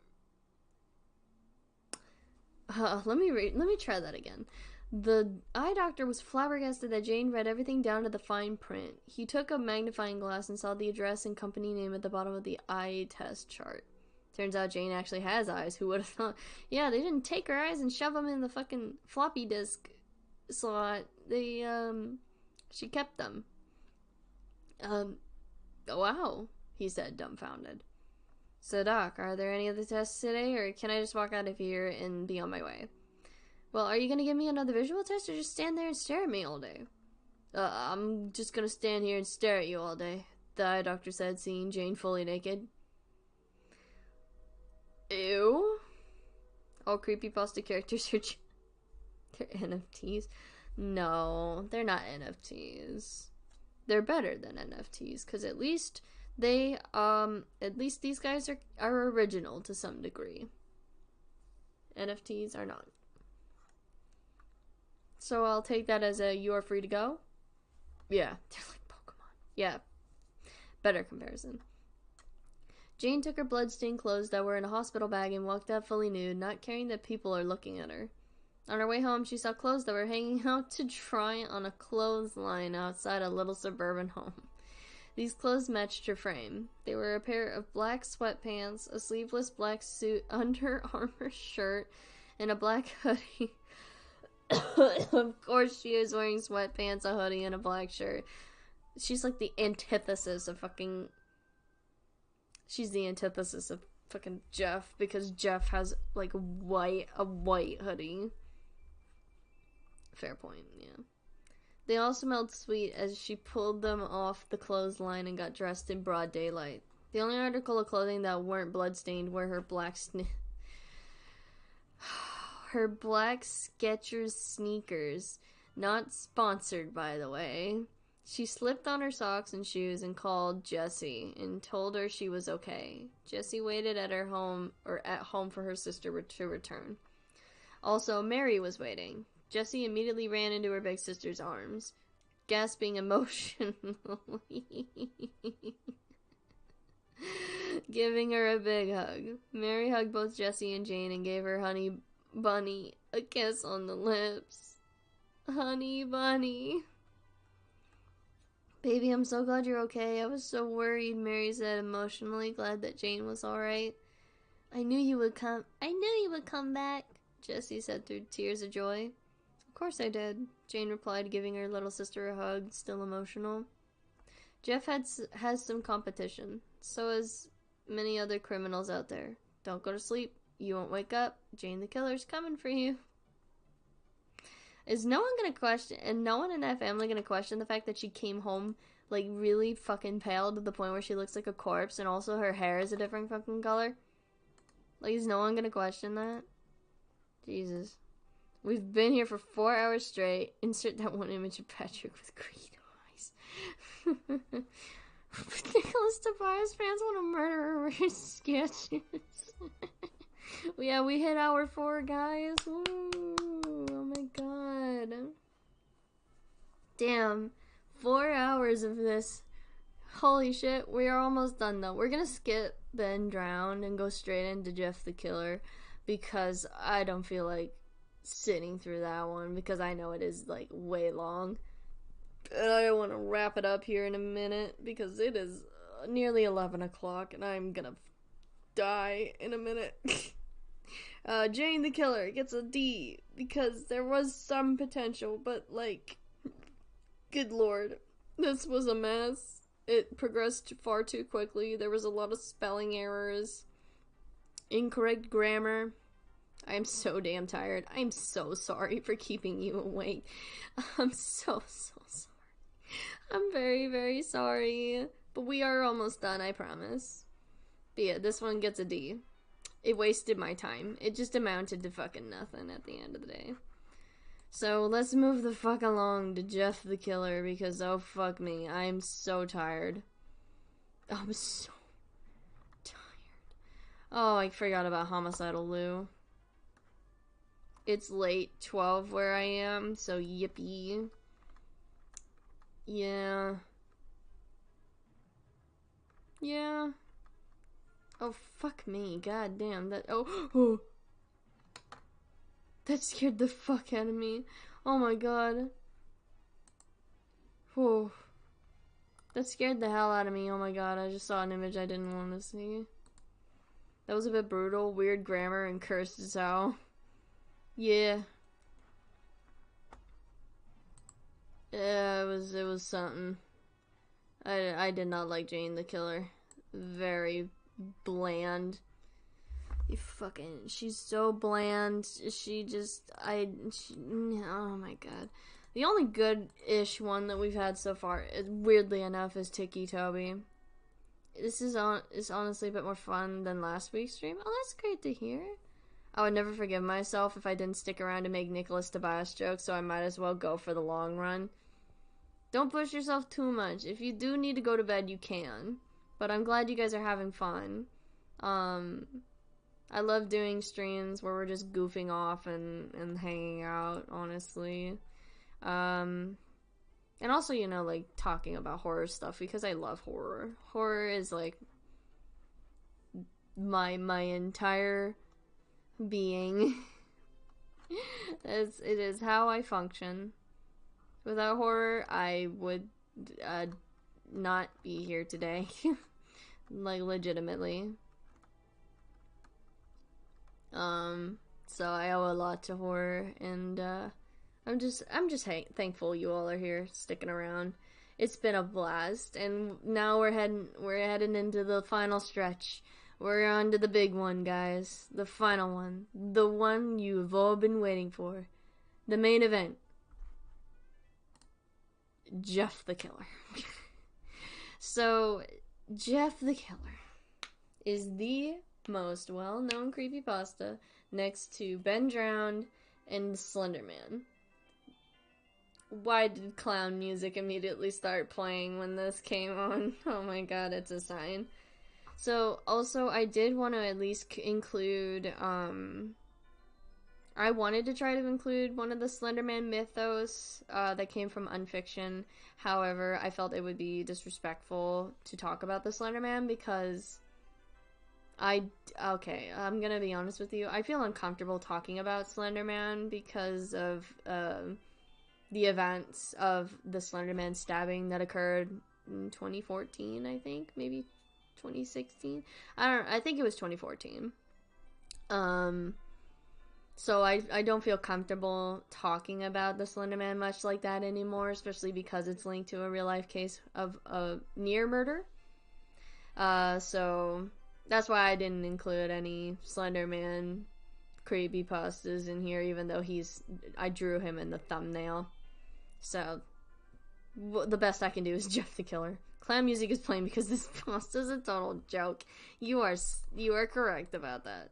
Let me try that again. The eye doctor was flabbergasted that Jane read everything down to the fine print. He took a magnifying glass and saw the address and company name at the bottom of the eye test chart. Turns out Jane actually has eyes. Who would have thought? Yeah, they didn't take her eyes and shove them in the fucking floppy disk slot. She kept them. Wow, he said, dumbfounded. So, Doc, are there any other tests today, or can I just walk out of here and be on my way? Well, are you gonna give me another visual test, or just stand there and stare at me all day? I'm just gonna stand here and stare at you all day, the eye doctor said, seeing Jane fully naked. Ew. All creepypasta characters are they're NFTs. No, they're not NFTs. They're better than NFTs, because at least these guys are original to some degree. NFTs are not. So I'll take that as a you are free to go. Yeah, they're like Pokemon. Yeah, better comparison. Jane took her bloodstained clothes that were in a hospital bag and walked out fully nude, not caring that people are looking at her. On her way home, she saw clothes that were hanging out to dry on a clothesline outside a little suburban home. These clothes matched her frame. They were a pair of black sweatpants, a sleeveless black suit, Under Armour shirt, and a black hoodie. Of course she is wearing sweatpants, a hoodie, and a black shirt. She's like the antithesis of fucking... She's the antithesis of fucking Jeff, because Jeff has, like, a white hoodie. Fair point, yeah. They all smelled sweet as she pulled them off the clothesline and got dressed in broad daylight. The only article of clothing that weren't bloodstained were her black her black Skechers sneakers. Not sponsored, by the way. She slipped on her socks and shoes and called Jessie and told her she was okay. Jessie waited at home for her sister to return. Also, Mary was waiting. Jessie immediately ran into her big sister's arms, gasping emotionally, giving her a big hug. Mary hugged both Jessie and Jane and gave her Honey Bunny a kiss on the lips. Honey Bunny. Baby, I'm so glad you're okay. I was so worried, Mary said, emotionally glad that Jane was alright. I knew you would come back, Jessie said through tears of joy. Of course I did, Jane replied, giving her little sister a hug, still emotional. Jeff has some competition. So has many other criminals out there. Don't go to sleep. You won't wake up. Jane the Killer's coming for you. Is no one gonna question, and no one in that family gonna question the fact that she came home, like, really fucking pale to the point where she looks like a corpse, and also her hair is a different fucking color? Like, is no one gonna question that? Jesus. We've been here for 4 hours straight. Insert that one image of Patrick with green eyes. Nicholas Tobias fans want to murder her with his sketches. Yeah, we hit hour 4, guys. Woo. Oh my god. Damn. 4 hours of this. Holy shit, we are almost done though. We're gonna skip Ben Drowned and go straight into Jeff the Killer, because I don't feel like sitting through that one, because I know it is like way long. And I want to wrap it up here in a minute, because it is nearly 11 o'clock and I'm gonna die in a minute. Jane the Killer gets a D, because there was some potential, but like, good lord, this was a mess. It progressed far too quickly. There was a lot of spelling errors, incorrect grammar. I am so damn tired. I'm so sorry for keeping you awake. I'm so sorry. I'm very, very sorry. But we are almost done, I promise. But yeah, this one gets a D. It wasted my time. It just amounted to fucking nothing at the end of the day. So let's move the fuck along to Jeff the Killer, because oh fuck me, I'm so tired. I'm so tired. Oh, I forgot about Homicidal Lou. It's late 12 where I am, so yippee. Yeah. Yeah. Oh, fuck me. God damn. That. Oh. That scared the fuck out of me. Oh my god. Whoa. That scared the hell out of me. Oh my god. I just saw an image I didn't want to see. That was a bit brutal. Weird grammar and cursed as hell. Yeah. Yeah, it was something. I did not like Jane the Killer. Very bland. She's so bland. Oh my god. The only good-ish one that we've had so far, weirdly enough, is Ticci Toby. This is honestly a bit more fun than last week's stream. Oh, that's great to hear. I would never forgive myself if I didn't stick around to make Nicholas Tobias jokes, so I might as well go for the long run. Don't push yourself too much. If you do need to go to bed, you can. But I'm glad you guys are having fun. I love doing streams where we're just goofing off and hanging out, honestly. And also, you know, like, talking about horror stuff, because I love horror. Horror is, like, my entire being. It is how I function. Without horror, I would not be here today. Like, legitimately. So I owe a lot to horror, and I'm just thankful you all are here sticking around. It's been a blast, and now we're heading into the final stretch. We're on to the big one, guys. The final one. The one you've all been waiting for. The main event. Jeff the Killer. So, Jeff the Killer is the most well-known creepypasta next to Ben Drowned and Slender Man. Why did clown music immediately start playing when this came on? Oh my god, it's a sign. So, also, I did want to at least include, I wanted to try to include one of the Slenderman mythos that came from Unfiction. However, I felt it would be disrespectful to talk about the Slenderman because I'm gonna be honest with you. I feel uncomfortable talking about Slenderman because of the events of the Slenderman stabbing that occurred in 2014, I think, maybe 2016. I think it was 2014. So I don't feel comfortable talking about the Slenderman much like that anymore, especially because it's linked to a real life case of a near murder. So that's why I didn't include any Slenderman creepypastas in here, even though I drew him in the thumbnail. So the best I can do is Jeff the Killer. Clown music is playing because this pasta is a total joke. You are correct about that.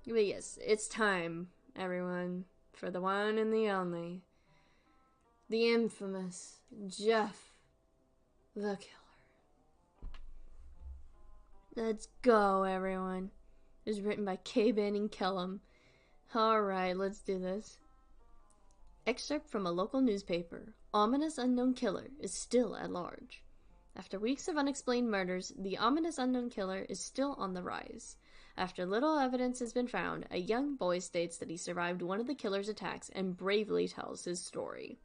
But yes, it's time, everyone, for the one and the only, the infamous Jeff the Killer. Let's go, everyone. It was written by K. Banning Kellum. Alright, let's do this. Excerpt from a local newspaper. Ominous unknown killer is still at large. After weeks of unexplained murders, the ominous unknown killer is still on the rise. After little evidence has been found, a young boy states that he survived one of the killer's attacks and bravely tells his story.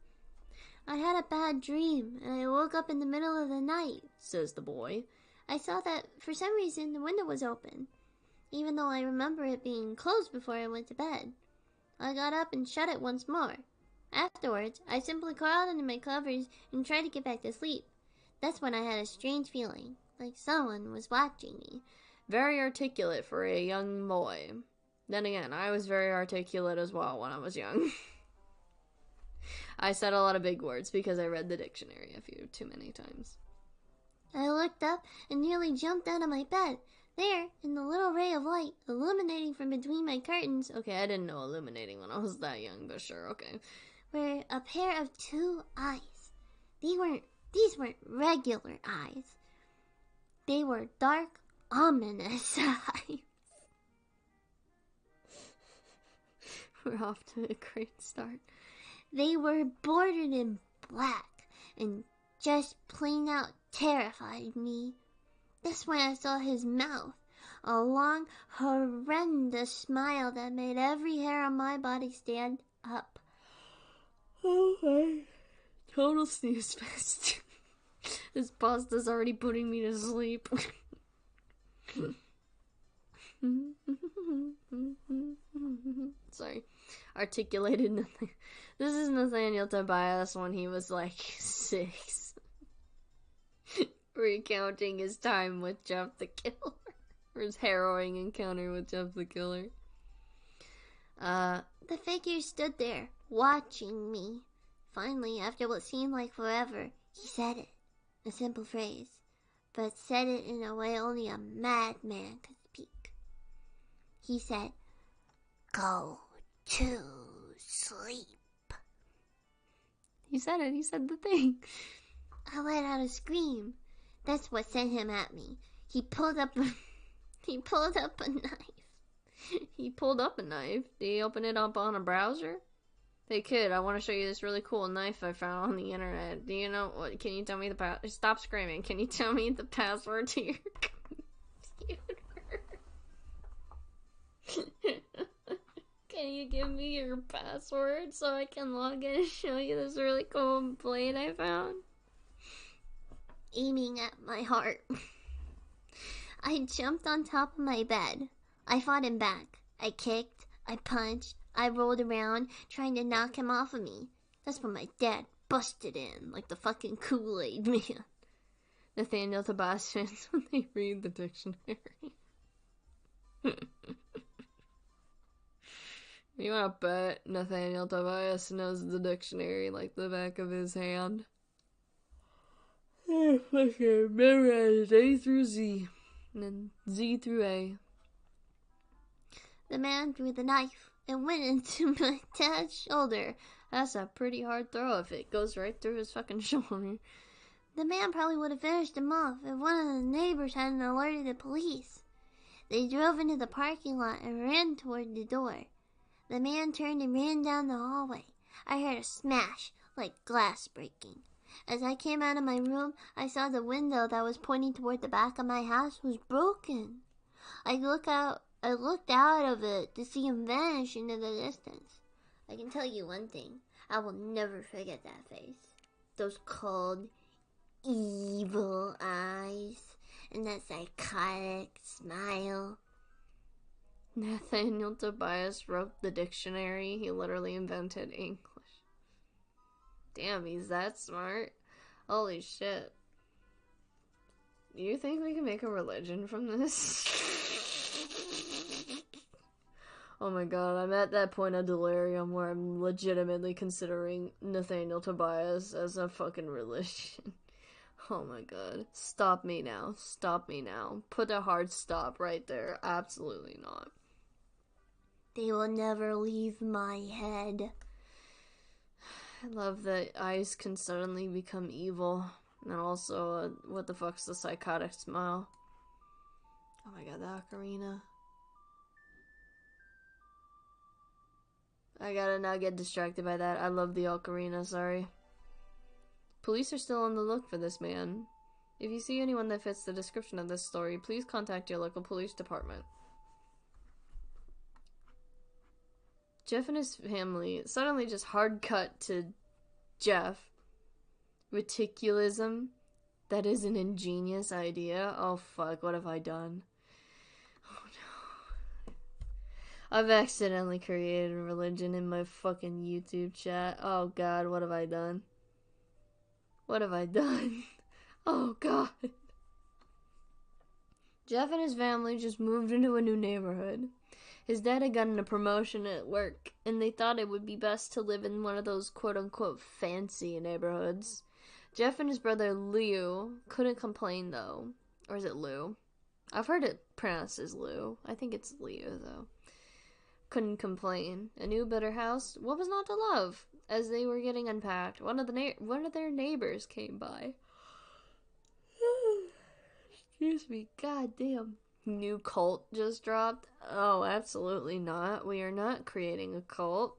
I had a bad dream, and I woke up in the middle of the night, says the boy. I saw that, for some reason, the window was open, even though I remember it being closed before I went to bed. I got up and shut it once more. Afterwards, I simply crawled into my covers and tried to get back to sleep. That's when I had a strange feeling, like someone was watching me. Very articulate for a young boy. Then again, I was very articulate as well when I was young. I said a lot of big words because I read the dictionary a few too many times. I looked up and nearly jumped out of my bed. There, in the little ray of light, illuminating from between my curtains, okay, I didn't know illuminating when I was that young, but sure, okay, were a pair of two eyes. These weren't regular eyes. They were dark, ominous eyes. We're off to a great start. They were bordered in black, and just plain out terrified me. That's when I saw his mouth. A long, horrendous smile that made every hair on my body stand up. Oh my. Total snooze fest. This pasta's already putting me to sleep. Sorry. Articulated nothing. This is Nathaniel Tobias when he was like 6. Recounting his time with Jeff the Killer. Or his harrowing encounter with Jeff the Killer. The figure stood there, watching me. Finally, after what seemed like forever, he said it. A simple phrase, but said it in a way only a madman could speak. He said, "Go to sleep." He said it. He said the thing. I let out a scream. That's what sent him at me. He pulled up a knife. He pulled up a knife. Did he open it up on a browser? Hey kid, I want to show you this really cool knife I found on the internet. Do you know what? Can you tell me the Stop screaming. Can you tell me the password to your computer? Can you give me your password so I can log in and show you this really cool blade I found? Aiming at my heart. I jumped on top of my bed. I fought him back. I kicked. I punched. I rolled around, trying to knock him off of me. That's when my dad busted in, like the fucking Kool-Aid man. Nathaniel Tobias fans when they read the dictionary. You wanna bet Nathaniel Tobias knows the dictionary like the back of his hand? Fucking memorized A through Z. And then Z through A. The man drew the knife and went into my dad's shoulder. That's a pretty hard throw if it goes right through his fucking shoulder. The man probably would have finished him off if one of the neighbors hadn't alerted the police. They drove into the parking lot and ran toward the door. The man turned and ran down the hallway. I heard a smash, like glass breaking. As I came out of my room, I saw the window that was pointing toward the back of my house was broken. I looked out of it to see him vanish into the distance. I can tell you one thing. I will never forget that face. Those cold, evil eyes. And that psychotic smile. Nathaniel Tobias wrote the dictionary. He literally invented English. Damn, he's that smart. Holy shit. Do you think we can make a religion from this? Oh my god, I'm at that point of delirium where I'm legitimately considering Nathaniel Tobias as a fucking religion. Oh my god. Stop me now. Stop me now. Put a hard stop right there. Absolutely not. They will never leave my head. I love that eyes can suddenly become evil. And also, what the fuck's the psychotic smile? Oh my god, the ocarina. I gotta not get distracted by that. I love the ocarina, sorry. Police are still on the look for this man. If you see anyone that fits the description of this story, please contact your local police department. Jeff and his family suddenly just hard cut to Jeff. Reticulism? That is an ingenious idea. Oh fuck, what have I done? Oh no. I've accidentally created a religion in my fucking YouTube chat. Oh god, what have I done? What have I done? Oh god. Jeff and his family just moved into a new neighborhood. His dad had gotten a promotion at work, and they thought it would be best to live in one of those quote-unquote fancy neighborhoods. Jeff and his brother Lou couldn't complain, though. Or is it Lou? I've heard it pronounced as Lou. I think it's Leo, though. Couldn't complain. A new, better house? What was not to love? As they were getting unpacked, one of their neighbors came by. Excuse me, goddamn. New cult just dropped? Oh, absolutely not. We are not creating a cult.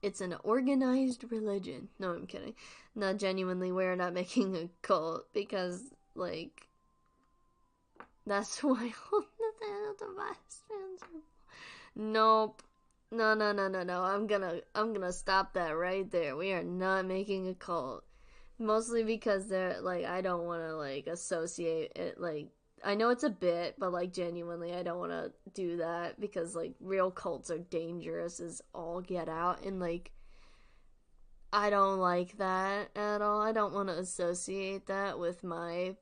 It's an organized religion. No, I'm kidding. Not genuinely, we're not making a cult because, like, that's why all the device fans are. Nope. No. I'm gonna stop that right there. We are not making a cult. Mostly because they're, like, I don't want to, like, associate it, like, I know it's a bit, but, like, genuinely, I don't want to do that because, like, real cults are dangerous as all get out, and, like, I don't like that at all. I don't want to associate that with me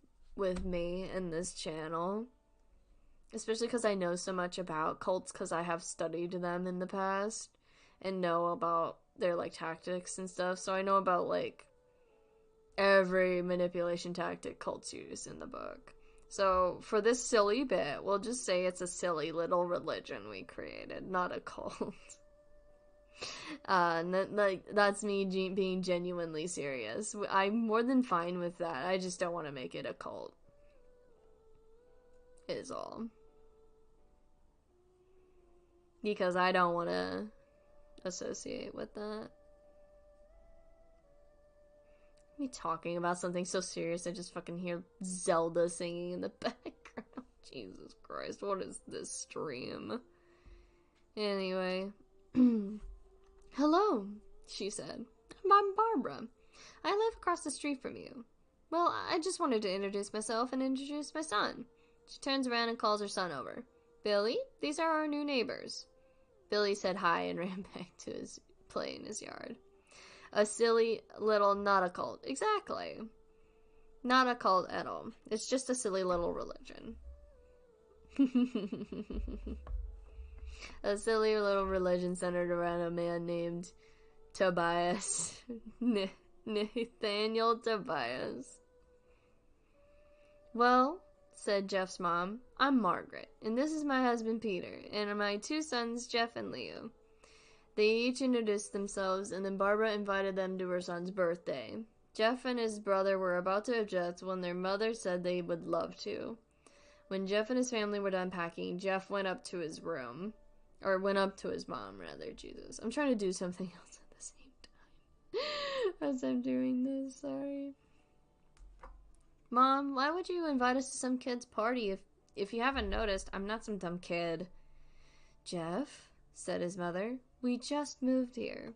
and this channel. Especially because I know so much about cults because I have studied them in the past and know about their, like, tactics and stuff. So I know about, like, every manipulation tactic cults use in the book. So for this silly bit, we'll just say it's a silly little religion we created, not a cult. That's me being genuinely serious. I'm more than fine with that. I just don't want to make it a cult. Is all. Because I don't want to associate with that. Me talking about something so serious, I just fucking hear Zelda singing in the background. Jesus Christ, what is this stream? Anyway. Hello, she said. I'm Barbara. I live across the street from you. Well, I just wanted to introduce myself and introduce my son. She turns around and calls her son over. Billy, these are our new neighbors. Billy said hi and ran back to his play in his yard. A silly little not a cult. Exactly. Not a cult at all. It's just a silly little religion. A silly little religion centered around a man named Tobias. Nathaniel Tobias. Well, said Jeff's mom, I'm Margaret, and this is my husband Peter, and my two sons, Jeff and Leo. They each introduced themselves, and then Barbara invited them to her son's birthday. Jeff and his brother were about to object when their mother said they would love to. When Jeff and his family were done packing, Jeff went up to his room. Or went up to his mom, rather. Jesus. I'm trying to do something else at the same time. As I'm doing this, sorry. Mom, why would you invite us to some kid's party if you haven't noticed, I'm not some dumb kid. Jeff, said his mother, we just moved here.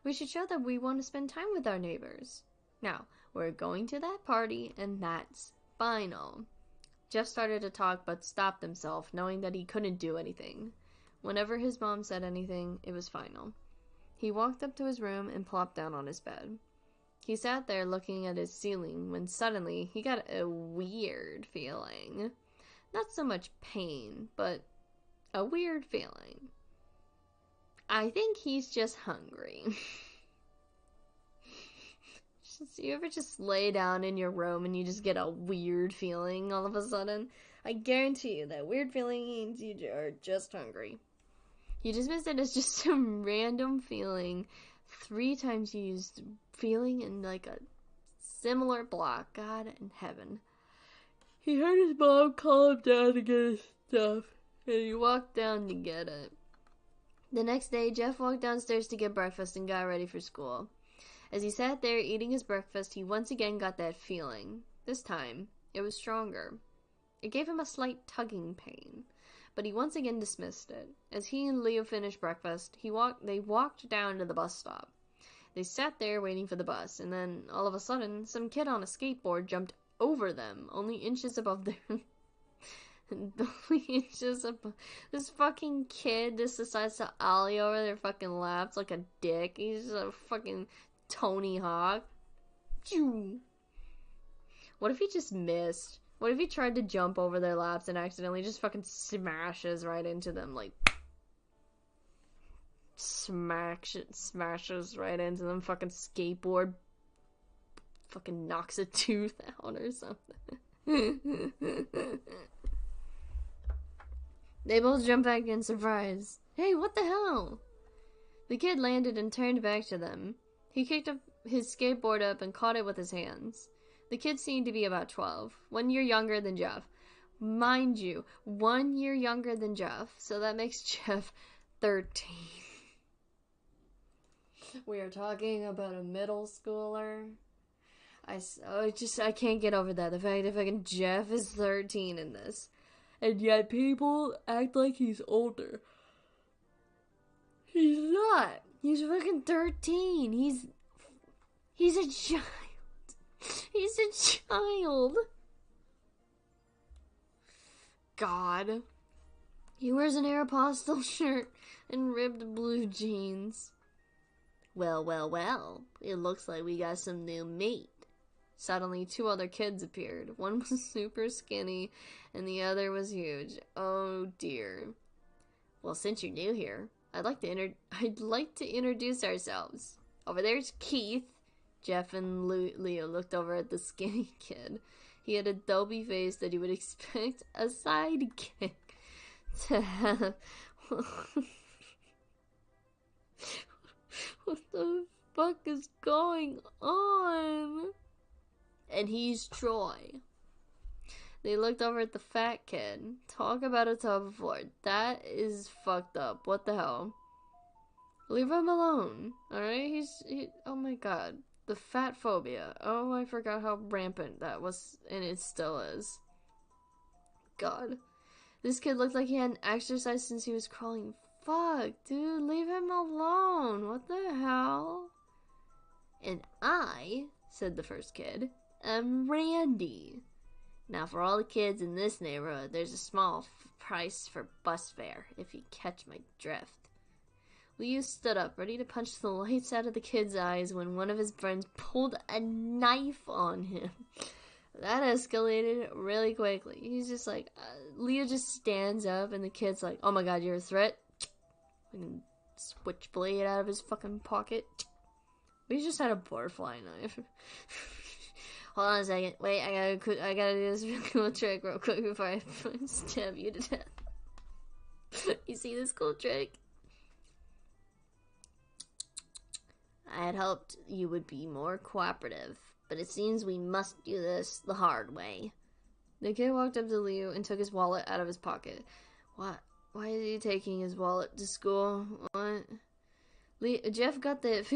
We should show that we want to spend time with our neighbors. Now, we're going to that party, and that's final. Jeff started to talk, but stopped himself, knowing that he couldn't do anything. Whenever his mom said anything, it was final. He walked up to his room and plopped down on his bed. He sat there looking at his ceiling when suddenly he got a weird feeling. Not so much pain, but a weird feeling. I think he's just hungry. You ever just lay down in your room and you just get a weird feeling all of a sudden? I guarantee you that weird feeling means you are just hungry. You dismissed it as just some random feeling. 3 times you used feeling in like a similar block. God in heaven. He heard his mom call him down to get his stuff, and he walked down to get it. The next day, Jeff walked downstairs to get breakfast and got ready for school. As he sat there eating his breakfast, he once again got that feeling. This time, it was stronger. It gave him a slight tugging pain, but he once again dismissed it. As he and Leo finished breakfast, they walked down to the bus stop. They sat there waiting for the bus, and then, all of a sudden, some kid on a skateboard jumped over them, only inches above their... only inches above... This fucking kid just decides to ollie over their fucking laps like a dick. He's a fucking Tony Hawk. What if he just missed? What if he tried to jump over their laps and accidentally just fucking smashes right into them, like... Smashes right into them, fucking skateboard, fucking knocks a tooth out or something. They both jump back in surprise. Hey, what the hell? The kid landed and turned back to them. He kicked his skateboard up and caught it with his hands. The kid seemed to be about 12, 1 year younger than Jeff. Mind you, 1 year younger than Jeff, so that makes Jeff 13. We are talking about a middle schooler. I can't get over that. The fact that fucking Jeff is 13 in this. And yet people act like he's older. He's not. He's fucking 13. He's a child. He's a child. God. He wears an Aeropostale shirt and ribbed blue jeans. Well, well, well. It looks like we got some new meat. Suddenly, two other kids appeared. One was super skinny, and the other was huge. Oh dear. Well, since you're new here, I'd like to introduce ourselves. Over there's Keith. Jeff and Leo looked over at the skinny kid. He had a dopey face that you would expect a sidekick to have. What the fuck is going on? And he's Troy. They looked over at the fat kid. Talk about a tub of Ford. That is fucked up. What the hell? Leave him alone. Alright? Oh my god. The fat phobia. Oh, I forgot how rampant that was, and it still is. God. This kid looked like he hadn't exercised since he was crawling. Fuck, dude. Leave him alone. What the hell? And I, said the first kid, am Randy. Now, for all the kids in this neighborhood, there's a small price for bus fare, if you catch my drift. Leo stood up, ready to punch the lights out of the kid's eyes when one of his friends pulled a knife on him. That escalated really quickly. He's just like, Leo just stands up, and the kid's like, oh my god, you're a threat? Fucking switchblade out of his fucking pocket. But he just had a butterfly knife. Hold on a second. Wait, I gotta do this real cool trick real quick before I stab you to death. You see this cool trick? I had hoped you would be more cooperative, but it seems we must do this the hard way. The kid walked up to Leo and took his wallet out of his pocket. What? Why is he taking his wallet to school? What? Jeff got that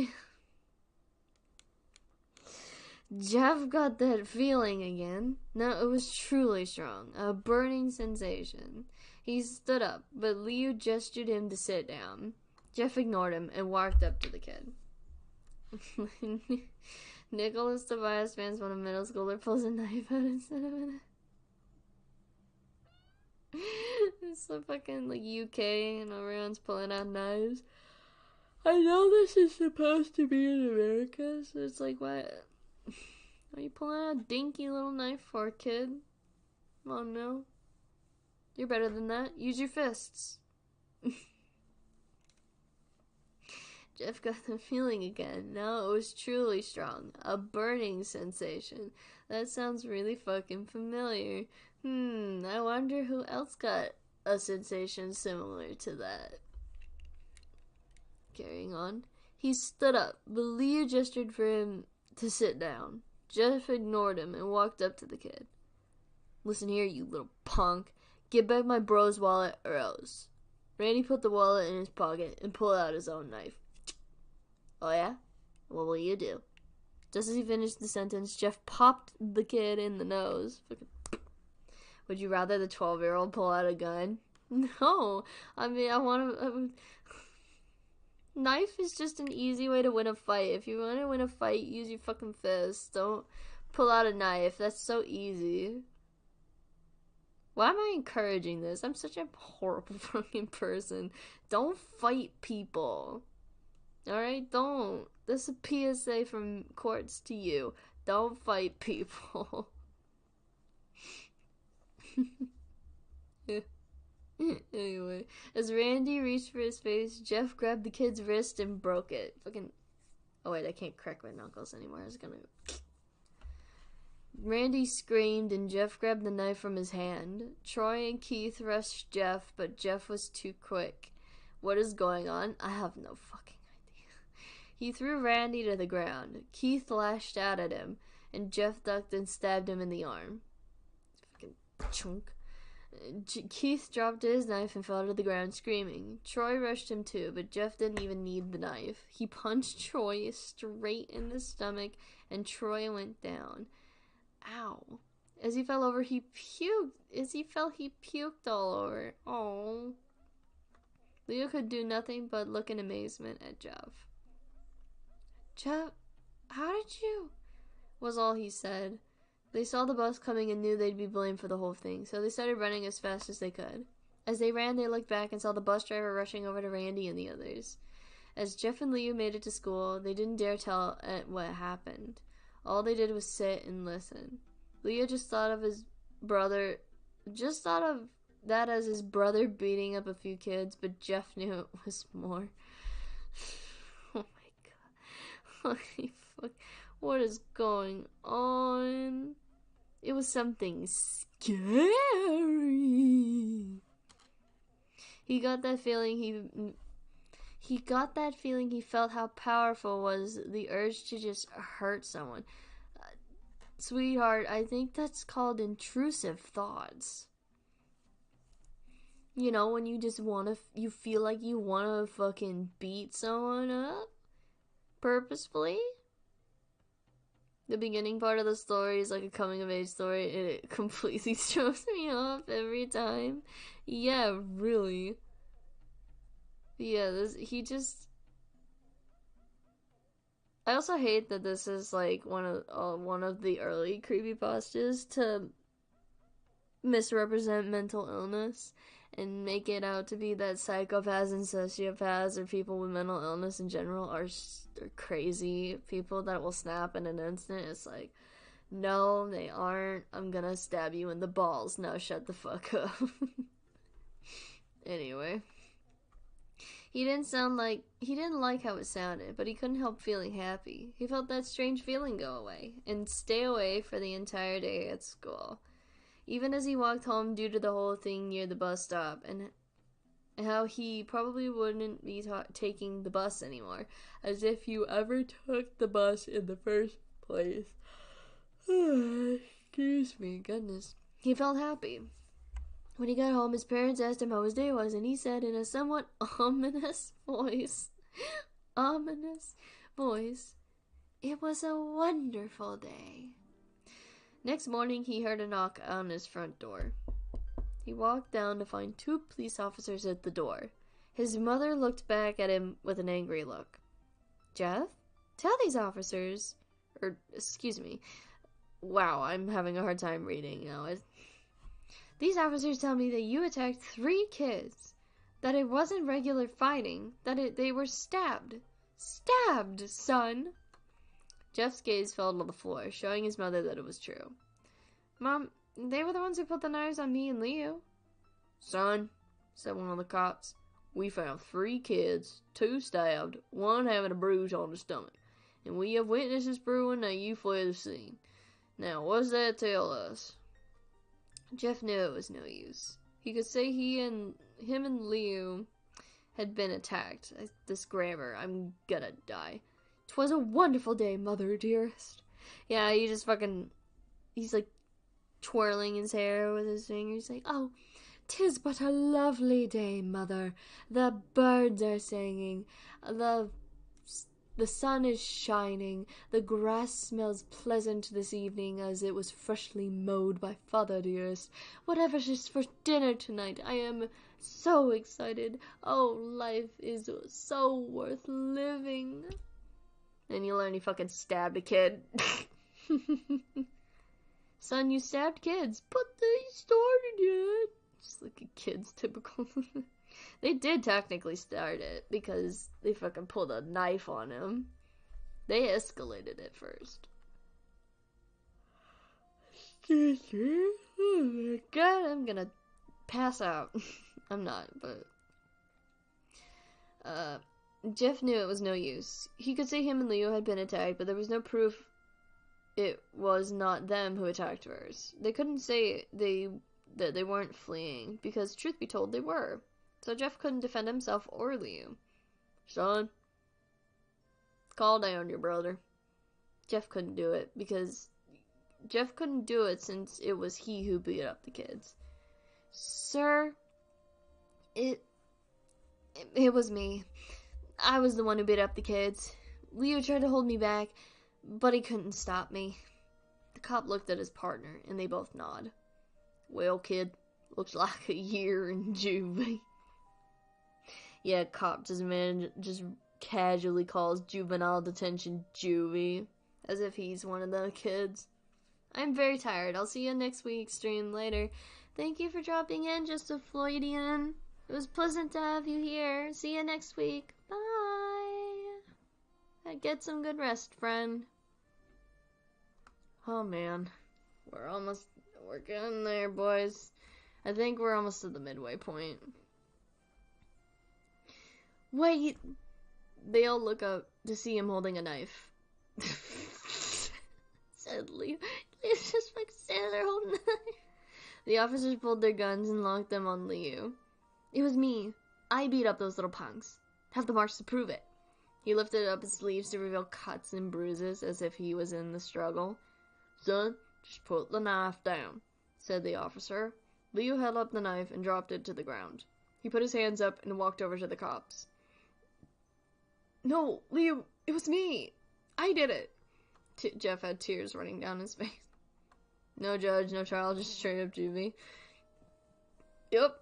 feeling again. No, it was truly strong. A burning sensation. He stood up, but Leo gestured him to sit down. Jeff ignored him and walked up to the kid. Nicholas Tobias fans when a middle schooler pulls a knife out instead of it. It's so fucking like UK and everyone's pulling out knives. I know this is supposed to be in America, so it's like, what? Are you pulling out a dinky little knife for a kid? Come on, no. You're better than that. Use your fists. Jeff got the feeling again. Now it was truly strong. A burning sensation. That sounds really fucking familiar. I wonder who else got a sensation similar to that. Carrying on. He stood up, but Leo gestured for him to sit down. Jeff ignored him and walked up to the kid. Listen here, you little punk. Get back my bro's wallet or else. Randy put the wallet in his pocket and pulled out his own knife. Oh yeah? What will you do? Just as he finished the sentence, Jeff popped the kid in the nose. Would you rather the 12-year-old pull out a gun? No. I mean, I want to... Knife is just an easy way to win a fight. If you want to win a fight, use your fucking fist. Don't pull out a knife. That's so easy. Why am I encouraging this? I'm such a horrible fucking person. Don't fight people. Alright? Don't. This is a PSA from courts to you. Don't fight people. Anyway, as Randy reached for his face, Jeff grabbed the kid's wrist and broke it. Fucking... Oh wait, I can't crack my knuckles anymore. I was gonna... Randy screamed and Jeff grabbed the knife from his hand. Troy and Keith rushed Jeff, but Jeff was too quick. What is going on? I have no fucking idea. He threw Randy to the ground. Keith lashed out at him, and Jeff ducked and stabbed him in the arm. Fucking chunk. Keith dropped his knife and fell to the ground screaming. Troy rushed him too, but Jeff didn't even need the knife. He punched Troy straight in the stomach, and Troy went down. Ow. As he fell over, he puked. As he fell, he puked all over. Oh. Leo could do nothing but look in amazement at Jeff. Jeff, how did you? Was all he said. They saw the bus coming and knew they'd be blamed for the whole thing, so they started running as fast as they could. As they ran, they looked back and saw the bus driver rushing over to Randy and the others. As Jeff and Leo made it to school, they didn't dare tell what happened. All they did was sit and listen. Leo just thought of that as his brother beating up a few kids, but Jeff knew it was more. Oh my god. Holy fuck. What is going on? It was something scary. He got that feeling he felt how powerful was the urge to just hurt someone. Sweetheart, I think that's called intrusive thoughts. You know, when you just you feel like you wanna fucking beat someone up purposefully. The beginning part of the story is like a coming-of-age story, and it completely throws me off every time. Yeah, really. Yeah, I also hate that this is like one of the early creepypastas to misrepresent mental illness and make it out to be that psychopaths and sociopaths or people with mental illness in general are crazy people that will snap in an instant. It's like, no, they aren't. I'm gonna stab you in the balls. Now shut the fuck up. Anyway. He didn't like how it sounded, but he couldn't help feeling happy. He felt that strange feeling go away and stay away for the entire day at school. Even as he walked home due to the whole thing near the bus stop, and how he probably wouldn't be taking the bus anymore, as if you ever took the bus in the first place. Excuse me, goodness. He felt happy. When he got home, his parents asked him how his day was, and he said in a somewhat ominous voice, it was a wonderful day. Next morning, he heard a knock on his front door. He walked down to find 2 police officers at the door. His mother looked back at him with an angry look. Jeff, tell these officers, wow, I'm having a hard time reading now. These officers tell me that you attacked 3 kids, that it wasn't regular fighting, that they were stabbed. Stabbed, son! Jeff's gaze fell to the floor, showing his mother that it was true. Mom, they were the ones who put the knives on me and Leo. Son, said one of the cops, we found 3 kids, 2 stabbed, 1 having a bruise on the stomach, and we have witnesses proving that you fled the scene. Now, what's that tell us? Jeff knew it was no use. He could say him and Leo had been attacked. This grammar, I'm gonna die. 'Twas a wonderful day, mother dearest. Yeah, he's like twirling his hair with his fingers, like, oh, 'tis but a lovely day, mother. The birds are singing, the sun is shining, the grass smells pleasant this evening as it was freshly mowed by father dearest. Whatever is for dinner tonight, I am so excited. Oh, life is so worth living. And you learn he fucking stabbed a kid. Son, you stabbed kids, but they started it. Just like a kid's typical. They did technically start it because they fucking pulled a knife on him. They escalated it first. Excuse me. Oh my god, I'm gonna pass out. I'm not, but Jeff knew it was no use. He could say him and Leo had been attacked, but there was no proof it was not them who attacked first. They couldn't say that they weren't fleeing, because truth be told, they were. So Jeff couldn't defend himself or Leo. Son, call down your brother. Jeff couldn't do it since it was he who beat up the kids. Sir, it was me. I was the one who beat up the kids. Leo tried to hold me back, but he couldn't stop me. The cop looked at his partner, and they both nod. Well, kid, looks like a year in juvie. Yeah, cop just casually calls juvenile detention juvie, as if he's one of the kids. I'm very tired. I'll see you next week. Stream later. Thank you for dropping in, just a Floydian. It was pleasant to have you here. See you next week. Bye. Get some good rest, friend. Oh man, we're getting there, boys. I think we're almost to the midway point. Wait! They all look up to see him holding a knife. Said Leo. Leo's just like standing there holding a knife. The officers pulled their guns and locked them on Leo. It was me. I beat up those little punks. Have the marks to prove it. He lifted up his sleeves to reveal cuts and bruises as if he was in the struggle. Son, just put the knife down, said the officer. Leo held up the knife and dropped it to the ground. He put his hands up and walked over to the cops. No, Leo, it was me. I did it. Jeff had tears running down his face. No judge, no trial, just straight up juvie. Yep.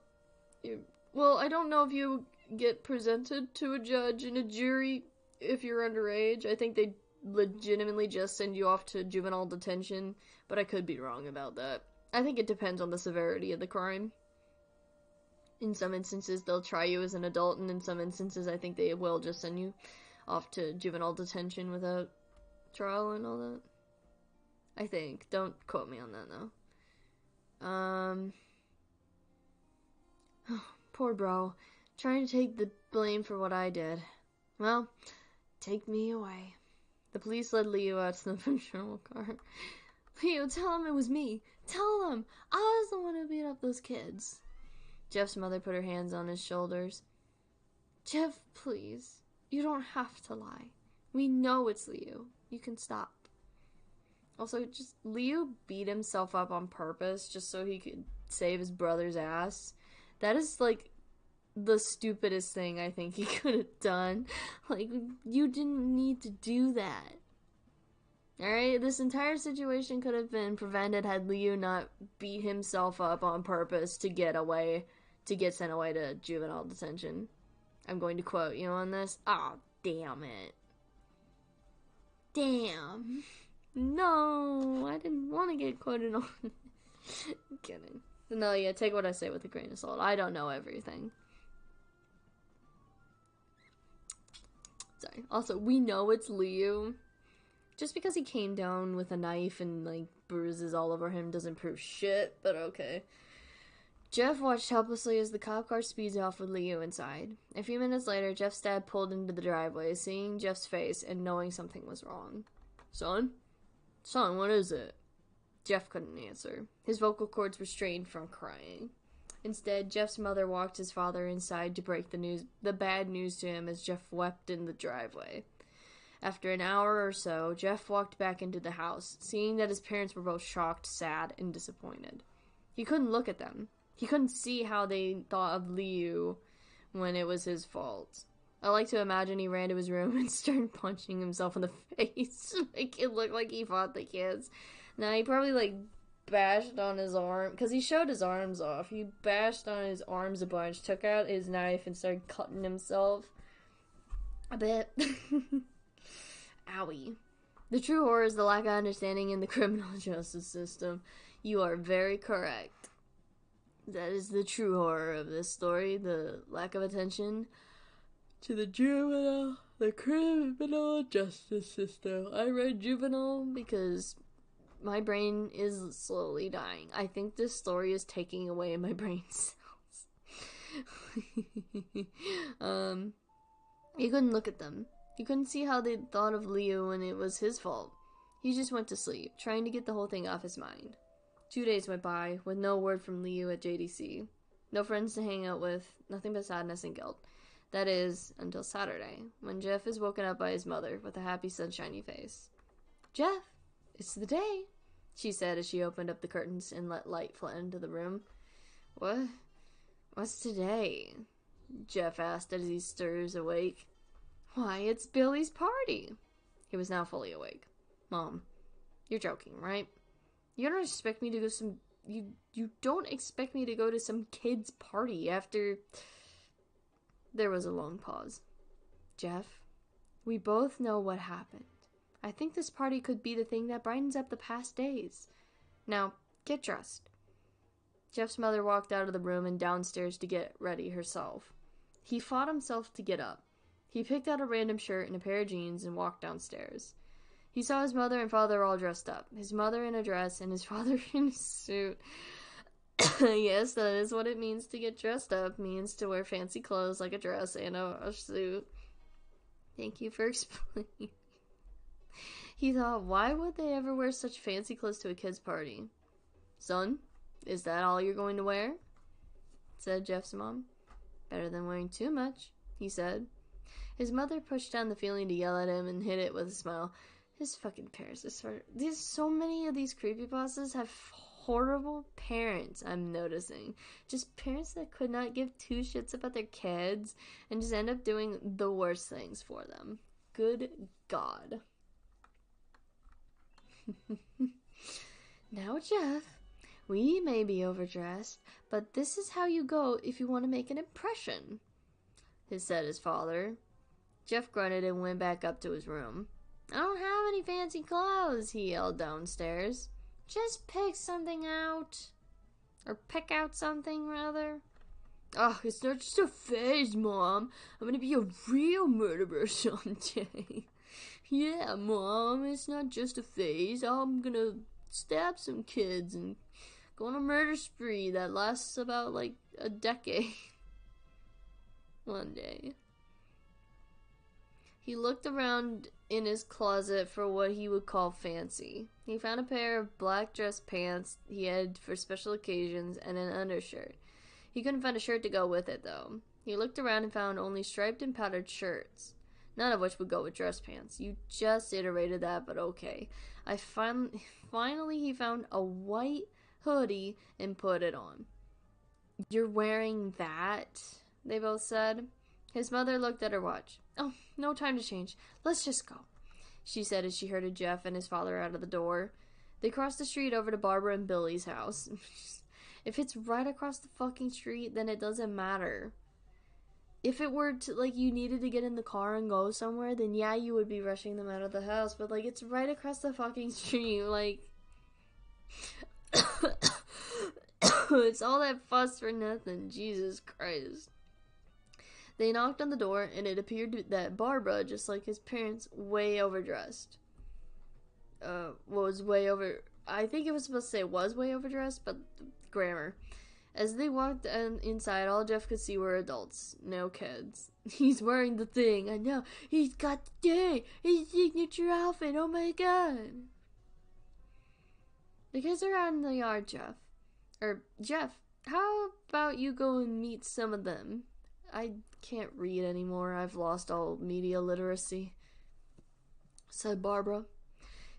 Well, I don't know if you get presented to a judge and a jury if you're underage. I think they legitimately just send you off to juvenile detention, but I could be wrong about that. I think it depends on the severity of the crime. In some instances, they'll try you as an adult, and in some instances, I think they will just send you off to juvenile detention without trial and all that. I think. Don't quote me on that, though. Poor bro. Trying to take the blame for what I did. Well, take me away. The police led Leo out to the patrol car. Leo, tell him it was me. Tell him. I was the one who beat up those kids. Jeff's mother put her hands on his shoulders. Jeff, please. You don't have to lie. We know it's Leo. You can stop. Also, just Leo beat himself up on purpose just so he could save his brother's ass. That is, like, the stupidest thing I think he could have done. Like, you didn't need to do that. Alright, this entire situation could have been prevented had Leo not beat himself up on purpose to get sent away to juvenile detention. I'm going to quote you on this. Aw, damn it. Damn. No, I didn't want to get quoted on. I'm kidding. No, yeah, take what I say with a grain of salt. I don't know everything. Sorry. Also, we know it's Leo. Just because he came down with a knife and, like, bruises all over him doesn't prove shit, but okay. Jeff watched helplessly as the cop car speeds off with Leo inside. A few minutes later, Jeff's dad pulled into the driveway, seeing Jeff's face and knowing something was wrong. Son? Son, what is it? Jeff couldn't answer. His vocal cords were strained from crying. Instead, Jeff's mother walked his father inside to break the bad news to him as Jeff wept in the driveway. After an hour or so, Jeff walked back into the house, seeing that his parents were both shocked, sad, and disappointed. He couldn't look at them. He couldn't see how they thought of Leo when it was his fault. I like to imagine he ran to his room and started punching himself in the face. Make it look like he fought the kids. Now, he probably, like, bashed on his arm, because he showed his arms off. He bashed on his arms a bunch, took out his knife, and started cutting himself a bit. Owie. The true horror is the lack of understanding in the criminal justice system. You are very correct. That is the true horror of this story, the lack of attention to the criminal justice system. I read juvenile because my brain is slowly dying. I think this story is taking away my brain cells. You couldn't look at them. You couldn't see how they thought of Leo when it was his fault. He just went to sleep, trying to get the whole thing off his mind. 2 days went by, with no word from Leo at JDC. No friends to hang out with, nothing but sadness and guilt. That is, until Saturday, when Jeff is woken up by his mother with a happy, sunshiny face. Jeff, it's the day, she said as she opened up the curtains and let light flood into the room. What? What's today? Jeff asked as he stirs awake. Why, it's Billy's party. He was now fully awake. Mom, you're joking, right? You don't expect me to go You don't expect me to go to some kid's party after... There was a long pause. Jeff, we both know what happened. I think this party could be the thing that brightens up the past days. Now, get dressed. Jeff's mother walked out of the room and downstairs to get ready herself. He fought himself to get up. He picked out a random shirt and a pair of jeans and walked downstairs. He saw his mother and father all dressed up. His mother in a dress and his father in a suit. Yes, that is what it means to get dressed up. Means to wear fancy clothes like a dress and a suit. Thank you for explaining. He thought, why would they ever wear such fancy clothes to a kid's party? Son, is that all you're going to wear? Said Jeff's mom. Better than wearing too much, he said. His mother pushed down the feeling to yell at him and hid it with a smile. His fucking parents. So many of these creepypastas have horrible parents, I'm noticing. Just parents that could not give two shits about their kids and just end up doing the worst things for them. Good God. Now, Jeff, we may be overdressed, but this is how you go if you want to make an impression, said his father. Jeff grunted and went back up to his room. I don't have any fancy clothes, he yelled downstairs. Just pick something out. Or pick out something, rather. Oh, it's not just a phase, Mom. I'm gonna be a real murderer someday. Yeah, Mom, it's not just a phase. I'm gonna stab some kids and go on a murder spree that lasts about, like, a decade. One day. He looked around in his closet for what he would call fancy. He found a pair of black dress pants he had for special occasions and an undershirt. He couldn't find a shirt to go with it, though. He looked around and found only striped and powdered shirts, none of which would go with dress pants. You just iterated that, but okay. Finally, he found a white hoodie and put it on. You're wearing that? They both said. His mother looked at her watch. Oh, no time to change. Let's just go, she said as she herded Jeff and his father out of the door. They crossed the street over to Barbara and Billy's house. If it's right across the fucking street, then it doesn't matter. If it were to, like, you needed to get in the car and go somewhere, then yeah, you would be rushing them out of the house. But, like, it's right across the fucking street. Like, it's all that fuss for nothing. Jesus Christ. They knocked on the door, and it appeared that Barbara, just like his parents, way overdressed. I think it was supposed to say was way overdressed, but grammar. As they walked inside, all Jeff could see were adults, no kids. He's wearing the thing, I know. He's got the thing, his signature outfit, oh my god. The kids are out in the yard, Jeff, how about you go and meet some of them? I can't read anymore. I've lost all media literacy, said Barbara.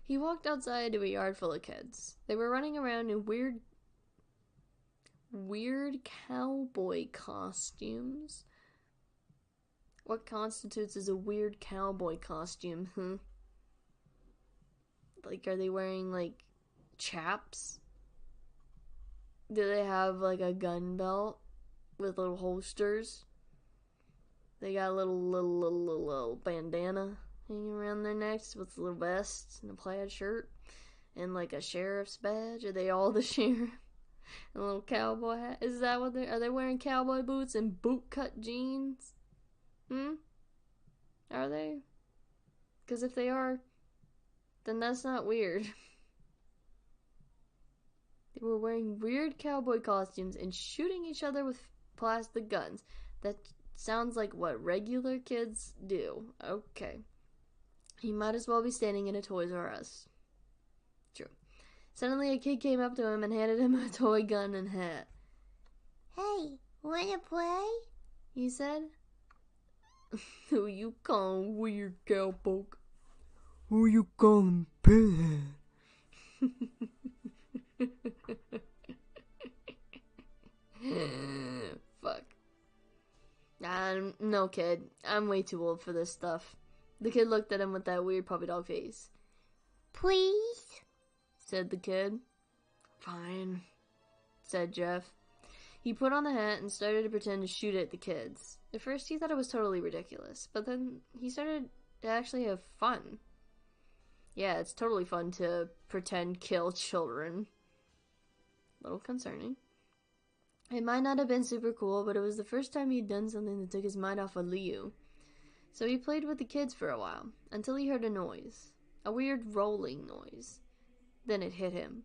He walked outside to a yard full of kids. They were running around in weird cowboy costumes. What constitutes as a weird cowboy costume, huh? Like, are they wearing, like, chaps? Do they have, like, a gun belt with little holsters? They got a little bandana hanging around their necks with a little vest and a plaid shirt and like a sheriff's badge. Are they all the sheriff? And a little cowboy hat. Is that what are they wearing cowboy boots and bootcut jeans? Are they? Because if they are, then that's not weird. They were wearing weird cowboy costumes and shooting each other with plastic guns. That sounds like what regular kids do. Okay. He might as well be standing in a Toys R Us. True. Suddenly a kid came up to him and handed him a toy gun and hat. Hey, wanna play? He said. Who you calling weird cowpoke? Who you calling pinhead? No, kid. I'm way too old for this stuff. The kid looked at him with that weird puppy dog face. Please? Said the kid. Fine, said Jeff. He put on the hat and started to pretend to shoot at the kids. At first he thought it was totally ridiculous, but then he started to actually have fun. Yeah, it's totally fun to pretend kill children. A little concerning. It might not have been super cool, but it was the first time he'd done something that took his mind off of Liu. So he played with the kids for a while, until he heard a noise. A weird rolling noise. Then it hit him.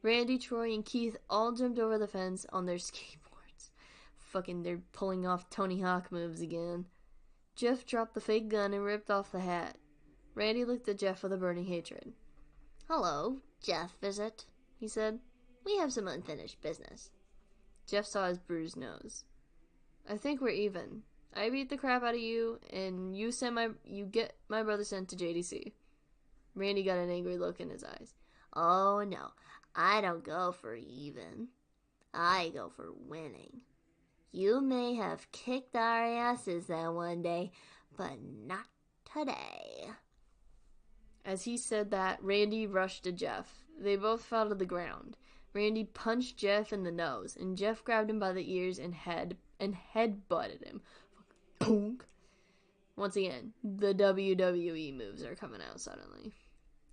Randy, Troy, and Keith all jumped over the fence on their skateboards. Fucking, they're pulling off Tony Hawk moves again. Jeff dropped the fake gun and ripped off the hat. Randy looked at Jeff with a burning hatred. Hello, Jeff, is it? He said. We have some unfinished business. Jeff saw his bruised nose. I think we're even. I beat the crap out of you, and you get my brother sent to JDC. Randy got an angry look in his eyes. Oh no, I don't go for even. I go for winning. You may have kicked our asses that one day, but not today. As he said that, Randy rushed to Jeff. They both fell to the ground. Randy punched Jeff in the nose, and Jeff grabbed him by the ears and head-butted him. Punk. Once again, the WWE moves are coming out suddenly.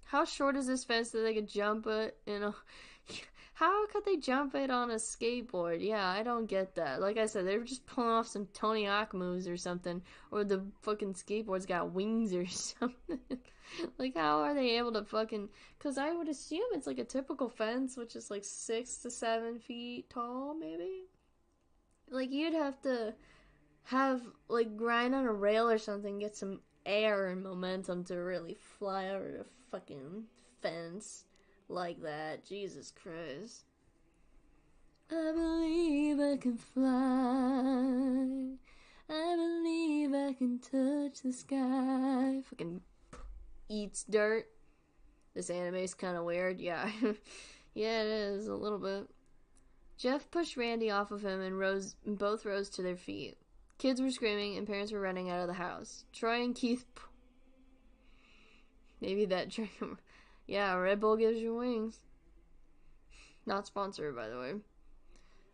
How short is this fence that they could jump it? How could they jump it on a skateboard? Yeah, I don't get that. Like I said, they were just pulling off some Tony Hawk moves or something, or the fucking skateboard's got wings or something. Like, how are they able to fucking... Because I would assume it's like a typical fence, which is like 6 to 7 feet tall, maybe? Like, you'd have to have, like, grind on a rail or something, get some air and momentum to really fly over the fucking fence like that. Jesus Christ. I believe I can fly. I believe I can touch the sky. Fucking eats dirt. This anime's kind of weird. Yeah. Yeah, it is a little bit. Jeff pushed Randy off of him and both rose to their feet. Kids were screaming and parents were running out of the house. Troy and Keith... Maybe that drink... Yeah, Red Bull gives you wings. Not sponsored, by the way.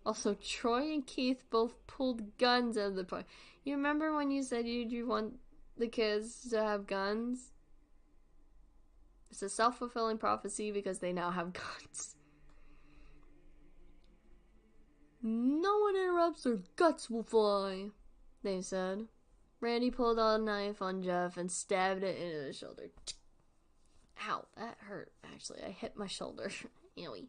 Also, Troy and Keith both pulled guns out of the park. You remember when you said you want the kids to have guns? It's a self-fulfilling prophecy because they now have guns. No one interrupts or guts will fly, they said. Randy pulled out a knife on Jeff and stabbed it into the shoulder. Ow, that hurt, actually. I hit my shoulder. Ewy.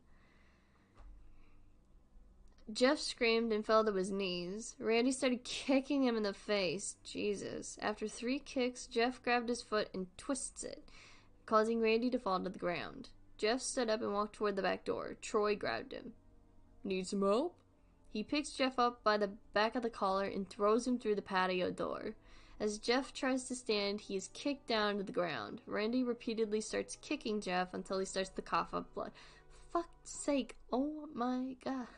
Jeff screamed and fell to his knees. Randy started kicking him in the face. Jesus. After 3 kicks, Jeff grabbed his foot and twists it, causing Randy to fall to the ground. Jeff stood up and walked toward the back door. Troy grabbed him. Need some help? He picks Jeff up by the back of the collar and throws him through the patio door. As Jeff tries to stand, he is kicked down to the ground. Randy repeatedly starts kicking Jeff until he starts to cough up blood. Fuck's sake. Oh my god.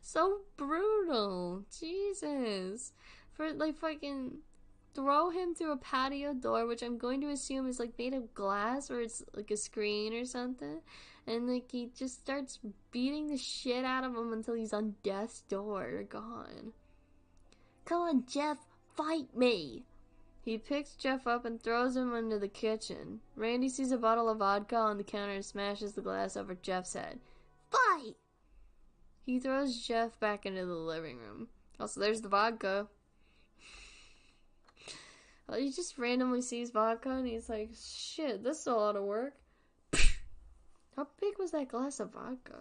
So brutal. Jesus. For, like, fucking throw him through a patio door, which I'm going to assume is, like, made of glass or it's, like, a screen or something. And, like, he just starts beating the shit out of him until he's on death's door. Gone. Come on, Jeff. Fight me. He picks Jeff up and throws him into the kitchen. Randy sees a bottle of vodka on the counter and smashes the glass over Jeff's head. Fight! He throws Jeff back into the living room. Also, there's the vodka. Well, he just randomly sees vodka and he's like, shit, this is a lot of work. How big was that glass of vodka?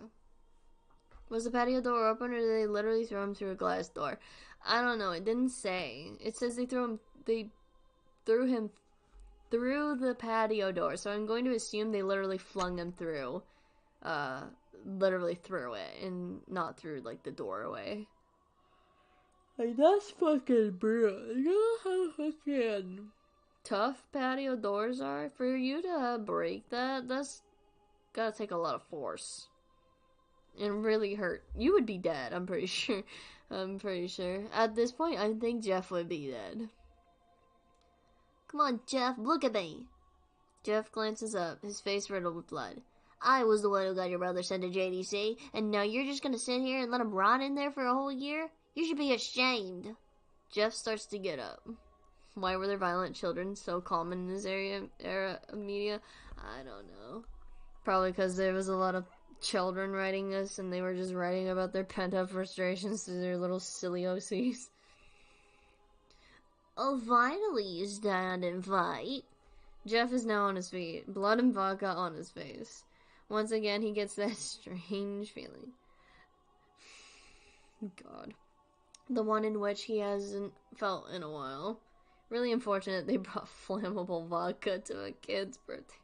Was the patio door open or did they literally throw him through a glass door? I don't know. It didn't say. It says they threw him through the patio door. So I'm going to assume they literally flung him through. Literally through it and not through, like, the doorway. Like, that's fucking brutal. You know how fucking tough patio doors are? For you to break that's gotta take a lot of force. And really hurt. You would be dead, I'm pretty sure. I'm pretty sure. At this point, I think Jeff would be dead. Come on, Jeff, look at me. Jeff glances up, his face riddled with blood. I was the one who got your brother sent to JDC, and now you're just gonna sit here and let him rot in there for a whole year? You should be ashamed. Jeff starts to get up. Why were there violent children so common in this era of media? I don't know. Probably because there was a lot of children writing this, and they were just writing about their pent-up frustrations through their little silly OCs. Oh, finally you stand and fight. Jeff is now on his feet, blood and vodka on his face. Once again, he gets that strange feeling. God. The one in which he hasn't felt in a while. Really unfortunate they brought flammable vodka to a kid's birthday.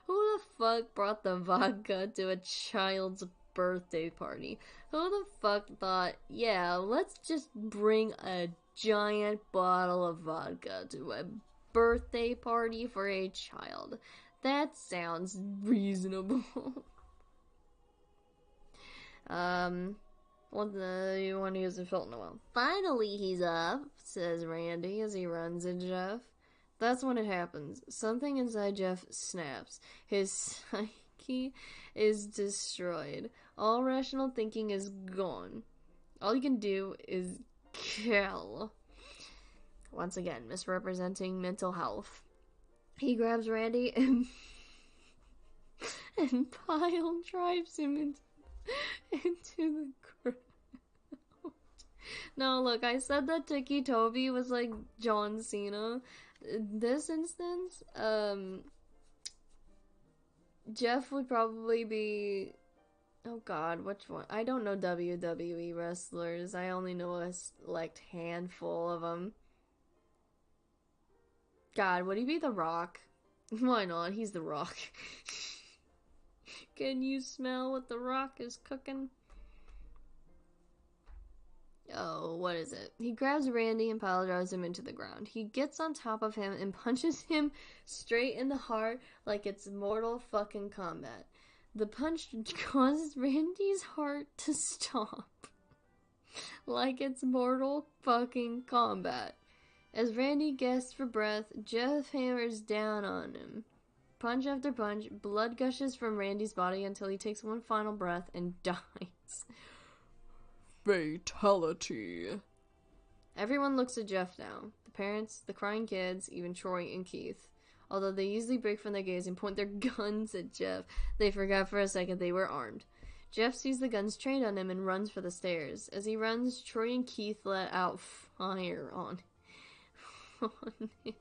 Who the fuck brought the vodka to a child's birthday party? Who the fuck thought, yeah, let's just bring a giant bottle of vodka to a birthday party for a child? That sounds reasonable. What the one who hasn't felt in a while? Finally he's up, says Randy as he runs at Jeff. That's when it happens. Something inside Jeff snaps. His psyche is destroyed. All rational thinking is gone. All he can do is kill. Once again, misrepresenting mental health. He grabs Randy and pile drives him into the ground. No, look, I said that Ticci Toby was like John Cena. In this instance, Jeff would probably be... Oh god, which one? I don't know WWE wrestlers. I only know a select handful of them. God, would he be The Rock? Why not? He's The Rock. Can you smell what The Rock is cooking? Oh, what is it? He grabs Randy and pile drives him into the ground. He gets on top of him and punches him straight in the heart like it's Mortal fucking Kombat. The punch causes Randy's heart to stop. Like it's Mortal fucking Kombat. As Randy gasps for breath, Jeff hammers down on him. Punch after punch, blood gushes from Randy's body until he takes one final breath and dies. Fatality. Everyone looks at Jeff now. The parents, the crying kids, even Troy and Keith. Although they easily break from their gaze and point their guns at Jeff, they forgot for a second they were armed. Jeff sees the guns trained on him and runs for the stairs. As he runs, Troy and Keith let out fire on him.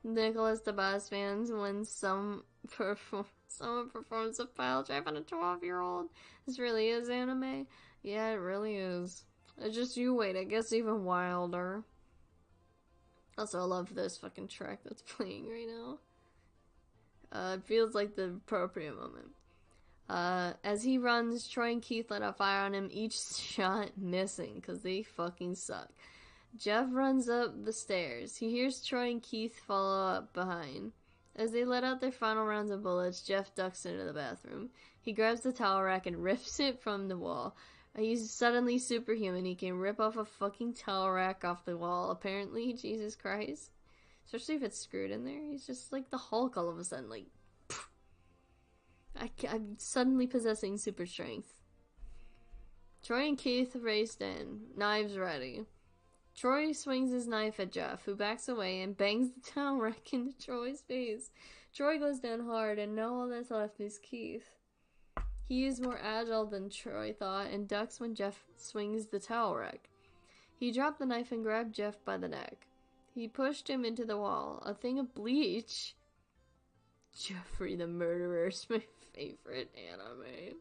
Nicholas Tobias fans when someone performs a pile drive on a 12-year-old. This really is anime. Yeah, it really is. It's just you wait, it gets even wilder. Also, I love this fucking track that's playing right now. It feels like the appropriate moment. As he runs, Troy and Keith let out fire on him, each shot missing, because they fucking suck. Jeff runs up the stairs. He hears Troy and Keith follow up behind. As they let out their final rounds of bullets, Jeff ducks into the bathroom. He grabs the towel rack and rips it from the wall. He's suddenly superhuman. He can rip off a fucking towel rack off the wall, apparently. Jesus Christ. Especially if it's screwed in there. He's just like the Hulk all of a sudden. Like, I'm suddenly possessing super strength. Troy and Keith raced in, knives ready. Troy swings his knife at Jeff, who backs away and bangs the towel rack into Troy's face. Troy goes down hard, and now all that's left is Keith. He is more agile than Troy thought, and ducks when Jeff swings the towel rack. He dropped the knife and grabbed Jeff by the neck. He pushed him into the wall. A thing of bleach. Jeffrey the Murderer is my favorite anime.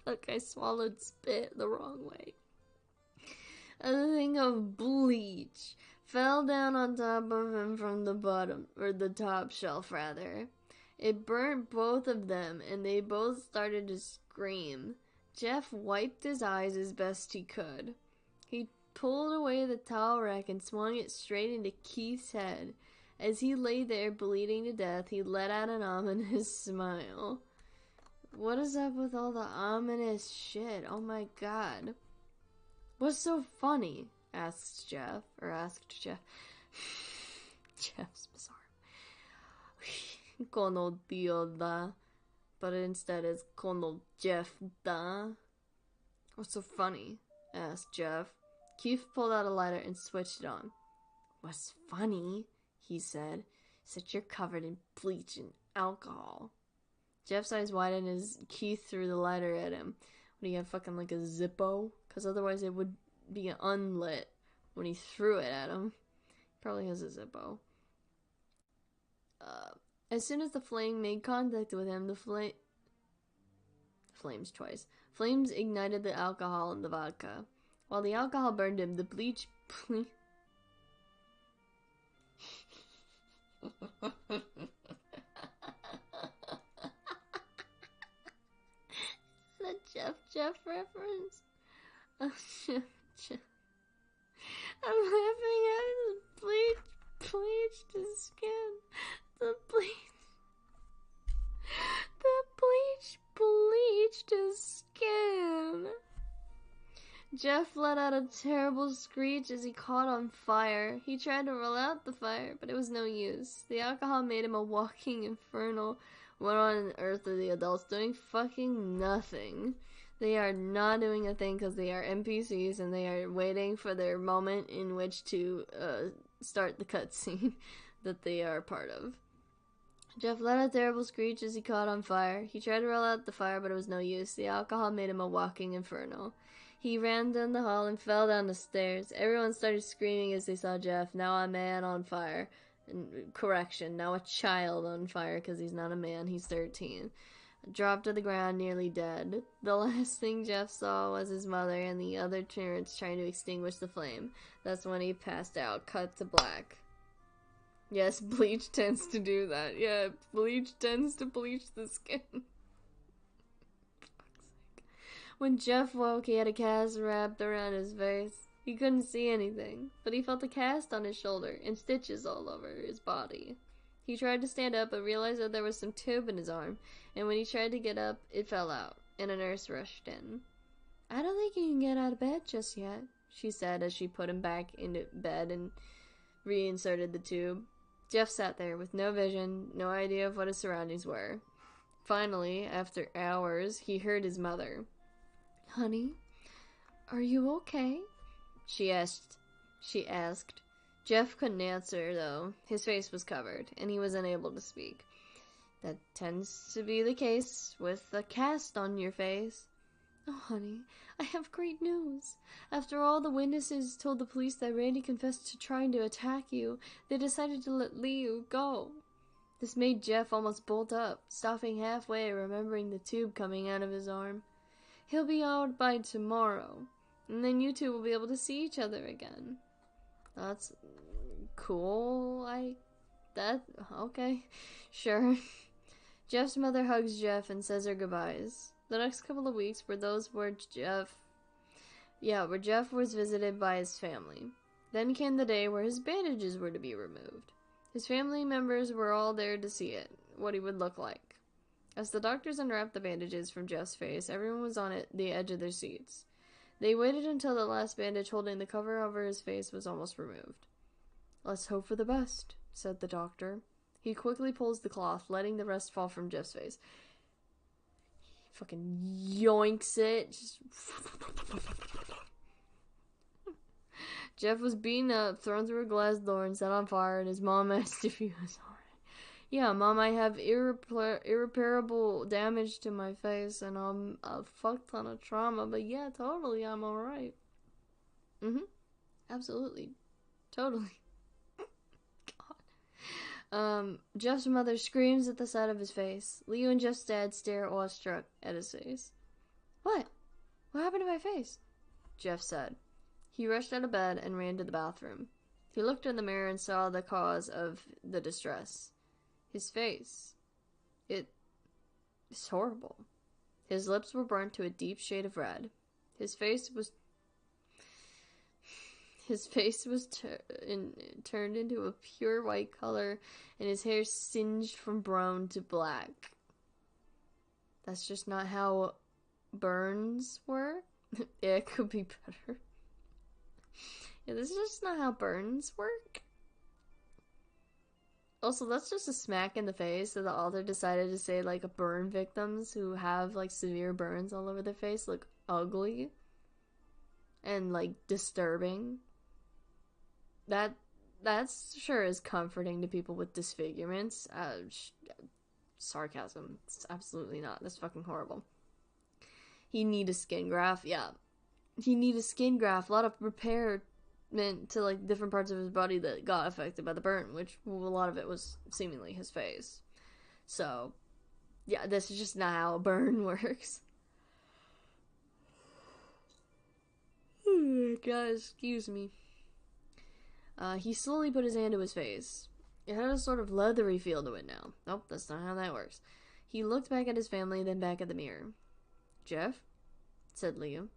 Look, I swallowed spit the wrong way. A thing of bleach fell down on top of him from the bottom, or the top shelf rather. It burnt both of them, and they both started to scream. Jeff wiped his eyes as best he could. He pulled away the towel rack and swung it straight into Keith's head. As he lay there bleeding to death, he let out an ominous smile. What is up with all the ominous shit? Oh my god. What's so funny? Asked Jeff. Jeff's bizarre. このディオだ. But instead it's この Jeff だ. What's so funny? Asked Jeff. Keith pulled out a lighter and switched it on. What's funny? He said. Said you're covered in bleach and alcohol. Jeff's eyes widened as Keith threw the lighter at him. What, do you have fucking like a Zippo? Because otherwise it would be unlit when he threw it at him. Probably has a Zippo. As soon as the flame made contact with him, flames ignited the alcohol in the vodka. While the alcohol burned him, the bleach... The Jeff reference? Oh, Jeff. I'm laughing at his bleached his skin. The bleach bleached his skin. Jeff let out a terrible screech as he caught on fire. He tried to roll out the fire, but it was no use. The alcohol made him a walking inferno. What on earth are the adults doing? Fucking nothing. They are not doing a thing because they are NPCs and they are waiting for their moment in which to start the cutscene that they are part of. Jeff let out a terrible screech as he caught on fire. He tried to roll out the fire, but it was no use. The alcohol made him a walking inferno. He ran down the hall and fell down the stairs. Everyone started screaming as they saw Jeff. Now a man on fire. Correction, now a child on fire because he's not a man, he's 13. Dropped to the ground, nearly dead. The last thing Jeff saw was his mother and the other parents trying to extinguish the flame. That's when he passed out. Cut to black. Yes, bleach tends to do that. Yeah, bleach tends to bleach the skin. When Jeff woke, he had a cast wrapped around his face. He couldn't see anything, but he felt a cast on his shoulder and stitches all over his body. He tried to stand up, but realized that there was some tube in his arm, and when he tried to get up, it fell out, and a nurse rushed in. I don't think you can get out of bed just yet, she said as she put him back into bed and reinserted the tube. Jeff sat there with no vision, no idea of what his surroundings were. Finally, after hours, he heard his mother. Honey, are you okay? She asked. Jeff couldn't answer, though. His face was covered, and he was unable to speak. That tends to be the case with a cast on your face. Oh, honey, I have great news. After all the witnesses told the police that Randy confessed to trying to attack you, they decided to let Liu go. This made Jeff almost bolt up, stopping halfway, remembering the tube coming out of his arm. He'll be out by tomorrow, and then you two will be able to see each other again. That's cool, okay, sure. Jeff's mother hugs Jeff and says her goodbyes. The next couple of weeks were those where Jeff was visited by his family. Then came the day where his bandages were to be removed. His family members were all there to see what he would look like. As the doctors unwrapped the bandages from Jeff's face, everyone was on the edge of their seats. They waited until the last bandage holding the cover over his face was almost removed. Let's hope for the best, said the doctor. He quickly pulls the cloth, letting the rest fall from Jeff's face. He fucking yoinks it. Jeff was beaten up, thrown through a glass door, and set on fire, and his mom asked if he was alright. Yeah, Mom, I have irreparable damage to my face, and a fuck ton of trauma, but yeah, totally, I'm alright. Absolutely. Totally. God. Jeff's mother screams at the sight of his face. Leo and Jeff's dad stare awestruck at his face. What? What happened to my face? Jeff said. He rushed out of bed and ran to the bathroom. He looked in the mirror and saw the cause of the distress. His face. It's horrible. His lips were burnt to a deep shade of red. His face was turned into a pure white color, and his hair singed from brown to black. That's just not how burns work. Yeah, it could be better. Yeah, this is just not how burns work. Also, that's just a smack in the face that the author decided to say, like, burn victims who have, like, severe burns all over their face look ugly and, like, disturbing. That's sure is comforting to people with disfigurements. Sarcasm. It's absolutely not. That's fucking horrible. He need a skin graft. Yeah. He need a skin graft. A lot of repair to like different parts of his body that got affected by the burn, which a lot of it was seemingly his face. So, yeah, this is just not how a burn works. God, excuse me. He slowly put his hand to his face. It had a sort of leathery feel to it now. Nope, that's not how that works. He looked back at his family, then back at the mirror. Jeff? Said Liam.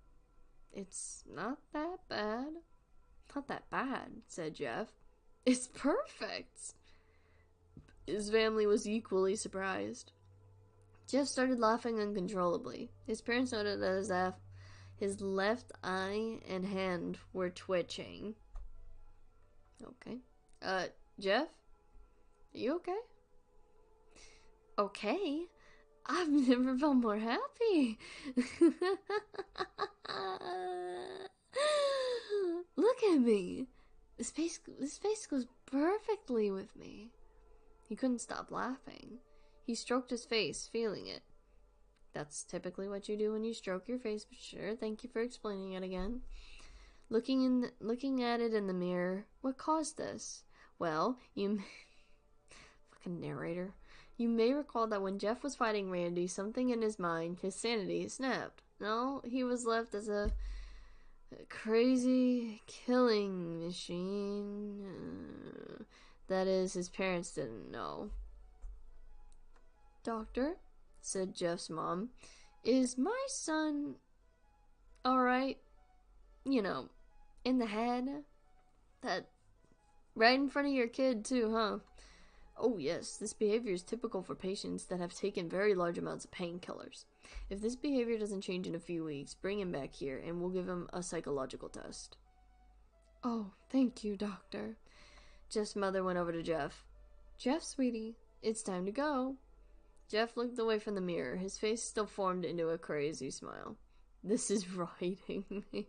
It's not that bad. Not that bad, said Jeff. It's perfect. His family was equally surprised. Jeff started laughing uncontrollably. His parents noted that his left eye and hand were twitching. Okay. Jeff? Are you okay? Okay? I've never felt more happy. Look at me. This face goes perfectly with me. He couldn't stop laughing. He stroked his face, feeling it. That's typically what you do when you stroke your face, but sure, thank you for explaining it again. Looking at it in the mirror, what caused this? Well, fucking narrator. You may recall that when Jeff was fighting Randy, something in his mind, his sanity, snapped. No, he was left as a crazy killing machine. That is, his parents didn't know. Doctor, said Jeff's mom, is my son alright? You know, in the head? That right in front of your kid too, huh? Oh yes, this behavior is typical for patients that have taken very large amounts of painkillers. If this behavior doesn't change in a few weeks, bring him back here and we'll give him a psychological test. Oh, thank you, doctor. Jeff's mother went over to Jeff. Jeff, sweetie, it's time to go. Jeff looked away from the mirror. His face still formed into a crazy smile. This is writing me.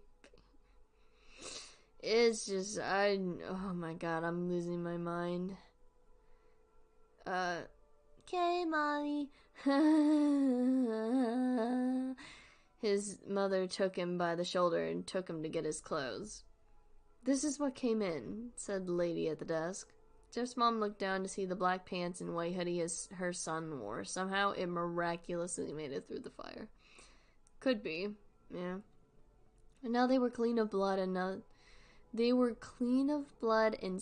It's just, oh my god, I'm losing my mind. Okay, Mommy. His mother took him by the shoulder and took him to get his clothes. This is what came in, said the lady at the desk. Jeff's mom looked down to see the black pants and white hoodie her son wore. Somehow it miraculously made it through the fire. Could be, yeah. And now they were clean of blood and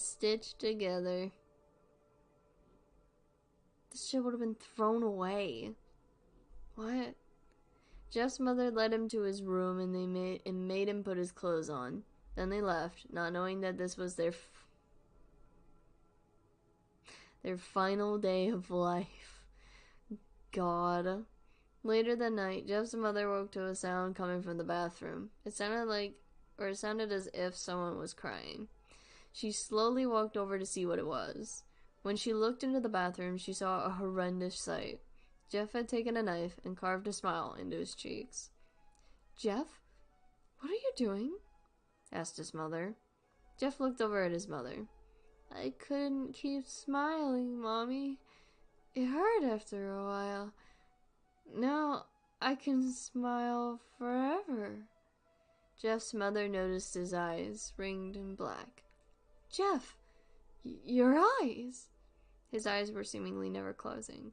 stitched together. This shit would have been thrown away. What? Jeff's mother led him to his room and made him put his clothes on. Then they left, not knowing that this was their final day of life. God. Later that night, Jeff's mother woke to a sound coming from the bathroom. It sounded as if someone was crying. She slowly walked over to see what it was. When she looked into the bathroom, she saw a horrendous sight. Jeff had taken a knife and carved a smile into his cheeks. Jeff, what are you doing? Asked his mother. Jeff looked over at his mother. I couldn't keep smiling, Mommy. It hurt after a while. Now I can smile forever. Jeff's mother noticed his eyes, ringed and black. Jeff, your eyes! His eyes were seemingly never closing.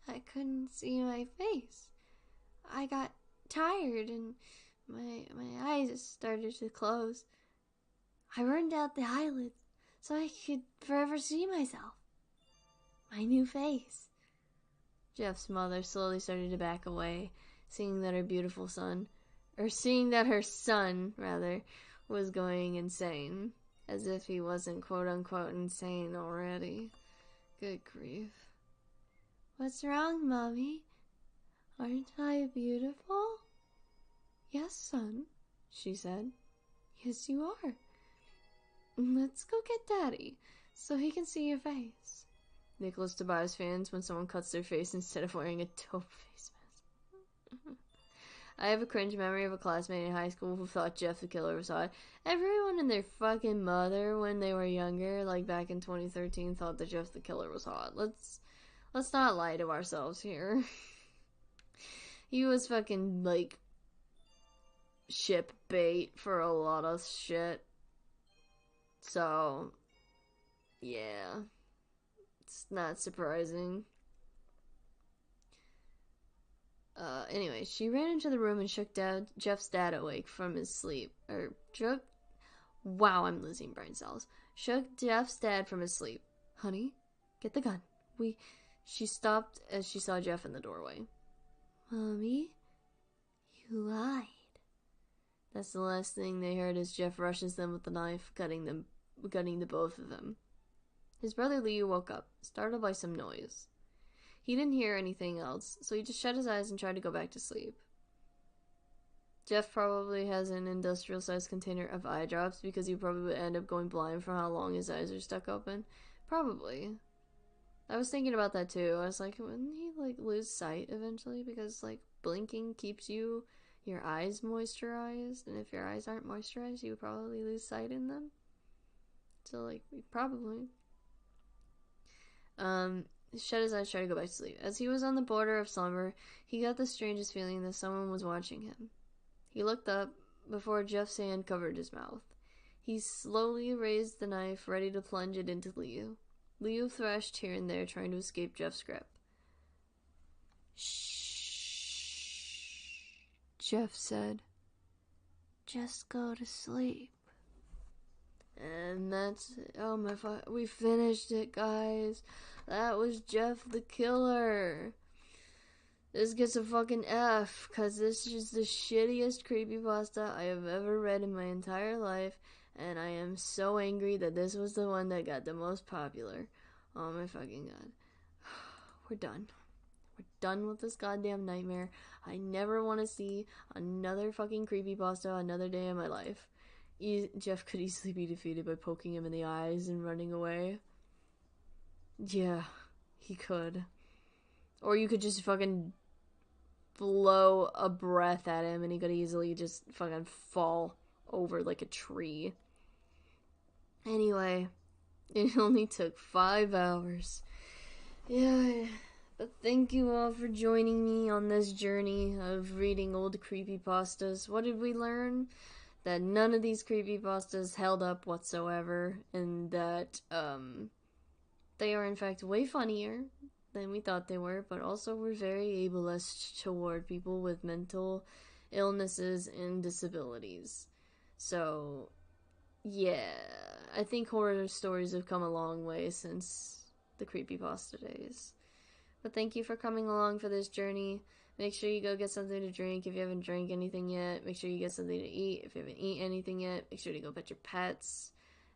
I couldn't see my face. I got tired and my eyes started to close. I burned out the eyelids so I could forever see myself. My new face. Jeff's mother slowly started to back away, seeing that her son, was going insane, as if he wasn't quote-unquote insane already. Good grief. What's wrong, Mommy? Aren't I beautiful? Yes, son, she said. Yes, you are. Let's go get Daddy, so he can see your face. Nicholas Tobias fans when someone cuts their face instead of wearing a taupe face mask. I have a cringe memory of a classmate in high school who thought Jeff the Killer was hot. Everyone and their fucking mother when they were younger, like back in 2013, thought that Jeff the Killer was hot. Let's not lie to ourselves here. He was fucking, like, ship bait for a lot of shit. So, yeah. It's not surprising. Anyway, she ran into the room and shook Jeff's dad awake from his sleep. Wow, I'm losing brain cells. Shook Jeff's dad from his sleep. Honey, get the gun. She stopped as she saw Jeff in the doorway. Mommy, you lied. That's the last thing they heard as Jeff rushes them with the knife, gutting the both of them. His brother Leo woke up, startled by some noise. He didn't hear anything else, so he just shut his eyes and tried to go back to sleep. Jeff probably has an industrial-sized container of eye drops because he probably would end up going blind from how long his eyes are stuck open. Probably. I was thinking about that too. I was like, wouldn't he, like, lose sight eventually? Because, like, blinking keeps your eyes moisturized, and if your eyes aren't moisturized, you would probably lose sight in them. So, like, probably. He shut his eyes, tried to go back to sleep. As he was on the border of slumber, he got the strangest feeling that someone was watching him. He looked up before Jeff's hand covered his mouth. He slowly raised the knife, ready to plunge it into Leo. Leo thrashed here and there, trying to escape Jeff's grip. Shh, Jeff said. Just go to sleep. And that's it. Oh my fuck. We finished it, guys. That was Jeff the Killer. This gets a fucking F, because this is the shittiest creepypasta I have ever read in my entire life, and I am so angry that this was the one that got the most popular. Oh my fucking god. We're done. We're done with this goddamn nightmare. I never want to see another fucking creepypasta another day in my life. Jeff could easily be defeated by poking him in the eyes and running away. Yeah, he could. Or you could just fucking blow a breath at him and he could easily just fucking fall over like a tree. Anyway, it only took 5 hours. Yeah, but thank you all for joining me on this journey of reading old creepypastas. What did we learn? That none of these creepypastas held up whatsoever, and that they are in fact way funnier than we thought they were, but also were very ableist toward people with mental illnesses and disabilities. So, yeah, I think horror stories have come a long way since the creepypasta days. But thank you for coming along for this journey. Make sure you go get something to drink if you haven't drank anything yet. Make sure you get something to eat if you haven't eaten anything yet. Make sure to go pet your pets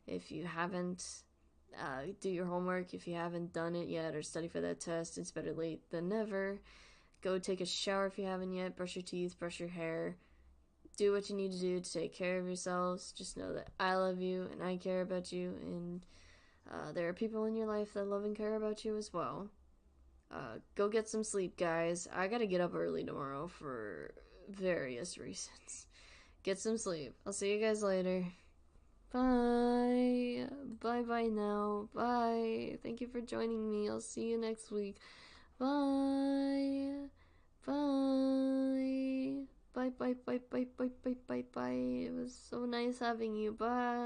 if you haven't. Do your homework if you haven't done it yet, or study for that test. It's better late than never. Go take a shower if you haven't yet. Brush your teeth, brush your hair. Do what you need to do to take care of yourselves. Just know that I love you and I care about you, and there are people in your life that love and care about you as well. Go get some sleep, guys. I gotta get up early tomorrow for various reasons. Get some sleep. I'll see you guys later. Bye. Bye now. Bye. Thank you for joining me. I'll see you next week. Bye. Bye. Bye. It was so nice having you. Bye.